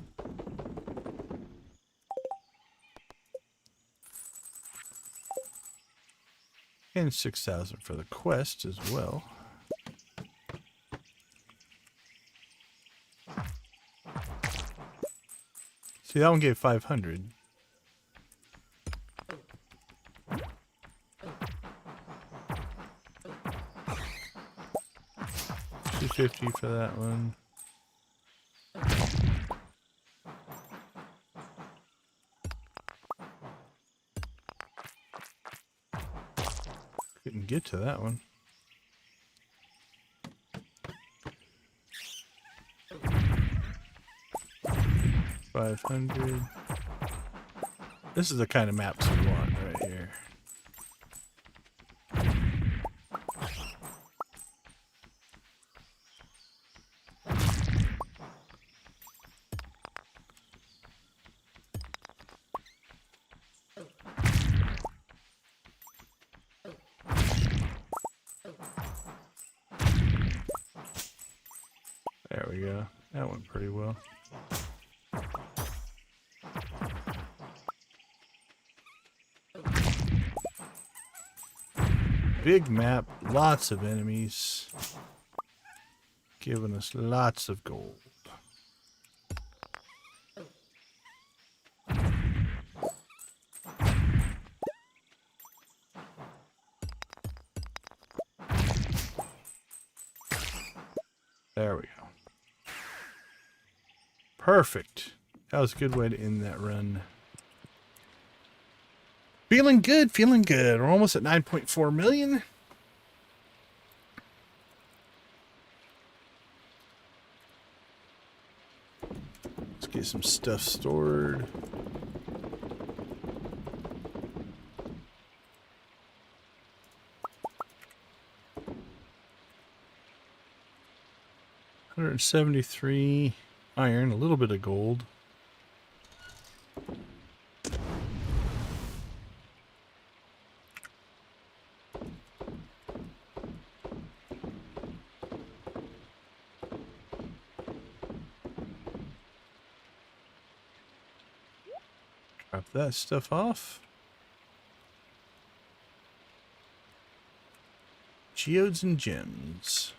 And 6,000 for the quest as well. See, that one gave 500. $250 for that one. Couldn't get to that one. $500. This is the kind of maps we want right here. we go. That went pretty well. Big map, lots of enemies, giving us lots of gold. There we go. Perfect. That was a good way to end that run. Feeling good, feeling good. We're almost at 9.4 million. Let's get some stuff stored. $173 iron, a little bit of gold. Drop that stuff off. Geodes and gems.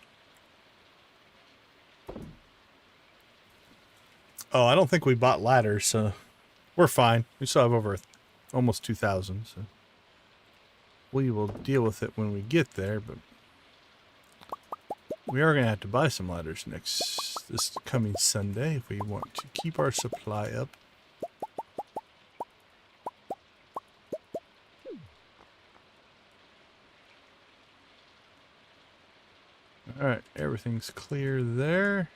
Oh, I don't think we bought ladders, so we're fine. We still have over almost 2,000, so we will deal with it when we get there, but we are going to have to buy some ladders this coming Sunday if we want to keep our supply up. All right, everything's clear there.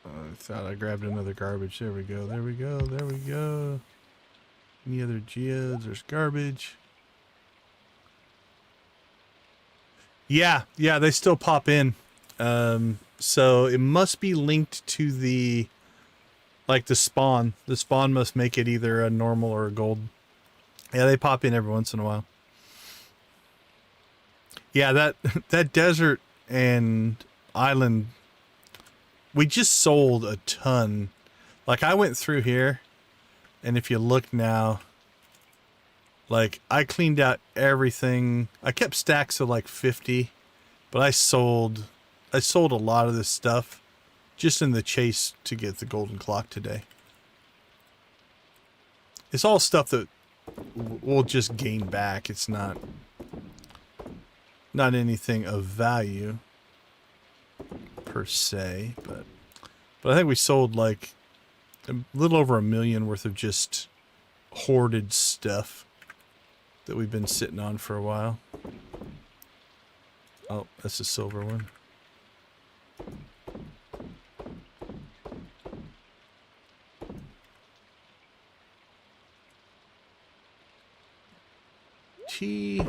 I thought I grabbed another garbage. There we go. There we go. There we go. Any other geodes? There's garbage. Yeah, they still pop in. So it must be linked to the spawn. The spawn must make it either a normal or a gold. Yeah, they pop in every once in a while. Yeah, that desert and island, we just sold a ton. Like, I went through here, and if you look now, like, I cleaned out everything. I kept stacks of like 50, but I sold a lot of this stuff just in the chase to get the golden clock today. It's all stuff that we'll just gain back. It's not anything of value per se, but I think we sold like a little over $1 million worth of just hoarded stuff that we've been sitting on for a while. Oh, that's a silver one. Tea.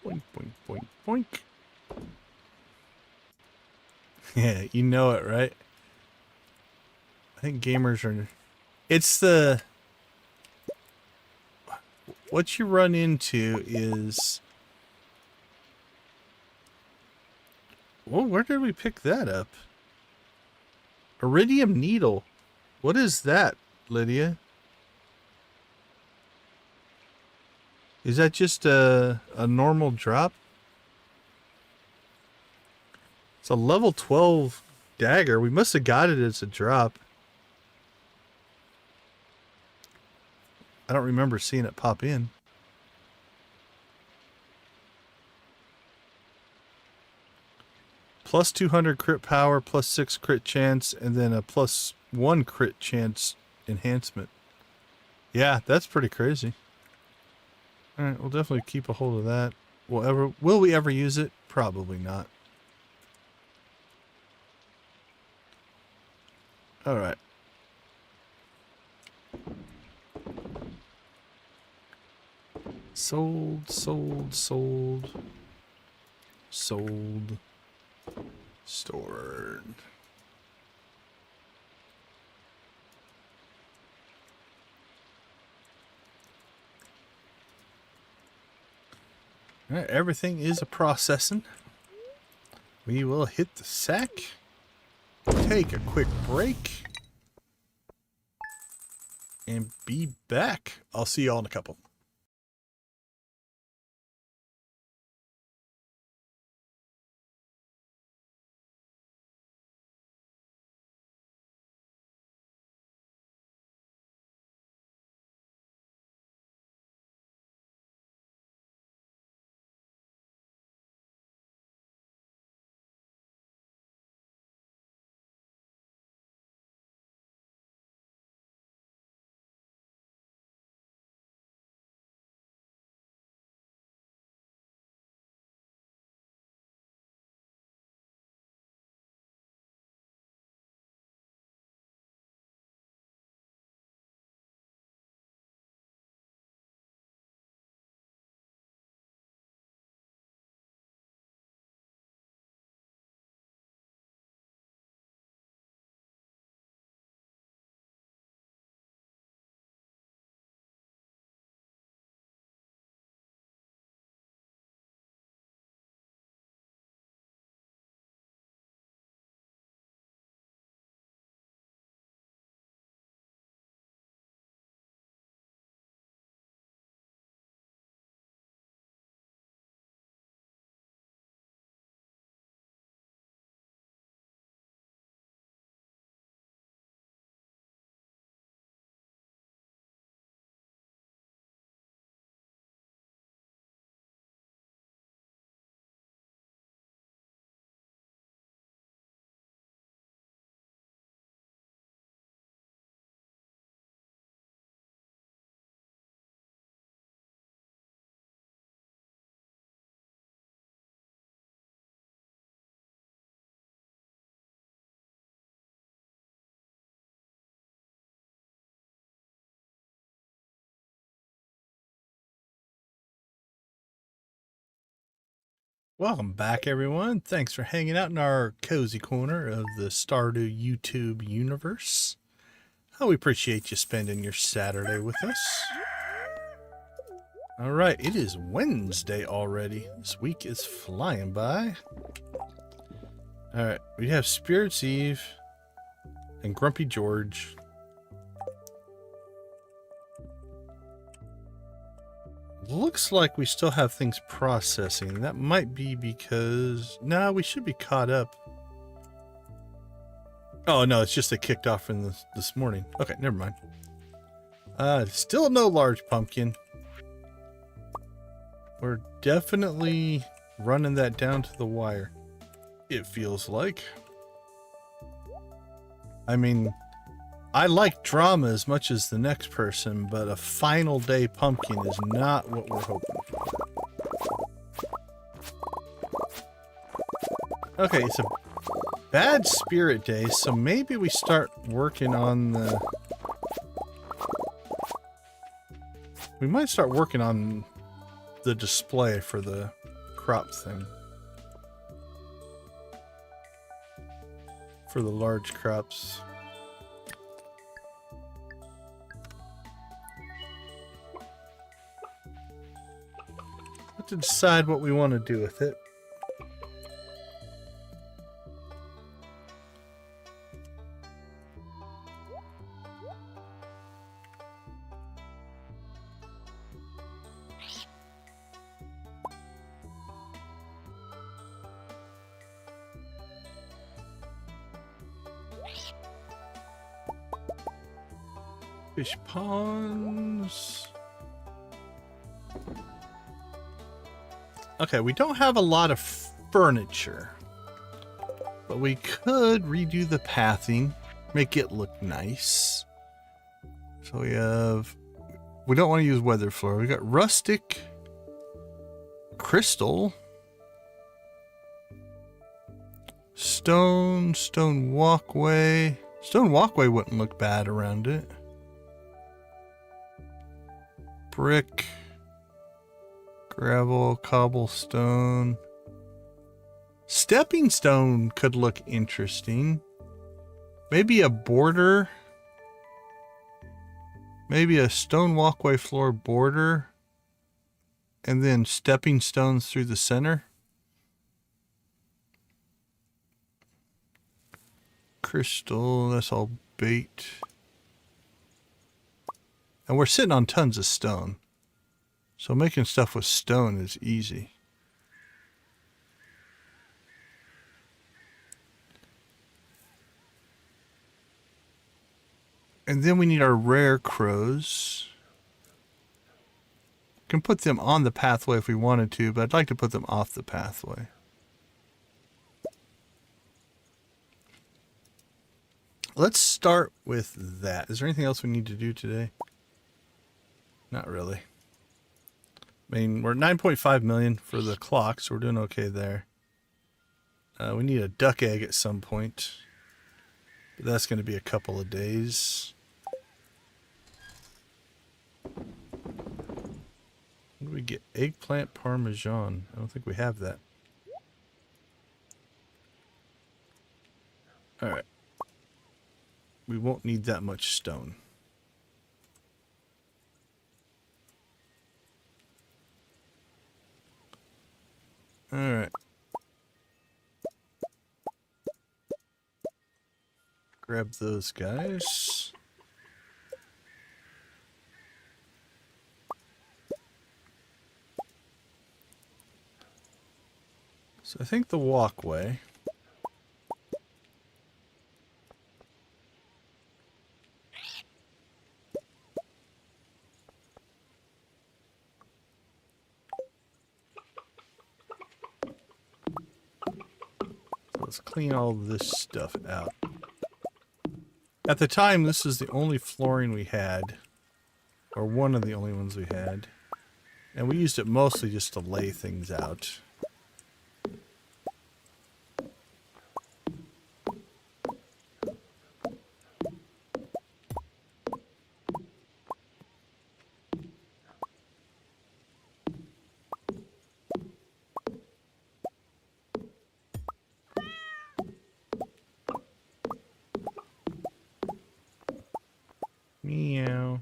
Boink, boink, boink, boink. Yeah, you know it, right? I think gamers are... It's the... What you run into is... Well, where did we pick that up? Iridium needle. What is that, Lydia? Is that just a normal drop? It's a level 12 dagger. We must have got it as a drop. I don't remember seeing it pop in. Plus 200 crit power, plus 6 crit chance, and then a plus 1 crit chance enhancement. Yeah, that's pretty crazy. Alright, we'll definitely keep a hold of that. Will we ever use it? Probably not. Alright. Sold, sold, sold. Sold. Stored. All right, everything is a processing. We will hit the sack. Take a quick break. And be back. I'll see y'all in a couple. Welcome back, everyone. Thanks for hanging out in our cozy corner of the Stardew YouTube universe. Oh, we appreciate you spending your Saturday with us. All right, it is Wednesday already. This week is flying by. All right, we have Spirit's Eve and Grumpy George. Looks like we still have things processing. That might be because... Nah, we should be caught up. Oh, no, it's just they kicked off in this morning. Okay, never mind. Still no large pumpkin. We're definitely running that down to the wire. It feels like. I mean... I like drama as much as the next person, but a final day pumpkin is not what we're hoping for. Okay, it's a bad spirit day, so maybe we start working on the... We might start working on the display for the crop thing. For the large crops. To decide what we want to do with it. Fish ponds. Okay, we don't have a lot of furniture, but we could redo the pathing, make it look nice. So we don't want to use weather floor. We got rustic, crystal, stone walkway. Stone walkway wouldn't look bad around it. Brick. Gravel, cobblestone. Stepping stone could look interesting. Maybe a border. Maybe a stone walkway floor border. And then stepping stones through the center. Crystal, that's all bait. And we're sitting on tons of stone. So making stuff with stone is easy. And then we need our rare crows. Can put them on the pathway if we wanted to, but I'd like to put them off the pathway. Let's start with that. Is there anything else we need to do today? Not really. I mean, we're at 9.5 million for the clock, so we're doing okay there. We need a duck egg at some point. But that's going to be a couple of days. What do we get? Eggplant parmesan. I don't think we have that. Alright. We won't need that much stone. Alright. Grab those guys. So I think the walkway. Let's clean all this stuff out. At the time, this is the only flooring we had, or one of the only ones we had, and we used it mostly just to lay things out. Meow.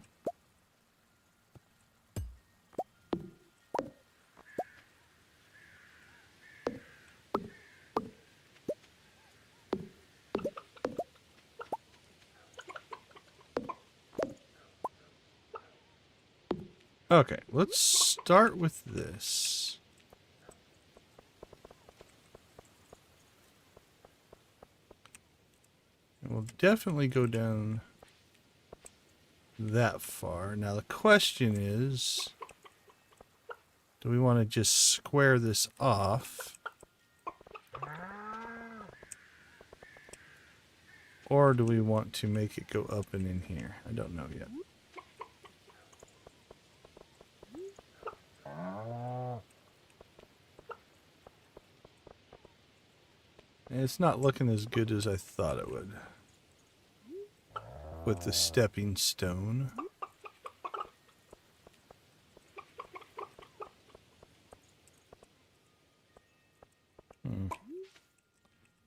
Okay, let's start with this. And we'll definitely go down that far. Now the question is, do we want to just square this off? Or do we want to make it go up and in here? I don't know yet. And it's not looking as good as I thought it would. With the stepping stone.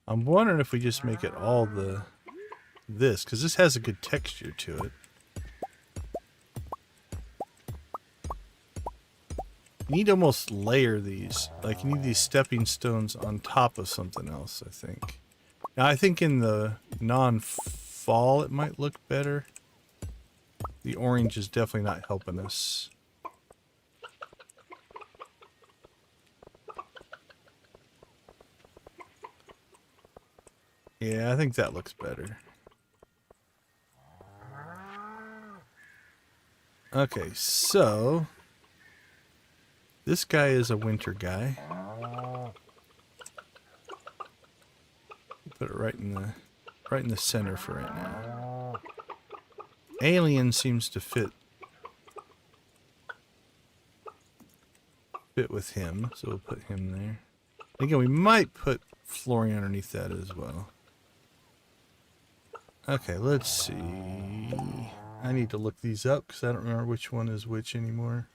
I'm wondering if we just make it all this, because this has a good texture to it. You need to almost layer these. Like, you need these stepping stones on top of something else, I think. Now, I think in the non-fall it might look better. The orange is definitely not helping us. Yeah, I think that looks better. Okay, so this guy is a winter guy. Put it right in the center for right now. Alien seems to fit with him, so we'll put him there. Again, we might put flooring underneath that as well. Okay, let's see. I need to look these up because I don't remember which one is which anymore.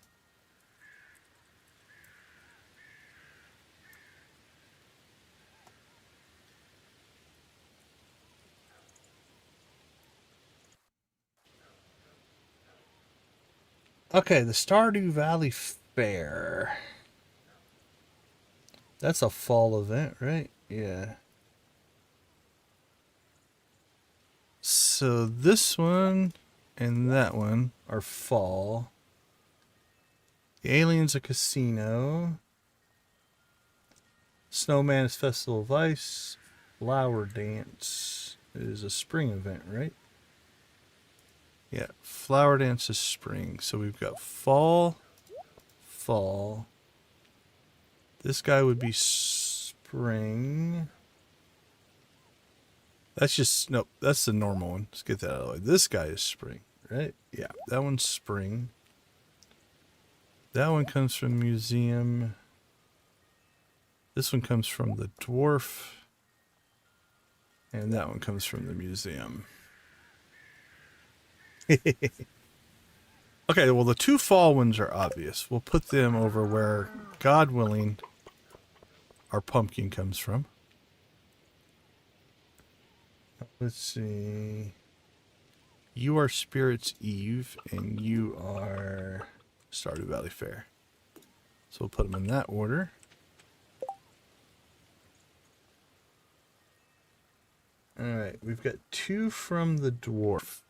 Okay, the Stardew Valley Fair. That's a fall event, right? Yeah. So this one and that one are fall. The Alien's a casino. Snowman is Festival of Ice. Flower Dance is a spring event, right? Yeah, Flower Dance is spring. So we've got fall, fall. This guy would be spring. That's just, nope, that's the normal one. Let's get that out of the way. This guy is spring, right? Yeah, that one's spring. That one comes from museum. This one comes from the dwarf. And that one comes from the museum. Okay, well, the two fall ones are obvious. We'll put them over where, God willing, our pumpkin comes from. Let's see. You are Spirit's Eve, and you are Stardew Valley Fair. So we'll put them in that order. Alright, we've got two from the dwarf.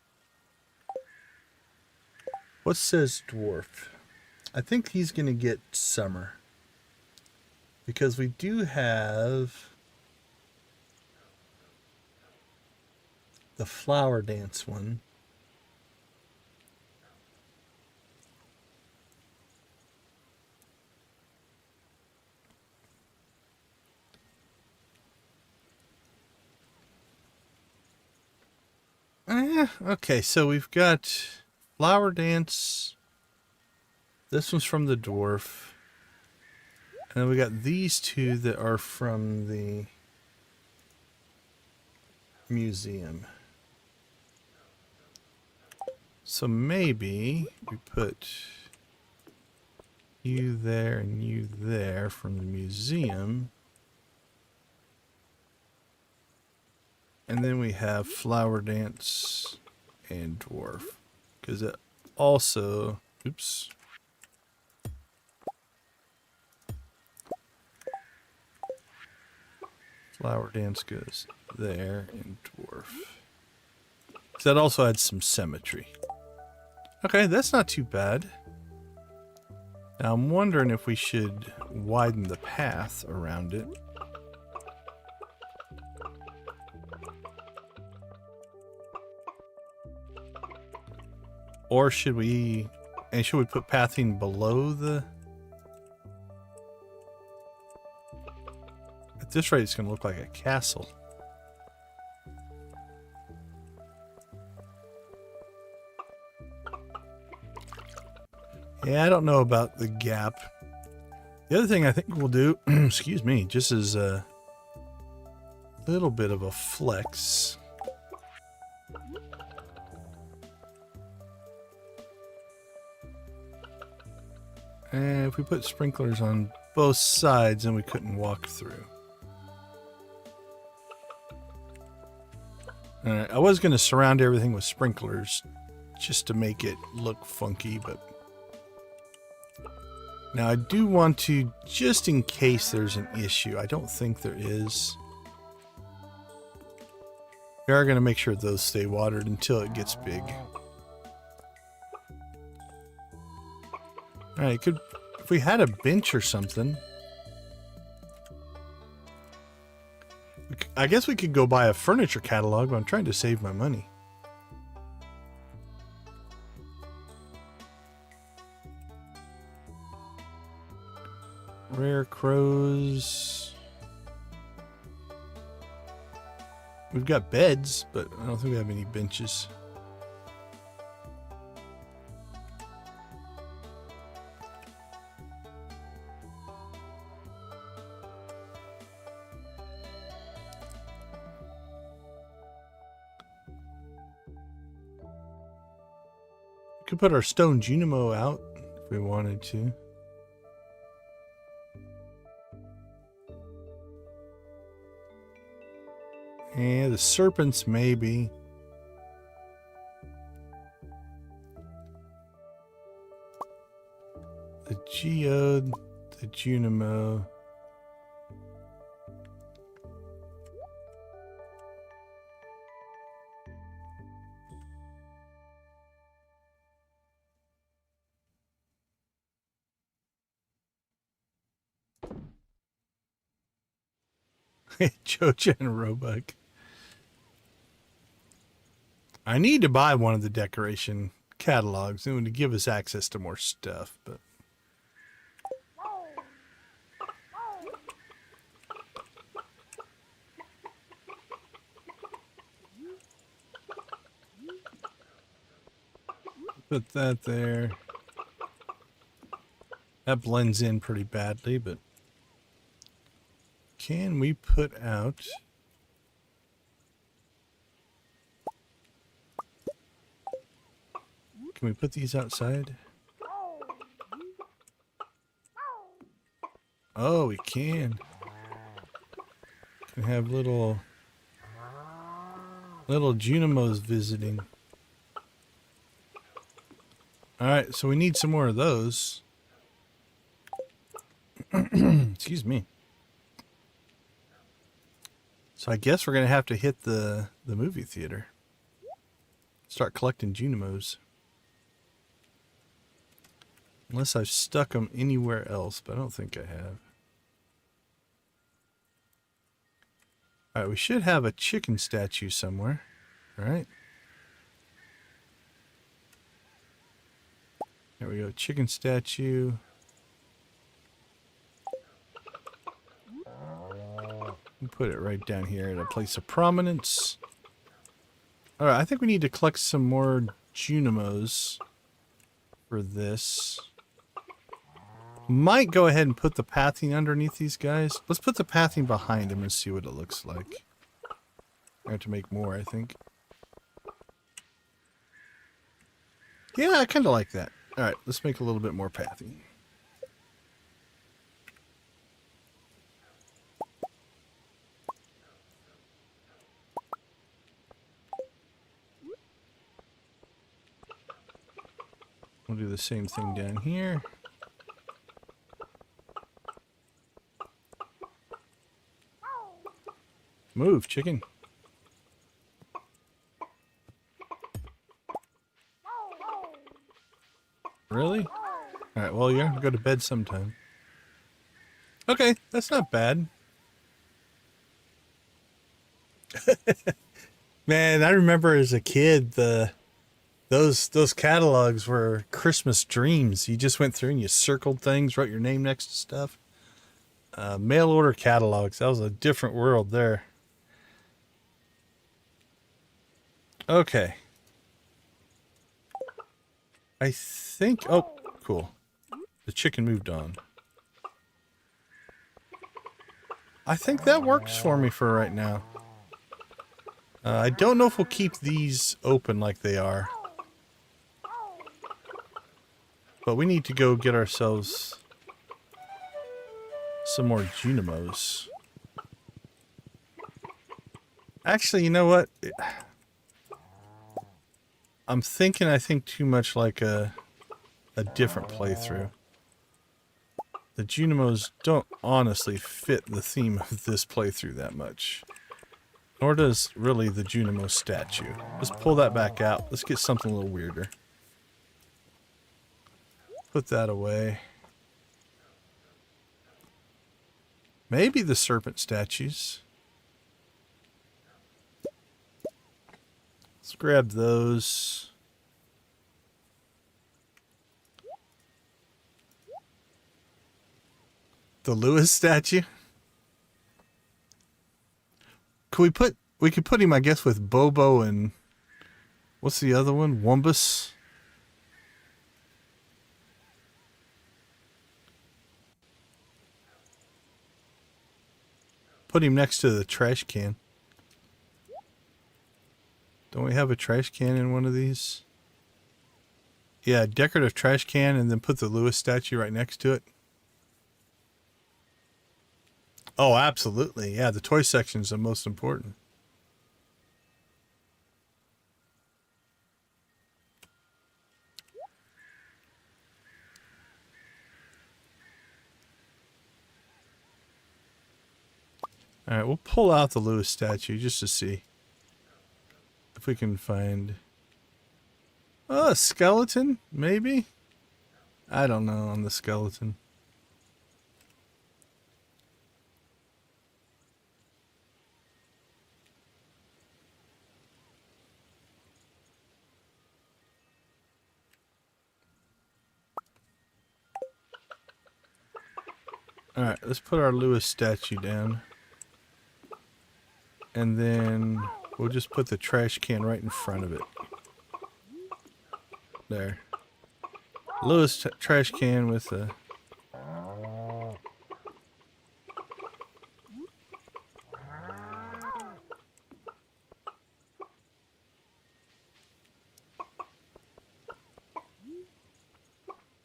What says dwarf? I think he's going to get summer. Because we do have the flower dance one. Okay, so we've got flower dance. This one's from the dwarf. And then we got these two that are from the museum. So maybe we put you there and you there from the museum. And then we have flower dance and dwarf. Because it also, oops. Flower dance goes there and dwarf. So that also adds some symmetry. Okay, that's not too bad. Now I'm wondering if we should widen the path around it. Or should we put pathing below the... At this rate, it's going to look like a castle. Yeah, I don't know about the gap. The other thing I think we'll do, excuse me, just as a little bit of a flex. And if we put sprinklers on both sides, then we couldn't walk through. Alright, I was going to surround everything with sprinklers just to make it look funky, but... Now I do want to, just in case there's an issue, I don't think there is. We are going to make sure those stay watered until it gets big. Alright, if we had a bench or something, I guess we could go buy a furniture catalog, but I'm trying to save my money. Rare crows. We've got beds, but I don't think we have any benches. We could put our stone Junimo out if we wanted to. Yeah, the serpents maybe. geode, the Junimo. Joja and Roebuck. I need to buy one of the decoration catalogs and to give us access to more stuff, but put that there. That blends in pretty badly, but can we put out... Can we put these outside? Oh, we can. Can have little Junimos visiting. Alright, so we need some more of those. Excuse me. So I guess we're going to have to hit the movie theater. Start collecting Junimos. Unless I've stuck them anywhere else, but I don't think I have. Alright, we should have a chicken statue somewhere. Alright. There we go, chicken statue. We'll put it right down here at a place of prominence. Alright, I think we need to collect some more Junimos for this. Might go ahead and put the pathing underneath these guys. Let's put the pathing behind them and see what it looks like. I have to make more, I think. Yeah, I kind of like that. Alright, let's make a little bit more pathing. We'll do the same thing down here. Move, chicken. Really? Alright, well, you're gonna go to bed sometime. Okay, that's not bad. Man, I remember as a kid, those catalogs were Christmas dreams. You just went through and you circled things, wrote your name next to stuff. Mail order catalogs, that was a different world there. Okay. I think... Oh, cool. The chicken moved on. I think that works for me for right now. I don't know if we'll keep these open like they are. But we need to go get ourselves some more Junimos. Actually, you know what? I'm thinking, I think too much like a different playthrough. The Junimos don't honestly fit the theme of this playthrough that much. Nor does really the Junimo statue. Let's pull that back out. Let's get something a little weirder. Put that away. Maybe the serpent statues. Let's grab those. The Lewis statue. We could put him, I guess, with Bobo and what's the other one? Wumbus. Put him next to the trash can. Don't we have a trash can in one of these? Yeah, decorative trash can, and then put the Lewis statue right next to it. Oh, absolutely. Yeah, the toy section is the most important. All right, we'll pull out the Lewis statue just to see if we can find a skeleton, maybe? I don't know on the skeleton. All right, let's put our Lewis statue down. And then we'll just put the trash can right in front of it. There. Lewis trash can with a...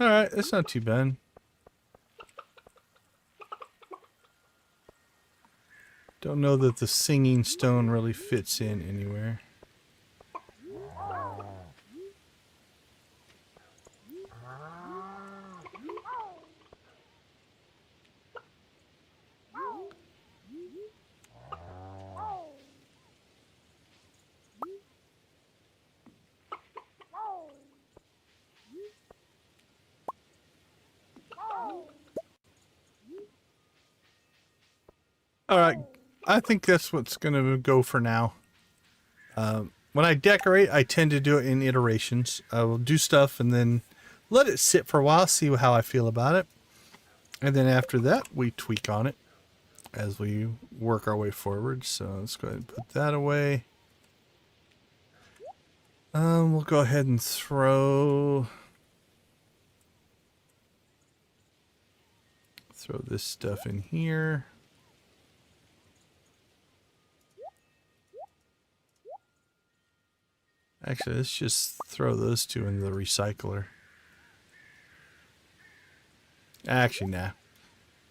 Alright, that's not too bad. Don't know that the singing stone really fits in anywhere. Alright, I think that's what's going to go for now. When I decorate, I tend to do it in iterations. I will do stuff and then let it sit for a while, see how I feel about it. And then after that, we tweak on it as we work our way forward. So let's go ahead and put that away. We'll go ahead and throw this stuff in here. Actually, let's just throw those two in the recycler. Actually, nah.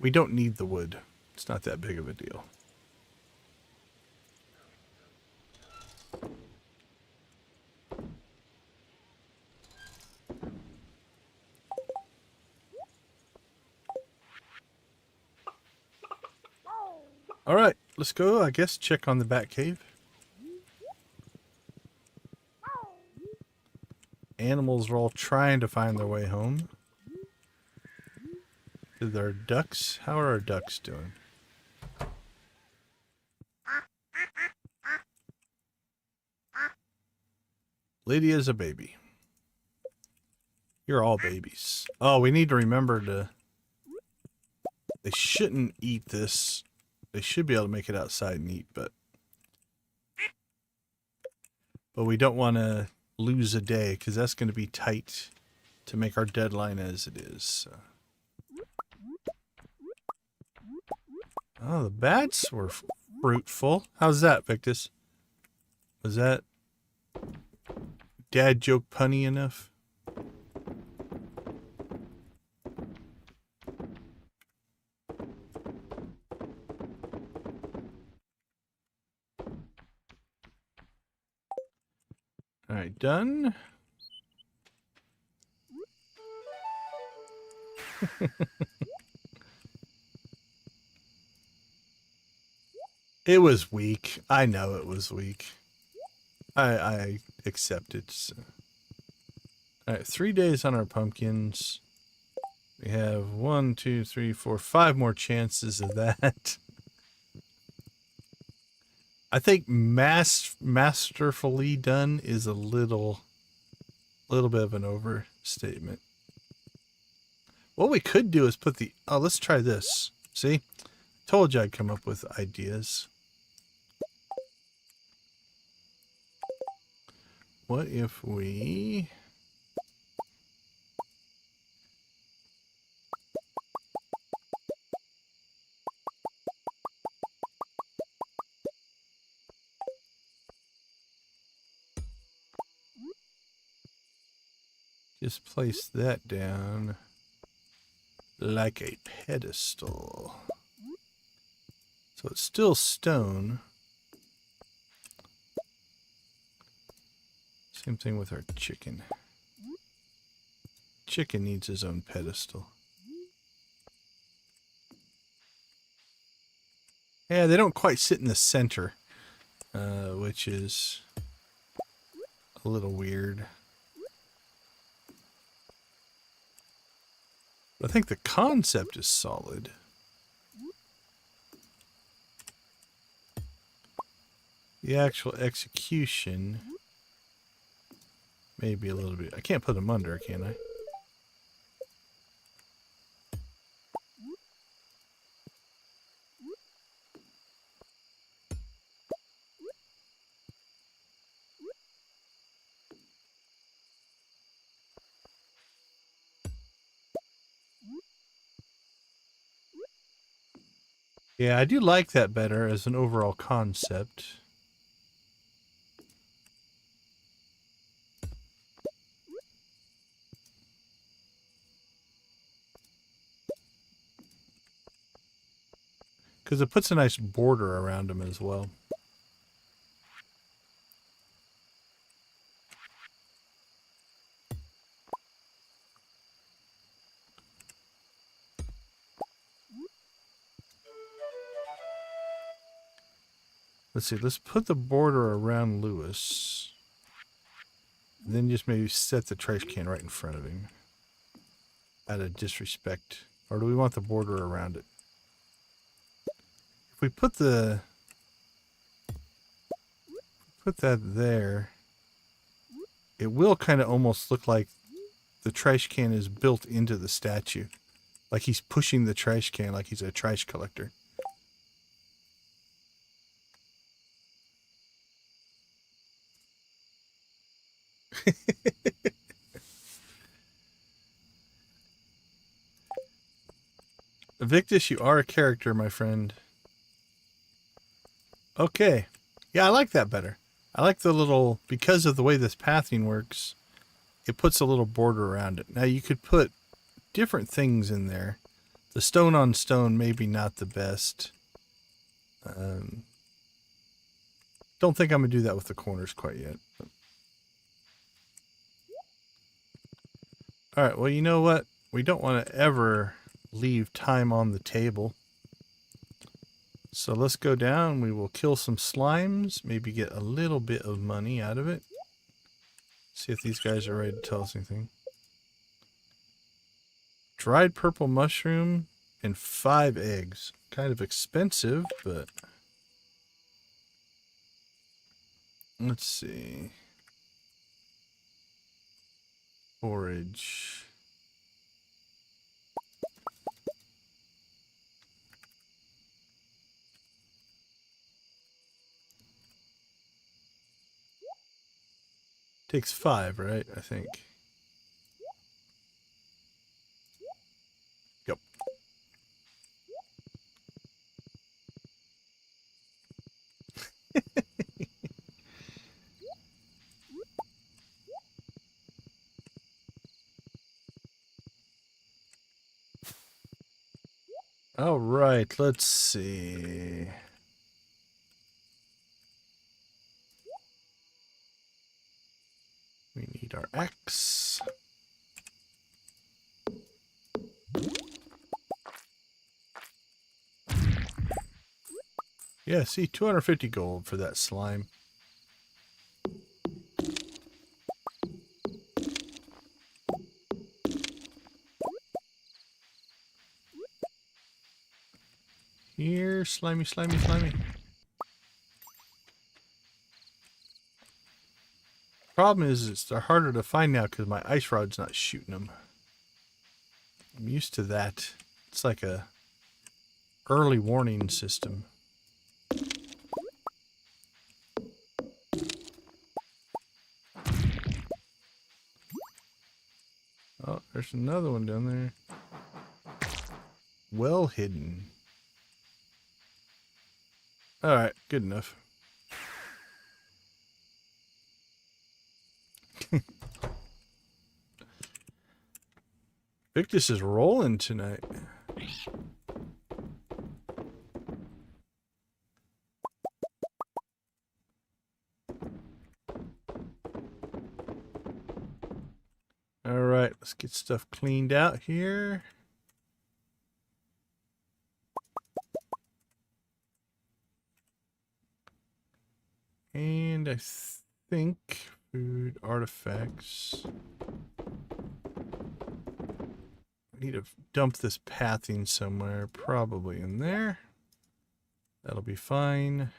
We don't need the wood. It's not that big of a deal. All right, let's go, I guess, check on the bat cave. Animals are all trying to find their way home. There are ducks. How are our ducks doing? Lydia's a baby. You're all babies. Oh, we need to remember to... They shouldn't eat this. They should be able to make it outside and eat, but we don't want to lose a day because that's going to be tight to make our deadline as it is. So. Oh, the bats were fruitful. How's that, Victus? Was that dad joke punny enough? All right, done. It was weak. I know it was weak. I accept it. So. All right, 3 days on our pumpkins. We have 1, 2, 3, 4, 5 more chances of that. I think masterfully done is a little bit of an overstatement. What we could do is put the... Oh, let's try this. See? Told you I'd come up with ideas. What if we... just place that down like a pedestal. So it's still stone. Same thing with our chicken. Chicken needs his own pedestal. Yeah, they don't quite sit in the center, which is a little weird. I think the concept is solid. The actual execution maybe a little bit. I can't put them under, can I? Yeah, I do like that better as an overall concept. Because it puts a nice border around them as well. Let's see, let's put the border around Lewis. Then just maybe set the trash can right in front of him. Out of disrespect. Or do we want the border around it? If we put that there, it will kind of almost look like the trash can is built into the statue. Like he's pushing the trash can like he's a trash collector. Victus, you are a character, my friend. Okay. Yeah, I like that better. I like the little, because of the way this pathing works, it puts a little border around it. Now you could put different things in there. The stone on stone, maybe not the best. Don't think I'm going to do that with the corners quite yet. All right, well, you know what? We don't want to ever leave time on the table. So let's go down. We will kill some slimes, maybe get a little bit of money out of it. See if these guys are ready to tell us anything. Dried purple mushroom and 5 eggs. Kind of expensive, but let's see. Forage. Takes 5, right? I think. Yep. All right, let's see. We need our axe. Yeah, see, 250 gold for that slime. Here, slimy, slimy, slimy. Problem is, they're harder to find now because my ice rod's not shooting them. I'm used to that. It's like a early warning system. Oh, there's another one down there. Well hidden. Alright, good enough. Victus is rolling tonight. Alright, let's get stuff cleaned out here. I think food artifacts. I need to dump this pathing somewhere, probably in there. That'll be fine.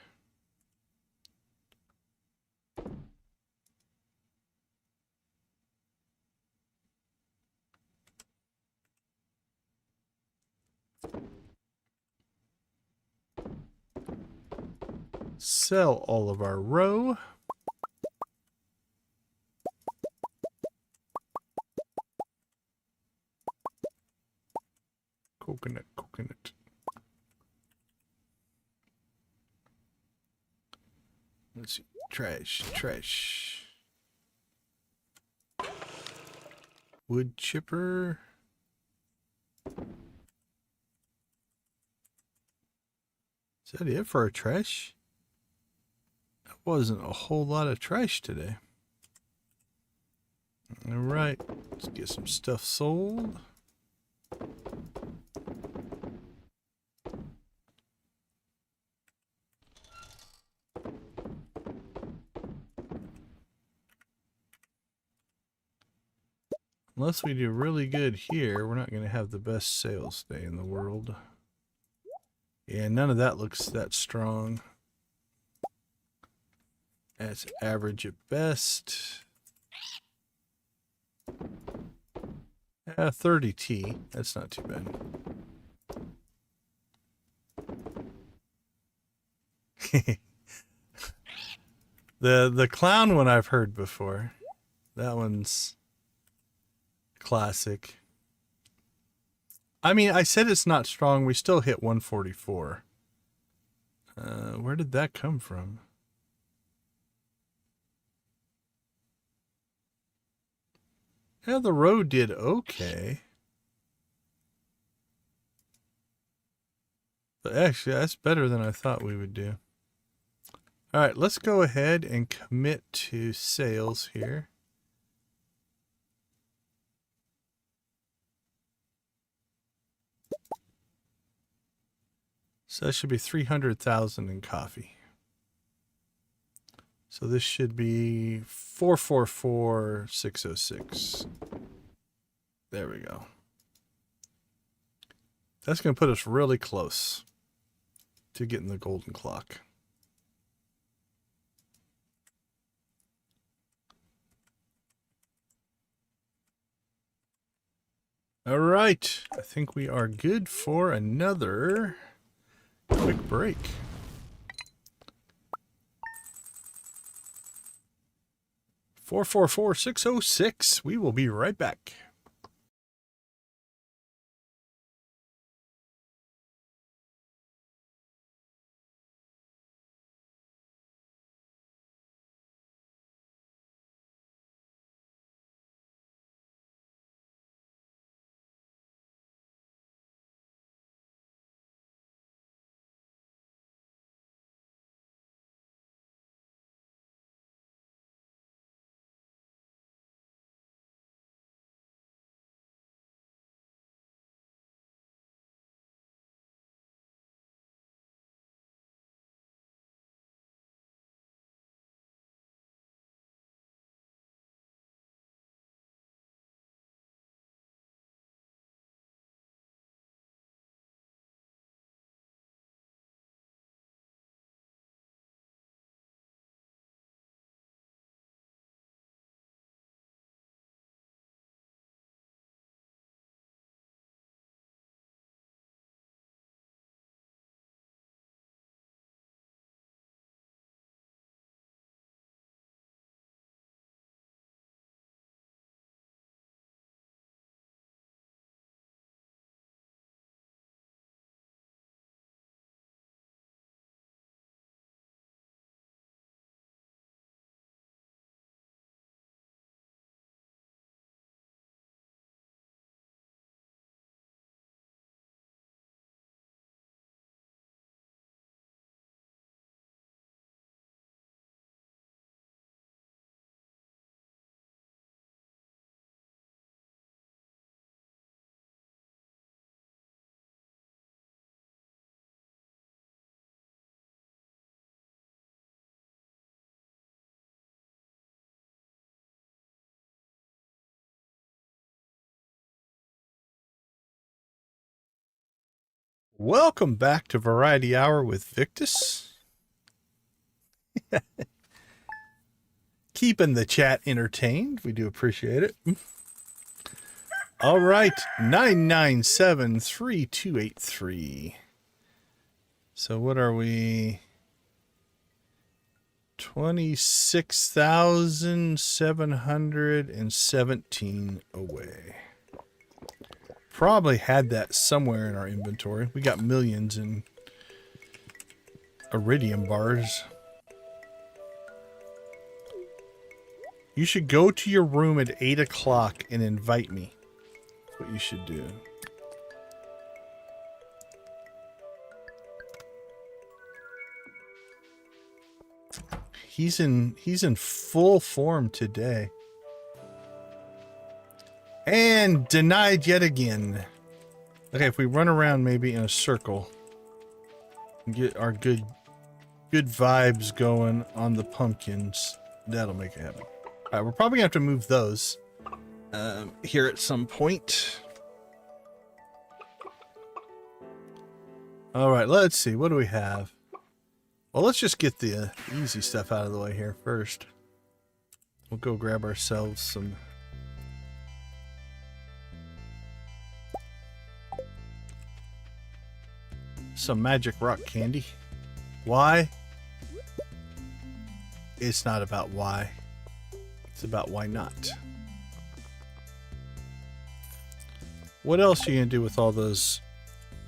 Sell all of our roe. Coconut, coconut. Let's see. Trash, trash. Wood chipper. Is that it for our trash? That wasn't a whole lot of trash today. All right, let's get some stuff sold. Unless we do really good here, we're not going to have the best sales day in the world. Yeah, none of that looks that strong. That's average at best. 30T. That's not too bad. The clown one I've heard before. That one's classic. I mean, I said it's not strong. We still hit 144. Where did that come from? Yeah, the road did okay. But actually, that's better than I thought we would do. All right, let's go ahead and commit to sales here. So that should be 300,000 in coffee. So this should be 444,606. There we go. That's going to put us really close to getting the golden clock. All right. I think we are good for another quick break. $444,606. We will be right back. Welcome back to Variety Hour with Victus. Keeping the chat entertained. We do appreciate it. All right, 9973283. So what are we? 26,717 away. Probably had that somewhere in our inventory. We got millions in iridium bars. You should go to your room at 8 o'clock and invite me. That's what you should do. He's in full form today. And denied yet again. Okay, if we run around maybe in a circle and get our good vibes going on the pumpkins, that'll make it happen. All right, we're probably gonna have to move those here at some point. All right, let's see. What do we have? Well, let's just get the easy stuff out of the way here first. We'll go grab ourselves some magic rock candy. Why? It's not about why. It's about why not. What else are you gonna do with all those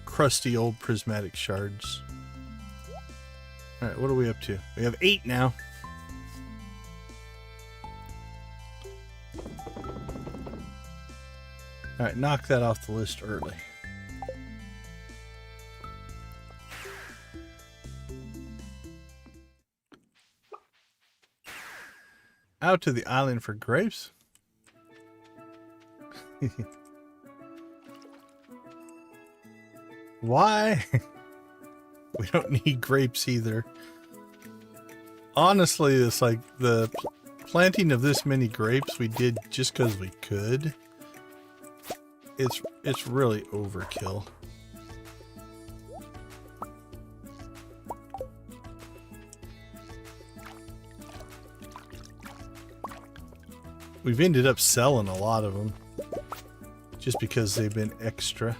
crusty old prismatic shards? Alright, what are we up to? We have 8 now. Alright, knock that off the list early. Out to the island for grapes. Why? We don't need grapes either. Honestly, it's like the planting of this many grapes we did just because we could. It's really overkill. We've ended up selling a lot of them just because they've been extra.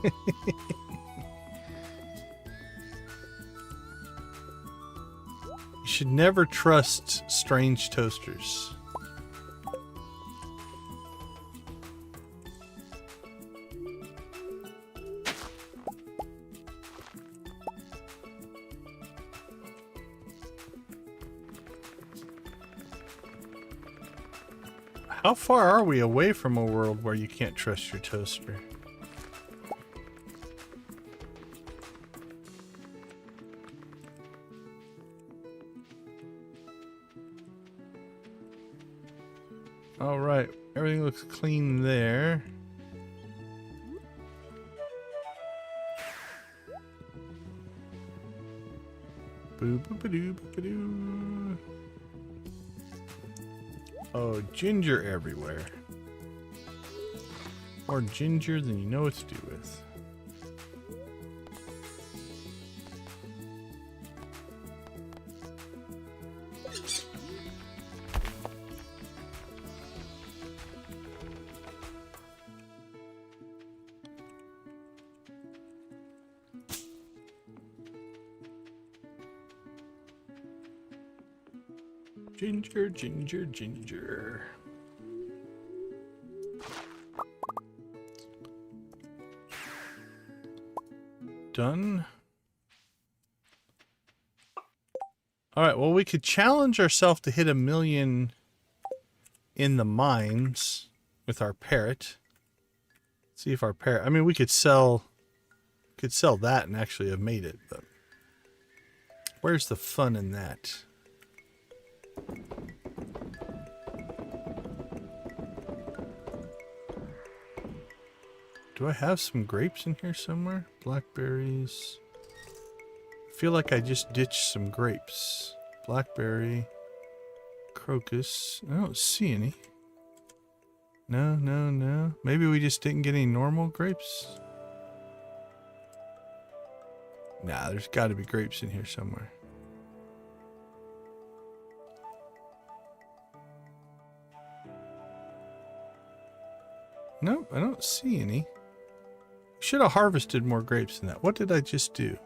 You should never trust strange toasters. How far are we away from a world where you can't trust your toaster? All right, everything looks clean there. Boo boo ba doo ba doo. Oh, ginger everywhere. More ginger than you know what to do with. Ginger, ginger, ginger. Done. All right, well, we could challenge ourselves to hit 1 million in the mines with our parrot. See if our parrot, I mean, we could sell that and actually have made it, but where's the fun in that? Do I have some grapes in here somewhere? Blackberries. feel like I just ditched some grapes. Blackberry, crocus. I don't see any. No, no, no. Maybe we just didn't get any normal grapes. Nah, there's got to be grapes in here somewhere. Nope, I don't see any. Should have harvested more grapes than that. What did I just do?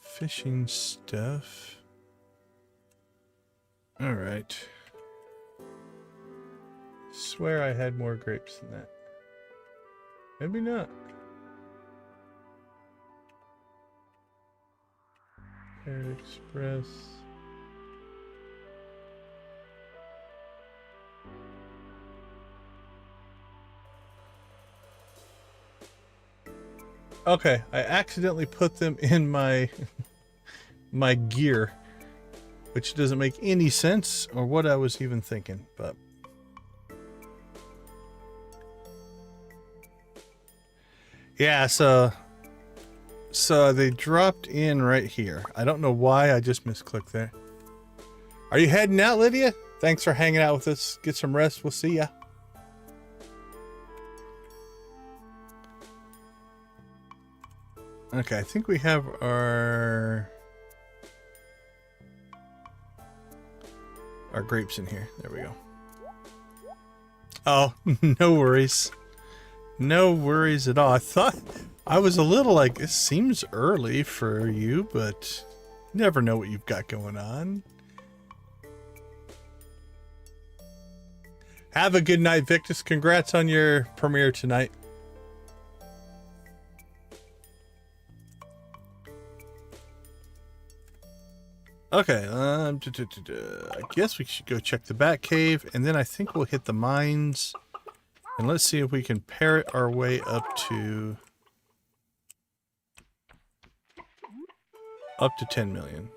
Fishing stuff. All right. Swear I had more grapes than that. Maybe not. Air Express. Okay, I accidentally put them in my my gear, which doesn't make any sense or what I was even thinking, but yeah, so they dropped in right here. I don't know why I just misclicked there. Are you heading out, Lydia? Thanks for hanging out with us. Get some rest. We'll see ya. Okay, I think we have our grapes in here. There we go. Oh, no worries. No worries at all. I thought I was a little like, it seems early for you, but you never know what you've got going on. Have a good night, Victus. Congrats on your premiere tonight. Okay, I guess we should go check the Bat Cave, and then I think we'll hit the mines, and let's see if we can parrot our way up to 10 million.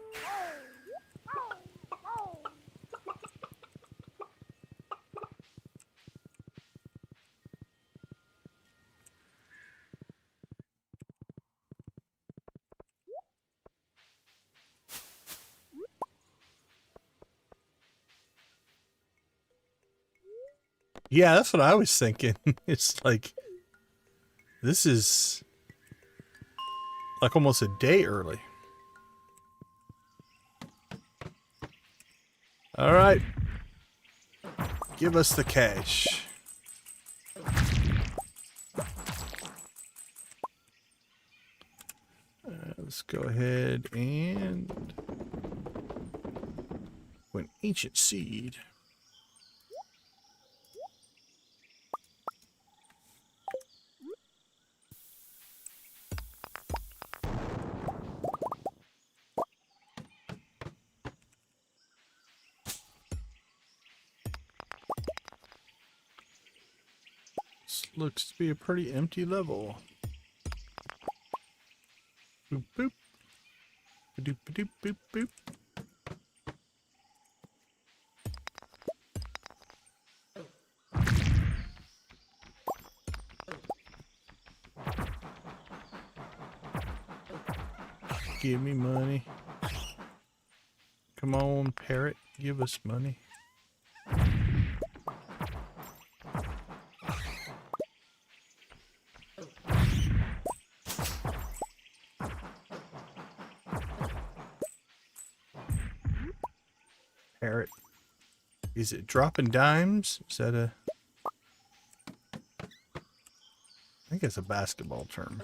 Yeah, that's what I was thinking. It's like, this is like almost a day early. All right. Give us the cash. Let's go ahead and an ancient seed. Looks to be a pretty empty level. Boop boop. Ba-doop ba-doop boop boop. Give me money. Come on, parrot, give us money. Parrot. Is it dropping dimes? Is that a... I think it's a basketball term.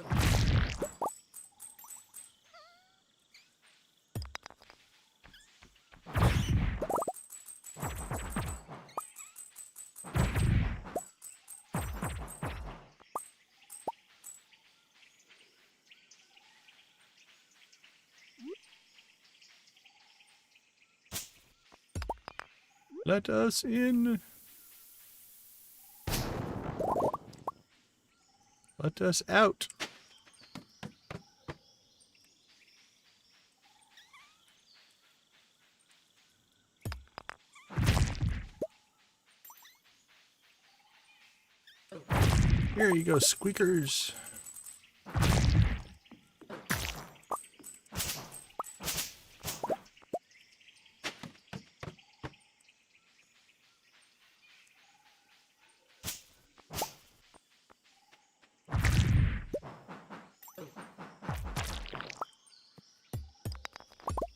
Let us in. Let us out. Here you go, squeakers.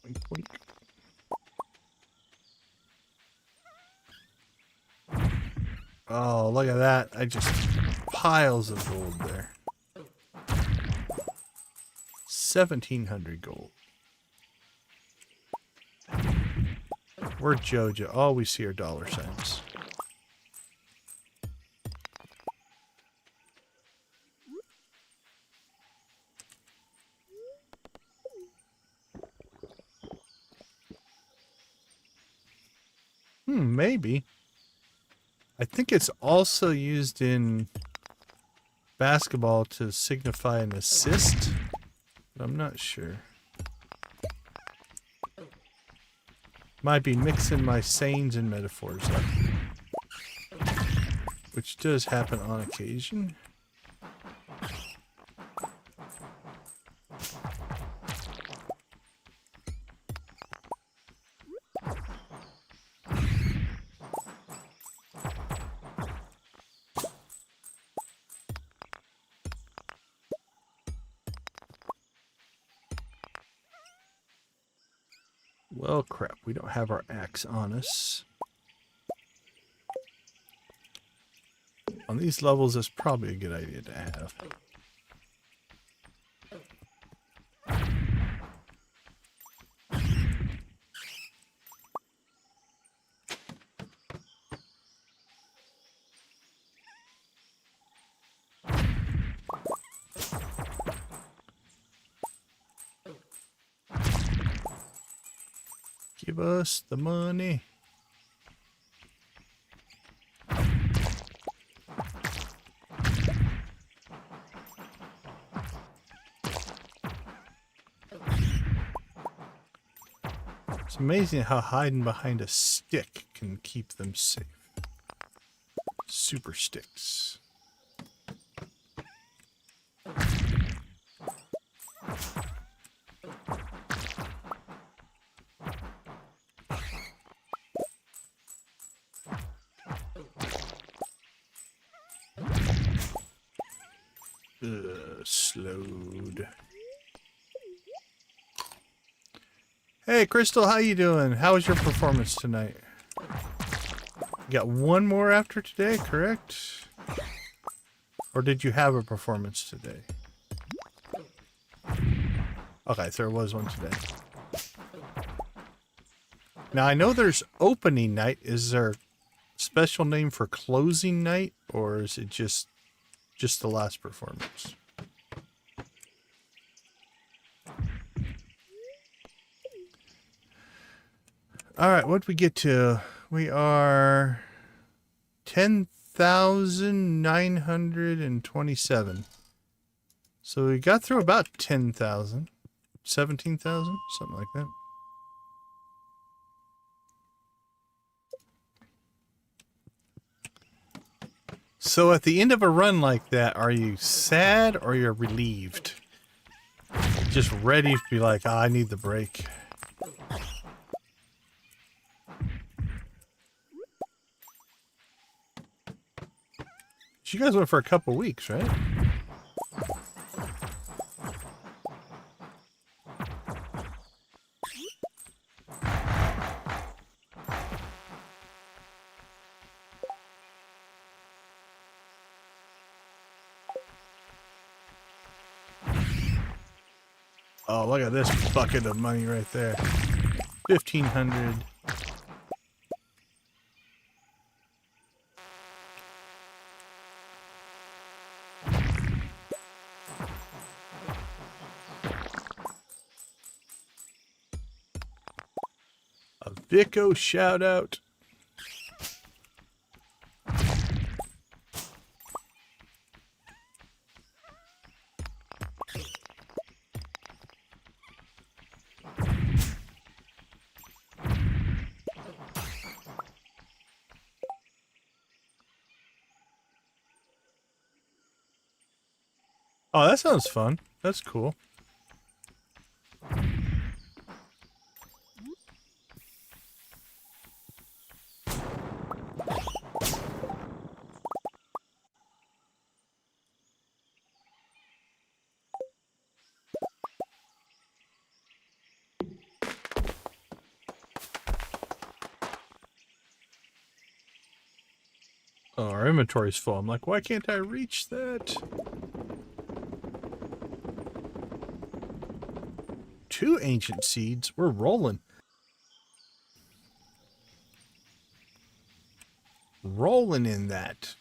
Wink, wink. Oh, look at that. I just piles of gold there. 1,700 gold. We're Joja. All we see are dollar signs. Maybe. I think it's also used in basketball to signify an assist, but I'm not sure. Might be mixing my sayings and metaphors up, which does happen on occasion. Well, crap, we don't have our axe on us. On these levels, it's probably a good idea to have. Give us the money. It's amazing how hiding behind a stick can keep them safe. Super sticks. Slowed. Hey, Crystal, how you doing? How was your performance tonight? You got one more after today, correct? Or did you have a performance today? Okay, so there was one today. Now, I know there's opening night. Is there a special name for closing night? Or is it just the last performance? All right, what'd we get to? We are 10,927. So we got through about 10,000, 17,000, something like that. So at the end of a run like that, are you sad or you're relieved? Just ready to be like, I need the break. You guys went for a couple weeks, right? Oh, look at this bucket of money right there. 1,500. A Vico shout out. Oh, that sounds fun. That's cool. Oh, our inventory's full. I'm like, why can't I reach that? 2 ancient seeds. We're rolling. Rolling in that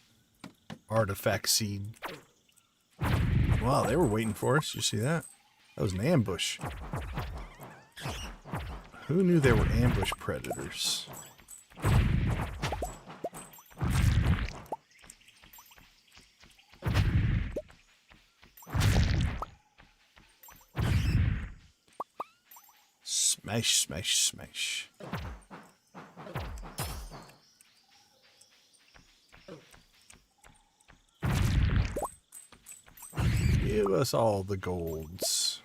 artifact seed. Wow, they were waiting for us. You see that? That was an ambush. Who knew there were ambush predators? Smash, smash, smash. Give us all the golds.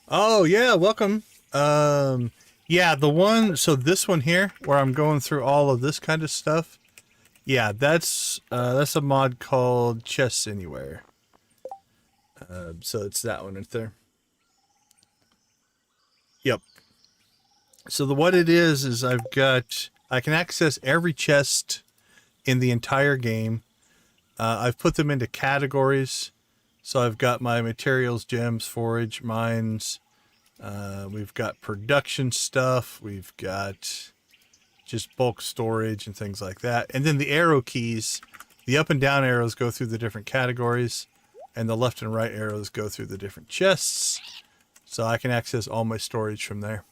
Oh, yeah, welcome. Yeah, the one, so this one here, where I'm going through all of this kind of stuff, yeah, that's a mod called Chests Anywhere. So it's that one right there. Yep. So what it is I can access every chest in the entire game. I've put them into categories. So I've got my materials, gems, forage, mines. We've got production stuff. We've got just bulk storage and things like that. And then the arrow keys, the up and down arrows go through the different categories, and the left and right arrows go through the different chests. So I can access all my storage from there.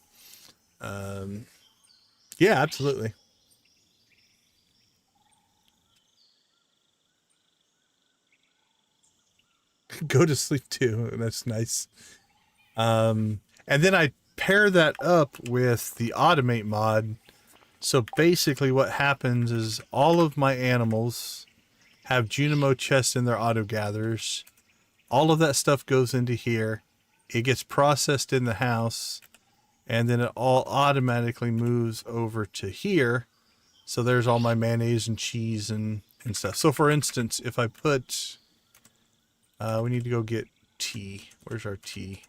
Yeah, absolutely. Go to sleep too. That's nice. And then I pair that up with the automate mod. So basically what happens is all of my animals have Junimo chests in their auto gatherers. All of that stuff goes into here. It gets processed in the house, and then it all automatically moves over to here. So there's all my mayonnaise and cheese and stuff. So for instance, if I put, we need to go get tea. Where's our tea?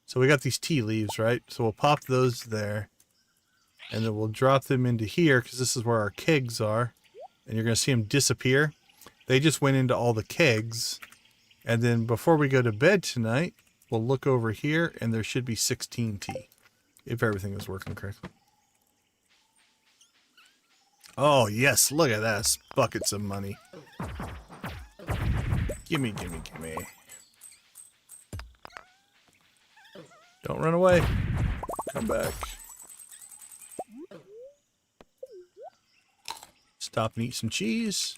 So we got these tea leaves, right? So we'll pop those there, and then we'll drop them into here because this is where our kegs are. And you're going to see them disappear. They just went into all the kegs. And then before we go to bed tonight, we'll look over here, and there should be 16 tea, if everything is working correctly. Oh, yes, look at that. It's buckets of money. Gimme, gimme, gimme. Don't run away. Come back. Stop and eat some cheese.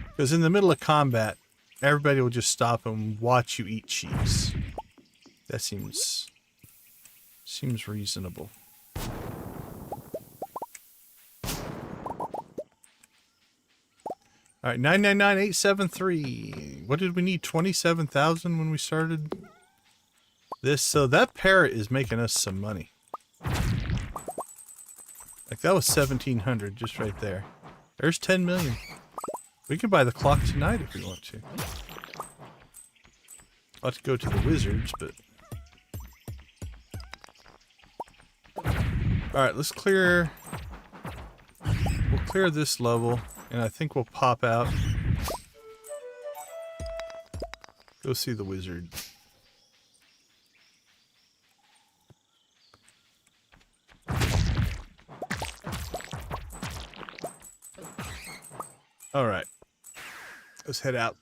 Because in the middle of combat, everybody will just stop and watch you eat cheese. That seems reasonable. All right, 999,873. What did we need? 27,000 when we started this. So that parrot is making us some money. Like that was 1,700 just right there. There's 10 million. We can buy the clock tonight if we want to. I'll have to go to the wizards, but... Alright, let's clear... We'll clear this level, and I think we'll pop out. Go see the wizard. Alright. Let's head out.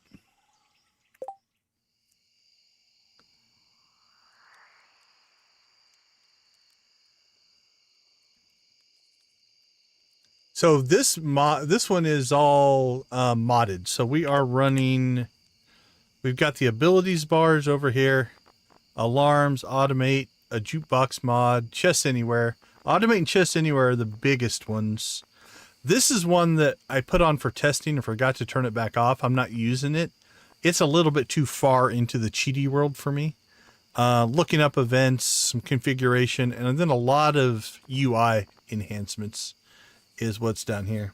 So this one is all modded. So we are running, we've got the abilities bars over here, alarms, automate, a jukebox mod, chests anywhere. Automate and chests anywhere are the biggest ones. This is one that I put on for testing and forgot to turn it back off. I'm not using it. It's a little bit too far into the cheaty world for me. Looking up events, some configuration, and then a lot of UI enhancements is what's down here.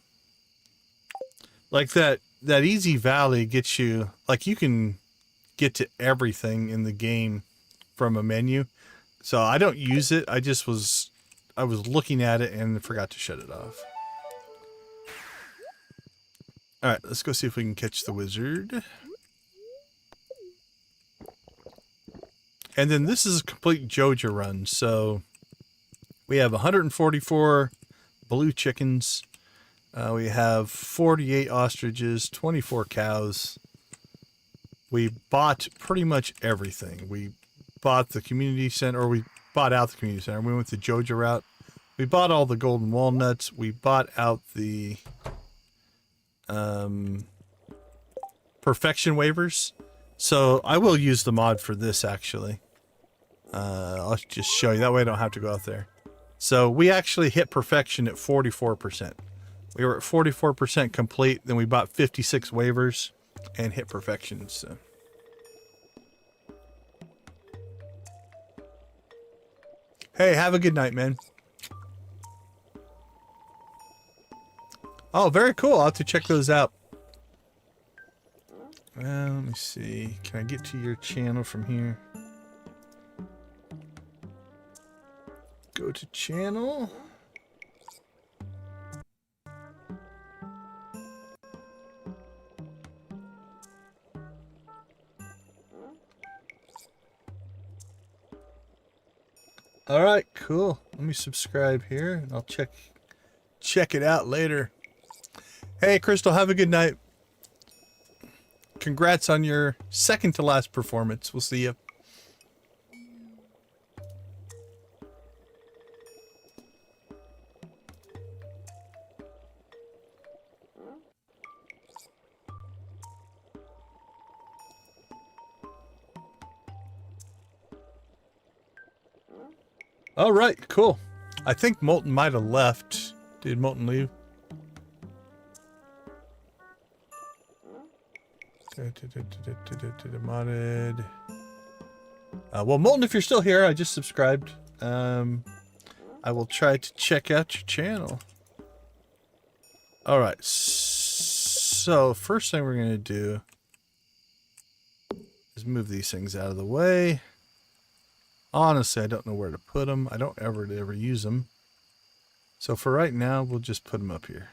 Like that easy valley gets you, like you can get to everything in the game from a menu. So I don't use it. I was looking at it and forgot to shut it off. All right, let's go see if we can catch the wizard. And then this is a complete Joja run. So we have 144 blue chickens. We have 48 ostriches, 24 cows. We bought pretty much everything. We bought the community center, or we bought out the community center. We went the Joja route. We bought all the golden walnuts. We bought out the perfection waivers. So I will use the mod for this actually. I'll just show you. That way I don't have to go out there. So we actually hit perfection at 44%. We were at 44% complete. Then we bought 56 waivers and hit perfection. So. Hey, have a good night, man. Oh, very cool. I'll have to check those out. Well, let me see. Can I get to your channel from here? Go to channel. All right, cool. Let me subscribe here and I'll check it out later. Hey, Crystal, have a good night. Congrats on your second to last performance. We'll see you. All right, cool. I think Molten might have left. Did Molten leave? Modded. Well, Molten, if you're still here, I just subscribed. I will try to check out your channel. All right. So first thing we're gonna do is move these things out of the way. Honestly, I don't know where to put them. I don't ever use them. So for right now, we'll just put them up here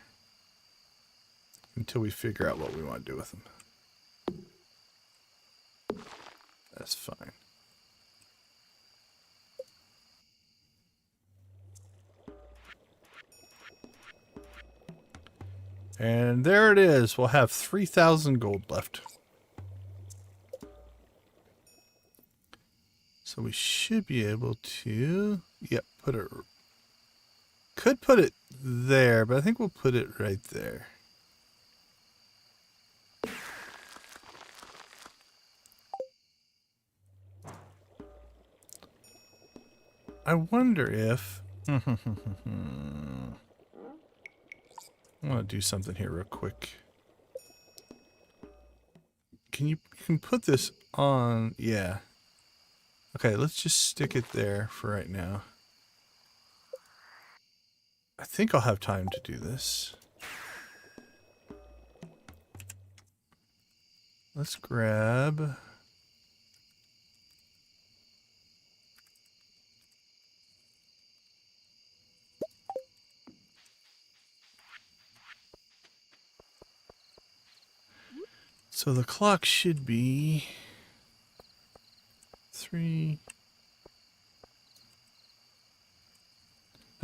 until we figure out what we want to do with them. That's fine. And there it is. We'll have 3,000 gold left. So we should be able to, yep, could put it there, but I think we'll put it right there. I wonder if, I want to do something here real quick. You can put this on, yeah. Okay, let's just stick it there for right now. I think I'll have time to do this. Let's grab... So the clock should be 3.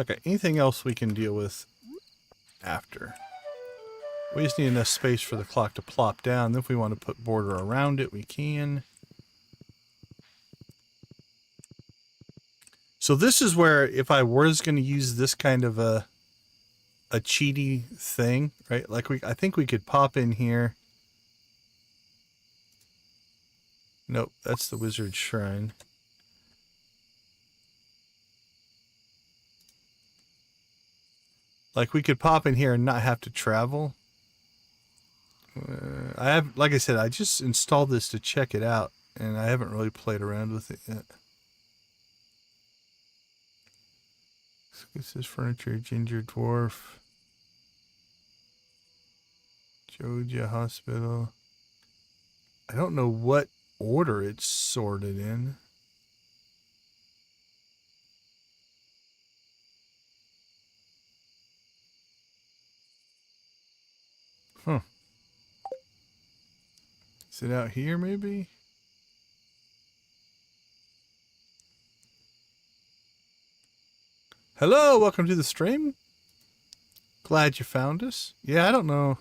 Okay, anything else we can deal with after. We just need enough space for the clock to plop down. Then if we want to put border around it, we can. So this is where if I was going to use this kind of a cheaty thing, right? Like I think we could pop in here. Nope, that's the wizard shrine. Like we could pop in here and not have to travel. I have, like I said, I just installed this to check it out, and I haven't really played around with it yet. This is furniture, ginger dwarf, Joja Hospital. I don't know what order it's sorted in. Huh. Is it out here maybe? Hello, welcome to the stream. Glad you found us. Yeah, I don't know.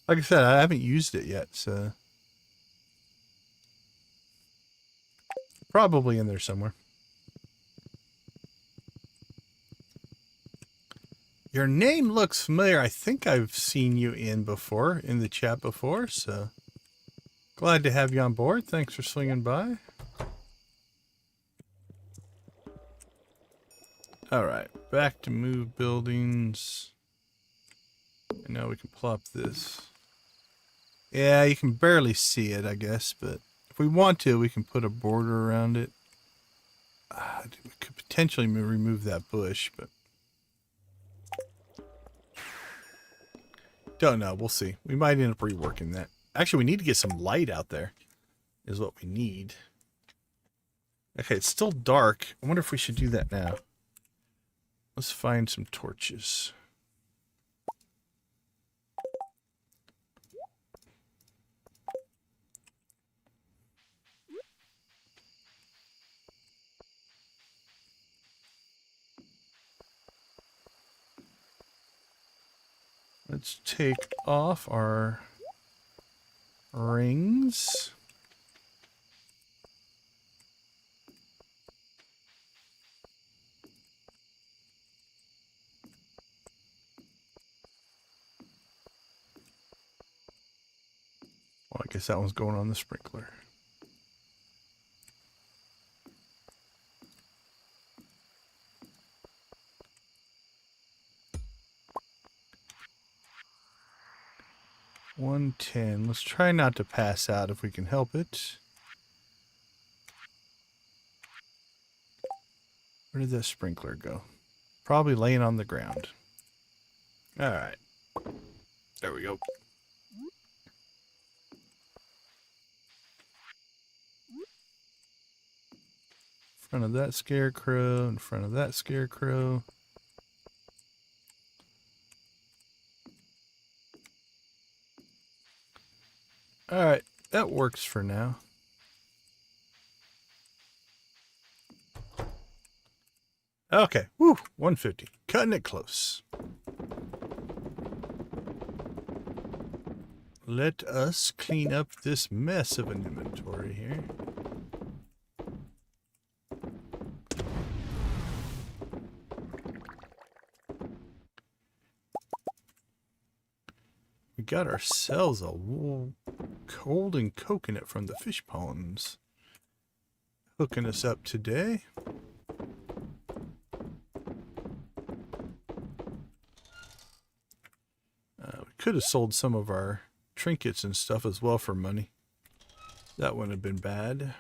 Like I said, I haven't used it yet, so probably in there somewhere. Your name looks familiar. I think I've seen you in before, in the chat before, so glad to have you on board. Thanks for swinging by. All right, back to move buildings. And now we can plop this. Yeah, you can barely see it, I guess, but if we want to, we can put a border around it. We could potentially remove that bush, but don't know. We'll see. We might end up reworking that. Actually, we need to get some light out there is what we need. Okay, it's still dark. I wonder if we should do that now. Let's find some torches. Let's take off our rings. Well, I guess that one's going on the sprinkler. $110. Let's try not to pass out if we can help it. Where did that sprinkler go? Probably laying on the ground. All right. There we go. In front of that scarecrow, in front of that scarecrow. All right, that works for now. Okay, woo, 150. Cutting it close. Let us clean up this mess of an inventory here. We got ourselves a golden coconut from the fish ponds. Hooking us up today. We could have sold some of our trinkets and stuff as well for money. That wouldn't have been bad.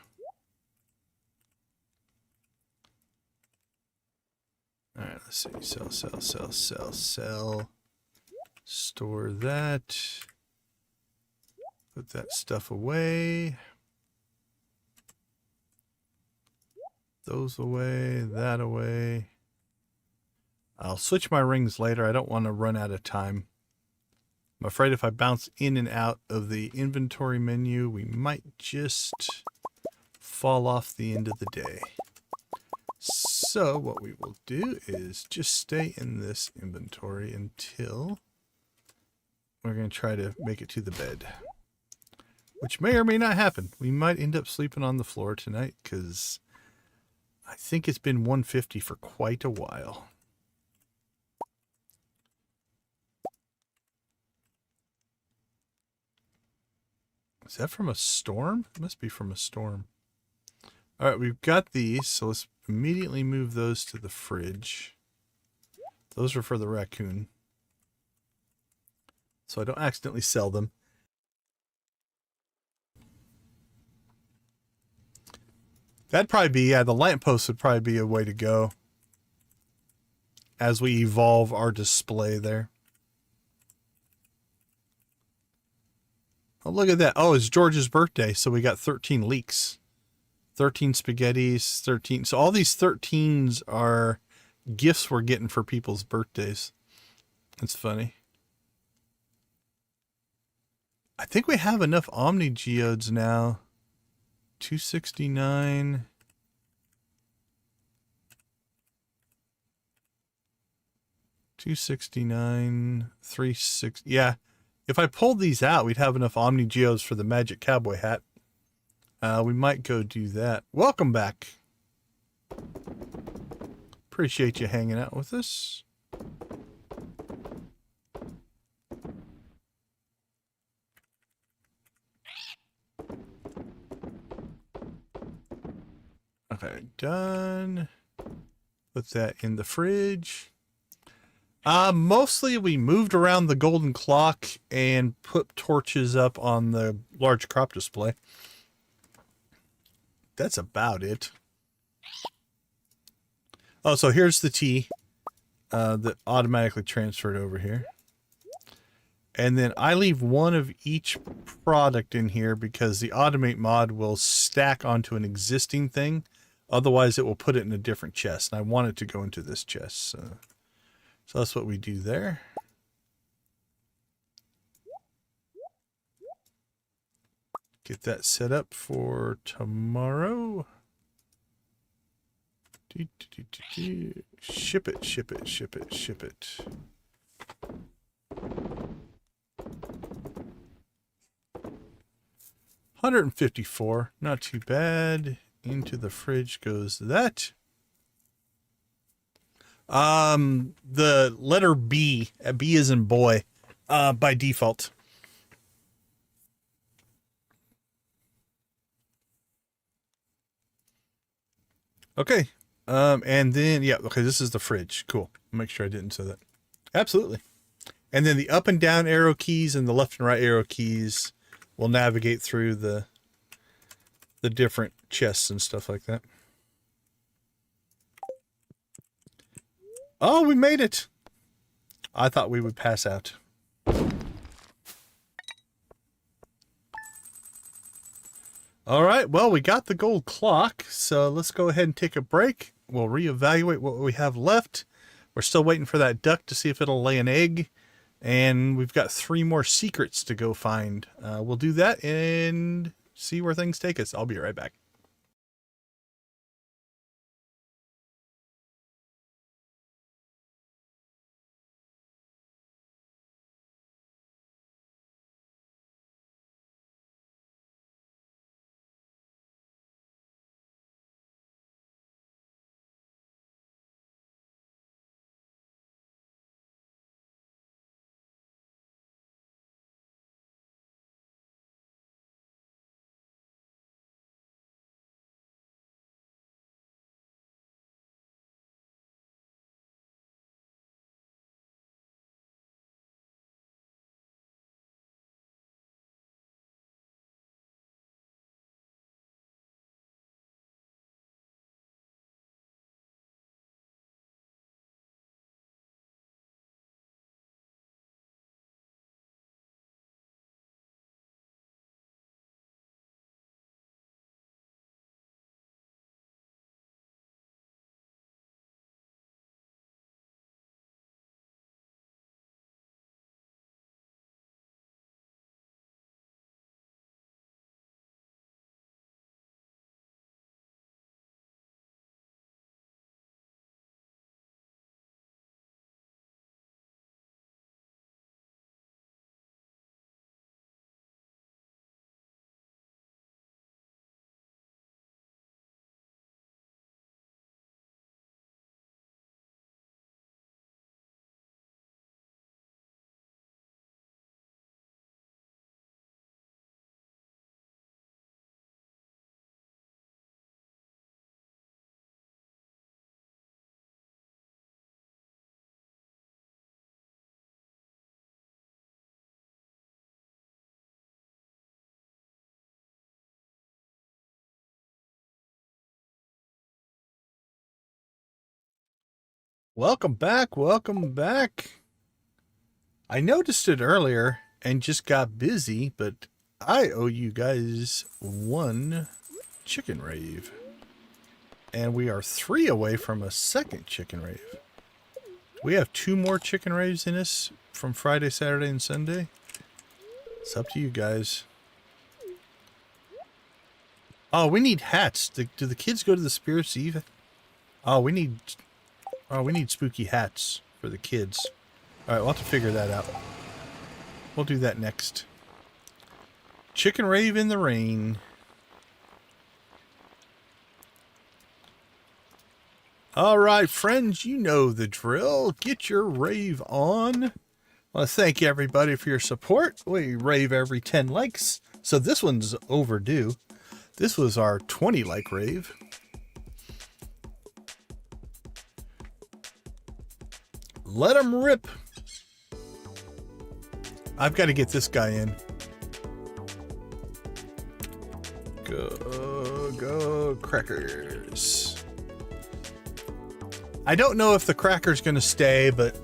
Alright, let's see. Sell, sell, sell, sell, sell. Store that. Put that stuff away. Those away. That away. I'll switch my rings later. I don't want to run out of time. I'm afraid if I bounce in and out of the inventory menu, we might just fall off the end of the day. So what we will do is just stay in this inventory until we're going to try to make it to the bed, which may or may not happen. We might end up sleeping on the floor tonight because I think it's been 150 for quite a while. Is that from a storm? It must be from a storm. All right, we've got these, so let's immediately move those to the fridge. Those are for the raccoon. so I don't accidentally sell them. That'd probably be, yeah, the lamppost would probably be a way to go as we evolve our display there. Oh, look at that. Oh, it's George's birthday, so we got 13 leeks. 13 spaghettis, 13. So all these 13s are gifts we're getting for people's birthdays. That's funny. I think we have enough Omni Geodes now. 269. $269, 360. Yeah, if I pulled these out, we'd have enough Omni Geodes for the Magic Cowboy hat. We might go do that. Welcome back. Appreciate you hanging out with us. Okay, done. Put that in the fridge. Mostly we moved around the golden clock and put torches up on the large crop display. That's about it. Oh, so here's the tea that automatically transferred over here. And then I leave one of each product in here because the automate mod will stack onto an existing thing. Otherwise, it will put it in a different chest. And I want it to go into this chest. So that's what we do there. Get that set up for tomorrow. Ship it, ship it, ship it, ship it. $154, not too bad. Into the fridge goes that. The letter B, B is in boy, by default. Okay. And then, yeah, okay, this is the fridge. Cool. Make sure I didn't say that. Absolutely. And then the up and down arrow keys and the left and right arrow keys will navigate through the different chests and stuff like that. Oh, we made it. I thought we would pass out. All right, well, we got the gold clock, so let's go ahead and take a break. We'll reevaluate what we have left. We're still waiting for that duck to see if it'll lay an egg. And we've got 3 more secrets to go find. We'll do that and see where things take us. I'll be right back. Welcome back. Welcome back. I noticed it earlier and just got busy, but I owe you guys 1 chicken rave. And we are 3 away from a second chicken rave. We have 2 more chicken raves in us from Friday, Saturday, and Sunday. It's up to you guys. Oh, we need hats. Do the kids go to the Spirits Eve? Oh, we need spooky hats for the kids. All right, we'll have to figure that out. We'll do that next. Chicken rave in the rain. All right, friends, you know the drill. Get your rave on. I want to thank everybody for your support. We rave every 10 likes, so this one's overdue. This was our 20 like rave. Let them rip. I've got to get this guy in. Go crackers. I don't know if the cracker's going to stay, but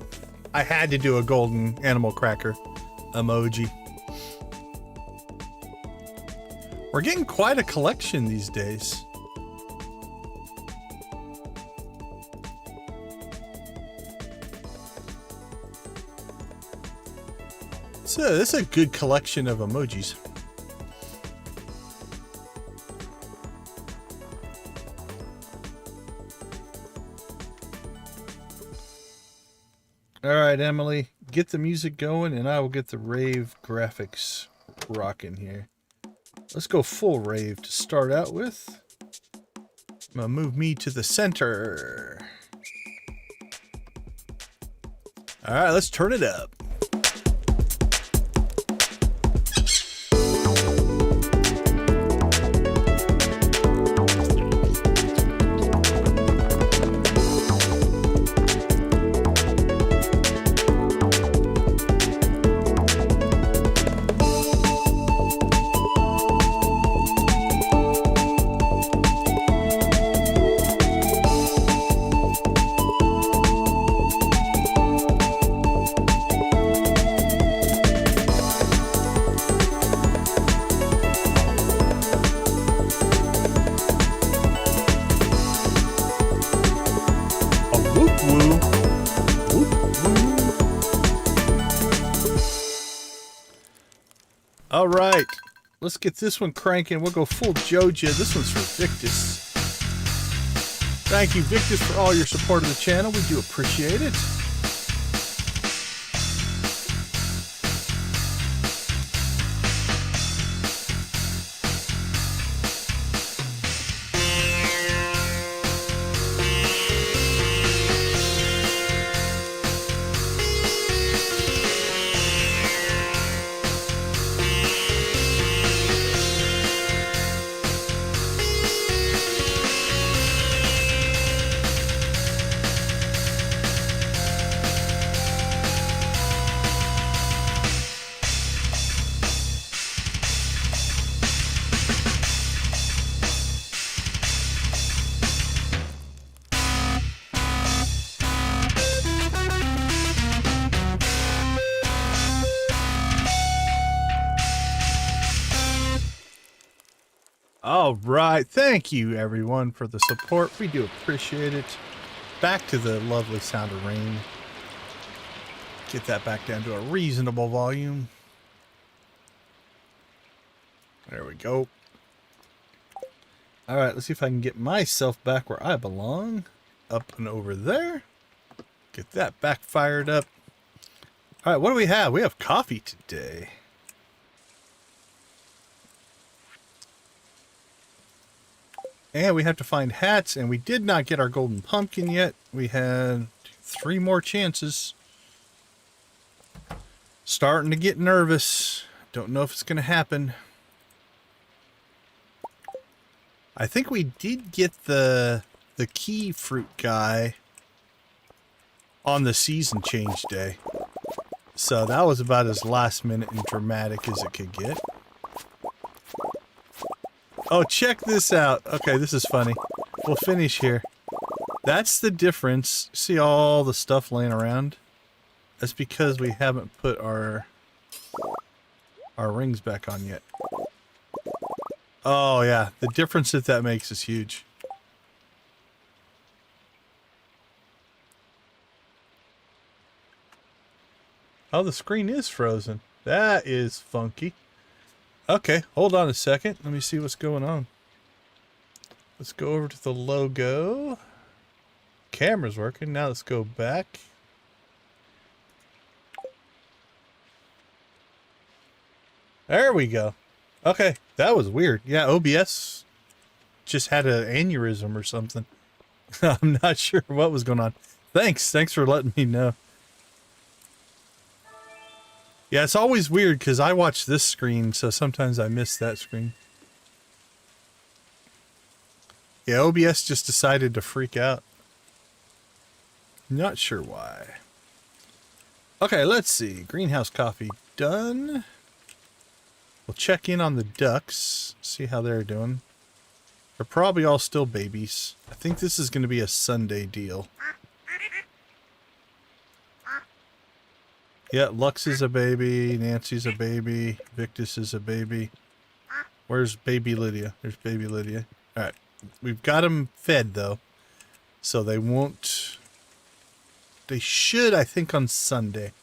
I had to do a golden animal cracker emoji. We're getting quite a collection these days. So this is a good collection of emojis. All right, Emily, get the music going and I will get the rave graphics rocking here. Let's go full rave to start out with. I'm gonna move me to the center. All right, let's turn it up. All right, let's get this one cranking. We'll go full Joja. This one's for Victus. Thank you, Victus, for all your support of the channel. We do appreciate it. All right. Thank you, everyone, for the support. We do appreciate it. Back to the lovely sound of rain. Get that back down to a reasonable volume. There we go. All right. Let's see if I can get myself back where I belong. Up and over there. Get that back fired up. All right. What do we have? We have coffee today. And we have to find hats, and we did not get our golden pumpkin yet. We had 3 more chances. Starting to get nervous. Don't know if it's going to happen. I think we did get the key fruit guy on the season change day. So that was about as last minute and dramatic as it could get. Oh, check this out. Okay, this is funny. We'll finish here. That's the difference. See all the stuff laying around? That's because we haven't put our rings back on yet. Oh yeah, the difference that makes is huge. Oh, the screen is frozen. That is funky. Okay, hold on a second. Let me see what's going on. Let's go over to the logo. Camera's working. Now let's go back. There we go. Okay, that was weird. Yeah, OBS just had an aneurysm or something. I'm not sure what was going on. Thanks for letting me know. Yeah, it's always weird because I watch this screen, so sometimes I miss that screen. Yeah, OBS just decided to freak out. Not sure why. Okay, let's see. Greenhouse coffee done. We'll check in on the ducks, see how they're doing. They're probably all still babies. I think this is going to be a Sunday deal. Yeah, Lux is a baby, Nancy's a baby, Victus is a baby. Where's baby Lydia? There's baby Lydia. Alright, we've got them fed though, so they won't... They should, I think, on Sunday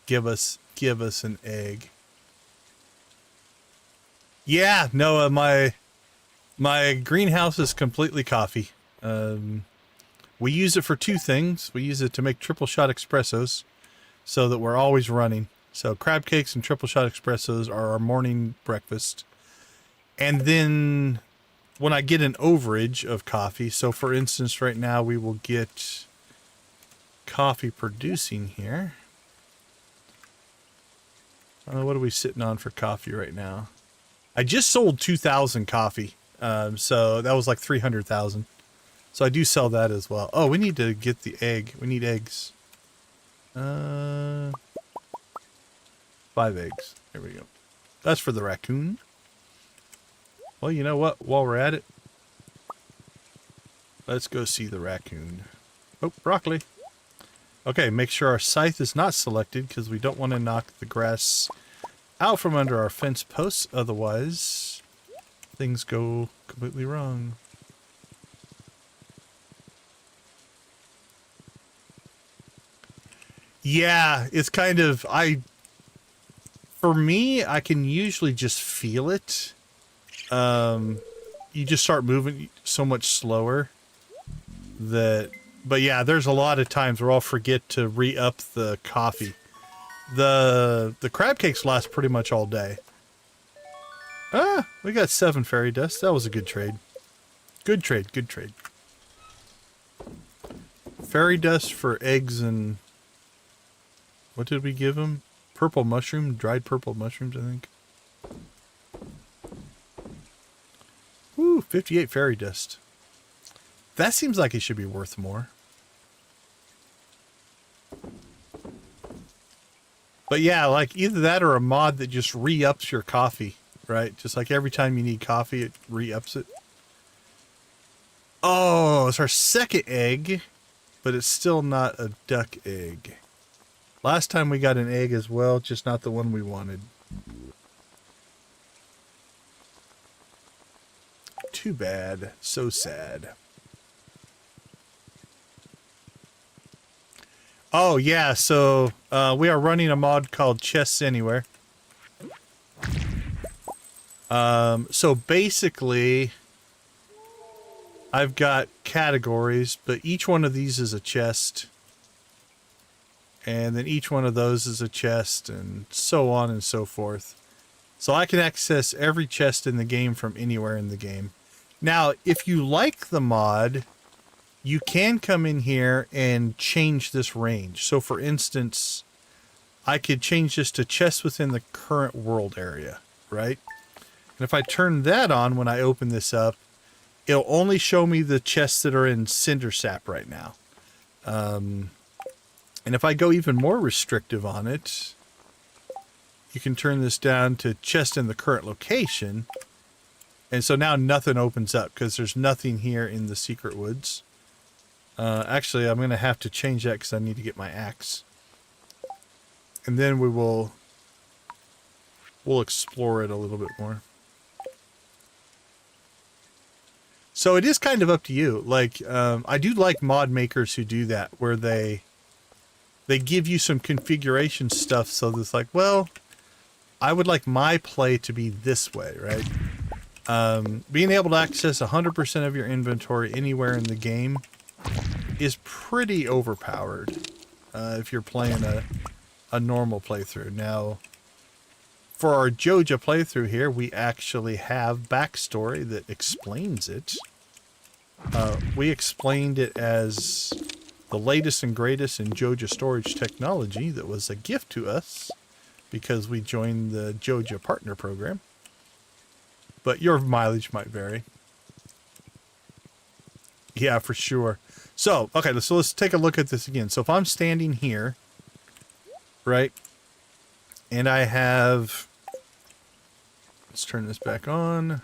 give us an egg. Yeah, no, my greenhouse is completely coffee. We use it for two things. We use it to make triple shot espressos, so that we're always running. So crab cakes and triple shot espressos are our morning breakfast. And then when I get an overage of coffee, so for instance, right now we will get coffee producing here. What are we sitting on for coffee right now? I just sold 2,000 coffee. So that was like 300,000. So I do sell that as well. Oh, we need to get the egg. We need eggs. 5 eggs. There we go. That's for the raccoon. Well, you know what? While we're at it, let's go see the raccoon. Oh, broccoli. Okay, make sure our scythe is not selected because we don't want to knock the grass out from under our fence posts. Otherwise, things go completely wrong. Yeah, it's kind of, for me, I can usually just feel it. You just start moving so much slower that, but yeah, there's a lot of times where I'll forget to re-up the coffee. The crab cakes last pretty much all day. Ah, we got 7 fairy dust. That was a good trade. Good trade, good trade. Fairy dust for eggs and... What did we give him? Purple mushroom? Dried purple mushrooms, I think. Woo, 58 fairy dust. That seems like it should be worth more. But yeah, like either that or a mod that just re-ups your coffee, right? Just like every time you need coffee, it re-ups it. Oh, it's our second egg, but it's still not a duck egg. Last time we got an egg as well, just not the one we wanted. Too bad. So sad. Oh, yeah, so we are running a mod called Chests Anywhere. So basically, I've got categories, but each one of these is a chest. And then each one of those is a chest, and so on and so forth. So I can access every chest in the game from anywhere in the game. Now, if you like the mod, you can come in here and change this range. So for instance, I could change this to chests within the current world area, right? And if I turn that on when I open this up, it'll only show me the chests that are in Cinder Sap right now. And if I go even more restrictive on it, you can turn this down to chest in the current location. And so now nothing opens up because there's nothing here in the secret woods. Actually, I'm going to have to change that because I need to get my axe. And then we'll explore it a little bit more. So it is kind of up to you. Like, I do like mod makers who do that, where they give you some configuration stuff so that it's like, well, I would like my play to be this way, right? Being able to access 100% of your inventory anywhere in the game is pretty overpowered if you're playing a normal playthrough. Now, for our Joja playthrough here, we actually have backstory that explains it. We explained it as the latest and greatest in Joja storage technology that was a gift to us because we joined the Joja partner program. But your mileage might vary. Yeah, for sure. So, okay, so let's take a look at this again. So if I'm standing here, right, and I have, let's turn this back on.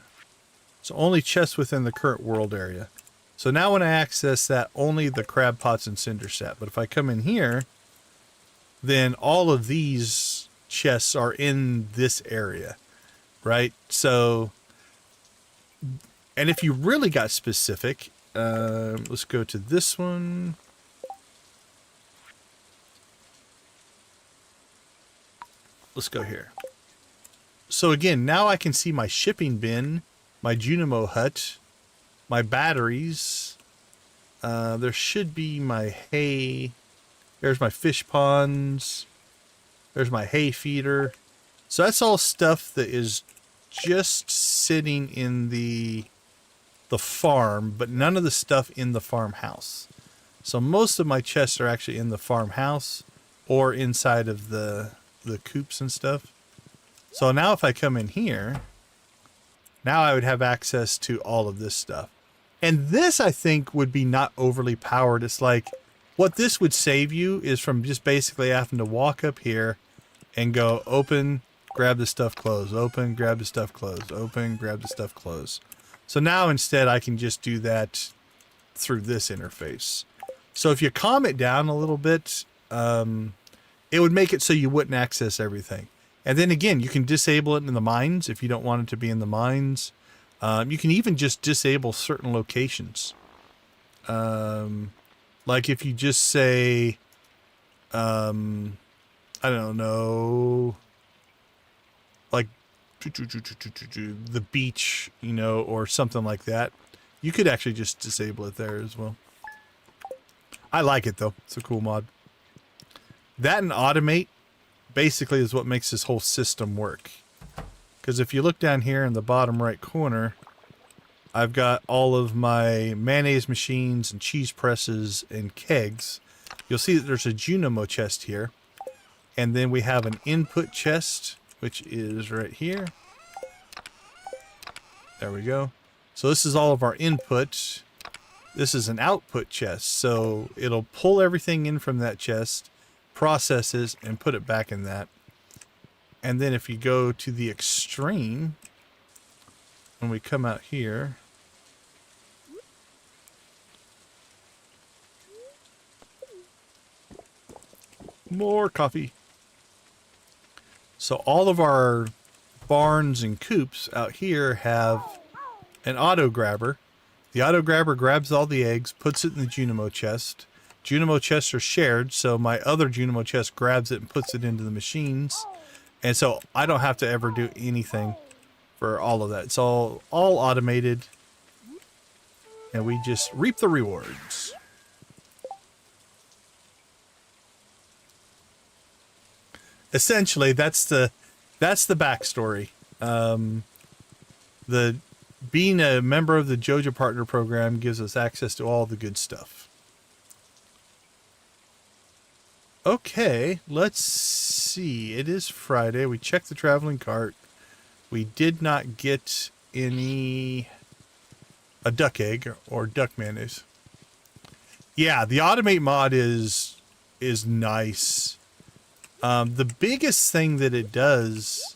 So only chests within the current world area. So now when I access that, only the crab pots and cinder set. But if I come in here, then all of these chests are in this area, right? So, and if you really got specific, let's go to this one. Let's go here. So again, now I can see my shipping bin, my Junimo hut, my batteries. There should be my hay. There's my fish ponds. There's my hay feeder. So that's all stuff that is just sitting in the farm, but none of the stuff in the farmhouse. So most of my chests are actually in the farmhouse or inside of the coops and stuff. So now if I come in here, now I would have access to all of this stuff. And this, I think, would be not overly powered. It's like, what this would save you is from just basically having to walk up here and go open, grab the stuff, close, open, grab the stuff, close, open, grab the stuff, close. So now instead I can just do that through this interface. So if you calm it down a little bit, it would make it so you wouldn't access everything. And then again, you can disable it in the mines if you don't want it to be in the mines. You can even just disable certain locations. Like if you just say, I don't know, like the beach, you know, or something like that. You could actually just disable it there as well. I like it though. It's a cool mod. That and automate basically is what makes this whole system work. Because if you look down here in the bottom right corner, I've got all of my mayonnaise machines and cheese presses and kegs. You'll see that there's a Junimo chest here. And then we have an input chest, which is right here. There we go. So this is all of our input. This is an output chest. So it'll pull everything in from that chest, processes, and put it back in that. And then if you go to the extreme, when we come out here, more coffee. So all of our barns and coops out here have an auto grabber. The auto grabber grabs all the eggs, puts it in the Junimo chest. Junimo chests are shared, so my other Junimo chest grabs it and puts it into the machines. And so I don't have to ever do anything for all of that. It's all automated. And we just reap the rewards. Essentially, that's the backstory. The being a member of the Joja Partner Program gives us access to all the good stuff. Okay, let's see. It is Friday. We checked the traveling cart. We did not get a duck egg or duck mayonnaise. Yeah, the automate mod is nice. The biggest thing that it does,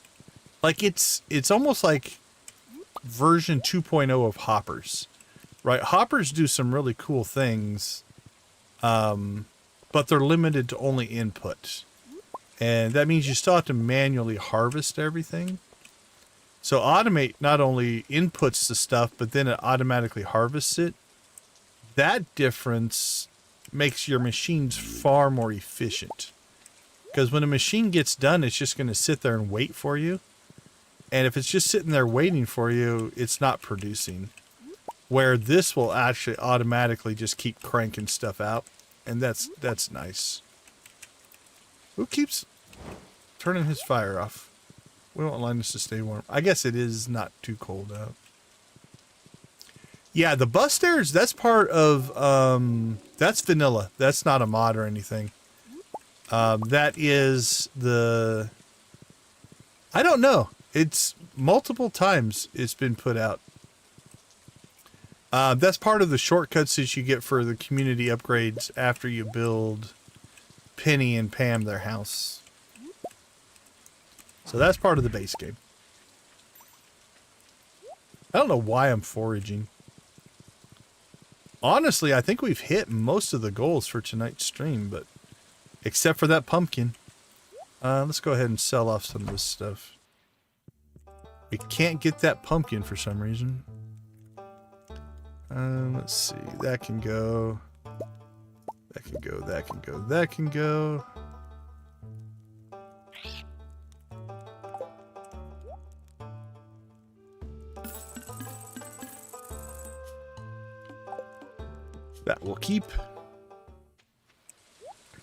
like it's almost like version 2.0 of hoppers, right? Hoppers do some really cool things. but they're limited to only input. And that means you still have to manually harvest everything. So automate not only inputs the stuff, but then it automatically harvests it. That difference makes your machines far more efficient. Because when a machine gets done, it's just going to sit there and wait for you. And if it's just sitting there waiting for you, it's not producing. Where this will actually automatically just keep cranking stuff out. And that's nice. Who keeps turning his fire off? We want Linus to stay warm. I guess it is not too cold out. Yeah, the bus stairs, that's part of, that's vanilla. That's not a mod or anything. That is the, I don't know. It's multiple times it's been put out. That's part of the shortcuts that you get for the community upgrades after you build Penny and Pam their house. So that's part of the base game. I don't know why I'm foraging. Honestly, I think we've hit most of the goals for tonight's stream, but except for that pumpkin. Let's go ahead and sell off some of this stuff. We can't get that pumpkin for some reason. Let's see. That can go. That can go. That can go. That can go. That will keep.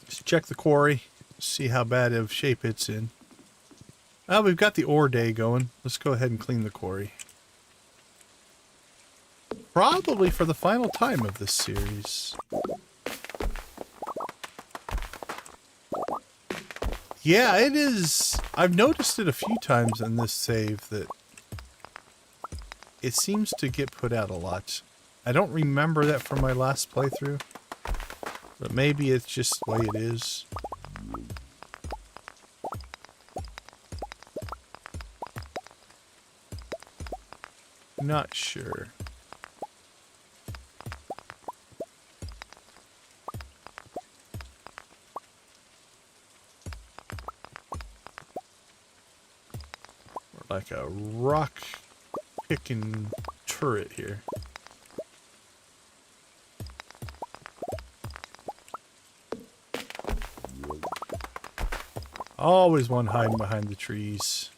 Let's check the quarry. See how bad of shape it's in. Oh, we've got the ore day going. Let's go ahead and clean the quarry. Probably for the final time of this series. Yeah, it is. I've noticed it a few times in this save that it seems to get put out a lot. I don't remember that from my last playthrough, but maybe it's just the way it is. Not sure. We're like a rock picking turret here. Always one hiding behind the trees.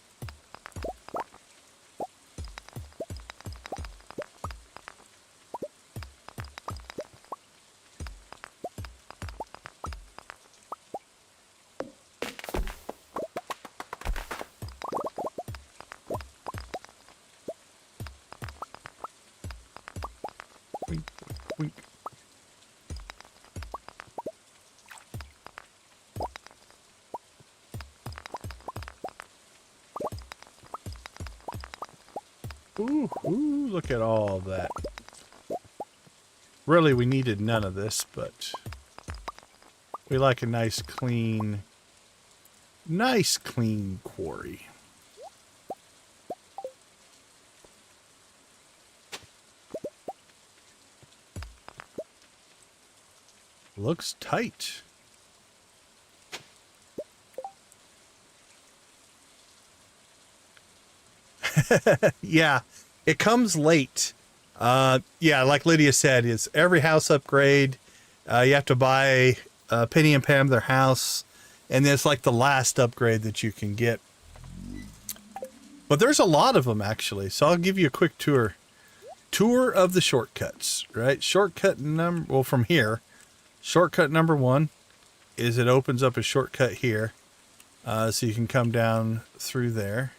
Wink, wink. Ooh, ooh, look at all of that. Really, we needed none of this, but we like a nice clean quarry. Looks tight. Yeah, it comes late. Yeah, like Lydia said, it's every house upgrade. You have to buy Penny and Pam their house, and then it's like the last upgrade that you can get. But there's a lot of them, actually, so I'll give you a quick tour. Tour of the shortcuts, right? Shortcut number, well, from here, shortcut number 1 is it opens up a shortcut here, so you can come down through there.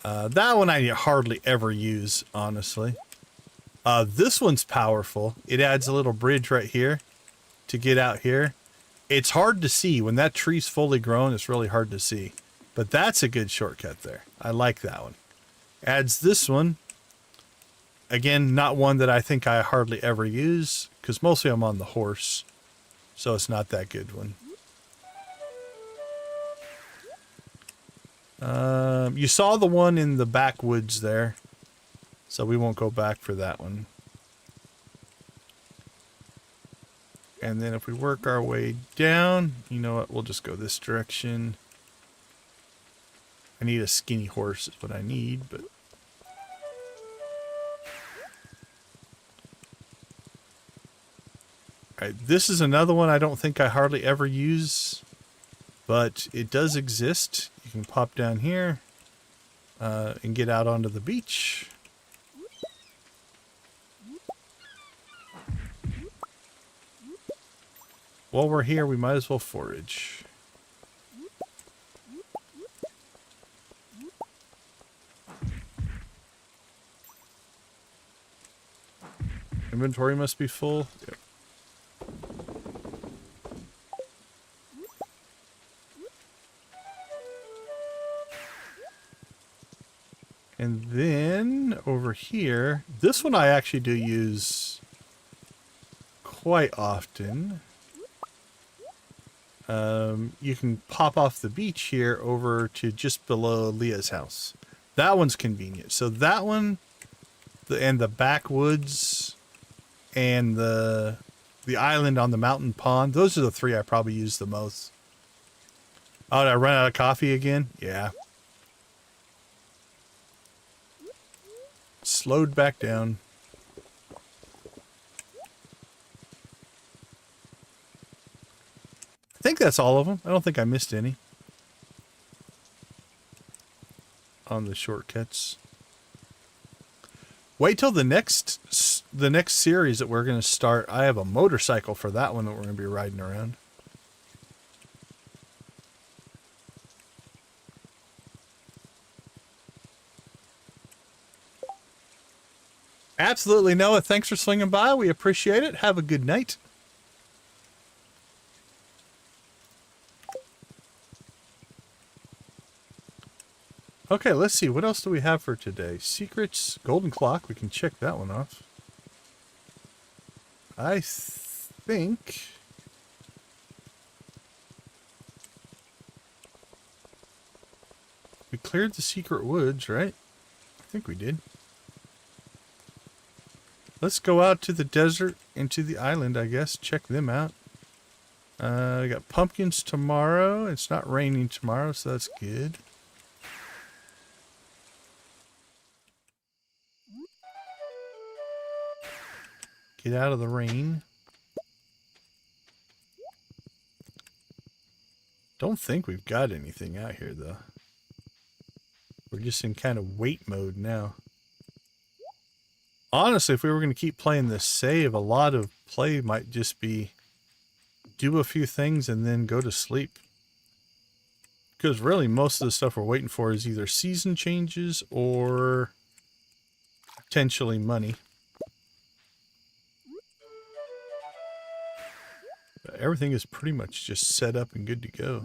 That one I hardly ever use, honestly. This one's powerful. It adds a little bridge right here to get out here. It's hard to see. When that tree's fully grown, it's really hard to see. But that's a good shortcut there. I like that one. Adds this one. Again, not one that I think I hardly ever use, because mostly I'm on the horse. So it's not that good one. You saw the one in the backwoods there, so we won't go back for that one. And then if we work our way down, you know what? We'll just go this direction. I need a skinny horse is what I need, but... Alright, this is another one I don't think I hardly ever use, but it does exist. You can pop down here and get out onto the beach. While we're here, we might as well forage. Inventory must be full. Yep. And then over here, this one I actually do use quite often. You can pop off the beach here over to just below Leah's house. That one's convenient. So that one, and the backwoods, and the island on the mountain pond. Those are the three I probably use the most. Oh, did I run out of coffee again? Yeah. Slowed back down. I think that's all of them. I don't think I missed any on the shortcuts. Wait till the next series that we're going to start. I have a motorcycle for that one that we're going to be riding around. Absolutely, Noah. Thanks for swinging by. We appreciate it. Have a good night. Okay, let's see. What else do we have for today? Secrets, golden clock. We can check that one off. I think... we cleared the secret woods, right? I think we did. Let's go out to the desert and to the island, I guess. Check them out. We got pumpkins tomorrow. It's not raining tomorrow, so that's good. Get out of the rain. Don't think we've got anything out here, though. We're just in kind of wait mode now. Honestly, if we were going to keep playing this save, a lot of play might just be do a few things and then go to sleep. Because really, most of the stuff we're waiting for is either season changes or potentially money. But everything is pretty much just set up and good to go.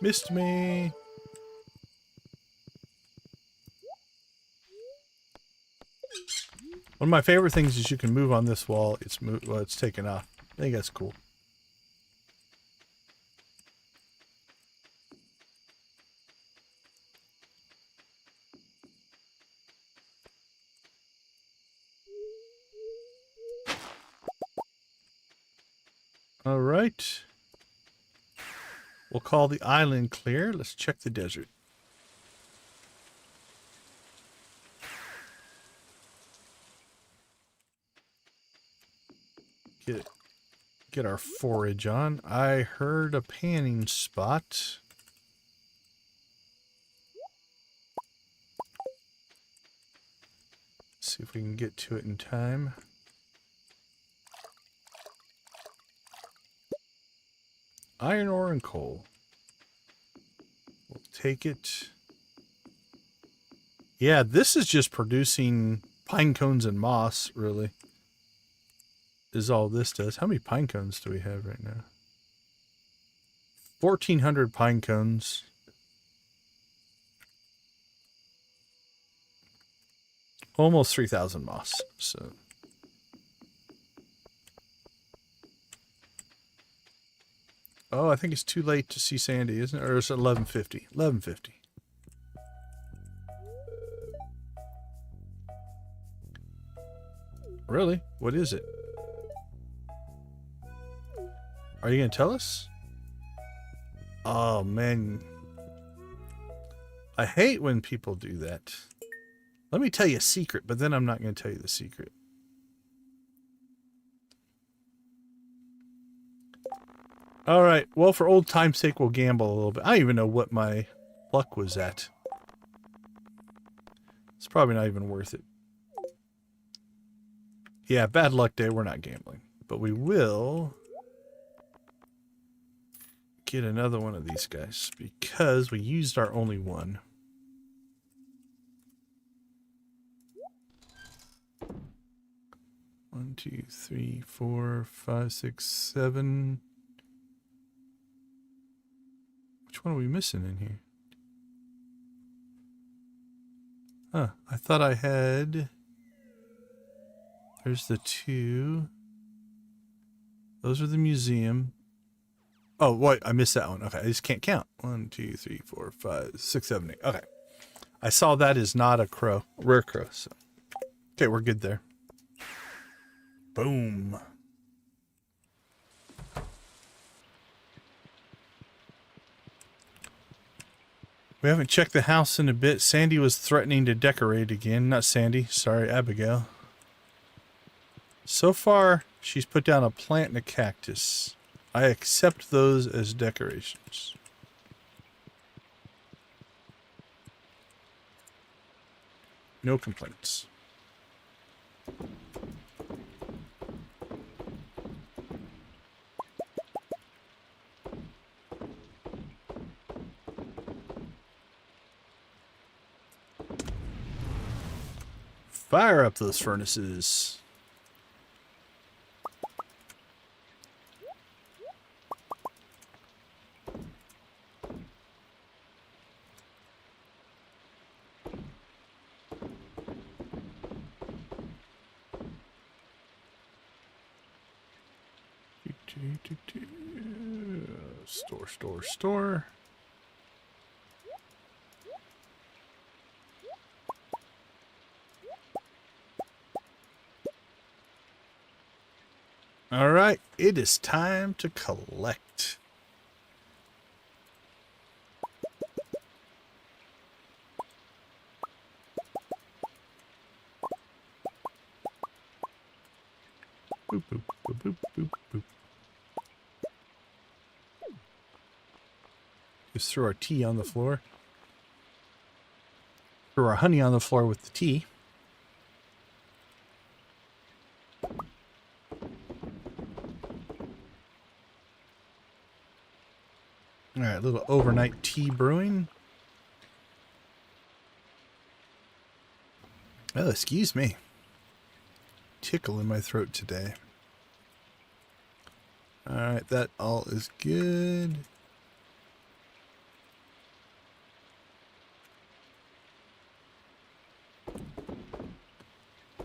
Missed me! One of my favorite things is you can move on this wall. It's taken off. I think that's cool. All right. We'll call the island clear. Let's check the desert. Get our forage on. I heard a panning spot. See if we can get to it in time. Iron ore and coal. We'll take it. Yeah, this is just producing pine cones and moss, really. Is all this does. How many pine cones do we have right now? 1,400 pine cones. Almost 3,000 moss, so... Oh, I think it's too late to see Sandy, isn't it? Or it's 11:50. 11:50. Really? What is it? Are you going to tell us? Oh, man. I hate when people do that. Let me tell you a secret, but then I'm not going to tell you the secret. All right. Well, for old time's sake, we'll gamble a little bit. I don't even know what my luck was at. It's probably not even worth it. Yeah, bad luck day. We're not gambling. But we will get another one of these guys because we used our only one. One, two, three, 4, 5, 6, 7. Which one are we missing in here? Huh, I thought I had... There's the 2. Those are the museum. Oh, wait, I missed that one. Okay, I just can't count. 1, 2, 3, 4, 5, 6, 7, 8. Okay. I saw that is not a crow. A rare crow. So. Okay, we're good there. Boom. We haven't checked the house in a bit. Sandy was threatening to decorate again. Not Sandy. Sorry, Abigail. So far, she's put down a plant and a cactus. I accept those as decorations. No complaints. Fire up those furnaces. Store. All right, it is time to collect. Boop, boop, boop, boop, boop, boop. Just throw our tea on the floor. Throw our honey on the floor with the tea. All right, a little overnight tea brewing. Oh, excuse me. Tickle in my throat today. All right, that all is good.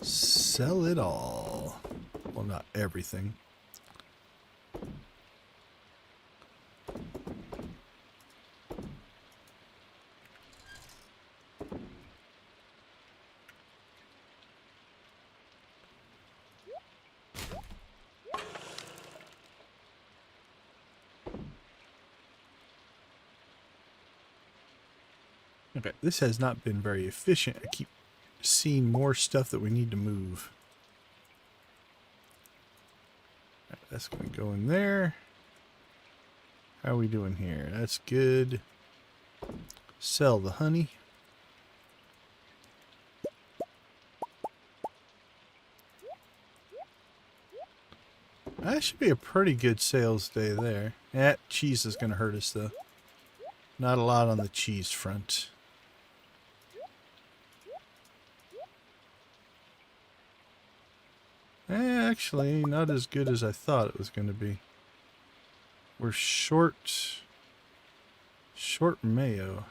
Sell it all. Well, not everything. Okay, this has not been very efficient. I keep seeing more stuff that we need to move. Right, that's going to go in there. How are we doing here? That's good. Sell the honey. That should be a pretty good sales day there. That cheese is going to hurt us though. Not a lot on the cheese front. Actually, not as good as I thought it was going to be. We're short mayo.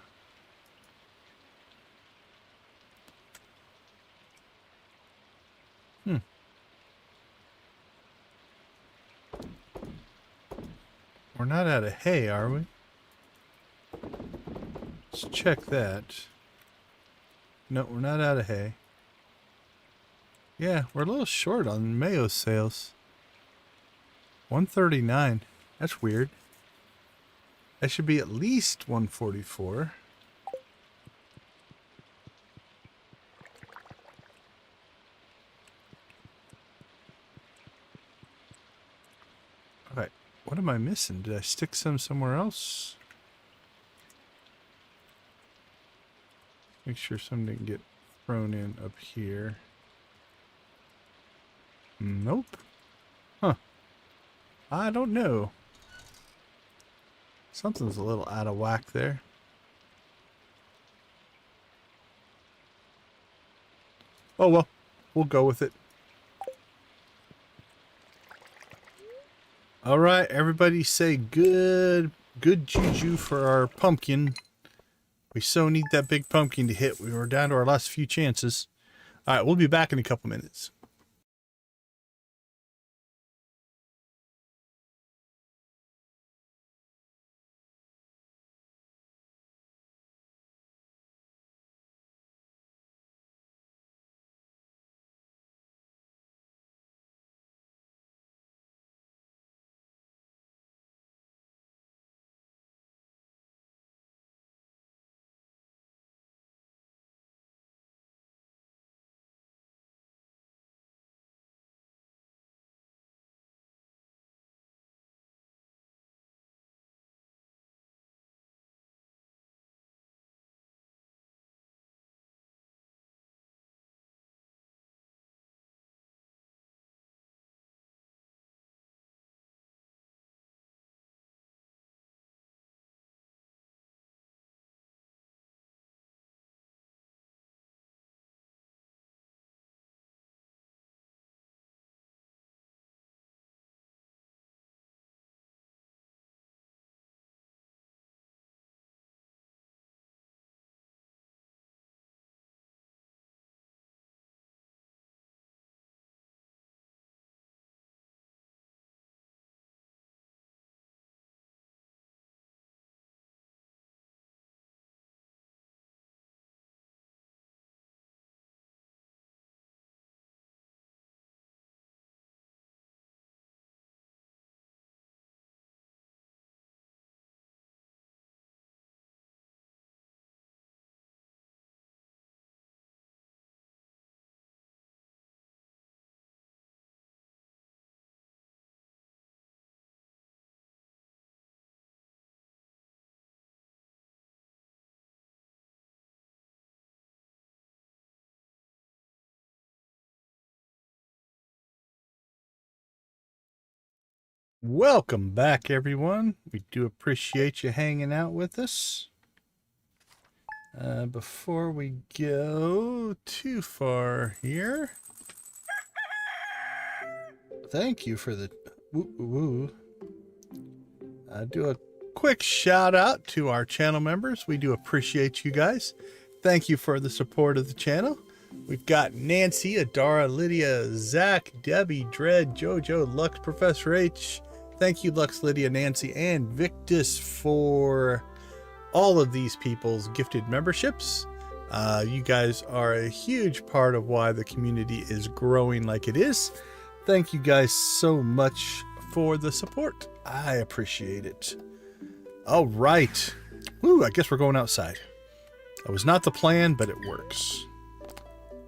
We're not out of hay, are we? Let's check that. No, we're not out of hay. Yeah, we're a little short on mayo sales. 139. That's weird. That should be at least 144. Okay, what am I missing? Did I stick some somewhere else? Make sure some didn't get thrown in up here. Nope. Huh. I don't know. Something's a little out of whack there. Oh well, we'll go with it. All right, everybody say good juju for our pumpkin. We so need that big pumpkin to hit. We were down to our last few chances. All right, we'll be back in a couple minutes. Welcome back, everyone. We do appreciate you hanging out with us. Before we go too far here, thank you for the woo. Do a quick shout out to our channel members. We do appreciate you guys. Thank you for the support of the channel. We've got Nancy, Adara, Lydia, Zach, Debbie, Dread, Jojo, Lux, Professor H. Thank you, Lux, Lydia, Nancy, and Victus for all of these people's gifted memberships. You guys are a huge part of why the community is growing like it is. Thank you guys so much for the support. I appreciate it. All right. Woo, I guess we're going outside. That was not the plan, but it works.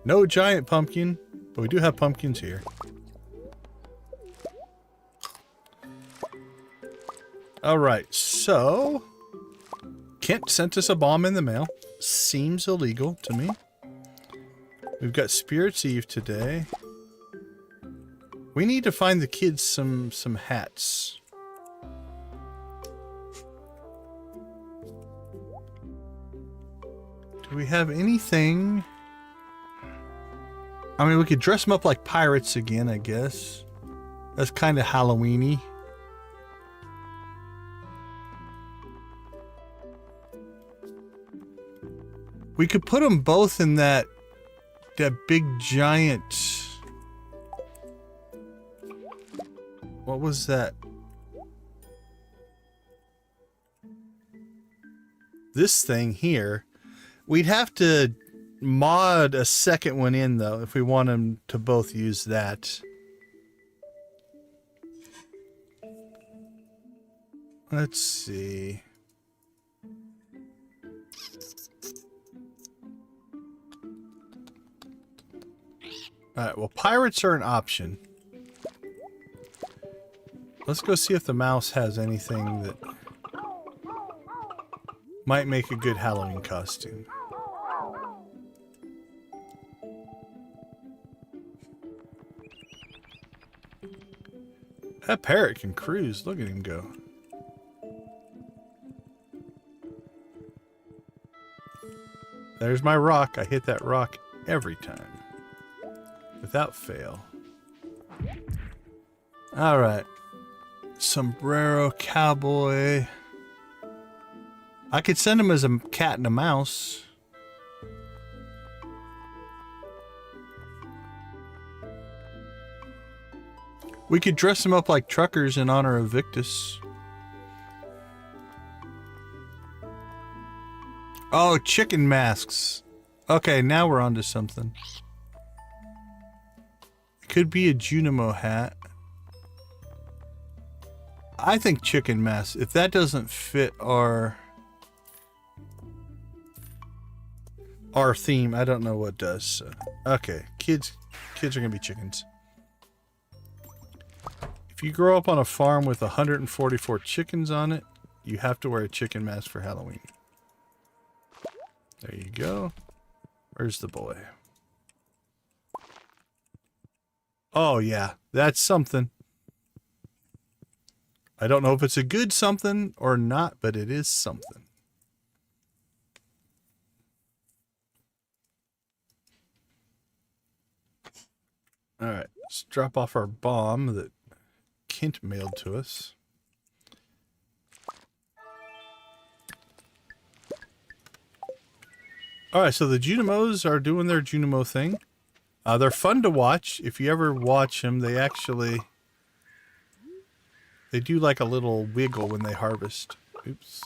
No giant pumpkin, but we do have pumpkins here. All right, so Kent sent us a bomb in the mail. Seems illegal to me. We've got Spirit's Eve today. We need to find the kids some hats. Do we have anything? I mean, we could dress them up like pirates again, I guess. That's kind of Halloween-y. We could put them both in that big giant... What was that? This thing here. We'd have to mod a second one in, though, if we want them to both use that. Let's see. Alright, well, pirates are an option. Let's go see if the mouse has anything that might make a good Halloween costume. That parrot can cruise. Look at him go. There's my rock. I hit that rock every time. Without fail. Alright. Sombrero cowboy. I could send him as a cat and a mouse. We could dress him up like truckers in honor of Victus. Oh, chicken masks. Okay, now we're onto something. It could be a Junimo hat. I think chicken masks. If that doesn't fit our theme, I don't know what does. So. Okay, kids are gonna be chickens. If you grow up on a farm with 144 chickens on it, you have to wear a chicken mask for Halloween. There you go. Where's the boy? Oh yeah, that's something. I don't know if it's a good something or not, but it is something. Alright, let's drop off our bomb that Kent mailed to us. Alright, so the Junimos are doing their Junimo thing. They're fun to watch. If you ever watch them, they do like a little wiggle when they harvest. Oops.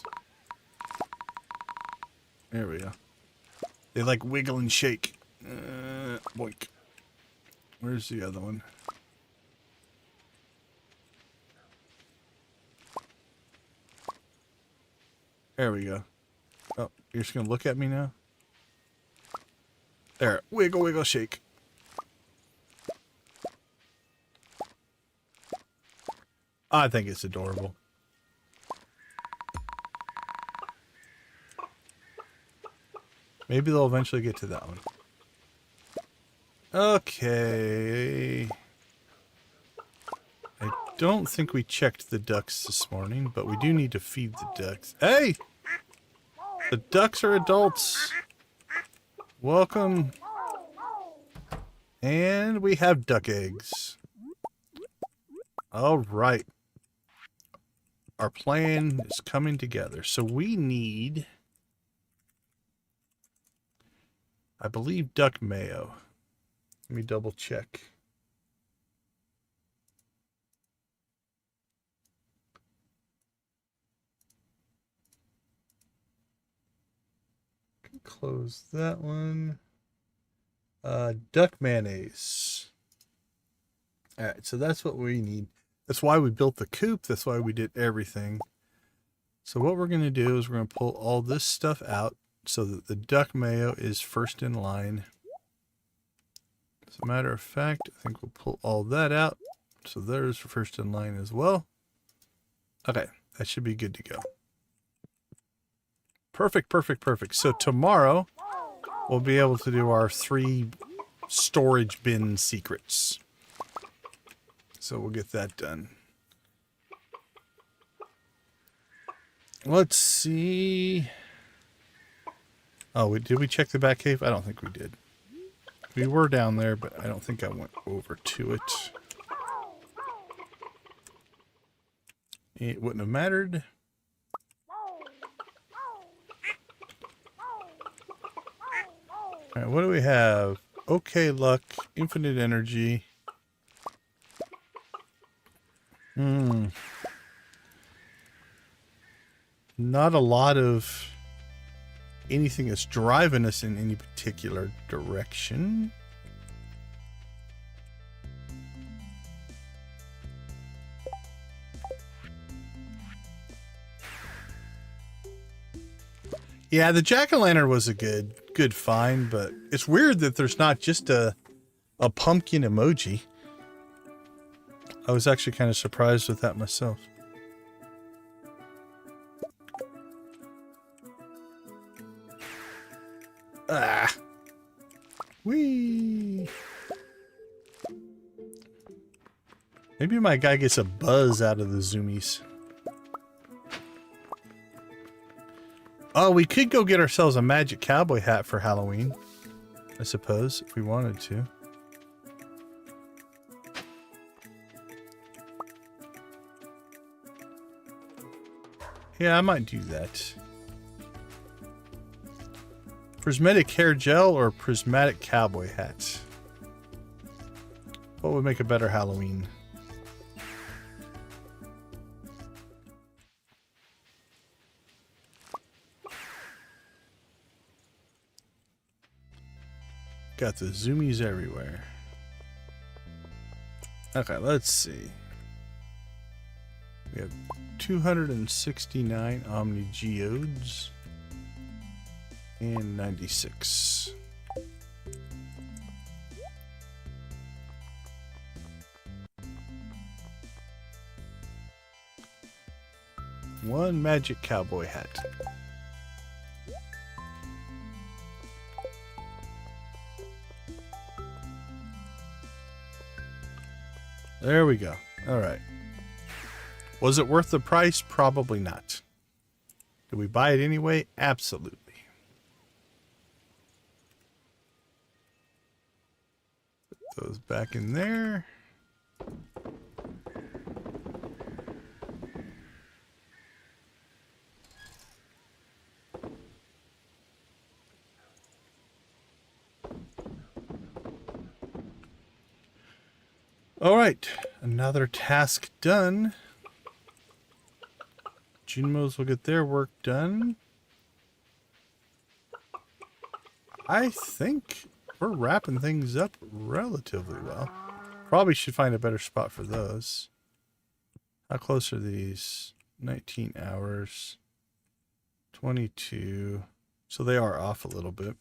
There we go. They like wiggle and shake. Boink. Where's the other one? There we go. Oh, you're just gonna look at me now? There. Wiggle, wiggle, shake. I think it's adorable. Maybe they'll eventually get to that one. Okay. I don't think we checked the ducks this morning, but we do need to feed the ducks. Hey! The ducks are adults. Welcome. And we have duck eggs. All right. Our plan is coming together. So we need, I believe, duck mayo. Let me double check. Close that one. Duck mayonnaise. All right, so that's what we need. That's why we built the coop. That's why we did everything. So what we're going to do is we're going to pull all this stuff out so that the duck mayo is first in line. As a matter of fact, I think we'll pull all that out. So there's first in line as well. Okay, that should be good to go. Perfect, perfect, perfect. So tomorrow we'll be able to do our 3 storage bin secrets. So we'll get that done. Let's see. Oh, did we check the back cave? I don't think we did. We were down there, but I don't think I went over to it. It wouldn't have mattered. All right, what do we have? Okay luck, infinite energy. Not a lot of anything that's driving us in any particular direction. Yeah, the jack-o'-lantern was a good find, but it's weird that there's not just a pumpkin emoji. I was actually kind of surprised with that myself. Ah. Whee! Maybe my guy gets a buzz out of the zoomies. Oh, we could go get ourselves a magic cowboy hat for Halloween, I suppose, if we wanted to. Yeah, I might do that. Prismatic hair gel or prismatic cowboy hat? What would make a better Halloween? Got the zoomies everywhere. Okay, let's see. We have 269 Omni Geodes and 96. One magic cowboy hat. There we go. All right. Was it worth the price? Probably not. Did we buy it anyway? Absolutely. Put those back in there. All right, another task done. Junimos will get their work done. I think we're wrapping things up relatively well. Probably should find a better spot for those. How close are these? 19 hours. 22. So they are off a little bit.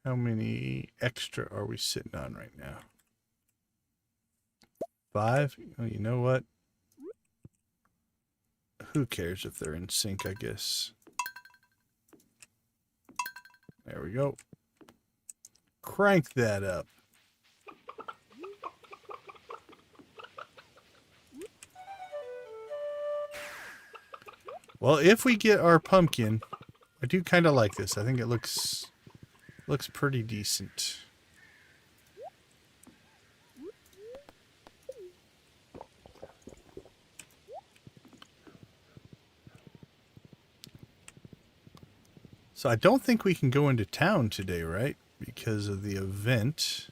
How many extra are we sitting on right now? 5? Oh, you know what? Who cares if they're in sync, I guess. There we go. Crank that up. Well, if we get our pumpkin, I do kind of like this. I think it looks pretty decent. So I don't think we can go into town today, right? Because of the event.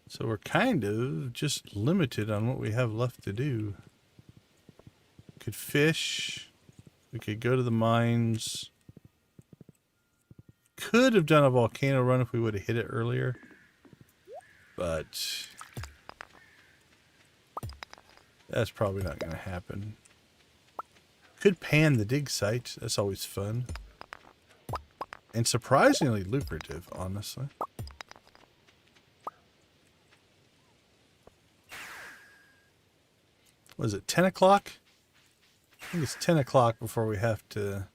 So we're kind of just limited on what we have left to do. Could fish. We could go to the mines. Could have done a volcano run if we would have hit it earlier. But that's probably not going to happen. Could pan the dig site. That's always fun. And surprisingly lucrative, honestly. Was it 10 o'clock? I think it's 10 o'clock before we have to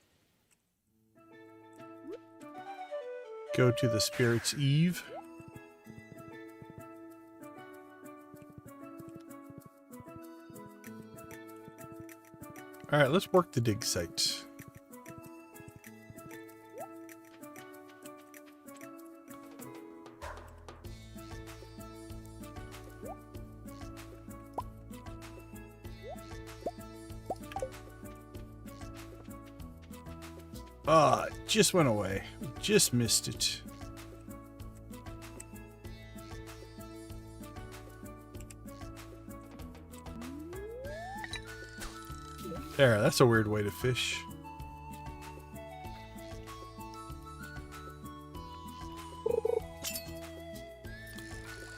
go to the Spirit's Eve. Alright, let's work the dig site. Ah, it just went away. Just missed it. There, that's a weird way to fish.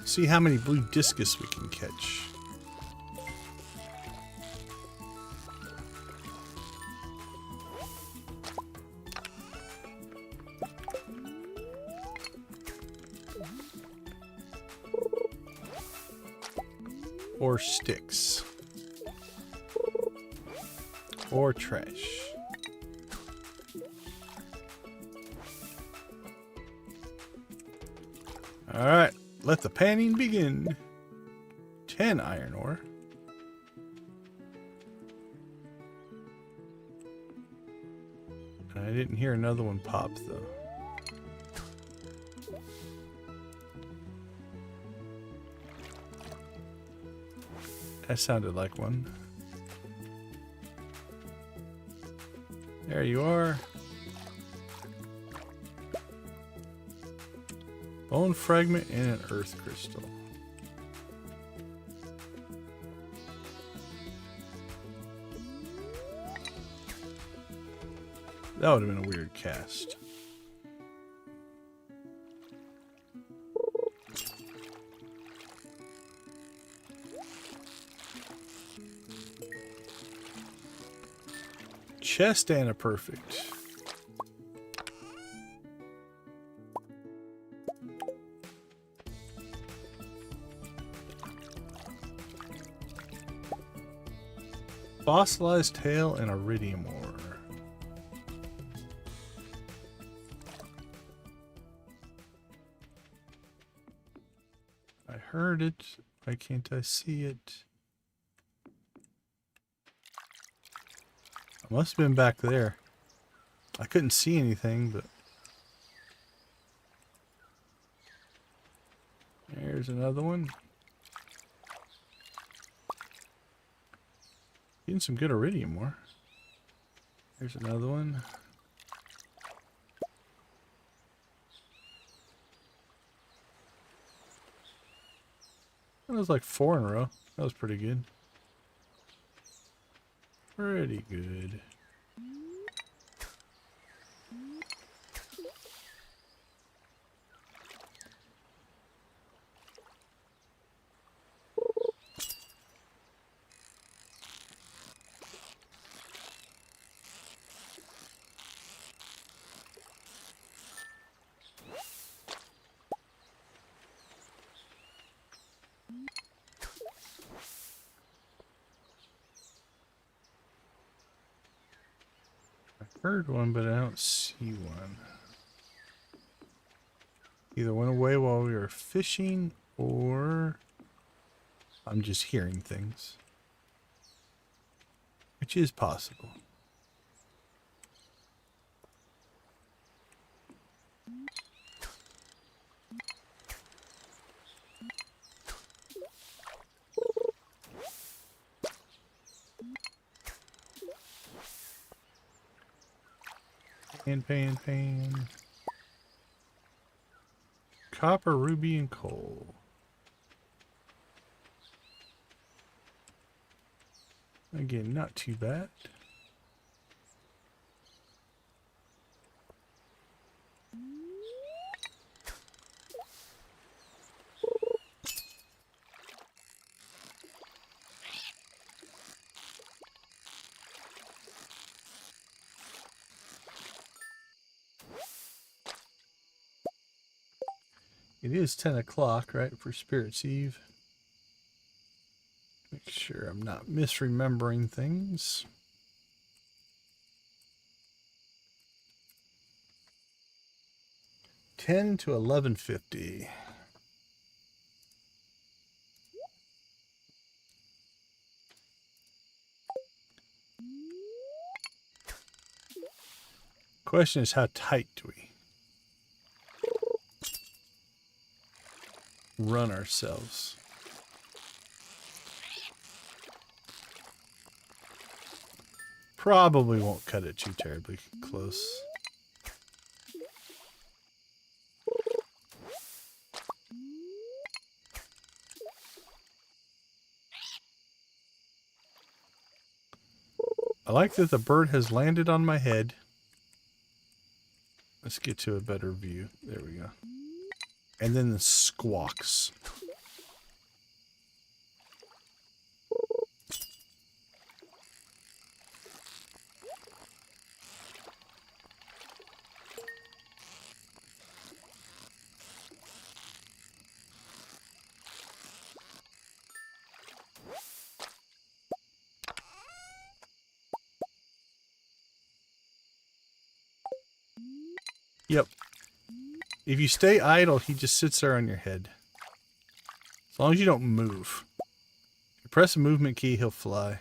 See how many blue discus we can catch. or sticks or trash. All right, let the panning begin. 10 iron ore. I didn't hear another one pop though. That sounded like one. There you are. Bone fragment and an earth crystal. That would have been a weird cast. Chest and a perfect. Fossilized tail and iridium ore. I heard it. Why can't I see it? I must have been back there. I couldn't see anything, but there's another one. Getting some good iridium ore. There's another one. That was like 4 in a row. That was pretty good. Pretty good. Heard one, but I don't see one. Either went away while we were fishing, or I'm just hearing things. Which is possible. Pan. Copper, ruby, and coal. Again, not too bad. It is 10 o'clock, right, for Spirit's Eve. Make sure I'm not misremembering things. $10 to $11.50. Question is, how tight do we run ourselves? Probably won't cut it too terribly close. I like that the bird has landed on my head. Let's get to a better view. There we go. And then the squawks. Yep. If you stay idle, he just sits there on your head. As long as you don't move. If you press a movement key, he'll fly.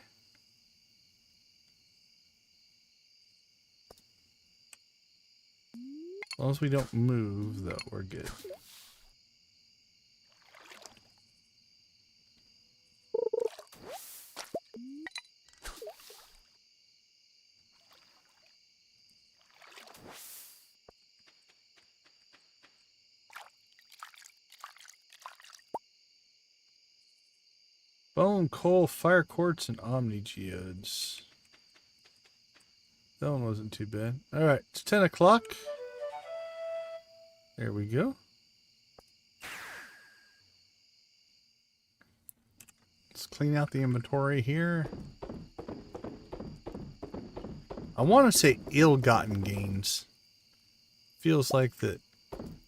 As long as we don't move, though, we're good. Bone, coal, fire quartz, and omni geodes. That one wasn't too bad. Alright, it's 10 o'clock. There we go. Let's clean out the inventory here. I want to say ill-gotten gains. Feels like that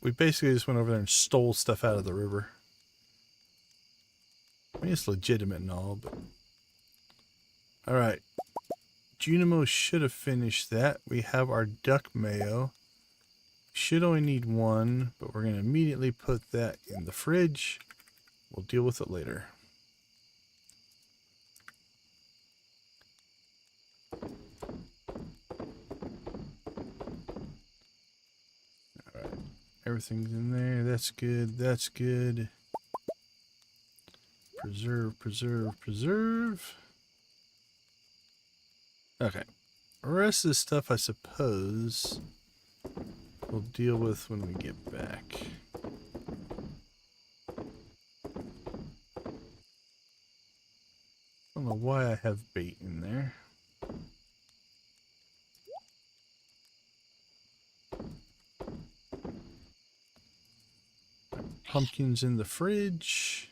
we basically just went over there and stole stuff out of the river. I mean, it's legitimate and all, but... Alright. Junimo should have finished that. We have our duck mayo. Should only need one, but we're going to immediately put that in the fridge. We'll deal with it later. Alright. Everything's in there. That's good. That's good. Preserve, preserve, preserve. Okay. The rest of the stuff, I suppose, we'll deal with when we get back. I don't know why I have bait in there. Pumpkins in the fridge.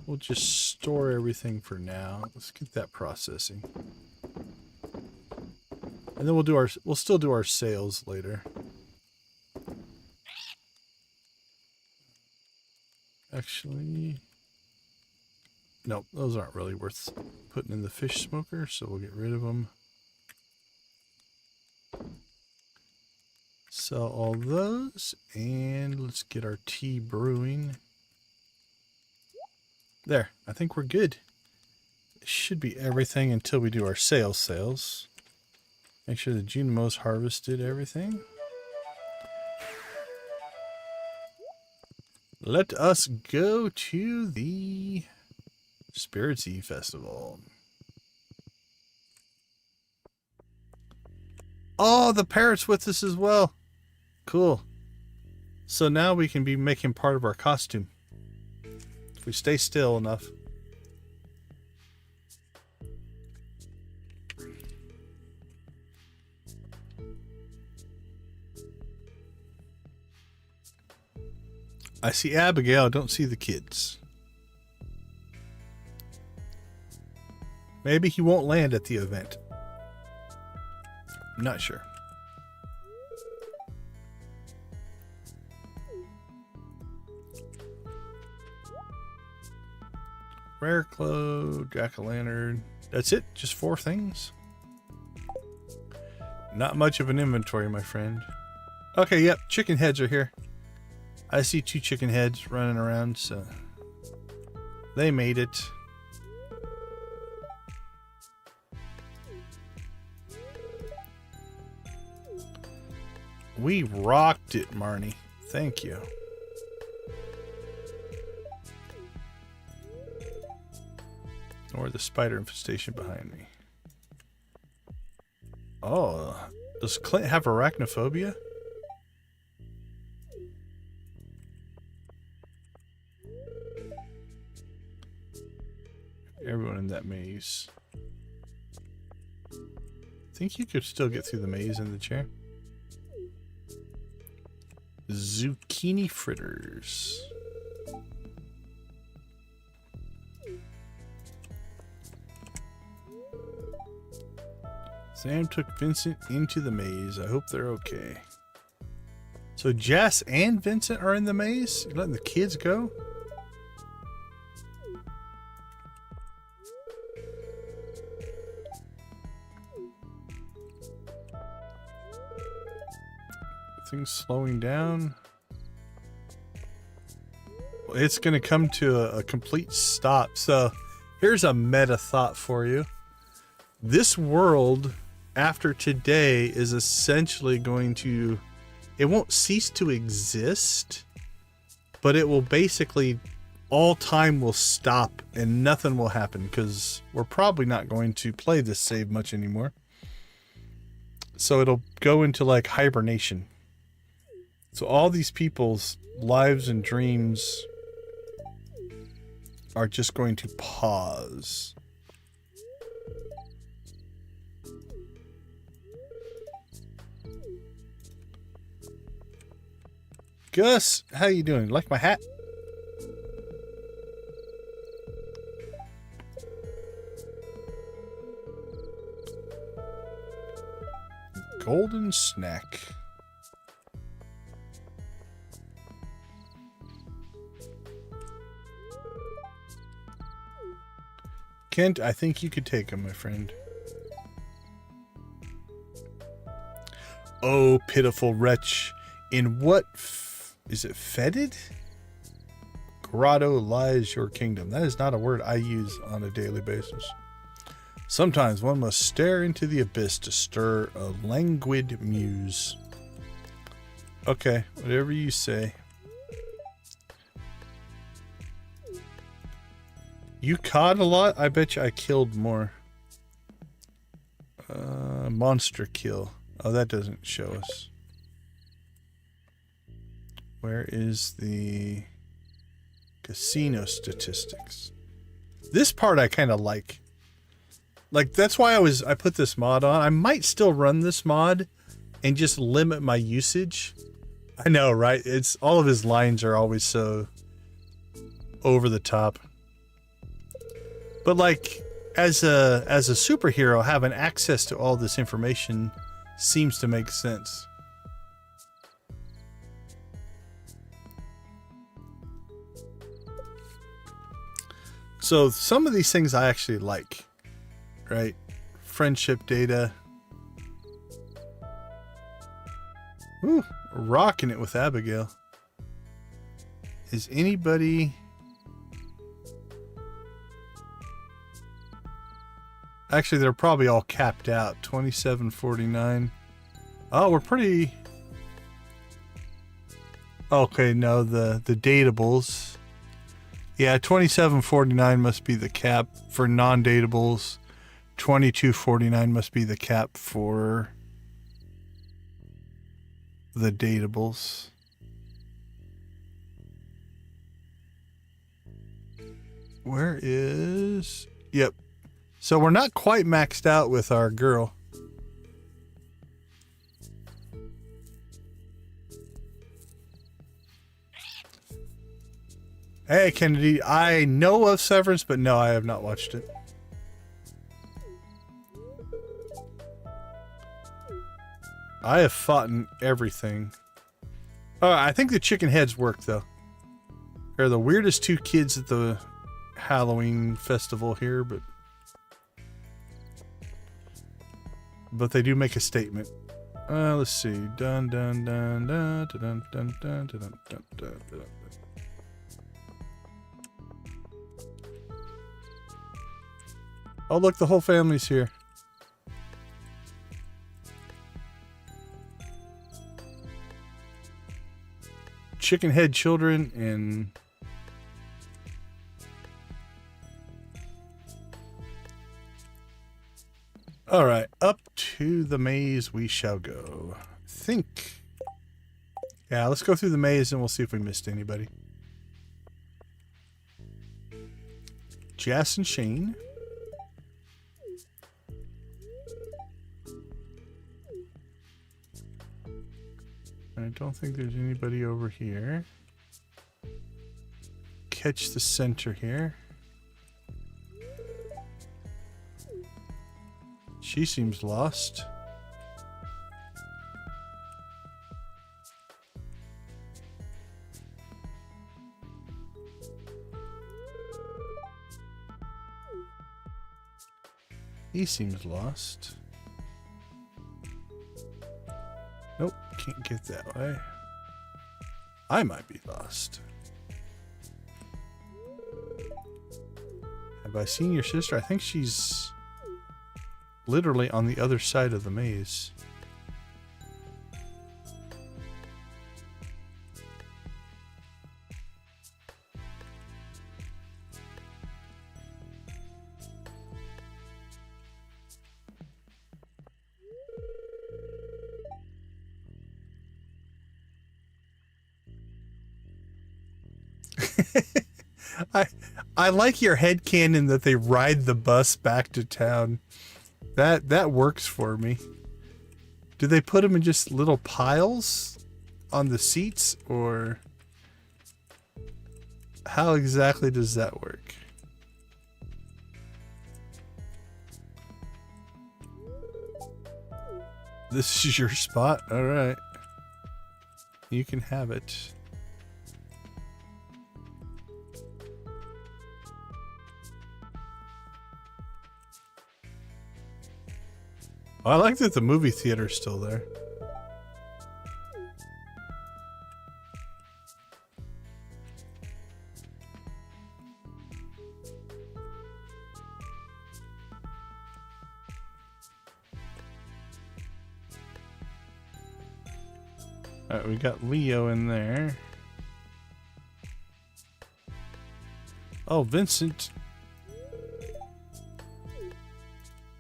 We'll just store everything for now. Let's get that processing. And then we'll still do our sales later. Actually, nope, those aren't really worth putting in the fish smoker, so we'll get rid of them. Sell all those, and let's get our tea brewing. There, I think we're good. It should be everything until we do our sales. Make sure the Junimo's harvested everything. Let us go to the Spiritsy Festival. Oh, the parrot's with us as well. Cool. So now we can be making part of our costume. If we stay still enough. I see Abigail, I don't see the kids. Maybe he won't land at the event. I'm not sure. Rare Clo, Jack-o'-lantern. That's it? Just 4 things? Not much of an inventory, my friend. Okay, yep, chicken heads are here. I see 2 chicken heads running around, so they made it. We rocked it, Marnie. Thank you. Or the spider infestation behind me. Oh, does Clint have arachnophobia? Everyone in that maze. Think you could still get through the maze in the chair? Zucchini fritters. Sam took Vincent into the maze. I hope they're okay. So Jess and Vincent are in the maze? You're letting the kids go? Things slowing down. It's going to come to a complete stop. So here's a meta thought for you. This world after today is essentially going to, it won't cease to exist, but it will basically, all time will stop and nothing will happen because we're probably not going to play this save much anymore. So it'll go into like hibernation. So all these people's lives and dreams are just going to pause. Gus, how you doing? Like my hat? Golden snack. Kent, I think you could take him, my friend. Oh, pitiful wretch. In what is it fetid? Grotto lies your kingdom. That is not a word I use on a daily basis. Sometimes one must stare into the abyss to stir a languid muse. Okay, whatever you say. You caught a lot? I bet you I killed more. Monster kill. Oh, that doesn't show us. Where is the casino statistics? This part I kind of like. Like, that's why I put this mod on. I might still run this mod and just limit my usage. I know, right? It's all of his lines are always so over the top. But like, as a superhero, having access to all this information seems to make sense. So some of these things I actually like, right? Friendship data. Ooh, rocking it with Abigail. Is anybody... Actually, they're probably all capped out. 2749. Oh, we're pretty... Okay, no, the datables. Yeah, 2749 must be the cap for non-datables. 2249 must be the cap for the datables. Where is... Yep. So we're not quite maxed out with our girl. Hey, Kennedy, I know of Severance, but no, I have not watched it. I have fought in everything. Oh, I think the chicken heads work, though. They're the weirdest two kids at the Halloween festival here, but they do make a statement. Let's see. Dun dun dun dun dun dun dun dun dun dun dun dun. Oh, look, the whole family's here. Chicken head children and... Alright, up to the maze we shall go. Think. Yeah, let's go through the maze and we'll see if we missed anybody. Jas and Shane. I don't think there's anybody over here. Catch the center here. She seems lost. He seems lost. Nope. can't get that way. I might be lost. Have I seen your sister? I think she's literally on the other side of the maze. I like your headcanon that they ride the bus back to town. That works for me. Do they put them in just little piles on the seats, or how exactly does that work? This is your spot? All right. You can have it. I like that the movie theater's still there. Alright, we got Leo in there. Oh, Vincent.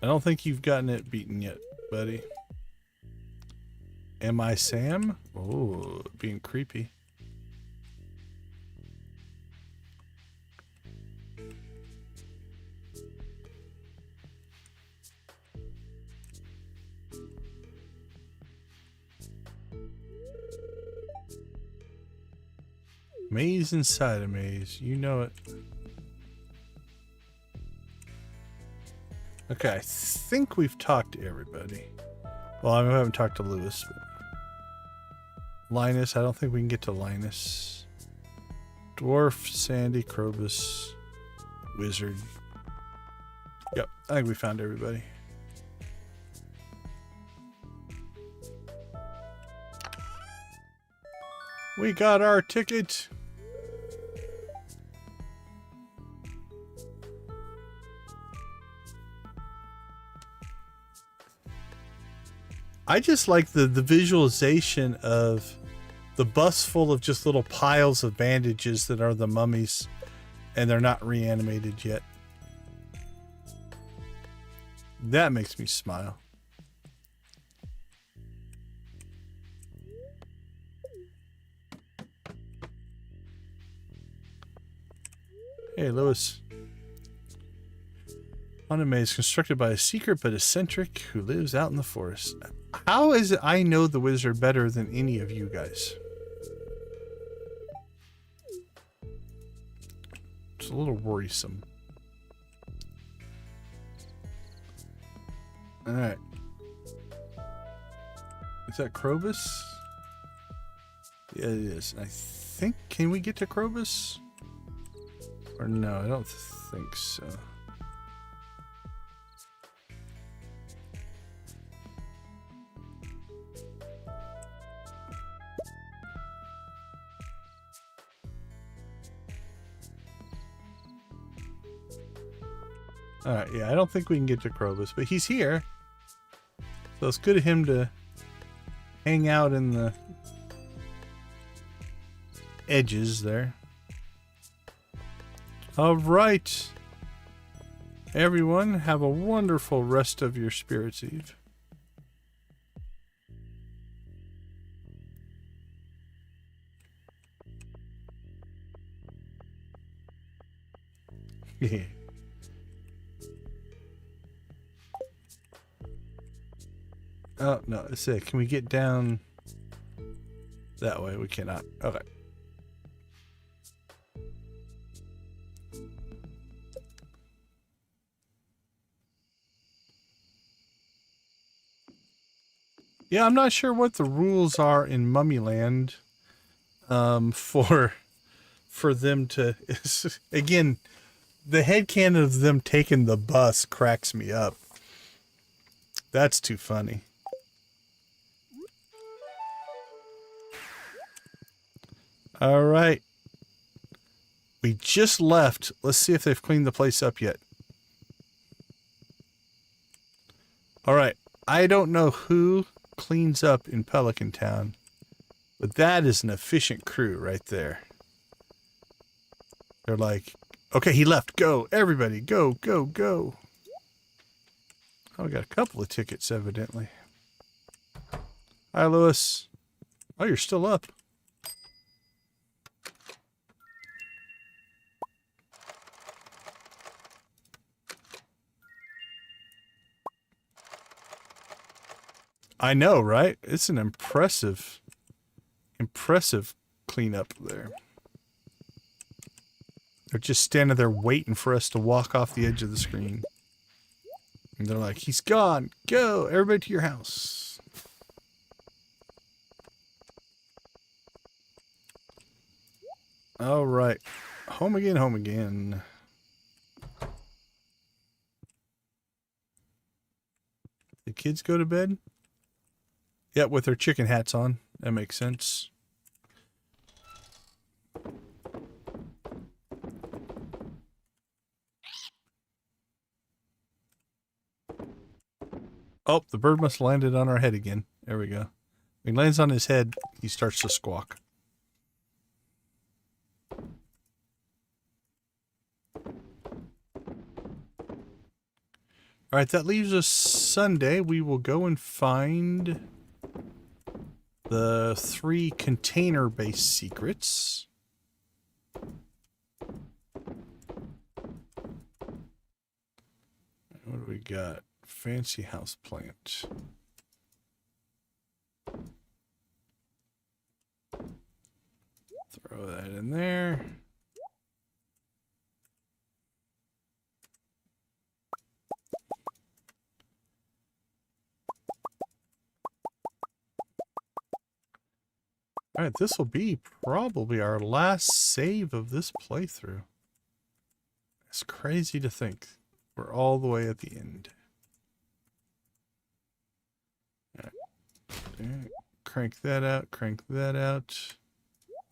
I don't think you've gotten it beaten yet, buddy. Am I Sam? Oh, being creepy. Maze inside a maze. You know it. Okay, I think we've talked to everybody. Well, I haven't talked to Lewis, but Linus, I don't think we can get to Linus. Dwarf, Sandy, Krobus, Wizard. Yep, I think we found everybody. We got our ticket. I just like the visualization of the bus full of just little piles of bandages that are the mummies, and they're not reanimated yet. That makes me smile. Hey, Lewis. Haunted maze constructed by a secret but eccentric who lives out in the forest. How is it I know the wizard better than any of you guys? It's a little worrisome. Alright. Is that Krobus? Yeah, it is. I think, can we get to Krobus? Or no, I don't think so. Alright, yeah, I don't think we can get to Krobus, but he's here. So it's good of him to hang out in the edges there. Alright. Everyone, have a wonderful rest of your Spirits Eve. Yeah. Oh, no, let's see. Can we get down that way? We cannot. Okay. Yeah, I'm not sure what the rules are in Mummyland for them to... Again, the headcanon of them taking the bus cracks me up. That's too funny. All right. We just left. Let's see if they've cleaned the place up yet. All right. I don't know who cleans up in Pelican Town, but that is an efficient crew right there. They're like, okay, he left. Go. Everybody, go, go, go. Oh, we got a couple of tickets, evidently. Hi, Lewis. Oh, you're still up. I know, right? It's an impressive cleanup there. They're just standing there waiting for us to walk off the edge of the screen. And they're like, he's gone. Go, everybody to your house. All right. Home again, home again. The kids go to bed? Yep, with their chicken hats on. That makes sense. Oh, the bird must have landed on our head again. There we go. When he lands on his head, he starts to squawk. Alright, that leaves us Sunday. We will go and find the 3 container-based secrets. What do we got? Fancy house plant. Throw that in there. Alright, this will be probably our last save of this playthrough. It's crazy to think. We're all the way at the end. Right. Crank that out, crank that out.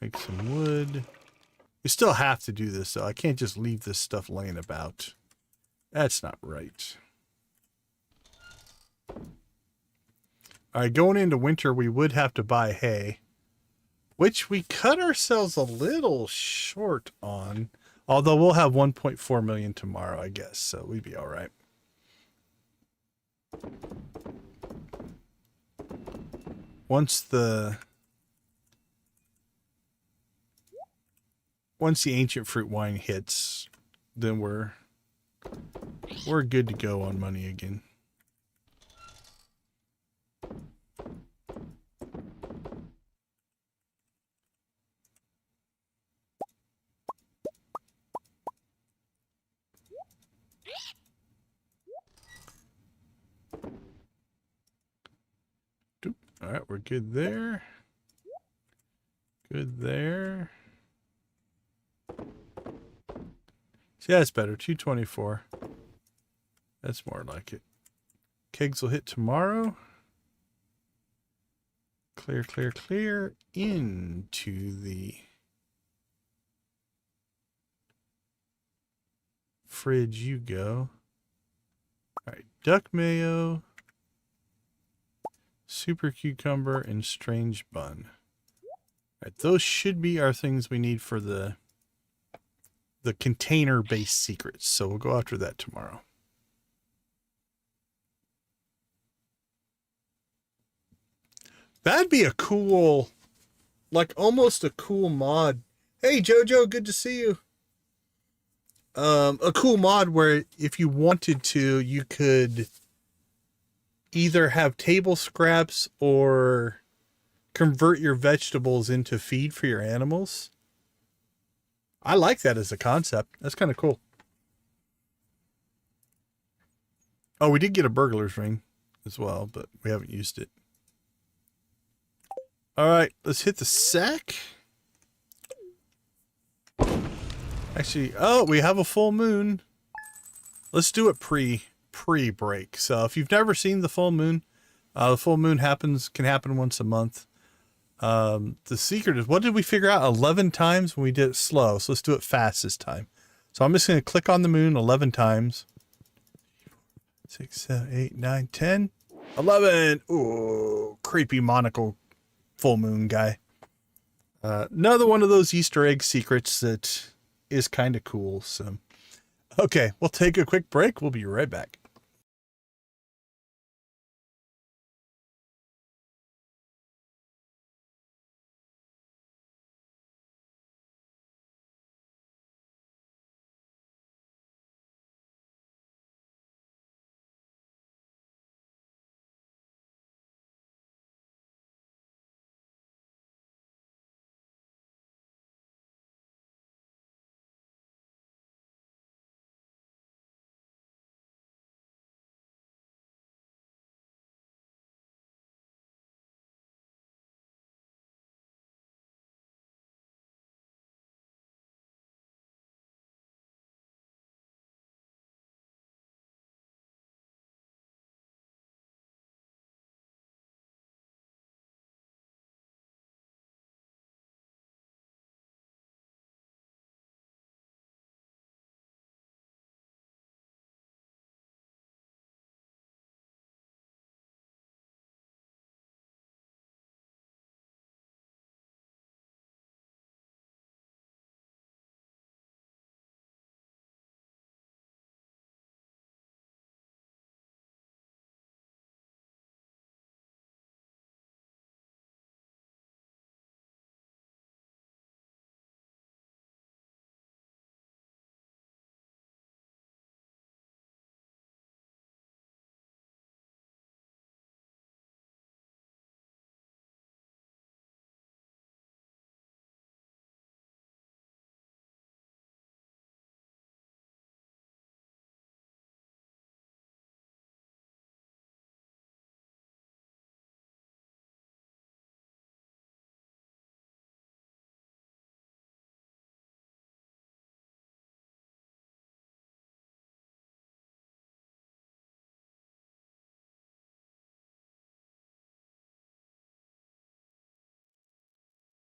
Make some wood. We still have to do this, though. I can't just leave this stuff laying about. That's not right. Alright, going into winter, we would have to buy hay. Which we cut ourselves a little short on. Although we'll have 1.4 million tomorrow, I guess. So we'd be alright. Once the ancient fruit wine hits, then we're good to go on money again. All right, we're good there. Good there. See, that's better. 224. That's more like it. Kegs will hit tomorrow. Clear, clear, clear into the fridge you go. All right, duck mayo, super cucumber, and strange bun. All right, those should be our things we need for the container-based secrets. So we'll go after that tomorrow. That'd be a cool, like almost a cool mod. Hey Jojo, good to see you. A cool mod where if you wanted to, you could either have table scraps or convert your vegetables into feed for your animals. I like that as a concept. That's kind of cool. Oh, we did get a burglar's ring as well, but we haven't used it. All right, let's hit the sack. Actually, oh, we have a full moon. Let's do it pre-break. So if you've never seen the full moon can happen once a month. The secret is, what did we figure out? 11 times when we did it slow. So let's do it fast this time. So I'm just going to click on the moon 11 times. 6, 7, 8, 9, 10, 11. Ooh, creepy monocle full moon guy. Another one of those Easter egg secrets that is kind of cool. So, okay, we'll take a quick break. We'll be right back.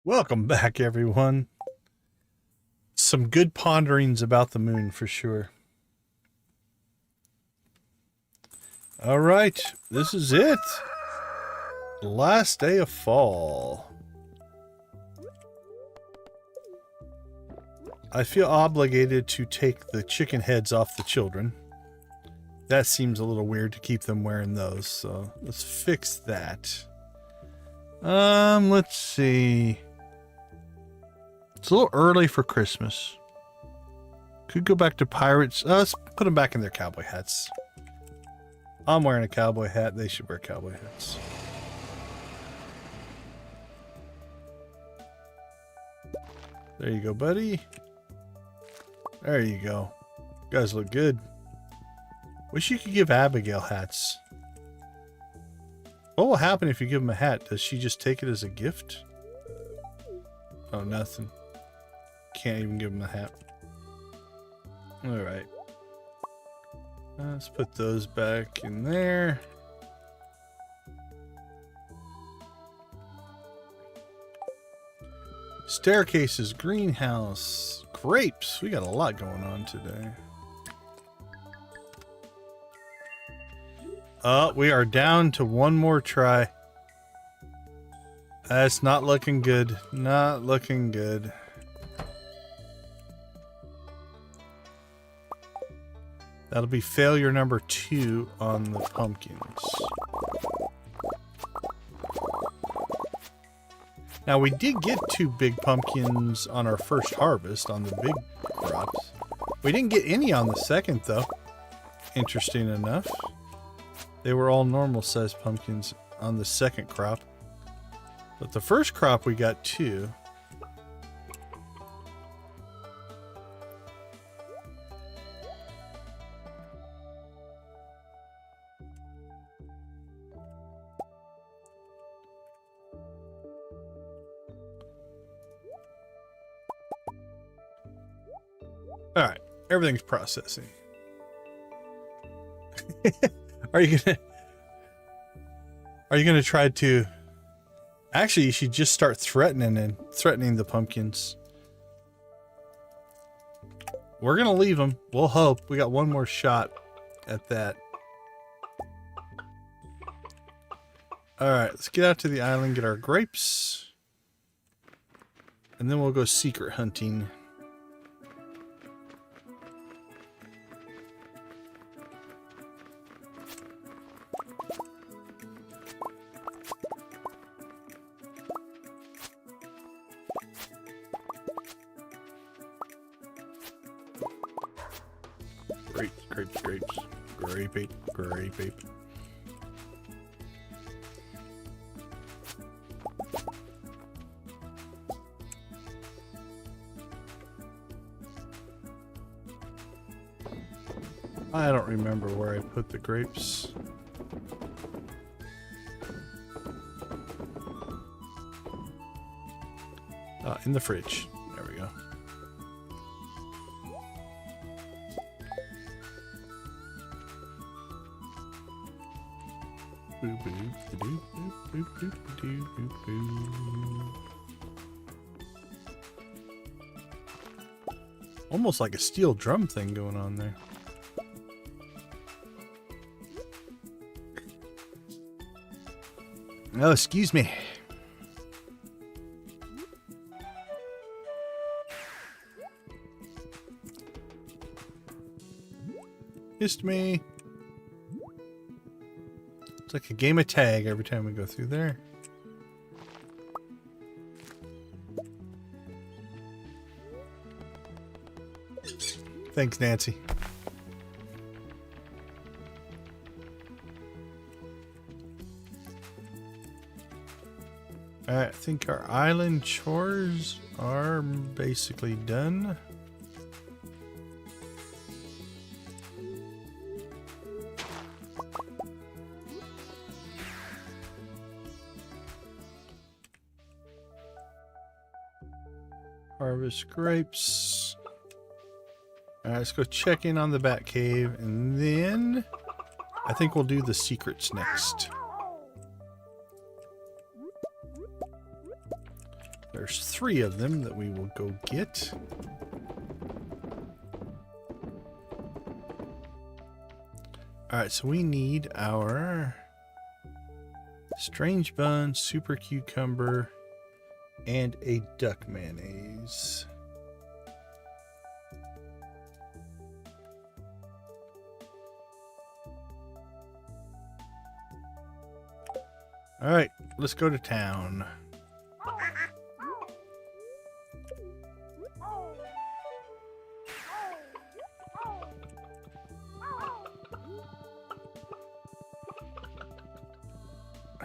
Welcome back, everyone. Some good ponderings about the moon for sure. All right, this is it. Last day of fall. I feel obligated to take the chicken heads off the children. That seems a little weird to keep them wearing those, so let's fix that. Let's see. It's a little early for Christmas. Could go back to pirates. Let's put them back in their cowboy hats. I'm wearing a cowboy hat. They should wear cowboy hats. There you go, buddy. There you go. You guys look good. Wish you could give Abigail hats. What will happen if you give him a hat? Does she just take it as a gift? Oh, nothing. Can't even give him a hat. Alright. Let's put those back in there. Staircases, greenhouse, grapes. We got a lot going on today. We are down to one more try. That's not looking good. Not looking good. That'll be failure number 2 on the pumpkins. Now, we did get 2 big pumpkins on our first harvest on the big crops. We didn't get any on the second, though. Interesting enough. They were all normal sized pumpkins on the second crop. But the first crop we got 2. All right, everything's processing. Are you gonna try to Actually, you should just start threatening the pumpkins. We're gonna leave them. We'll hope. We got one more shot at that. Alright, let's get out to the island, get our grapes. And then we'll go secret hunting. Grapes. Grape. I don't remember where I put the grapes. In the fridge. There we go. Almost like a steel drum thing going on there. Oh, excuse me. Missed me. It's like a game of tag every time we go through there. Thanks, Nancy. Alright, I think our island chores are basically done. Harvest grapes. Alright, let's go check in on the bat cave, and then I think we'll do the secrets next. There's 3 of them that we will go get. Alright, so we need our strange bun, super cucumber, and a duck mayonnaise. Alright, let's go to town.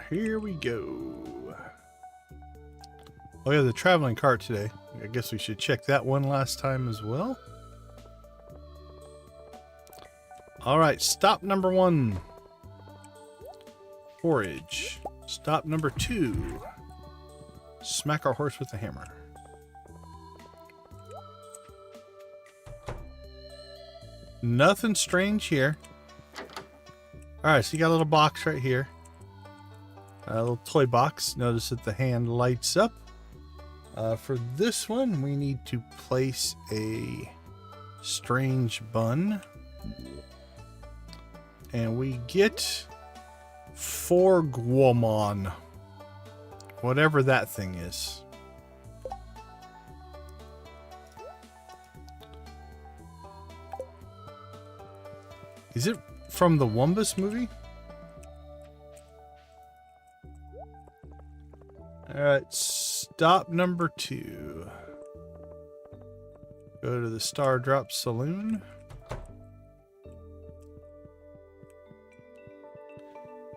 Here we go. Oh yeah, the traveling cart today. I guess we should check that one last time as well. Alright, stop number 1. Forage. Stop number 2. Smack our horse with a hammer. Nothing strange here. Alright, so you got a little box right here. A little toy box. Notice that the hand lights up. For this one, we need to place a strange bun. And we get 4 guamon. Whatever that thing is. Is it from the Wumbus movie? Alright, stop number 2. Go to the Star Drop Saloon.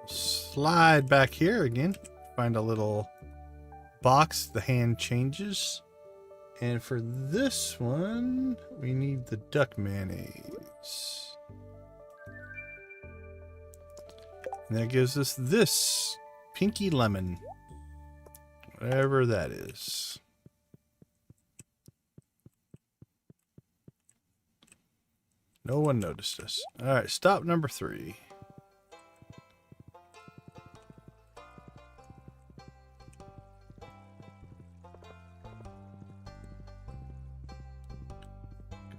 Slide back here again. Find a little box. The hand changes. And for this one, we need the duck mayonnaise. And that gives us this pinky lemon. Whatever that is. No one noticed us. Alright, stop number 3.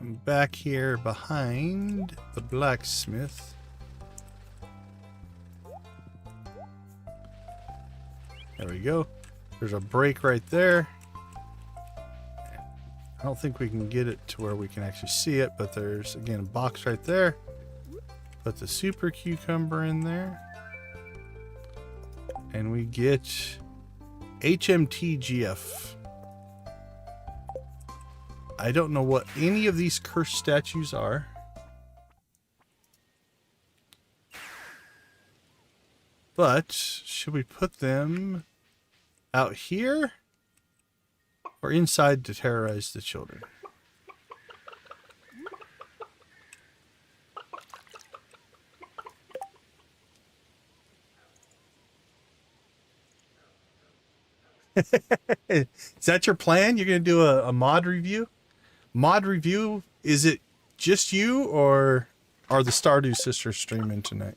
I'm back here behind the blacksmith. There we go. There's a break right there. I don't think we can get it to where we can actually see it, but there's, again, a box right there. Put the super cucumber in there. And we get HMTGF. I don't know what any of these cursed statues are. But should we put them out here or inside to terrorize the children? Is that your plan? You're going to do a mod review? Mod review, is it just you or are the Stardew sisters streaming tonight?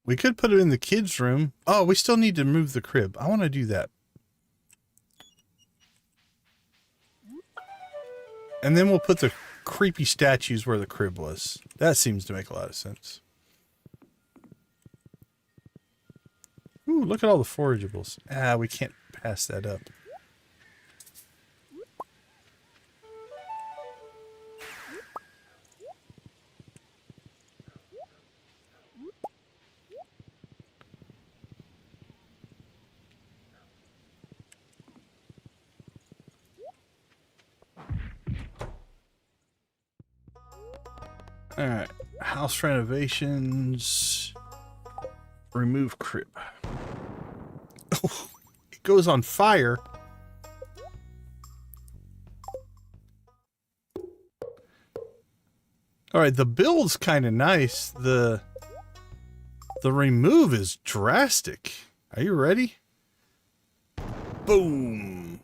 We could put it in the kids' room. Oh, we still need to move the crib. I want to do that. And then we'll put the creepy statues where the crib was. That seems to make a lot of sense. Ooh, look at all the forageables. Ah, we can't pass that up. All right, house renovations, remove crib. Oh, it goes on fire. All right, the build's kind of nice. The remove is drastic. Are you ready? Boom.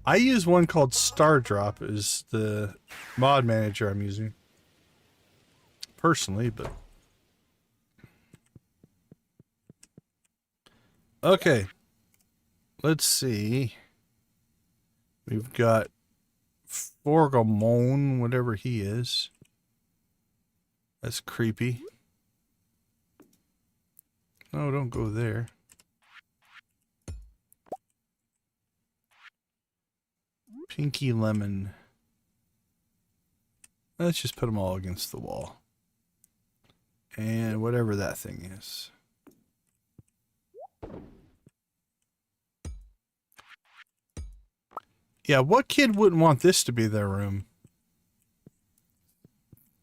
I use one called Stardrop as the mod manager I'm using personally, but okay, let's see. We've got Forgamon, whatever he is. That's creepy. No, don't go there. Pinky Lemon. Let's just put them all against the wall. And whatever that thing is. Yeah, what kid wouldn't want this to be their room?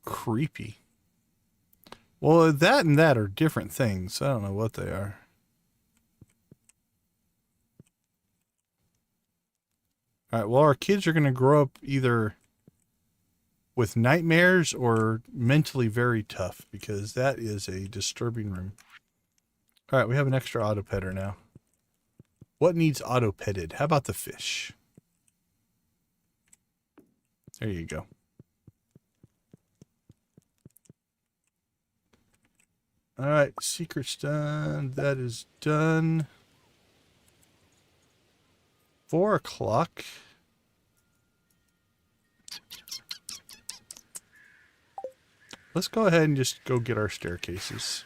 Creepy. Well, that and that are different things. I don't know what they are. Alright, well, our kids are going to grow up either with nightmares or mentally very tough, because that is a disturbing room. Alright, we have an extra auto petter now. What needs auto petted? How about the fish? There you go. Alright, secret's done. That is done. 4 o'clock. Let's go ahead and just go get our staircases.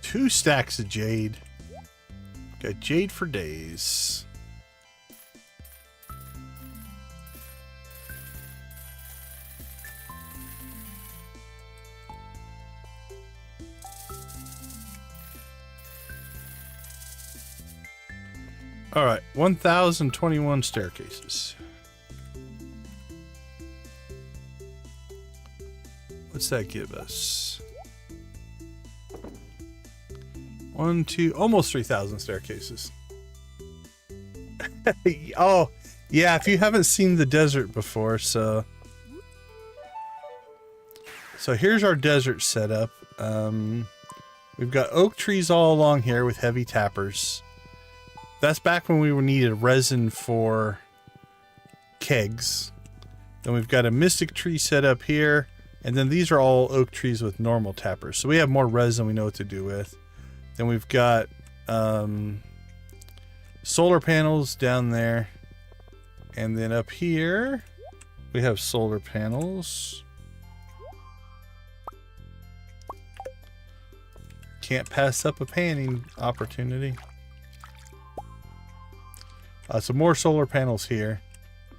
Two stacks of jade. Got jade for days. All right, 1,021 staircases. What's that give us? 1, 2, almost 3,000 staircases. Oh, yeah, if you haven't seen the desert before, so here's our desert setup. We've got oak trees all along here with heavy tappers. That's back when we needed resin for kegs. Then we've got a mystic tree set up here, and then these are all oak trees with normal tappers. So we have more resin we know what to do with. Then we've got solar panels down there. And then up here, we have solar panels. Can't pass up a panning opportunity. So more solar panels here.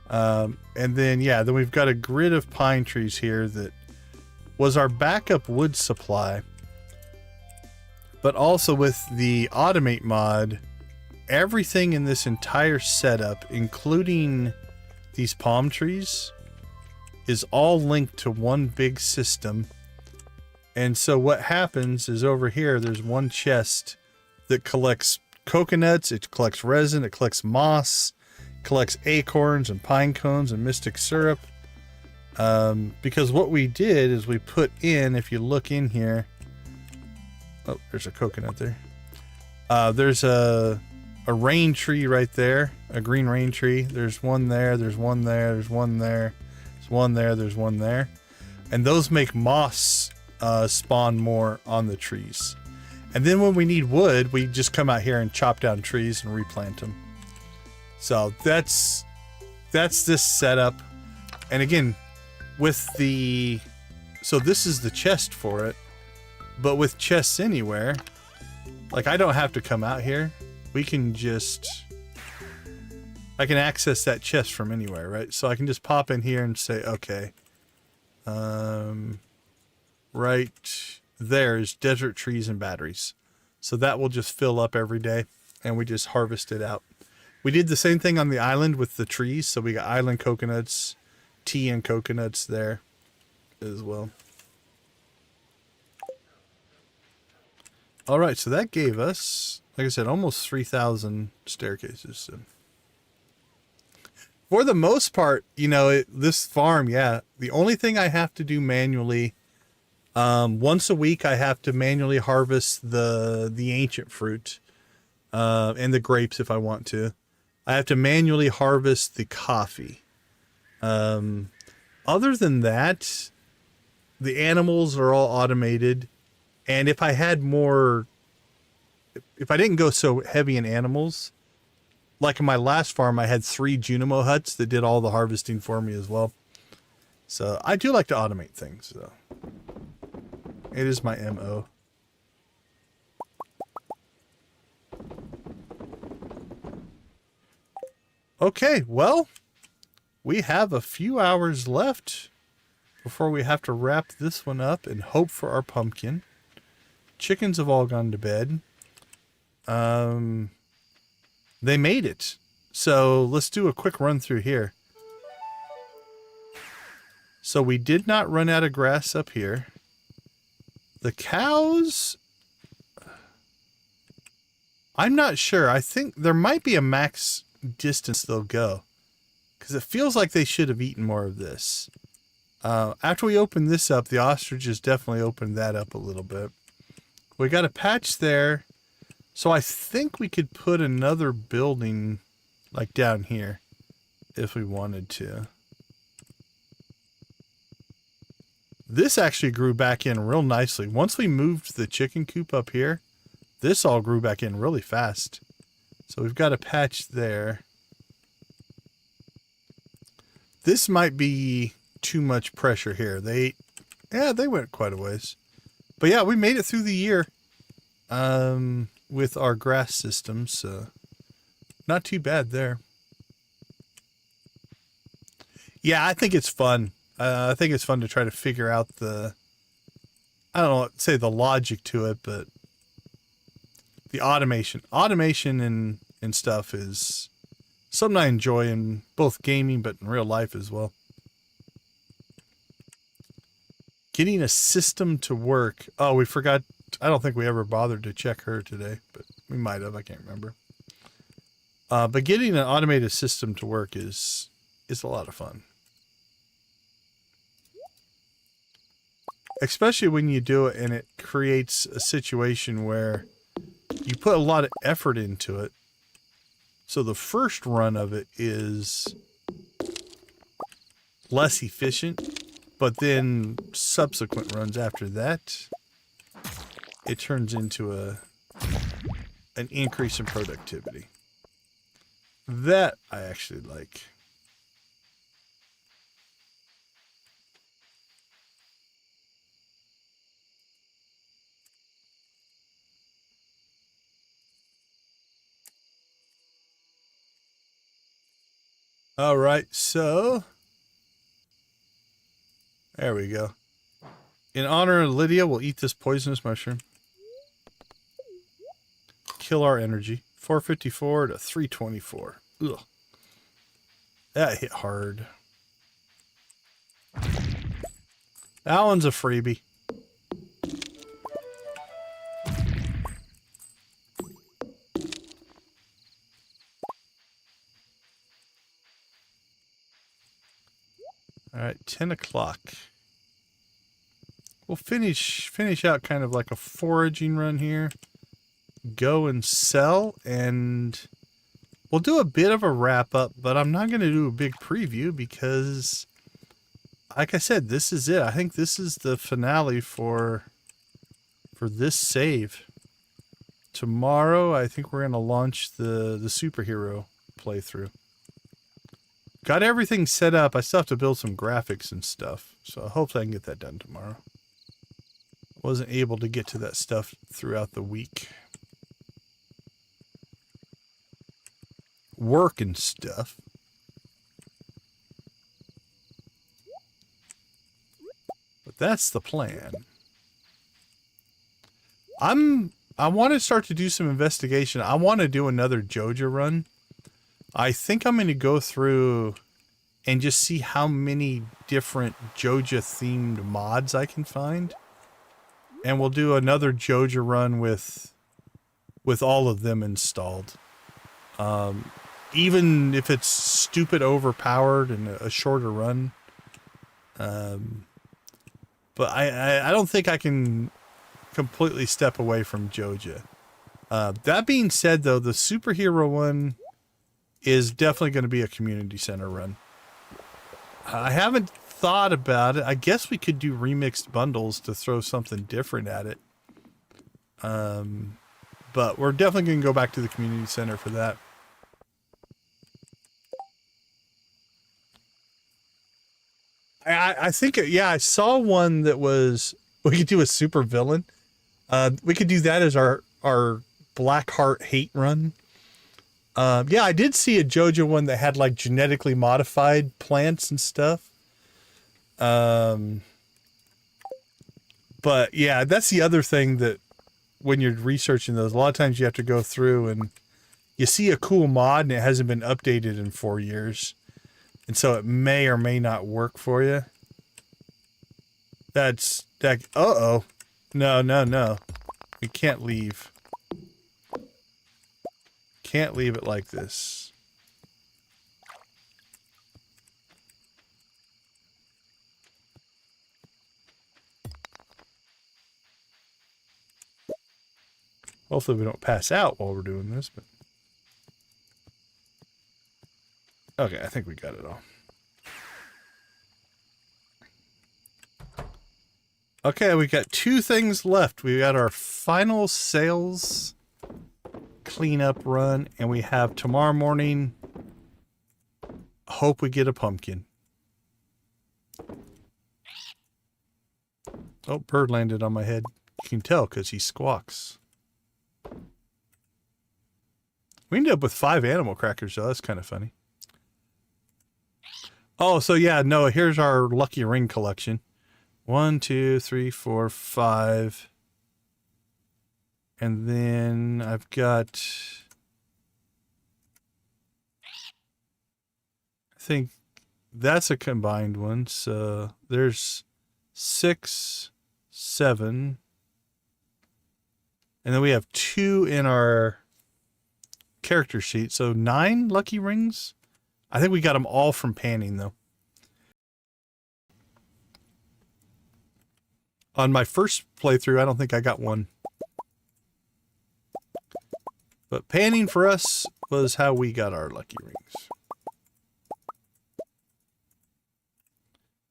And then, yeah, then we've got a grid of pine trees here that was our backup wood supply. But also with the automate mod, everything in this entire setup, including these palm trees, is all linked to one big system. And so what happens is over here, there's one chest that collects coconuts, it collects resin, it collects moss, collects acorns and pine cones and mystic syrup. Because what we did is we put in, if you look in here, oh, there's a coconut there. There's a rain tree right there, a green rain tree. There's one there, there's one there, there's one there, there's one there, there's one there. And those make moss spawn more on the trees. And then when we need wood, we just come out here and chop down trees and replant them. So that's this setup. And again, with the, so this is the chest for it, but with chests anywhere, like I don't have to come out here. We can just, I can access that chest from anywhere, right? So I can just pop in here and say, okay, right there is desert trees and batteries. So that will just fill up every day and we just harvest it out. We did the same thing on the island with the trees. So we got island coconuts, tea and coconuts there as well. All right, so that gave us, like I said, almost 3,000 staircases. So for the most part, you know, this farm, yeah, the only thing I have to do manually, once a week, I have to manually harvest the ancient fruit and the grapes if I want to. I have to manually harvest the coffee. Other than that, the animals are all automated. And if I had more, if I didn't go so heavy in animals, like in my last farm, I had 3 Junimo huts that did all the harvesting for me as well. So I do like to automate things. So it is my MO. Okay, well, we have a few hours left before we have to wrap this one up and hope for our pumpkin. Chickens have all gone to bed. They made it. So let's do a quick run through here. So we did not run out of grass up here. The cows, I'm not sure. I think there might be a max distance they'll go, because it feels like they should have eaten more of this. After we open this up, the ostriches definitely opened that up a little bit. We got a patch there, so I think we could put another building like down here if we wanted to. This actually grew back in real nicely. Once we moved the chicken coop up here, this all grew back in really fast. So we've got a patch there. This might be too much pressure here. They went quite a ways. But yeah, we made it through the year with our grass system, so not too bad there. Yeah, I think it's fun. I think it's fun to try to figure out the, I don't know, say the logic to it, but the automation and stuff is something I enjoy in both gaming, but in real life as well. Getting a system to work. Oh, we forgot I don't think we ever bothered to check her today, but we might have. I can't remember. But getting an automated system to work is a lot of fun. Especially when you do it and it creates a situation where you put a lot of effort into it. So the first run of it is less efficient, but then subsequent runs after that, it turns into an increase in productivity. That I actually like. All right, so there we go. In honor of Lydia, we'll eat this poisonous mushroom. Kill our energy. 454 to 324. Ugh. That hit hard. That one's a freebie. All right, 10 o'clock. We'll finish out kind of like a foraging run here. Go and sell, and we'll do a bit of a wrap up, but I'm not going to do a big preview because, like I said, this is it. I think this is the finale for this save. Tomorrow, I think we're going to launch the superhero playthrough. Got everything set up. I still have to build some graphics and stuff, so hopefully I can get that done tomorrow. Wasn't able to get to that stuff throughout the week. Work and stuff. But that's the plan. I want to start to do some investigation. I want to do another Joja run. I think I'm going to go through and just see how many different Joja themed mods I can find. And we'll do another Joja run with all of them installed. Even if it's stupid overpowered and a shorter run. But I don't think I can completely step away from Joja. That being said, though, the superhero one is definitely going to be a community center run. I haven't thought about it. I guess we could do remixed bundles to throw something different at it. But we're definitely going to go back to the community center for that. I think, yeah, I saw one that was, we could do a super villain. We could do that as our Blackheart hate run. Yeah, I did see a Joja one that had like genetically modified plants and stuff. But yeah, that's the other thing that when you're researching those, a lot of times you have to go through and you see a cool mod and it hasn't been updated in 4 years. And so it may or may not work for you. That's that. Uh-oh. No. We can't leave. Can't leave it like this. Hopefully we don't pass out while we're doing this, but okay, I think we got it all. Okay, we got 2 things left. We got our final sales cleanup run, and we have tomorrow morning. Hope we get a pumpkin. Oh, bird landed on my head. You can tell because he squawks. We ended up with 5 animal crackers, though. That's kind of funny. Oh, so yeah, no, here's our lucky ring collection. 1, 2, 3, 4, 5. And then I've got, I think that's a combined one. So there's 6, 7, And then we have 2 in our character sheet. So 9 lucky rings. I think we got them all from panning, though. On my first playthrough, I don't think I got one. But panning for us was how we got our lucky rings.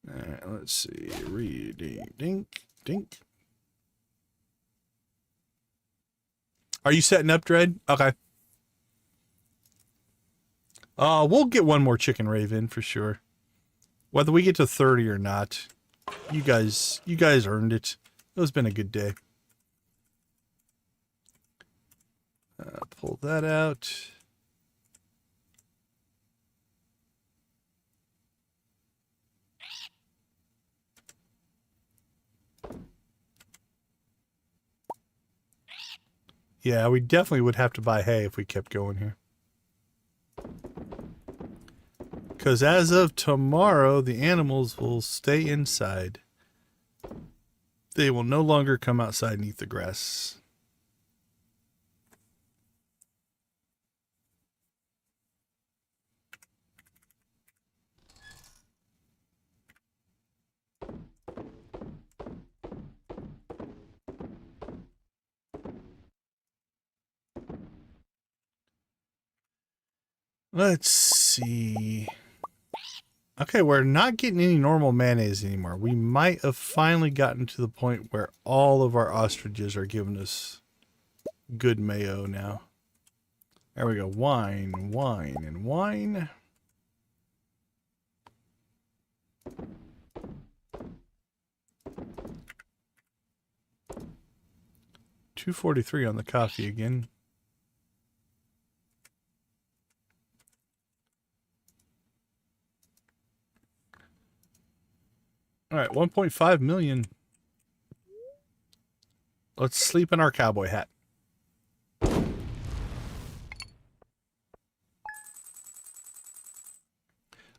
Alright, let's see. Reading. Dink. Dink. Are you setting up, Dread? Okay. We'll get one more chicken raven for sure. Whether we get to 30 or not, you guys earned it. It's been a good day. Pull that out. Yeah, we definitely would have to buy hay if we kept going here. Because as of tomorrow, the animals will stay inside. They will no longer come outside and eat the grass. Let's see. Okay, we're not getting any normal mayonnaise anymore. We might have finally gotten to the point where all of our ostriches are giving us good mayo now. There we go. Wine, wine, and wine. $2.43 on the coffee again. All right, 1.5 million. Let's sleep in our cowboy hat.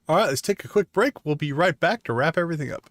All right, let's take a quick break. We'll be right back to wrap everything up.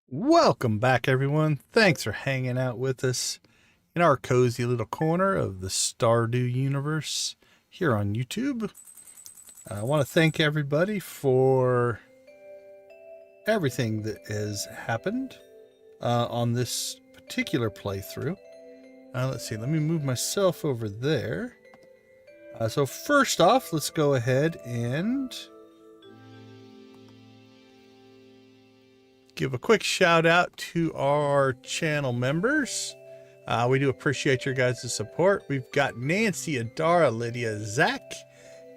Welcome back, everyone. Thanks for hanging out with us in our cozy little corner of the Stardew universe here on YouTube. I want to thank everybody for everything that has happened on this particular playthrough. Let's see, let me move myself over there. So first off, let's go ahead and give a quick shout out to our channel members. We do appreciate your guys' support. We've got Nancy, Adara, Lydia, Zach,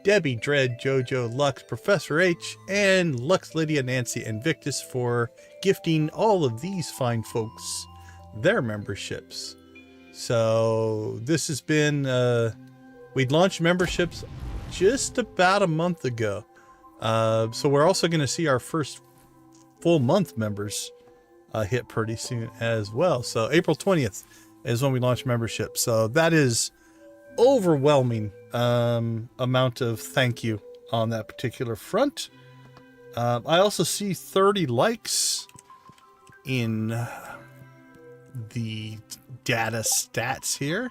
Debbie, Dread, Jojo, Lux, Professor H, and Lux, Lydia, Nancy, and Victus for gifting all of these fine folks their memberships. So this has been, we'd launched memberships just about a month ago. So we're also going to see our first full month members hit pretty soon as well. So April 20th is when we launch membership. So that is overwhelming amount of thank you on that particular front. I also see 30 likes in the data stats here.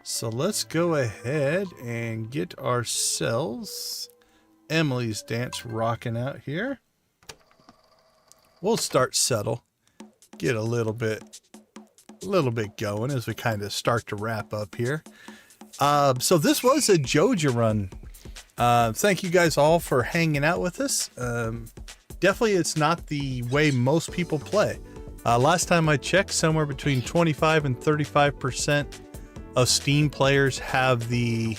So let's go ahead and get ourselves Emily's dance rocking out here. We'll start subtle, get a little bit going as we kind of start to wrap up here. So this was a Joja run. Thank you guys all for hanging out with us. Definitely it's not the way most people play. Last time I checked, somewhere between 25 and 35% of Steam players have the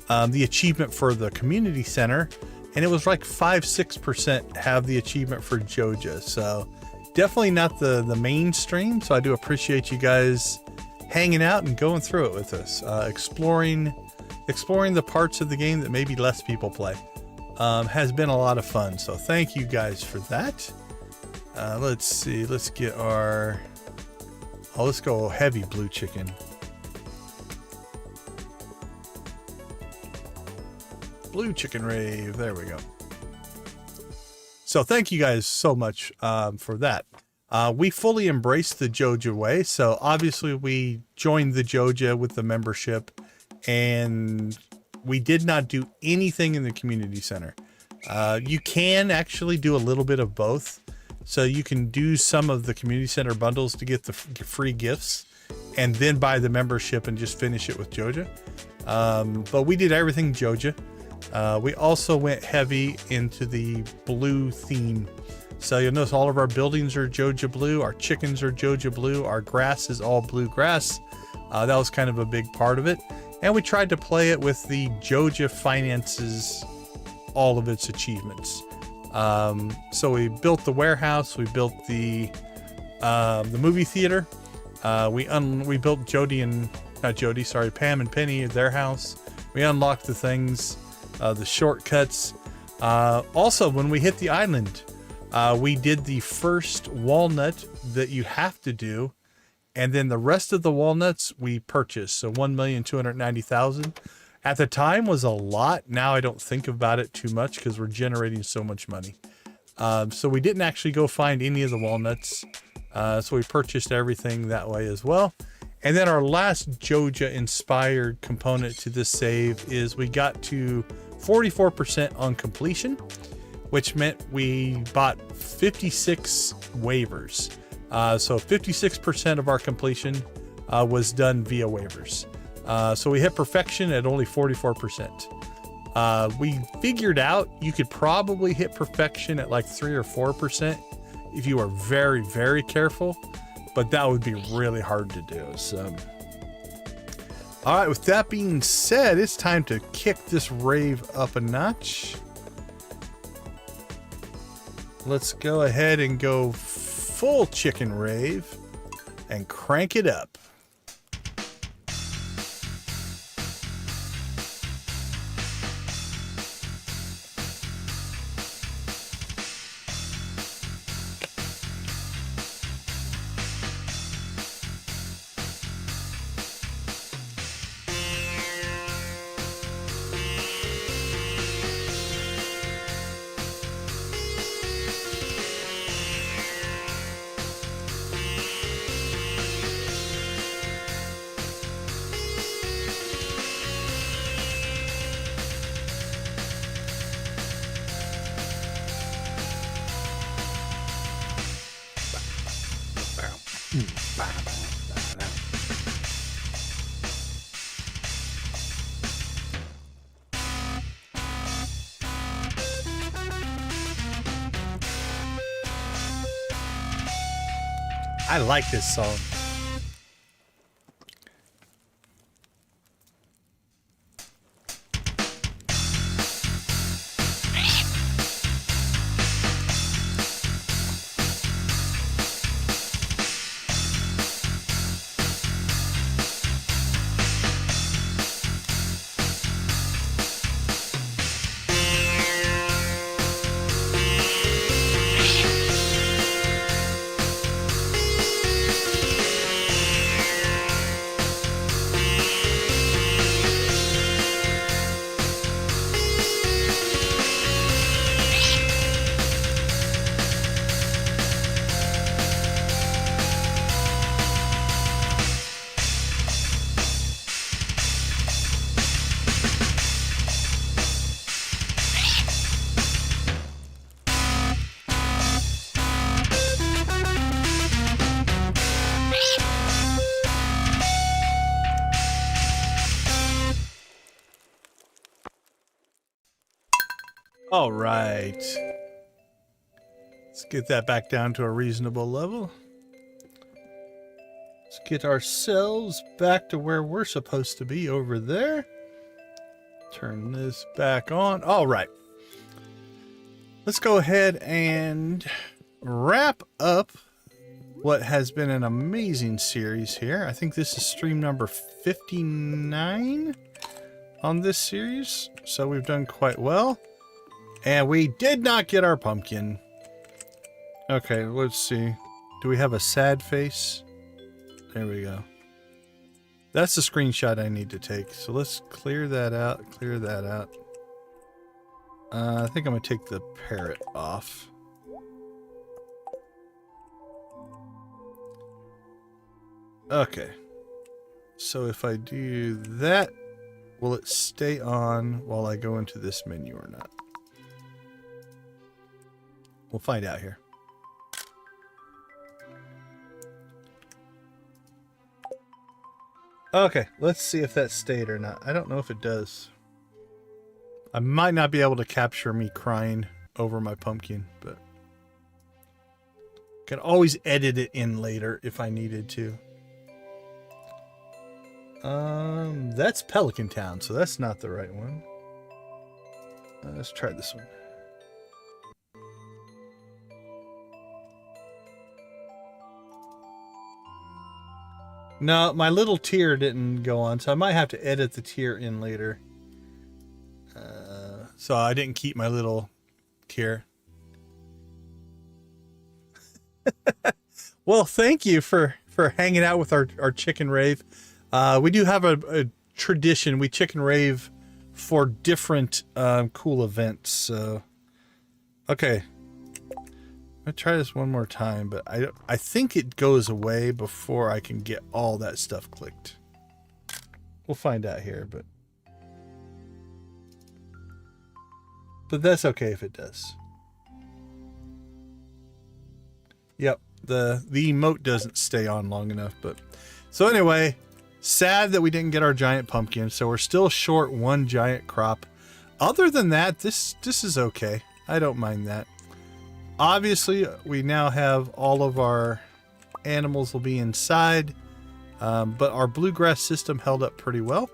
achievement for the community center, and it was like 5-6% have the achievement for Joja. So definitely not the mainstream. So I do appreciate you guys hanging out and going through it with us, exploring the parts of the game that maybe less people play. Has been a lot of fun. So thank you guys for that. Let's see. Let's get our. Oh, let's go heavy blue chicken. Blue chicken rave. There we go. So thank you guys so much for that. We fully embraced the Joja way. So obviously we joined the Joja with the membership, and we did not do anything in the community center. You can actually do a little bit of both. So you can do some of the community center bundles to get the free gifts and then buy the membership and just finish it with Joja. But we did everything Joja. We also went heavy into the blue theme. So you'll notice all of our buildings are Joja blue. Our chickens are Joja blue. Our grass is all blue grass. That was kind of a big part of it. And we tried to play it with the Joja finances, all of its achievements. So we built the warehouse. We built the movie theater. We built Pam and Penny, their house. We unlocked the things, the shortcuts. Also, when we hit the island, we did the first walnut that you have to do, and then the rest of the walnuts we purchased. So 1,290,000 at the time was a lot. Now I don't think about it too much because we're generating so much money. So we didn't actually go find any of the walnuts. So we purchased everything that way as well. And then our last Joja inspired component to this save is we got to 44% on completion, which meant we bought 56 waivers. So 56% of our completion was done via waivers. So we hit perfection at only 44%. We figured out you could probably hit perfection at like 3 or 4% if you were very, very careful, but that would be really hard to do. So, all right, with that being said, it's time to kick this rave up a notch. Let's go ahead and go full chicken rave and crank it up. I like this song. All right. Let's get that back down to a reasonable level. Let's get ourselves back to where we're supposed to be over there. Turn this back on. All right. Let's go ahead and wrap up what has been an amazing series here. I think this is stream number 59 on this series. So we've done quite well. And we did not get our pumpkin. Okay, let's see. Do we have a sad face? There we go. That's the screenshot I need to take. So let's clear that out. Clear that out. I think I'm going to take the parrot off. Okay. So if I do that, will it stay on while I go into this menu or not? We'll find out here. Okay, let's see if that stayed or not. I don't know if it does. I might not be able to capture me crying over my pumpkin, but can always edit it in later if I needed to. That's Pelican Town, so that's not the right one. Let's try this one. No, my little tier didn't go on, so I might have to edit the tier in later. So I didn't keep my little tier. Well, thank you for hanging out with our chicken rave. We do have a tradition. We chicken rave for different cool events. So, okay. I'm going to try this one more time, but I think it goes away before I can get all that stuff clicked. We'll find out here, but that's okay if it does. Yep, the emote doesn't stay on long enough, but so anyway, sad that we didn't get our giant pumpkin, so we're still short one giant crop. Other than that, this is okay. I don't mind that. Obviously, we now have all of our animals will be inside, but our bluegrass system held up pretty well.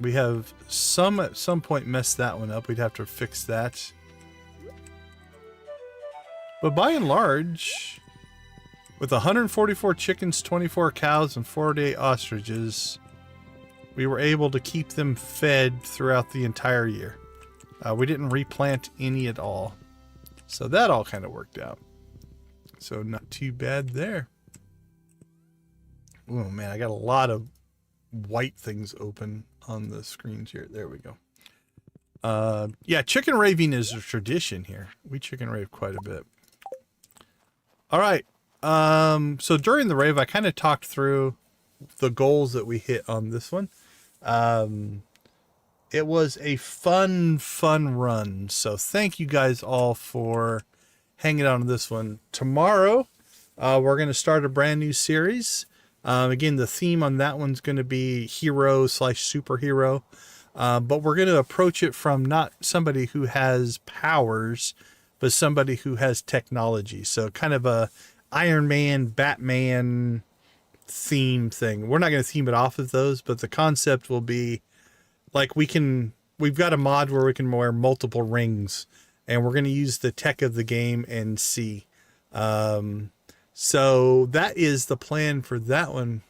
We have at some point messed that one up. We'd have to fix that. But by and large, with 144 chickens, 24 cows, and 48 ostriches, we were able to keep them fed throughout the entire year. We didn't replant any at all. So that all kind of worked out. So not too bad there. Oh man, I got a lot of white things open on the screens here. There we go. Yeah, chicken raving is a tradition here. We chicken rave quite a bit. All right. So during the rave, I kind of talked through the goals that we hit on this one. It was a fun run. So thank you guys all for hanging out on this one. Tomorrow, we're going to start a brand new series. Again, the theme on that one's going to be hero/superhero. But we're going to approach it from not somebody who has powers, but somebody who has technology. So kind of a Iron Man, Batman theme thing. We're not going to theme it off of those, but the concept will be like we've got a mod where we can wear multiple rings, and we're going to use the tech of the game and see. So that is the plan for that one.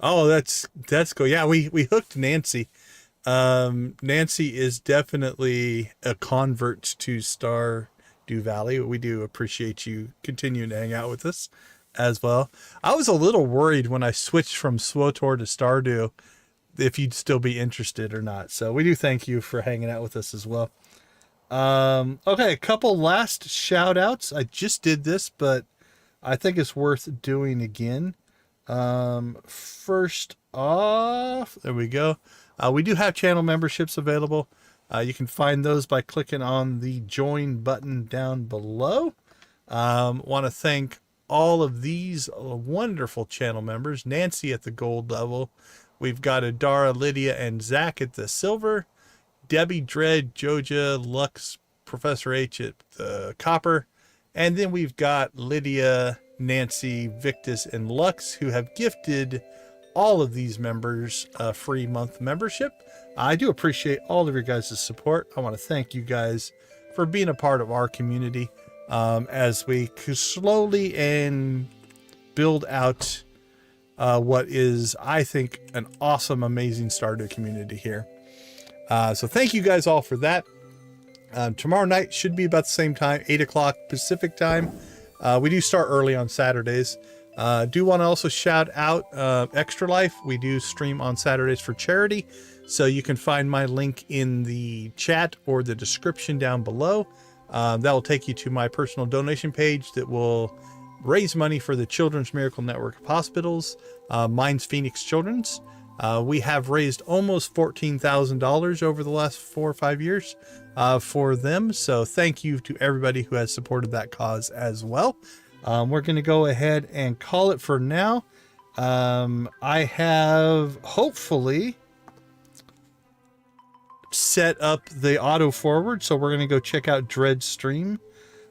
Oh, that's cool. Yeah, we hooked Nancy. Nancy is definitely a convert to Stardew Valley. We do appreciate you continuing to hang out with us as well. I was a little worried when I switched from SWTOR to Stardew if you'd still be interested or not. So we do thank you for hanging out with us as well. Okay, a couple last shout outs. I just did this, but I think it's worth doing again. First off, there we go. We do have channel memberships available. You can find those by clicking on the join button down below. Want to thank all of these wonderful channel members. Nancy at the gold level. We've got Adara, Lydia, and Zach at the silver. Debbie, Dredd, Joja, Lux, Professor H at the copper. And then we've got Lydia, Nancy, Victus, and Lux, who have gifted all of these members a free month membership. I do appreciate all of your guys' support. I want to thank you guys for being a part of our community as we slowly and build out what is, I think, an awesome, amazing Stardew community here. So thank you guys all for that. Tomorrow night should be about the same time, 8 o'clock Pacific time. We do start early on Saturdays. Do want to also shout out Extra Life. We do stream on Saturdays for charity. So you can find my link in the chat or the description down below. That will take you to my personal donation page that will raise money for the Children's Miracle Network of Hospitals. Mine's Phoenix Children's. We have raised almost $14,000 over the last 4 or 5 years for them. So thank you to everybody who has supported that cause as well. We're going to go ahead and call it for now. I have hopefully set up the auto forward. So we're going to go check out Dredd's stream.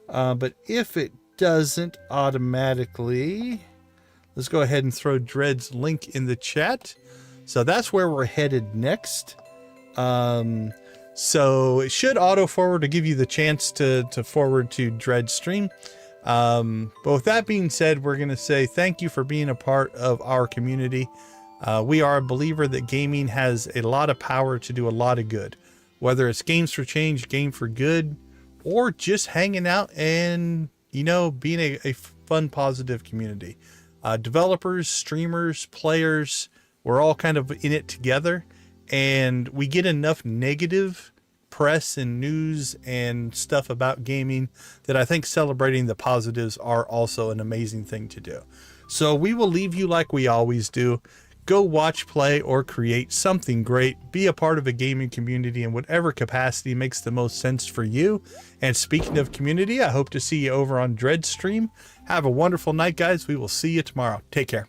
But if it doesn't automatically, let's go ahead and throw Dredd's link in the chat. So that's where we're headed next. So it should auto forward to give you the chance to forward to Dredd's stream. But with that being said, we're going to say thank you for being a part of our community. We are a believer that gaming has a lot of power to do a lot of good, whether it's games for change, game for good, or just hanging out and, you know, being a fun, positive community. Developers, streamers, players, we're all kind of in it together, and we get enough negative press and news and stuff about gaming that I think celebrating the positives are also an amazing thing to do. So we will leave you like we always do. Go watch, play, or create something great. Be a part of a gaming community in whatever capacity makes the most sense for you. And speaking of community, I hope to see you over on Dredd's stream. Have a wonderful night, guys. We will see you tomorrow. Take care.